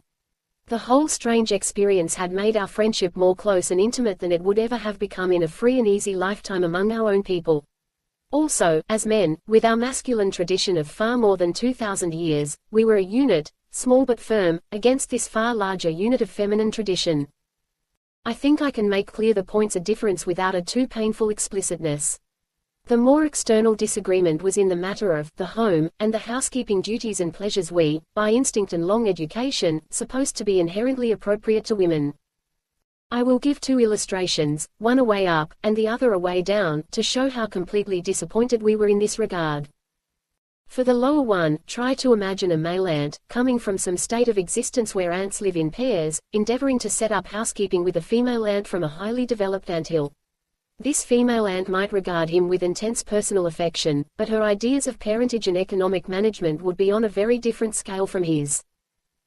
The whole strange experience had made our friendship more close and intimate than it would ever have become in a free and easy lifetime among our own people. Also, as men, with our masculine tradition of far more than 2,000 years, we were a unit, small but firm, against this far larger unit of feminine tradition. I think I can make clear the points of difference without a too painful explicitness. The more external disagreement was in the matter of the home, and the housekeeping duties and pleasures we, by instinct and long education, supposed to be inherently appropriate to women. I will give two illustrations, one a way up, and the other a way down, to show how completely disappointed we were in this regard. For the lower one, try to imagine a male ant, coming from some state of existence where ants live in pairs, endeavoring to set up housekeeping with a female ant from a highly developed anthill. This female ant might regard him with intense personal affection, but her ideas of parentage and economic management would be on a very different scale from his.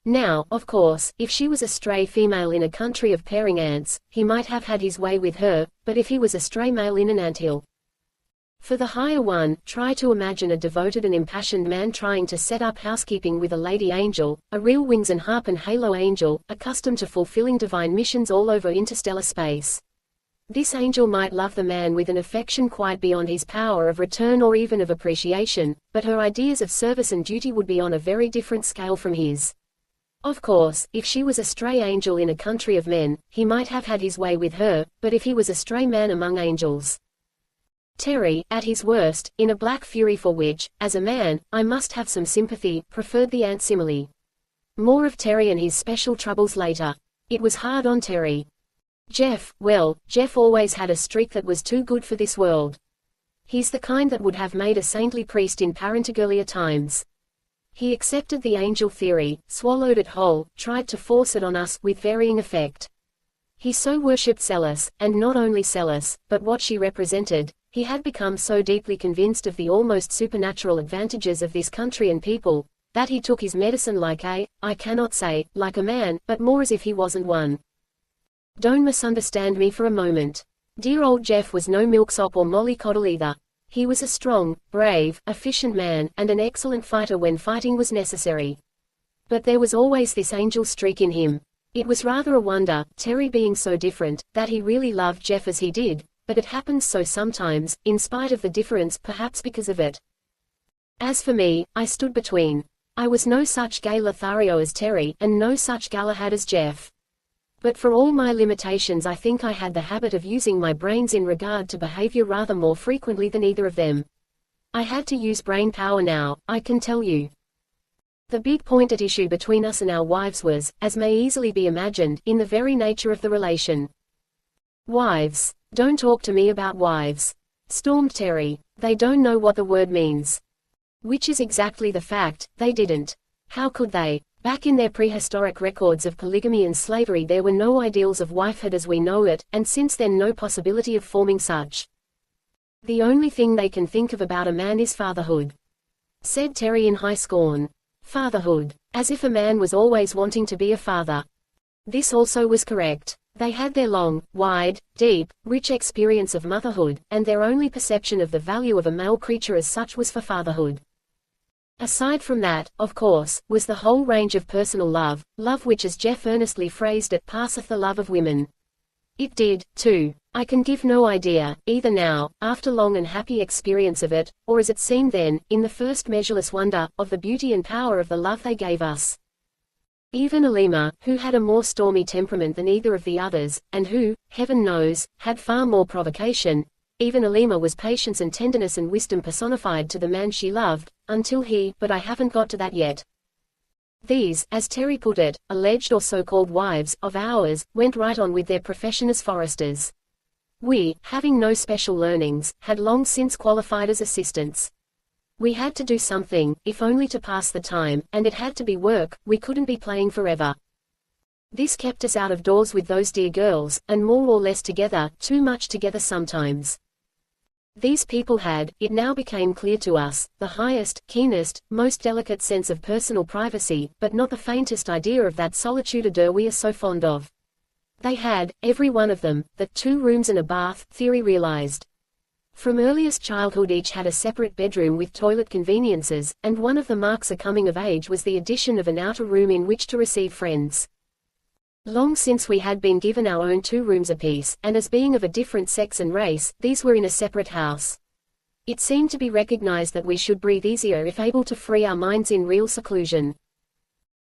Now, of course, if she was a stray female in a country of pairing ants, he might have had his way with her, but if he was a stray male in an anthill. For the higher one, try to imagine a devoted and impassioned man trying to set up housekeeping with a lady angel, a real wings and harp and halo angel, accustomed to fulfilling divine missions all over interstellar space. This angel might love the man with an affection quite beyond his power of return or even of appreciation, but her ideas of service and duty would be on a very different scale from his. Of course, if she was a stray angel in a country of men, he might have had his way with her, but if he was a stray man among angels. Terry, at his worst, in a black fury for which, as a man, I must have some sympathy, preferred the ant simile. More of Terry and his special troubles later. It was hard on Terry. Jeff, well, Jeff always had a streak that was too good for this world. He's the kind that would have made a saintly priest in parentage earlier times. He accepted the angel theory, swallowed it whole, tried to force it on us, with varying effect. He so worshipped Celis, and not only Celis, but what she represented. He had become so deeply convinced of the almost supernatural advantages of this country and people, that he took his medicine like I cannot say, like a man, but more as if he wasn't one. Don't misunderstand me for a moment. Dear old Jeff was no milksop or mollycoddle either. He was a strong, brave, efficient man, and an excellent fighter when fighting was necessary. But there was always this angel streak in him. It was rather a wonder, Terry being so different, that he really loved Jeff as he did. But it happens so sometimes, in spite of the difference, perhaps because of it. As for me, I stood between. I was no such gay Lothario as Terry, and no such Galahad as Jeff. But for all my limitations, I think I had the habit of using my brains in regard to behavior rather more frequently than either of them. I had to use brain power now, I can tell you. The big point at issue between us and our wives was, as may easily be imagined, in the very nature of the relation. Wives. Don't talk to me about wives, stormed Terry. They don't know what the word means. Which is exactly the fact, they didn't. How could they? Back in their prehistoric records of polygamy and slavery there were no ideals of wifehood as we know it, and since then no possibility of forming such. The only thing they can think of about a man is fatherhood, said Terry in high scorn. Fatherhood. As if a man was always wanting to be a father. This also was correct. They had their long, wide, deep, rich experience of motherhood, and their only perception of the value of a male creature as such was for fatherhood. Aside from that, of course, was the whole range of personal love, love which as Jeff earnestly phrased it passeth the love of women. It did, too. I can give no idea, either now, after long and happy experience of it, or as it seemed then, in the first measureless wonder, of the beauty and power of the love they gave us. Even Alima, who had a more stormy temperament than either of the others, and who, heaven knows, had far more provocation, even Alima was patience and tenderness and wisdom personified to the man she loved, until he, but I haven't got to that yet. These, as Terry put it, alleged or so-called wives, of ours, went right on with their profession as foresters. We, having no special learnings, had long since qualified as assistants. We had to do something, if only to pass the time, and it had to be work. We couldn't be playing forever. This kept us out of doors with those dear girls, and more or less together, too much together sometimes. These people had, it now became clear to us, the highest, keenest, most delicate sense of personal privacy, but not the faintest idea of that solitude we are so fond of. They had, every one of them, the 2 rooms and a bath theory realized. From earliest childhood each had a separate bedroom with toilet conveniences, and one of the marks of coming of age was the addition of an outer room in which to receive friends. Long since we had been given our own 2 rooms apiece, and as being of a different sex and race, these were in a separate house. It seemed to be recognized that we should breathe easier if able to free our minds in real seclusion.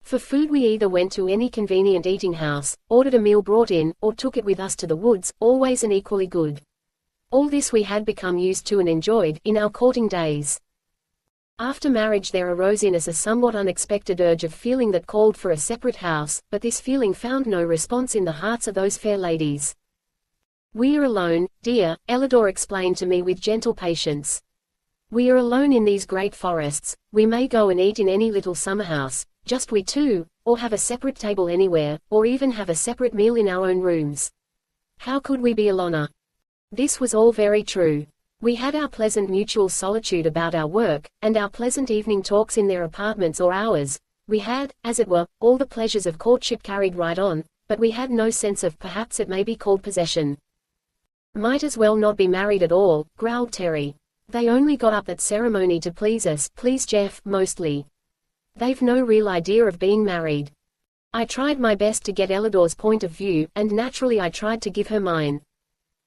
For food we either went to any convenient eating house, ordered a meal brought in, or took it with us to the woods, always and equally good. All this we had become used to and enjoyed, in our courting days. After marriage there arose in us a somewhat unexpected urge of feeling that called for a separate house, but this feeling found no response in the hearts of those fair ladies. "We are alone, dear," Ellador explained to me with gentle patience. "We are alone in these great forests. We may go and eat in any little summer house, just we 2, or have a separate table anywhere, or even have a separate meal in our own rooms. How could we be aloner?" This was all very true. We had our pleasant mutual solitude about our work, and our pleasant evening talks in their apartments or ours. We had, as it were, all the pleasures of courtship carried right on, but we had no sense of, perhaps it may be called possession. "Might as well not be married at all," growled Terry. "They only got up that ceremony to please us, please Jeff, mostly. They've no real idea of being married." I tried my best to get Ellador's point of view, and naturally I tried to give her mine.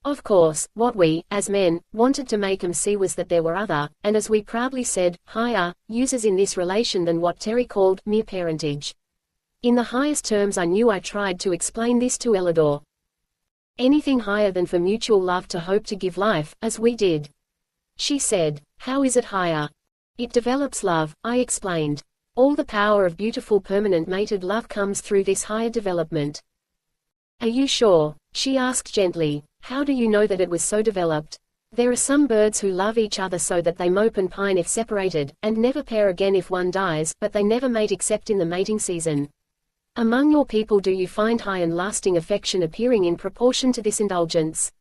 Of course, what we, as men, wanted to make 'em see was that there were other, and as we proudly said, higher, users in this relation than what Terry called mere parentage. In the highest terms I knew I tried to explain this to Ellador. Anything higher than for mutual love to hope to give life, as we did. She said, "How is it higher?" "It develops love," I explained. "All the power of beautiful permanent mated love comes through this higher development." "Are you sure?" she asked gently. "How do you know that it was so developed? There are some birds who love each other so that they mope and pine if separated, and never pair again if one dies, but they never mate except in the mating season. Among your people do you find high and lasting affection appearing in proportion to this indulgence?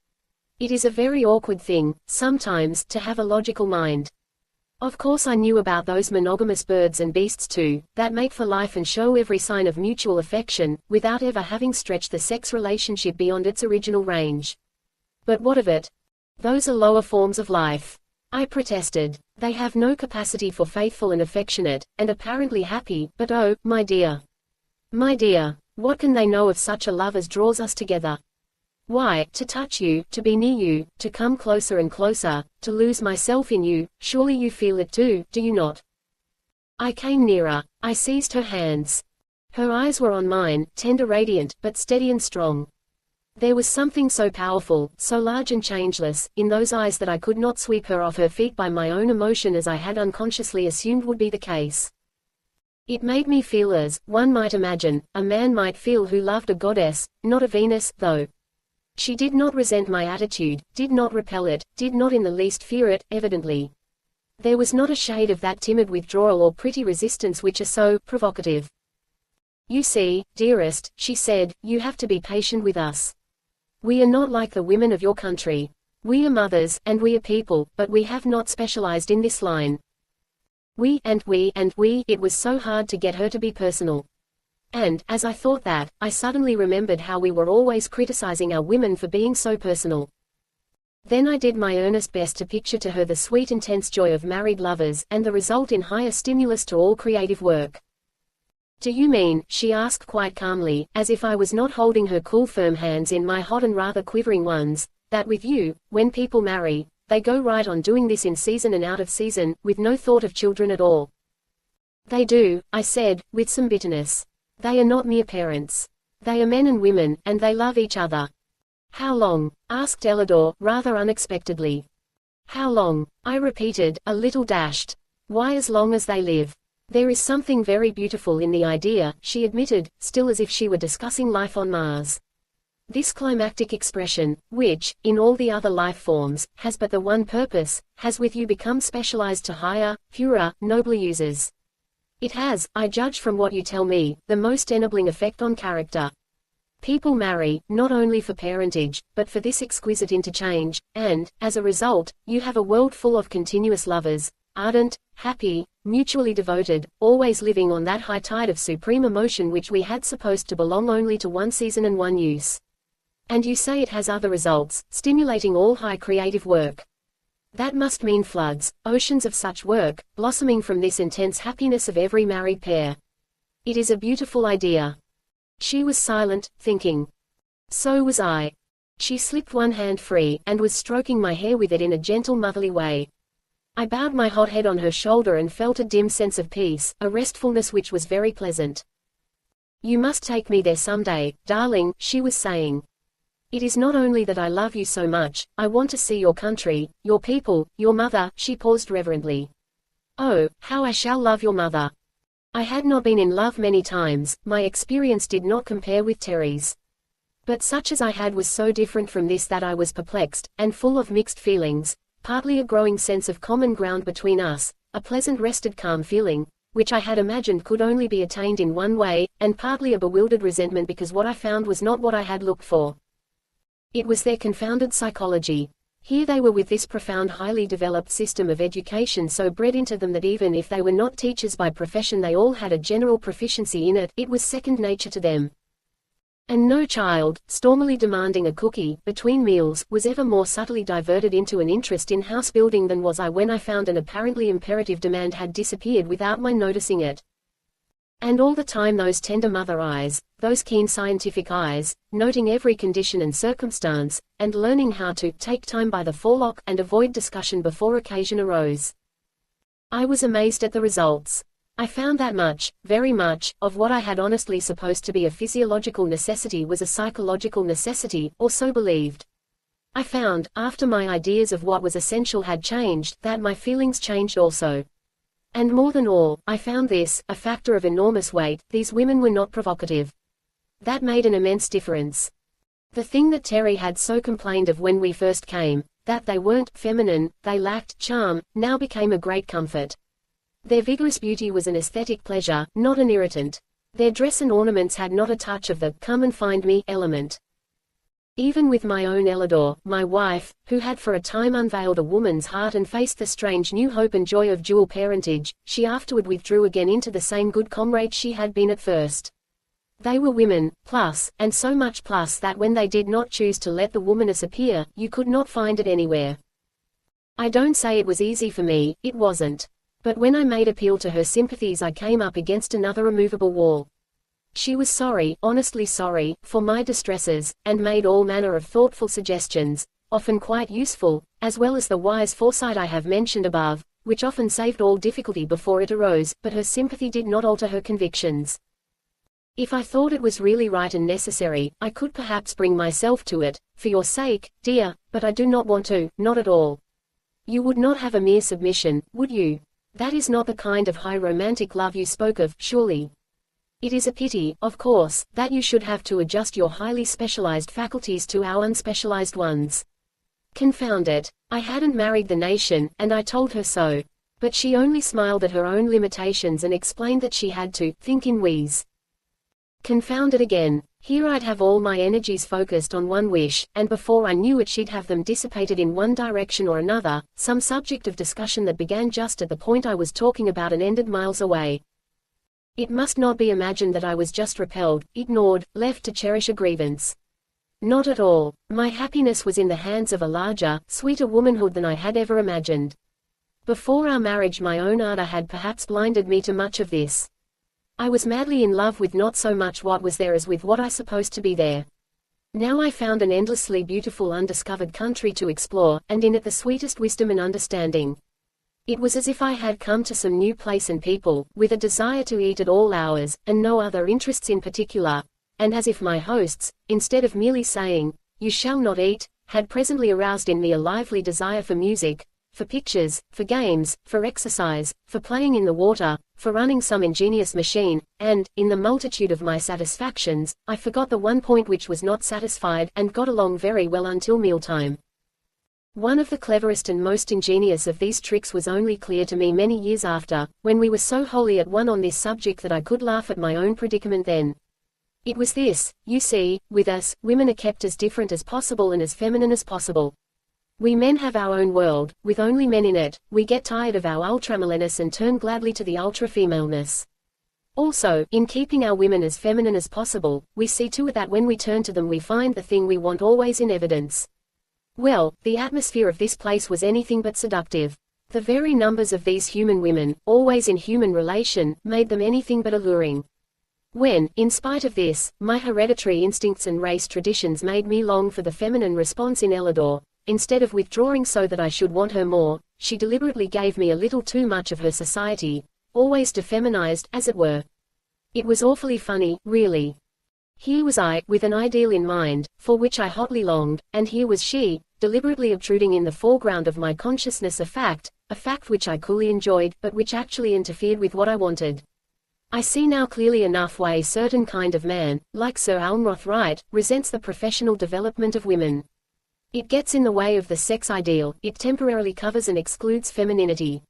It is a very awkward thing, sometimes, to have a logical mind. Of course I knew about those monogamous birds and beasts too, that mate for life and show every sign of mutual affection, without ever having stretched the sex relationship beyond its original range. But what of it? Those are lower forms of life. I protested. They have no capacity for faithful and affectionate, and apparently happy, but oh, my dear. My dear, what can they know of such a love as draws us together? Why, to touch you, to be near you, to come closer and closer, to lose myself in you, surely you feel it too, do you not? I came nearer. I seized her hands. Her eyes were on mine, tender radiant, but steady and strong. There was something so powerful, so large and changeless, in those eyes that I could not sweep her off her feet by my own emotion as I had unconsciously assumed would be the case. It made me feel as, one might imagine, a man might feel who loved a goddess, not a Venus, though. She did not resent my attitude, did not repel it, did not in the least fear it, evidently. There was not a shade of that timid withdrawal or pretty resistance which are so provocative. "You see, dearest," she said, "you have to be patient with us. We are not like the women of your country. We are mothers, and we are people, but we have not specialized in this line. We, it was so hard to get her to be personal. And, as I thought that, I suddenly remembered how we were always criticizing our women for being so personal. Then I did my earnest best to picture to her the sweet intense joy of married lovers, and the result in higher stimulus to all creative work. "Do you mean," she asked quite calmly, as if I was not holding her cool firm hands in my hot and rather quivering ones, "that with you, when people marry, they go right on doing this in season and out of season, with no thought of children at all?" "They do," I said, with some bitterness. "They are not mere parents. They are men and women, and they love each other." "How long?" asked Ellador, rather unexpectedly. "How long?" I repeated, a little dashed. "Why, as long as they live. There is something very beautiful in the idea," she admitted, still as if she were discussing life on Mars. This climactic expression, which, in all the other life forms, has but the one purpose, has with you become specialized to higher, purer, nobler uses. It has, I judge from what you tell me, the most ennobling effect on character. People marry, not only for parentage, but for this exquisite interchange, and, as a result, you have a world full of continuous lovers, ardent, happy, mutually devoted, always living on that high tide of supreme emotion which we had supposed to belong only to one season and one use. And you say it has other results, stimulating all high creative work. That must mean floods, oceans of such work, blossoming from this intense happiness of every married pair. It is a beautiful idea. She was silent, thinking. So was I. She slipped one hand free, and was stroking my hair with it in a gentle motherly way. I bowed my hot head on her shoulder and felt a dim sense of peace, a restfulness which was very pleasant. You must take me there someday, darling, she was saying. It is not only that I love you so much, I want to see your country, your people, your mother, she paused reverently. Oh, how I shall love your mother. I had not been in love many times, my experience did not compare with Terry's. But such as I had was so different from this that I was perplexed, and full of mixed feelings, partly a growing sense of common ground between us, a pleasant rested calm feeling, which I had imagined could only be attained in one way, and partly a bewildered resentment because what I found was not what I had looked for. It was their confounded psychology. Here they were with this profound highly developed system of education so bred into them that even if they were not teachers by profession they all had a general proficiency in it, it was second nature to them. And no child, stormily demanding a cookie, between meals, was ever more subtly diverted into an interest in house building than was I when I found an apparently imperative demand had disappeared without my noticing it. And all the time those tender mother eyes, those keen scientific eyes, noting every condition and circumstance, and learning how to take time by the forelock and avoid discussion before occasion arose. I was amazed at the results. I found that much, very much, of what I had honestly supposed to be a physiological necessity was a psychological necessity, or so believed. I found, after my ideas of what was essential had changed, that my feelings changed also. And more than all, I found this, a factor of enormous weight, these women were not provocative. That made an immense difference. The thing that Terry had so complained of when we first came, that they weren't feminine, they lacked charm, now became a great comfort. Their vigorous beauty was an aesthetic pleasure, not an irritant. Their dress and ornaments had not a touch of the come and find me element. Even with my own Elidor, my wife, who had for a time unveiled a woman's heart and faced the strange new hope and joy of dual parentage, she afterward withdrew again into the same good comrade she had been at first. They were women, plus, and so much plus that when they did not choose to let the womaness appear, you could not find it anywhere. I don't say it was easy for me, it wasn't. But when I made appeal to her sympathies I came up against another immovable wall. She was sorry, honestly sorry, for my distresses, and made all manner of thoughtful suggestions, often quite useful, as well as the wise foresight I have mentioned above, which often saved all difficulty before it arose, but her sympathy did not alter her convictions. If I thought it was really right and necessary, I could perhaps bring myself to it, for your sake, dear, but I do not want to, not at all. You would not have a mere submission, would you? That is not the kind of high romantic love you spoke of, surely. It is a pity, of course, that you should have to adjust your highly specialized faculties to our unspecialized ones. Confound it. I hadn't married the nation, and I told her so. But she only smiled at her own limitations and explained that she had to think in wheeze. Confound it again. Here I'd have all my energies focused on one wish, and before I knew it she'd have them dissipated in one direction or another, some subject of discussion that began just at the point I was talking about and ended miles away. It must not be imagined that I was just repelled, ignored, left to cherish a grievance. Not at all. My happiness was in the hands of a larger, sweeter womanhood than I had ever imagined. Before our marriage my own ardor had perhaps blinded me to much of this. I was madly in love with not so much what was there as with what I supposed to be there. Now I found an endlessly beautiful undiscovered country to explore, and in it the sweetest wisdom and understanding. It was as if I had come to some new place and people, with a desire to eat at all hours, and no other interests in particular, and as if my hosts, instead of merely saying, "You shall not eat," had presently aroused in me a lively desire for music, for pictures, for games, for exercise, for playing in the water, for running some ingenious machine, and, in the multitude of my satisfactions, I forgot the one point which was not satisfied, and got along very well until mealtime. One of the cleverest and most ingenious of these tricks was only clear to me many years after, when we were so wholly at one on this subject that I could laugh at my own predicament then. It was this: you see, with us, women are kept as different as possible and as feminine as possible. We men have our own world, with only men in it. We get tired of our ultramaleness and turn gladly to the ultra-femaleness. Also, in keeping our women as feminine as possible, we see to it that when we turn to them we find the thing we want always in evidence. Well, the atmosphere of this place was anything but seductive. The very numbers of these human women, always in human relation, made them anything but alluring. When, in spite of this, my hereditary instincts and race traditions made me long for the feminine response in Ellador, instead of withdrawing so that I should want her more, she deliberately gave me a little too much of her society, always defeminized, as it were. It was awfully funny, really. Here was I, with an ideal in mind, for which I hotly longed, and here was she, deliberately obtruding in the foreground of my consciousness a fact which I coolly enjoyed, but which actually interfered with what I wanted. I see now clearly enough why a certain kind of man, like Sir Almroth Wright, resents the professional development of women. It gets in the way of the sex ideal, it temporarily covers and excludes femininity.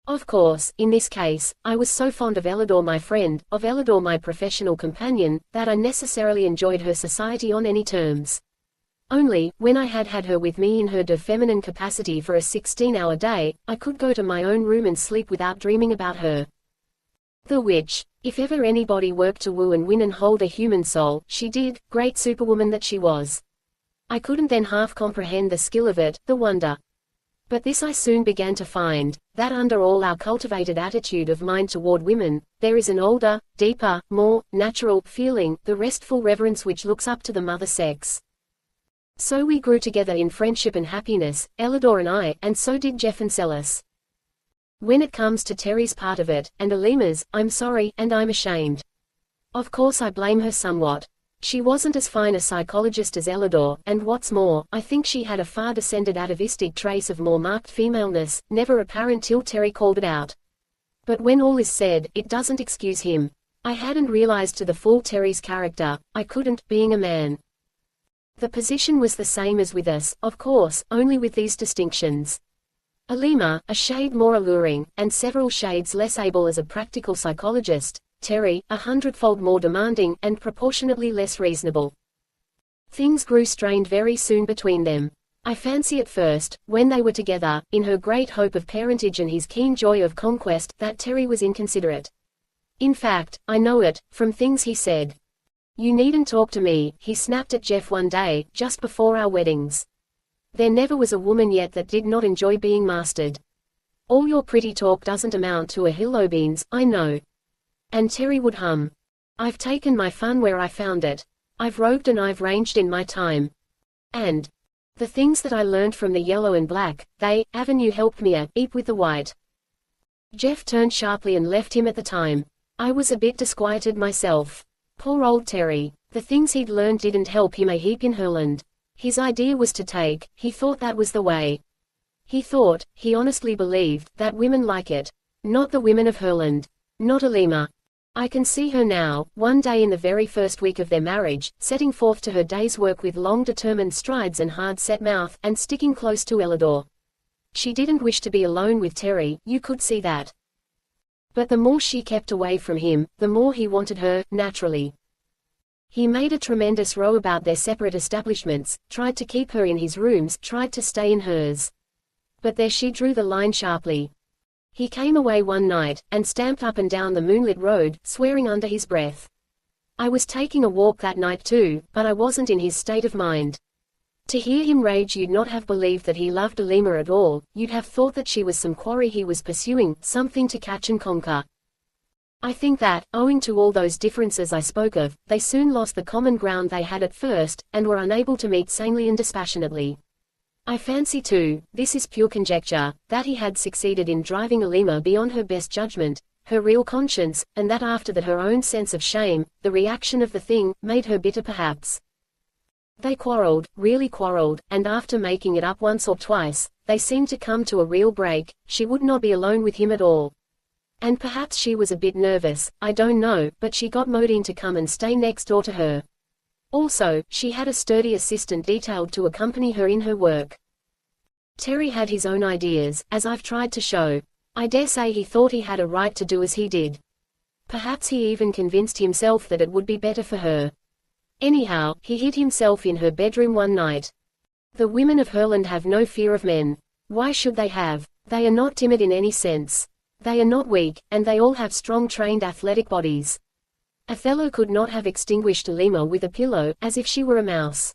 Of course, in this case, I was so fond of Ellador my friend, of Ellador my professional companion, that I necessarily enjoyed her society on any terms. Only, when I had her with me in her feminine capacity for a 16-hour day, I could go to my own room and sleep without dreaming about her. The which, if ever anybody worked to woo and win and hold a human soul, she did, great superwoman that she was. I couldn't then half comprehend the skill of it, the wonder. But this I soon began to find, that under all our cultivated attitude of mind toward women, there is an older, deeper, more natural feeling, the restful reverence which looks up to the mother sex. So we grew together in friendship and happiness, Ellador and I, and so did Jeff and Celis. When it comes to Terry's part of it, and Alima's, I'm sorry, and I'm ashamed. Of course I blame her somewhat. She wasn't as fine a psychologist as Ellador, and what's more, I think she had a far descended atavistic trace of more marked femaleness, never apparent till Terry called it out. But when all is said, it doesn't excuse him. I hadn't realized to the full Terry's character, I couldn't, being a man. The position was the same as with us, of course, only with these distinctions. Alima, a shade more alluring, and several shades less able as a practical psychologist, Terry, 100-fold more demanding, and proportionately less reasonable. Things grew strained very soon between them. I fancy at first, when they were together, in her great hope of parentage and his keen joy of conquest, that Terry was inconsiderate. In fact, I know it, from things he said. You needn't talk to me, he snapped at Jeff one day, just before our weddings. There never was a woman yet that did not enjoy being mastered. All your pretty talk doesn't amount to a hill o' beans, I know. And Terry would hum. I've taken my fun where I found it. I've roved and I've ranged in my time. And the things that I learned from the yellow and black, avenue helped me eat with the white. Jeff turned sharply and left him at the time. I was a bit disquieted myself. Poor old Terry. The things he'd learned didn't help him a heap in Herland. His idea was to take, he thought that was the way. He honestly believed, that women like it. Not the women of Herland. Not Alima. I can see her now, one day in the very first week of their marriage, setting forth to her day's work with long determined strides and hard-set mouth, and sticking close to Ellador. She didn't wish to be alone with Terry, you could see that. But the more she kept away from him, the more he wanted her, naturally. He made a tremendous row about their separate establishments, tried to keep her in his rooms, tried to stay in hers. But there she drew the line sharply. He came away one night, and stamped up and down the moonlit road, swearing under his breath. I was taking a walk that night too, but I wasn't in his state of mind. To hear him rage, you'd not have believed that he loved Alima at all, you'd have thought that she was some quarry he was pursuing, something to catch and conquer. I think that, owing to all those differences I spoke of, they soon lost the common ground they had at first, and were unable to meet sanely and dispassionately. I fancy too, this is pure conjecture, that he had succeeded in driving Alima beyond her best judgment, her real conscience, and that after that her own sense of shame, the reaction of the thing, made her bitter perhaps. They quarreled, really quarreled, and after making it up once or twice, they seemed to come to a real break. She would not be alone with him at all. And perhaps she was a bit nervous, I don't know, but she got Modine to come and stay next door to her. Also, she had a sturdy assistant detailed to accompany her in her work. Terry had his own ideas, as I've tried to show. I dare say he thought he had a right to do as he did. Perhaps he even convinced himself that it would be better for her. Anyhow, he hid himself in her bedroom one night. The women of Herland have no fear of men. Why should they have? They are not timid in any sense. They are not weak, and they all have strong trained athletic bodies. Othello could not have extinguished Alima with a pillow, as if she were a mouse.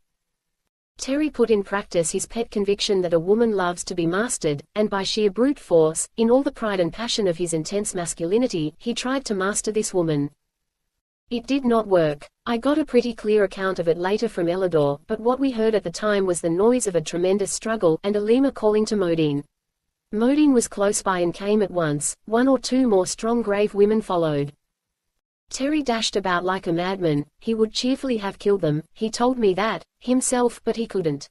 Terry put in practice his pet conviction that a woman loves to be mastered, and by sheer brute force, in all the pride and passion of his intense masculinity, he tried to master this woman. It did not work. I got a pretty clear account of it later from Elidor, but what we heard at the time was the noise of a tremendous struggle, and Alima calling to Modine. Modine was close by and came at once. 1 or 2 more strong grave women followed. Terry dashed about like a madman. He would cheerfully have killed them, he told me that, himself, but he couldn't.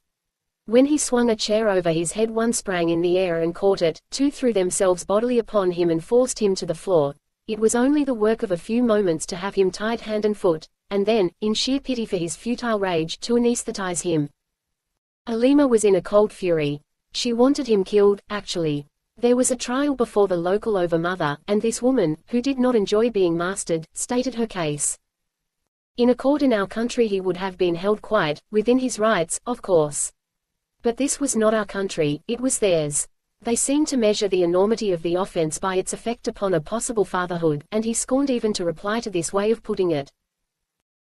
When he swung a chair over his head, 1 sprang in the air and caught it, 2 threw themselves bodily upon him and forced him to the floor. It was only the work of a few moments to have him tied hand and foot, and then, in sheer pity for his futile rage, to anesthetize him. Alima was in a cold fury. She wanted him killed, actually. There was a trial before the local overmother, and this woman, who did not enjoy being mastered, stated her case. In a court in our country he would have been held quite, within his rights, of course. But this was not our country, it was theirs. They seemed to measure the enormity of the offense by its effect upon a possible fatherhood, and he scorned even to reply to this way of putting it.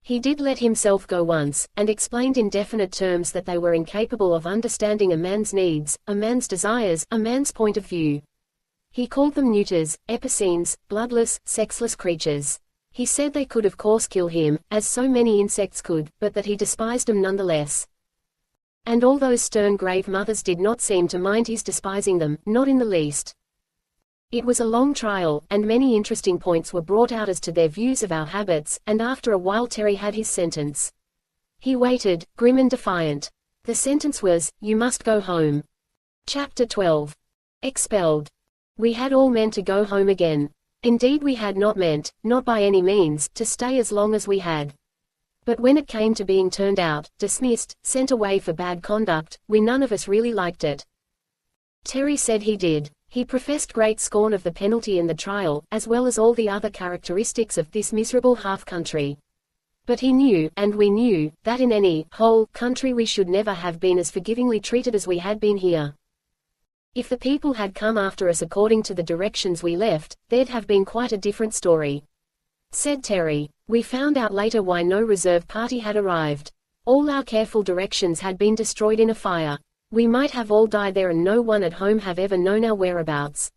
He did let himself go once, and explained in definite terms that they were incapable of understanding a man's needs, a man's desires, a man's point of view. He called them neuters, epicene, bloodless, sexless creatures. He said they could of course kill him, as so many insects could, but that he despised them nonetheless. And all those stern grave mothers did not seem to mind his despising them, not in the least. It was a long trial, and many interesting points were brought out as to their views of our habits, and after a while Terry had his sentence. He waited, grim and defiant. The sentence was, "You must go home." Chapter 12. Expelled. We had all meant to go home again. Indeed we had not meant, not by any means, to stay as long as we had. But when it came to being turned out, dismissed, sent away for bad conduct, we none of us really liked it. Terry said he did. He professed great scorn of the penalty and the trial, as well as all the other characteristics of this miserable half-country. But he knew, and we knew, that in any whole country we should never have been as forgivingly treated as we had been here. If the people had come after us according to the directions we left, there'd have been quite a different story. Said Terry. We found out later why no reserve party had arrived. All our careful directions had been destroyed in a fire. We might have all died there and no one at home have ever known our whereabouts.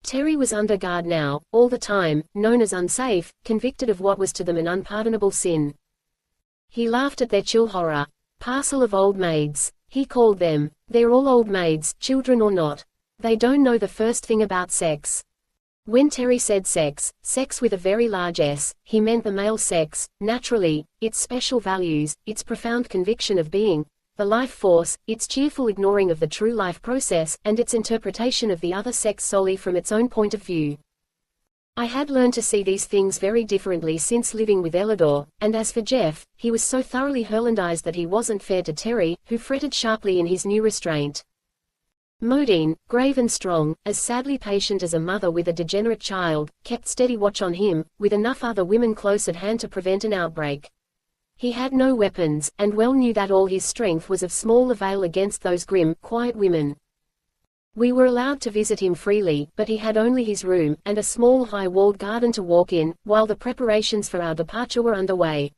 Terry was under guard now, all the time, known as unsafe, convicted of what was to them an unpardonable sin. He laughed at their chill horror. Parcel of old maids, he called them. They're all old maids, children or not. They don't know the first thing about sex. When Terry said sex, sex with a very large S, he meant the male sex, naturally, its special values, its profound conviction of being, the life force, its cheerful ignoring of the true life process, and its interpretation of the other sex solely from its own point of view. I had learned to see these things very differently since living with Elidor, and as for Jeff, he was so thoroughly Herlandized that he wasn't fair to Terry, who fretted sharply in his new restraint. Modine, grave and strong, as sadly patient as a mother with a degenerate child, kept steady watch on him, with enough other women close at hand to prevent an outbreak. He had no weapons, and well knew that all his strength was of small avail against those grim, quiet women. We were allowed to visit him freely, but he had only his room, and a small high-walled garden to walk in, while the preparations for our departure were underway.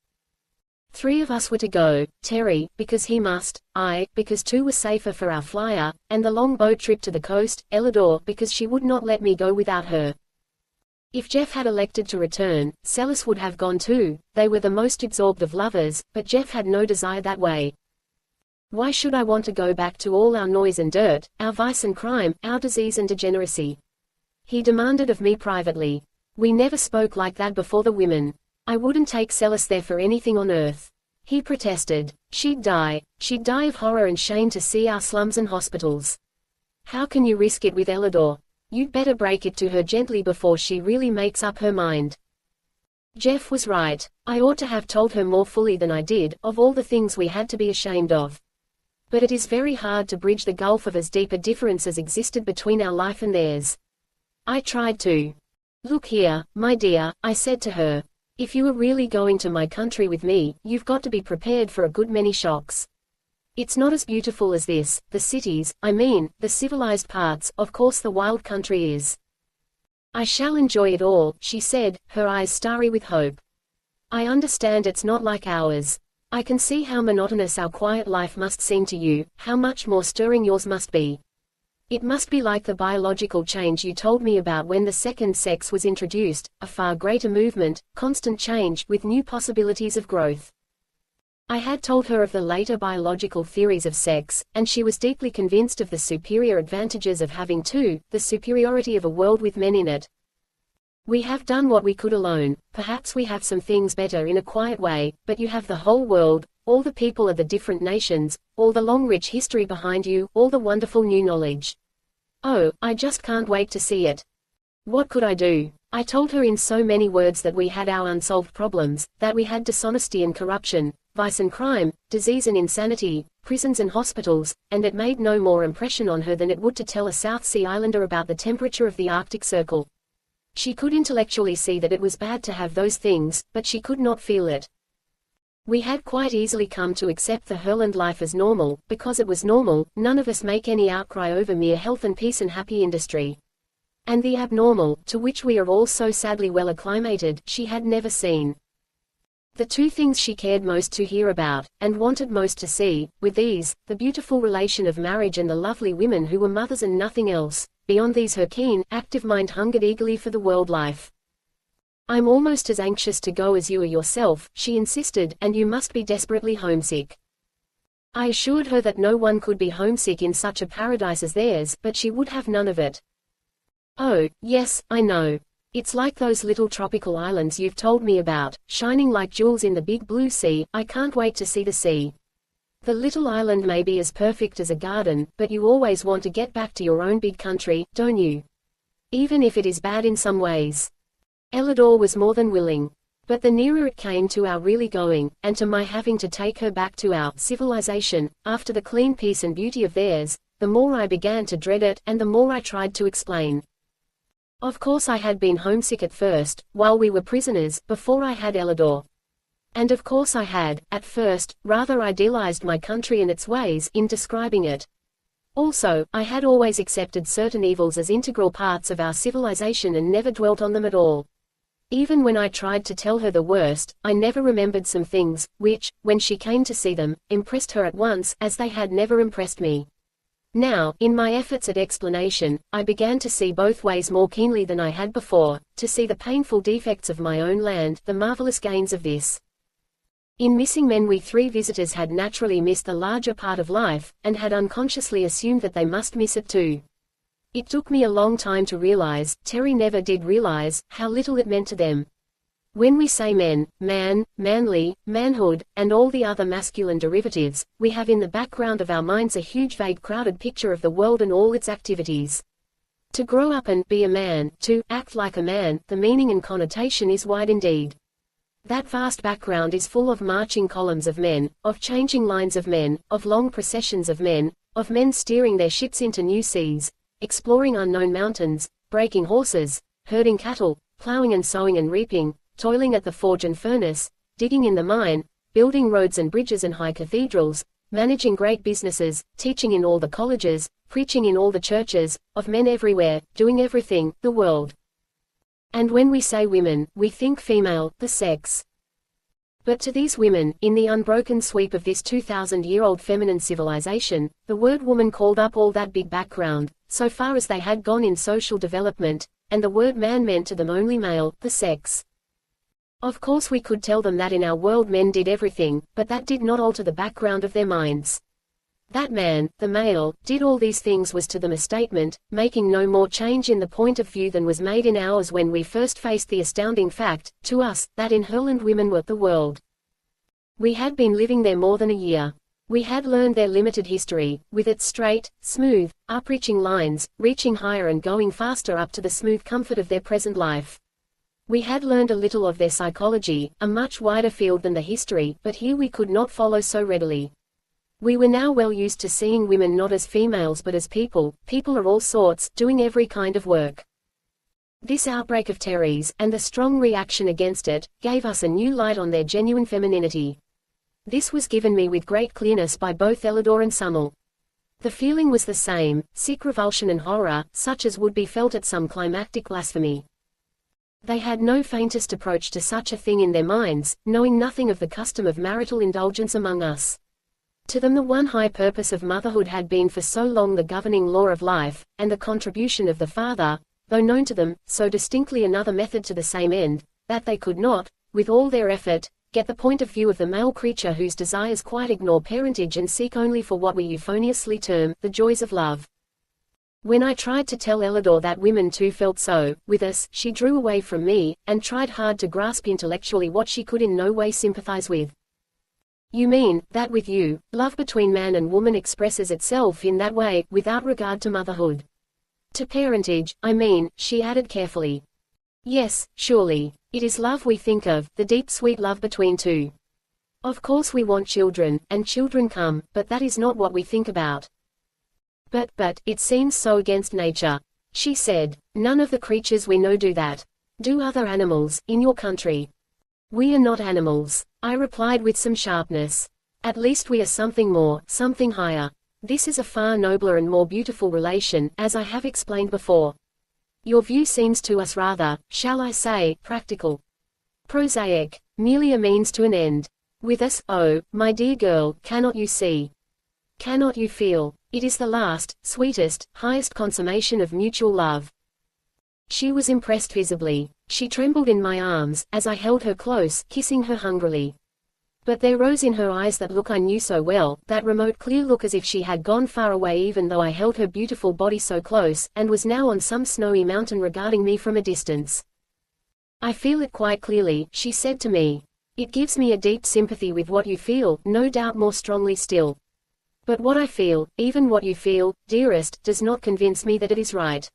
3 of us were to go, Terry, because he must, I, because 2 were safer for our flyer, and the long boat trip to the coast, Elidor, because she would not let me go without her. If Jeff had elected to return, Celis would have gone too. They were the most absorbed of lovers, but Jeff had no desire that way. Why should I want to go back to all our noise and dirt, our vice and crime, our disease and degeneracy? He demanded of me privately. We never spoke like that before the women. I wouldn't take Celis there for anything on earth. He protested. She'd die. She'd die of horror and shame to see our slums and hospitals. How can you risk it with Elidor? You'd better break it to her gently before she really makes up her mind. Jeff was right. I ought to have told her more fully than I did, of all the things we had to be ashamed of. But it is very hard to bridge the gulf of as deep a difference as existed between our life and theirs. I tried to. Look here, my dear, I said to her. If you are really going to my country with me, you've got to be prepared for a good many shocks. It's not as beautiful as this, the cities, I mean, the civilized parts, of course the wild country is. I shall enjoy it all, she said, her eyes starry with hope. I understand it's not like ours. I can see how monotonous our quiet life must seem to you, how much more stirring yours must be. It must be like the biological change you told me about when the second sex was introduced, a far greater movement, constant change, with new possibilities of growth. I had told her of the later biological theories of sex, and she was deeply convinced of the superior advantages of having two, the superiority of a world with men in it. We have done what we could alone, perhaps we have some things better in a quiet way, but you have the whole world, all the people of the different nations, all the long rich history behind you, all the wonderful new knowledge. Oh, I just can't wait to see it. What could I do? I told her in so many words that we had our unsolved problems, that we had dishonesty and corruption, vice and crime, disease and insanity, prisons and hospitals, and it made no more impression on her than it would to tell a South Sea Islander about the temperature of the Arctic Circle. She could intellectually see that it was bad to have those things, but she could not feel it. We had quite easily come to accept the Herland life as normal, because it was normal. None of us make any outcry over mere health and peace and happy industry. And the abnormal, to which we are all so sadly well acclimated, she had never seen. The two things she cared most to hear about, and wanted most to see, were these, the beautiful relation of marriage and the lovely women who were mothers and nothing else. Beyond these her keen, active mind hungered eagerly for the world life. I'm almost as anxious to go as you are yourself, she insisted, and you must be desperately homesick. I assured her that no one could be homesick in such a paradise as theirs, but she would have none of it. Oh, yes, I know. It's like those little tropical islands you've told me about, shining like jewels in the big blue sea. I can't wait to see the sea. The little island may be as perfect as a garden, but you always want to get back to your own big country, don't you? Even if it is bad in some ways. Elidor was more than willing. But the nearer it came to our really going, and to my having to take her back to our civilization, after the clean peace and beauty of theirs, the more I began to dread it, and the more I tried to explain. Of course I had been homesick at first, while we were prisoners, before I had Elidor. And of course I had, at first, rather idealized my country and its ways, in describing it. Also, I had always accepted certain evils as integral parts of our civilization and never dwelt on them at all. Even when I tried to tell her the worst, I never remembered some things, which, when she came to see them, impressed her at once, as they had never impressed me. Now, in my efforts at explanation, I began to see both ways more keenly than I had before, to see the painful defects of my own land, the marvelous gains of this. In missing men we three visitors had naturally missed the larger part of life, and had unconsciously assumed that they must miss it too. It took me a long time to realize, Terry never did realize, how little it meant to them. When we say men, man, manly, manhood, and all the other masculine derivatives, we have in the background of our minds a huge vague crowded picture of the world and all its activities. To grow up and be a man, to act like a man, the meaning and connotation is wide indeed. That vast background is full of marching columns of men, of changing lines of men, of long processions of men steering their ships into new seas, exploring unknown mountains, breaking horses, herding cattle, plowing and sowing and reaping, toiling at the forge and furnace, digging in the mine, building roads and bridges and high cathedrals, managing great businesses, teaching in all the colleges, preaching in all the churches, of men everywhere, doing everything, the world. And when we say women, we think female, the sex. But to these women, in the unbroken sweep of this 2,000-year-old feminine civilization, the word woman called up all that big background, so far as they had gone in social development, and the word man meant to them only male, the sex. Of course we could tell them that in our world men did everything, but that did not alter the background of their minds. That man, the male, did all these things was to them a statement, making no more change in the point of view than was made in ours when we first faced the astounding fact, to us, that in Herland women were the world. We had been living there more than a year. We had learned their limited history, with its straight, smooth, up-reaching lines, reaching higher and going faster up to the smooth comfort of their present life. We had learned a little of their psychology, a much wider field than the history, but here we could not follow so readily. We were now well used to seeing women not as females but as people of all sorts, doing every kind of work. This outbreak of Terry's, and the strong reaction against it, gave us a new light on their genuine femininity. This was given me with great clearness by both Elidor and Summel. The feeling was the same, sick revulsion and horror, such as would be felt at some climactic blasphemy. They had no faintest approach to such a thing in their minds, knowing nothing of the custom of marital indulgence among us. To them the one high purpose of motherhood had been for so long the governing law of life, and the contribution of the father, though known to them, so distinctly another method to the same end, that they could not, with all their effort, get the point of view of the male creature whose desires quite ignore parentage and seek only for what we euphoniously term, the joys of love. When I tried to tell Elidor that women too felt so, with us, she drew away from me, and tried hard to grasp intellectually what she could in no way sympathize with. You mean, that with you, love between man and woman expresses itself in that way, without regard to motherhood. To parentage, I mean, she added carefully. Yes, surely. It is love we think of, the deep sweet love between two. Of course we want children, and children come, but that is not what we think about. But, it seems so against nature. She said, none of the creatures we know do that. Do other animals, in your country? We are not animals, I replied with some sharpness. At least we are something more, something higher. This is a far nobler and more beautiful relation, as I have explained before. Your view seems to us rather, shall I say, practical. Prosaic, merely a means to an end. With us, oh, my dear girl, cannot you see? Cannot you feel? It is the last, sweetest, highest consummation of mutual love. She was impressed visibly. She trembled in my arms, as I held her close, kissing her hungrily. But there rose in her eyes that look I knew so well, that remote clear look as if she had gone far away even though I held her beautiful body so close, and was now on some snowy mountain regarding me from a distance. I feel it quite clearly, she said to me. It gives me a deep sympathy with what you feel, no doubt more strongly still. But what I feel, even what you feel, dearest, does not convince me that it is right.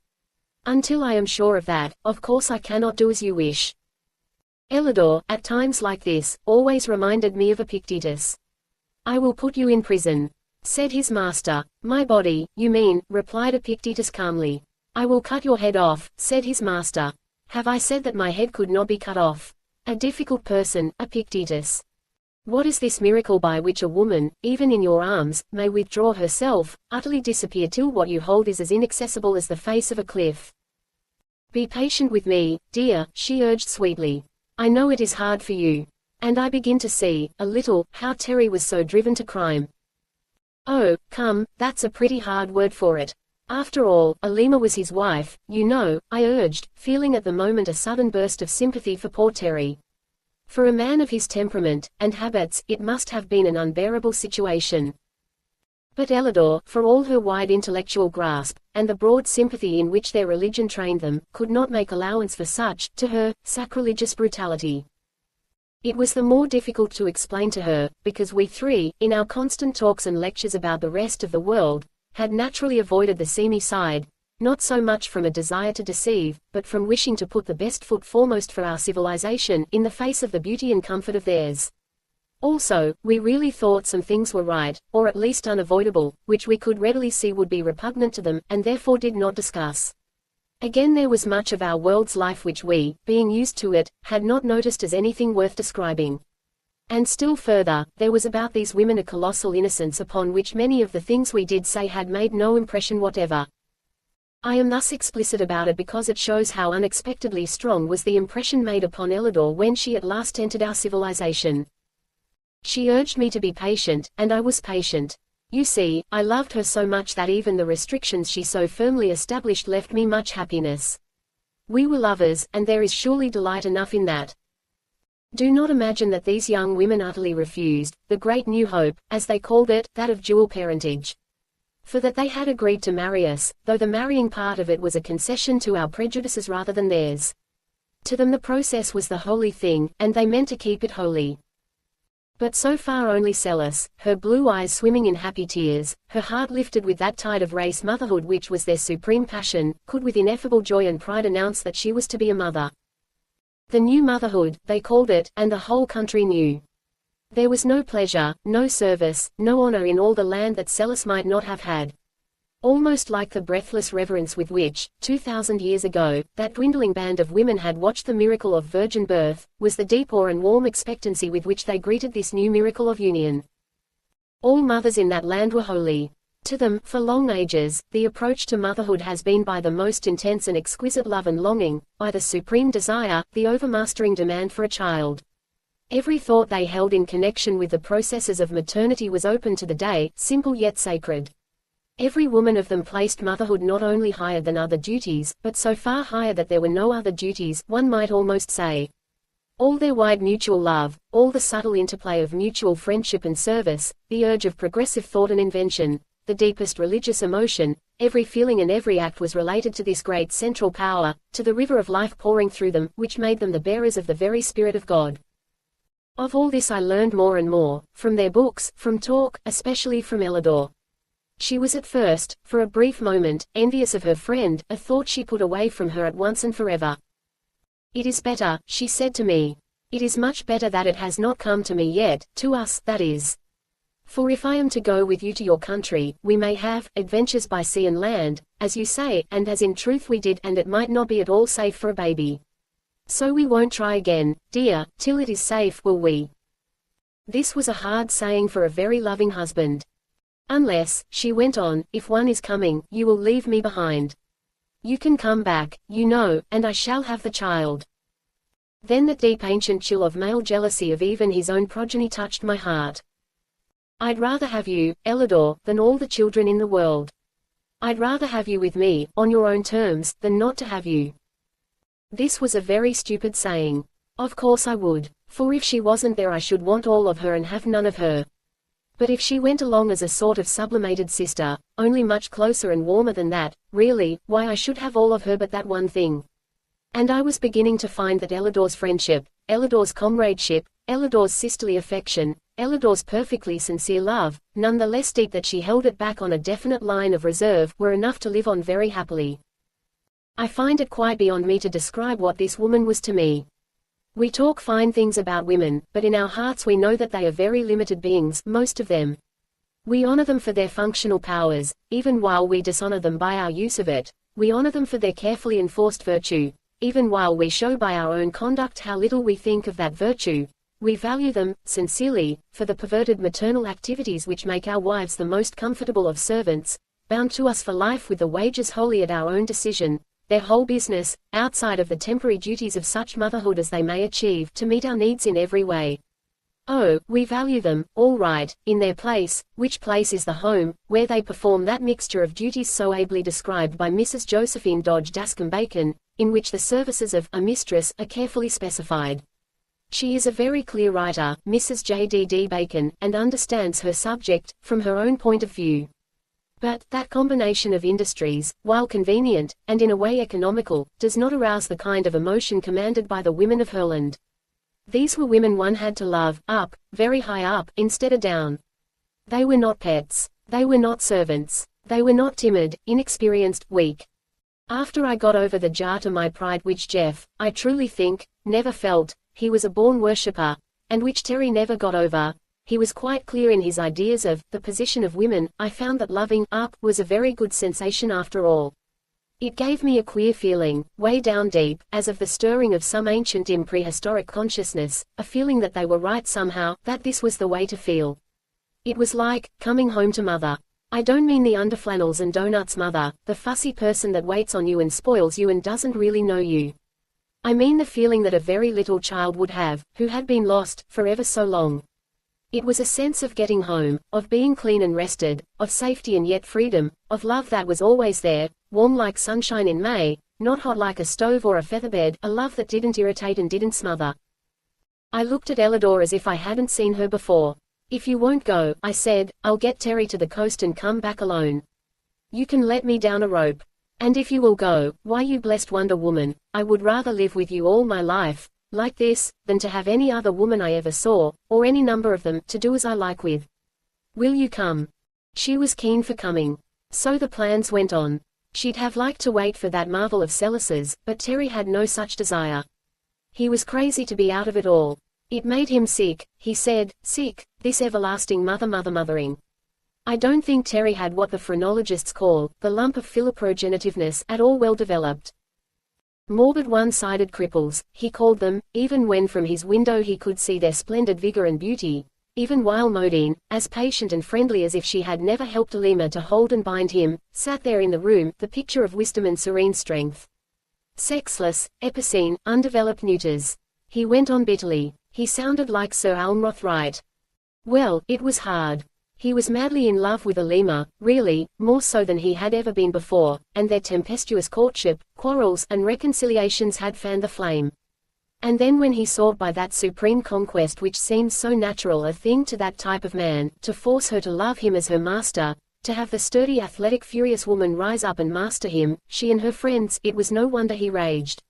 Until I am sure of that, of course I cannot do as you wish. Elidor, at times like this, always reminded me of Epictetus. I will put you in prison, said his master. My body, you mean, replied Epictetus calmly. I will cut your head off, said his master. Have I said that my head could not be cut off? A difficult person, Epictetus. What is this miracle by which a woman, even in your arms, may withdraw herself, utterly disappear till what you hold is as inaccessible as the face of a cliff? Be patient with me, dear, she urged sweetly. I know it is hard for you. And I begin to see, a little, how Terry was so driven to crime. Oh, come, that's a pretty hard word for it. After all, Alima was his wife, you know, I urged, feeling at the moment a sudden burst of sympathy for poor Terry. For a man of his temperament and habits, it must have been an unbearable situation. But Elidor, for all her wide intellectual grasp, and the broad sympathy in which their religion trained them, could not make allowance for such, to her, sacrilegious brutality. It was the more difficult to explain to her, because we three, in our constant talks and lectures about the rest of the world, had naturally avoided the seamy side, not so much from a desire to deceive, but from wishing to put the best foot foremost for our civilization, in the face of the beauty and comfort of theirs. Also, we really thought some things were right, or at least unavoidable, which we could readily see would be repugnant to them, and therefore did not discuss. Again, there was much of our world's life which we, being used to it, had not noticed as anything worth describing. And still further, there was about these women a colossal innocence upon which many of the things we did say had made no impression whatever. I am thus explicit about it because it shows how unexpectedly strong was the impression made upon Elidor when she at last entered our civilization. She urged me to be patient, and I was patient. You see, I loved her so much that even the restrictions she so firmly established left me much happiness. We were lovers, and there is surely delight enough in that. Do not imagine that these young women utterly refused the great new hope, as they called it, that of dual parentage. For that they had agreed to marry us, though the marrying part of it was a concession to our prejudices rather than theirs. To them the process was the holy thing, and they meant to keep it holy. But so far only Celis, her blue eyes swimming in happy tears, her heart lifted with that tide of race motherhood which was their supreme passion, could with ineffable joy and pride announce that she was to be a mother. The new motherhood, they called it, and the whole country knew. There was no pleasure, no service, no honor in all the land that Celis might not have had. Almost like the breathless reverence with which, 2,000 years ago, that dwindling band of women had watched the miracle of virgin birth, was the deep awe and warm expectancy with which they greeted this new miracle of union. All mothers in that land were holy. To them, for long ages, the approach to motherhood has been by the most intense and exquisite love and longing, by the supreme desire, the overmastering demand for a child. Every thought they held in connection with the processes of maternity was open to the day, simple yet sacred. Every woman of them placed motherhood not only higher than other duties, but so far higher that there were no other duties, one might almost say. All their wide mutual love, all the subtle interplay of mutual friendship and service, the urge of progressive thought and invention, the deepest religious emotion, every feeling and every act was related to this great central power, to the river of life pouring through them, which made them the bearers of the very Spirit of God. Of all this I learned more and more, from their books, from talk, especially from Ellador. She was at first, for a brief moment, envious of her friend, a thought she put away from her at once and forever. "It is better," she said to me. "It is much better that it has not come to me yet, to us, that is. For if I am to go with you to your country, we may have adventures by sea and land, as you say, and as in truth we did, and it might not be at all safe for a baby. So we won't try again, dear, till it is safe, will we?" This was a hard saying for a very loving husband. "Unless," she went on, "if one is coming, you will leave me behind. You can come back, you know, and I shall have the child." Then the deep ancient chill of male jealousy of even his own progeny touched my heart. "I'd rather have you, Ellador, than all the children in the world. I'd rather have you with me, on your own terms, than not to have you." This was a very stupid saying. Of course I would. For if she wasn't there I should want all of her and have none of her. But if she went along as a sort of sublimated sister, only much closer and warmer than that, really, why I should have all of her but that one thing. And I was beginning to find that Ellador's friendship, Ellador's comradeship, Ellador's sisterly affection, Ellador's perfectly sincere love, none the less deep that she held it back on a definite line of reserve, were enough to live on very happily. I find it quite beyond me to describe what this woman was to me. We talk fine things about women, but in our hearts we know that they are very limited beings, most of them. We honor them for their functional powers, even while we dishonor them by our use of it. We honor them for their carefully enforced virtue, even while we show by our own conduct how little we think of that virtue. We value them, sincerely, for the perverted maternal activities which make our wives the most comfortable of servants, bound to us for life with the wages wholly at our own decision, their whole business, outside of the temporary duties of such motherhood as they may achieve, to meet our needs in every way. Oh, we value them, all right, in their place, which place is the home, where they perform that mixture of duties so ably described by Mrs. Josephine Dodge Dascombe Bacon, in which the services of a mistress are carefully specified. She is a very clear writer, Mrs. J.D.D. Bacon, and understands her subject, from her own point of view. But, that combination of industries, while convenient, and in a way economical, does not arouse the kind of emotion commanded by the women of Herland. These were women one had to love, up, very high up, instead of down. They were not pets. They were not servants. They were not timid, inexperienced, weak. After I got over the jar to my pride which Jeff, I truly think, never felt, he was a born worshipper, and which Terry never got over, he was quite clear in his ideas of the position of women, I found that loving up was a very good sensation after all. It gave me a queer feeling, way down deep, as of the stirring of some ancient dim prehistoric consciousness, a feeling that they were right somehow, that this was the way to feel. It was like coming home to mother. I don't mean the underflannels and donuts mother, the fussy person that waits on you and spoils you and doesn't really know you. I mean the feeling that a very little child would have, who had been lost, for ever so long. It was a sense of getting home, of being clean and rested, of safety and yet freedom, of love that was always there, warm like sunshine in May, not hot like a stove or a featherbed, a love that didn't irritate and didn't smother. I looked at Ellador as if I hadn't seen her before. "If you won't go," I said, "I'll get Terry to the coast and come back alone. You can let me down a rope. And if you will go, why you blessed Wonder Woman, I would rather live with you all my life, like this, than to have any other woman I ever saw, or any number of them, to do as I like with. Will you come? She was keen for coming. So the plans went on. She'd have liked to wait for that marvel of Celis's, but Terry had no such desire. He was crazy to be out of it all. It made him sick, he said, sick, this everlasting mothering. I don't think Terry had what the phrenologists call the lump of philoprogenitiveness at all well developed. Morbid one-sided cripples, he called them, even when from his window he could see their splendid vigor and beauty, even while Modine, as patient and friendly as if she had never helped Alima to hold and bind him, sat there in the room, the picture of wisdom and serene strength. Sexless, epicene, undeveloped neuters. He went on bitterly. He sounded like Sir Almroth Wright. Well, it was hard. He was madly in love with Alima, really, more so than he had ever been before, and their tempestuous courtship, quarrels, and reconciliations had fanned the flame. And then when he sought by that supreme conquest which seemed so natural a thing to that type of man, to force her to love him as her master, to have the sturdy athletic furious woman rise up and master him, she and her friends, it was no wonder he raged.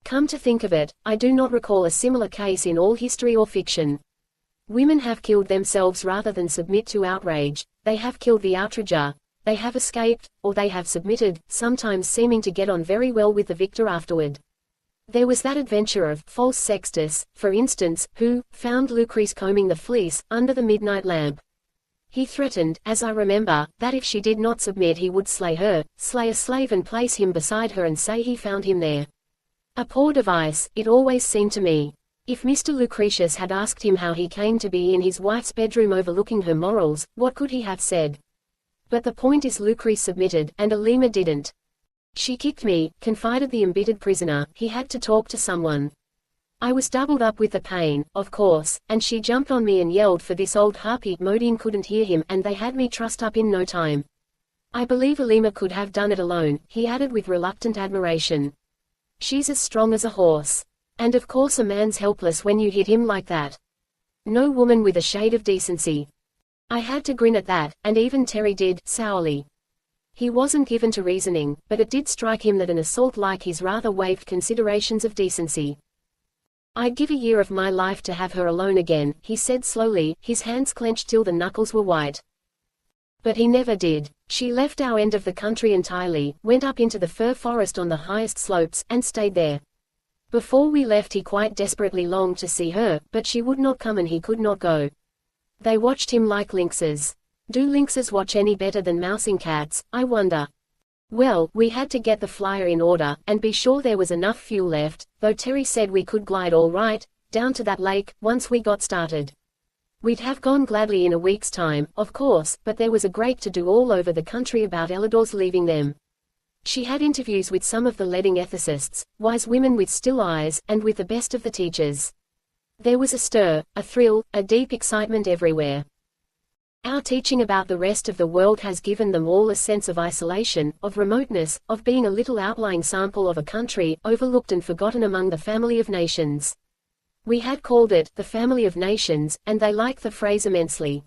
Come to think of it, I do not recall a similar case in all history or fiction. Women have killed themselves rather than submit to outrage, they have killed the outrager, they have escaped, or they have submitted, sometimes seeming to get on very well with the victor afterward. There was that adventurer, false Sextus, for instance, who found Lucrece combing the fleece under the midnight lamp. He threatened, as I remember, that if she did not submit he would slay her, slay a slave and place him beside her and say he found him there. A poor device, it always seemed to me. If Mr. Lucretius had asked him how he came to be in his wife's bedroom overlooking her morals, what could he have said? But the point is Lucrece submitted, and Alima didn't. She kicked me, confided the embittered prisoner, he had to talk to someone. I was doubled up with the pain, of course, and she jumped on me and yelled for this old harpy. Modine couldn't hear him and they had me trussed up in no time. I believe Alima could have done it alone, he added with reluctant admiration. She's as strong as a horse. And of course a man's helpless when you hit him like that. No woman with a shade of decency. I had to grin at that, and even Terry did, sourly. He wasn't given to reasoning, but it did strike him that an assault like his rather waived considerations of decency. I'd give a year of my life to have her alone again, he said slowly, his hands clenched till the knuckles were white. But he never did. She left our end of the country entirely, went up into the fir forest on the highest slopes, and stayed there. Before we left he quite desperately longed to see her, but she would not come and he could not go. They watched him like lynxes. Do lynxes watch any better than mousing cats, I wonder? Well, we had to get the flyer in order, and be sure there was enough fuel left, though Terry said we could glide all right, down to that lake, once we got started. We'd have gone gladly in a week's time, of course, but there was a great to-do all over the country about Elidor's leaving them. She had interviews with some of the leading ethicists, wise women with still eyes, and with the best of the teachers. There was a stir, a thrill, a deep excitement everywhere. Our teaching about the rest of the world has given them all a sense of isolation, of remoteness, of being a little outlying sample of a country, overlooked and forgotten among the family of nations. We had called it, the family of nations, and they liked the phrase immensely.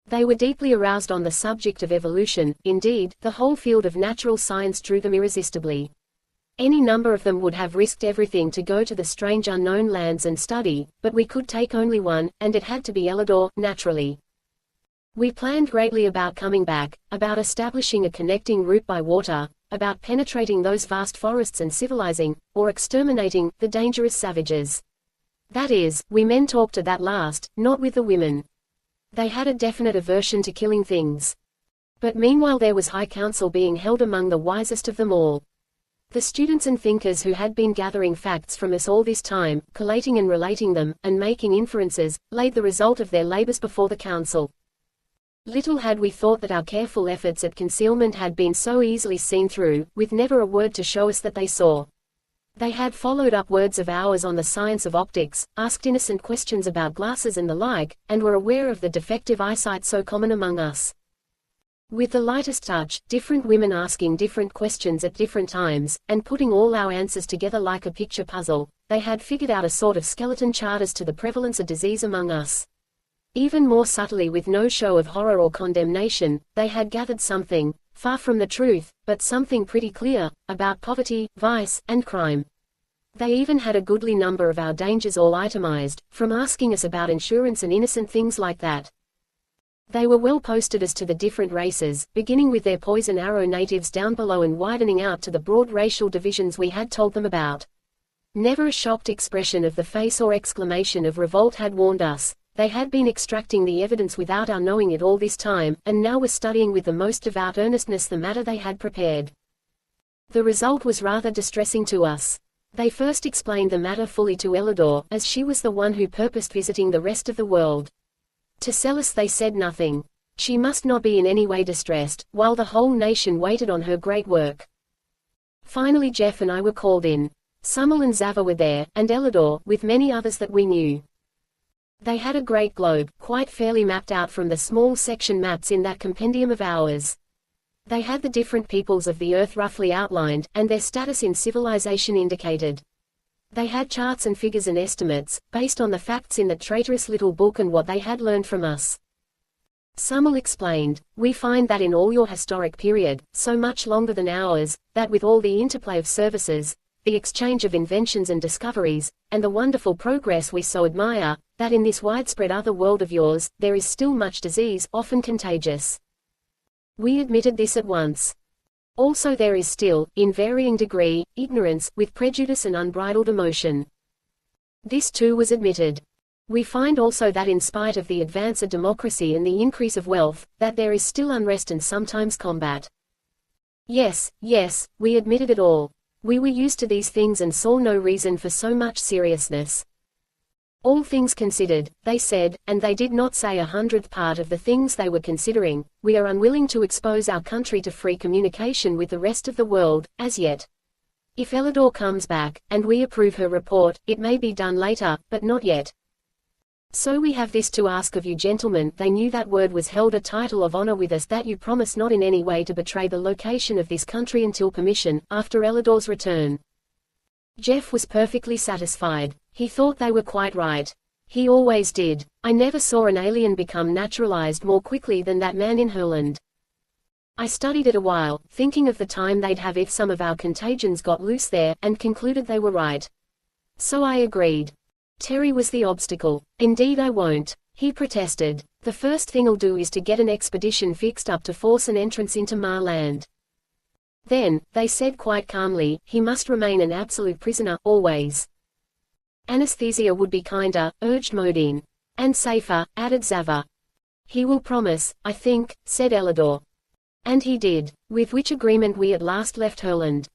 They were deeply aroused on the subject of evolution, indeed, the whole field of natural science drew them irresistibly. Any number of them would have risked everything to go to the strange unknown lands and study, but we could take only one, and it had to be Elidor, naturally. We planned greatly about coming back, about establishing a connecting route by water, about penetrating those vast forests and civilizing, or exterminating, the dangerous savages. That is, we men talked of that last, not with the women. They had a definite aversion to killing things. But meanwhile there was high council being held among the wisest of them all. The students and thinkers who had been gathering facts from us all this time, collating and relating them, and making inferences, laid the result of their labors before the council. Little had we thought that our careful efforts at concealment had been so easily seen through, with never a word to show us that they saw. They had followed up words of ours on the science of optics, asked innocent questions about glasses and the like, and were aware of the defective eyesight so common among us. With the lightest touch, different women asking different questions at different times, and putting all our answers together like a picture puzzle, they had figured out a sort of skeleton chart as to the prevalence of disease among us. Even more subtly, with no show of horror or condemnation, they had gathered something, far from the truth, but something pretty clear, about poverty, vice, and crime. They even had a goodly number of our dangers all itemized, from asking us about insurance and innocent things like that. They were well posted as to the different races, beginning with their poison arrow natives down below and widening out to the broad racial divisions we had told them about. Never a shocked expression of the face or exclamation of revolt had warned us. They had been extracting the evidence without our knowing it all this time, and now were studying with the most devout earnestness the matter they had prepared. The result was rather distressing to us. They first explained the matter fully to Ellador, as she was the one who purposed visiting the rest of the world. To Celis they said nothing. She must not be in any way distressed, while the whole nation waited on her great work. Finally Jeff and I were called in. Summel and Zava were there, and Ellador, with many others that we knew. They had a great globe, quite fairly mapped out from the small section maps in that compendium of ours. They had the different peoples of the earth roughly outlined, and their status in civilization indicated. They had charts and figures and estimates, based on the facts in the traitorous little book and what they had learned from us. Summel explained, "We find that in all your historic period, so much longer than ours, that with all the interplay of services, the exchange of inventions and discoveries, and the wonderful progress we so admire, that in this widespread other world of yours, there is still much disease, often contagious." We admitted this at once. Also there is still, in varying degree, ignorance, with prejudice and unbridled emotion. This too was admitted. We find also that in spite of the advance of democracy and the increase of wealth, that there is still unrest and sometimes combat. Yes, we admitted it all. We were used to these things and saw no reason for so much seriousness. All things considered, they said, and they did not say 100th part of the things they were considering, we are unwilling to expose our country to free communication with the rest of the world, as yet. If Ellador comes back, and we approve her report, it may be done later, but not yet. So we have this to ask of you gentlemen. They knew that word was held a title of honor with us, that you promise not in any way to betray the location of this country until permission, after Ellador's return. Jeff was perfectly satisfied. He thought they were quite right. He always did. I never saw an alien become naturalized more quickly than that man in Herland. I studied it a while, thinking of the time they'd have if some of our contagions got loose there, and concluded they were right. So I agreed. Terry was the obstacle. "Indeed I won't," he protested. "The first thing I'll do is to get an expedition fixed up to force an entrance into Marland. Then," they said quite calmly, "he must remain an absolute prisoner, always." "Anesthesia would be kinder," urged Modine. "And safer," added Zava. "He will promise, I think," said Ellador. And he did, with which agreement we at last left Herland.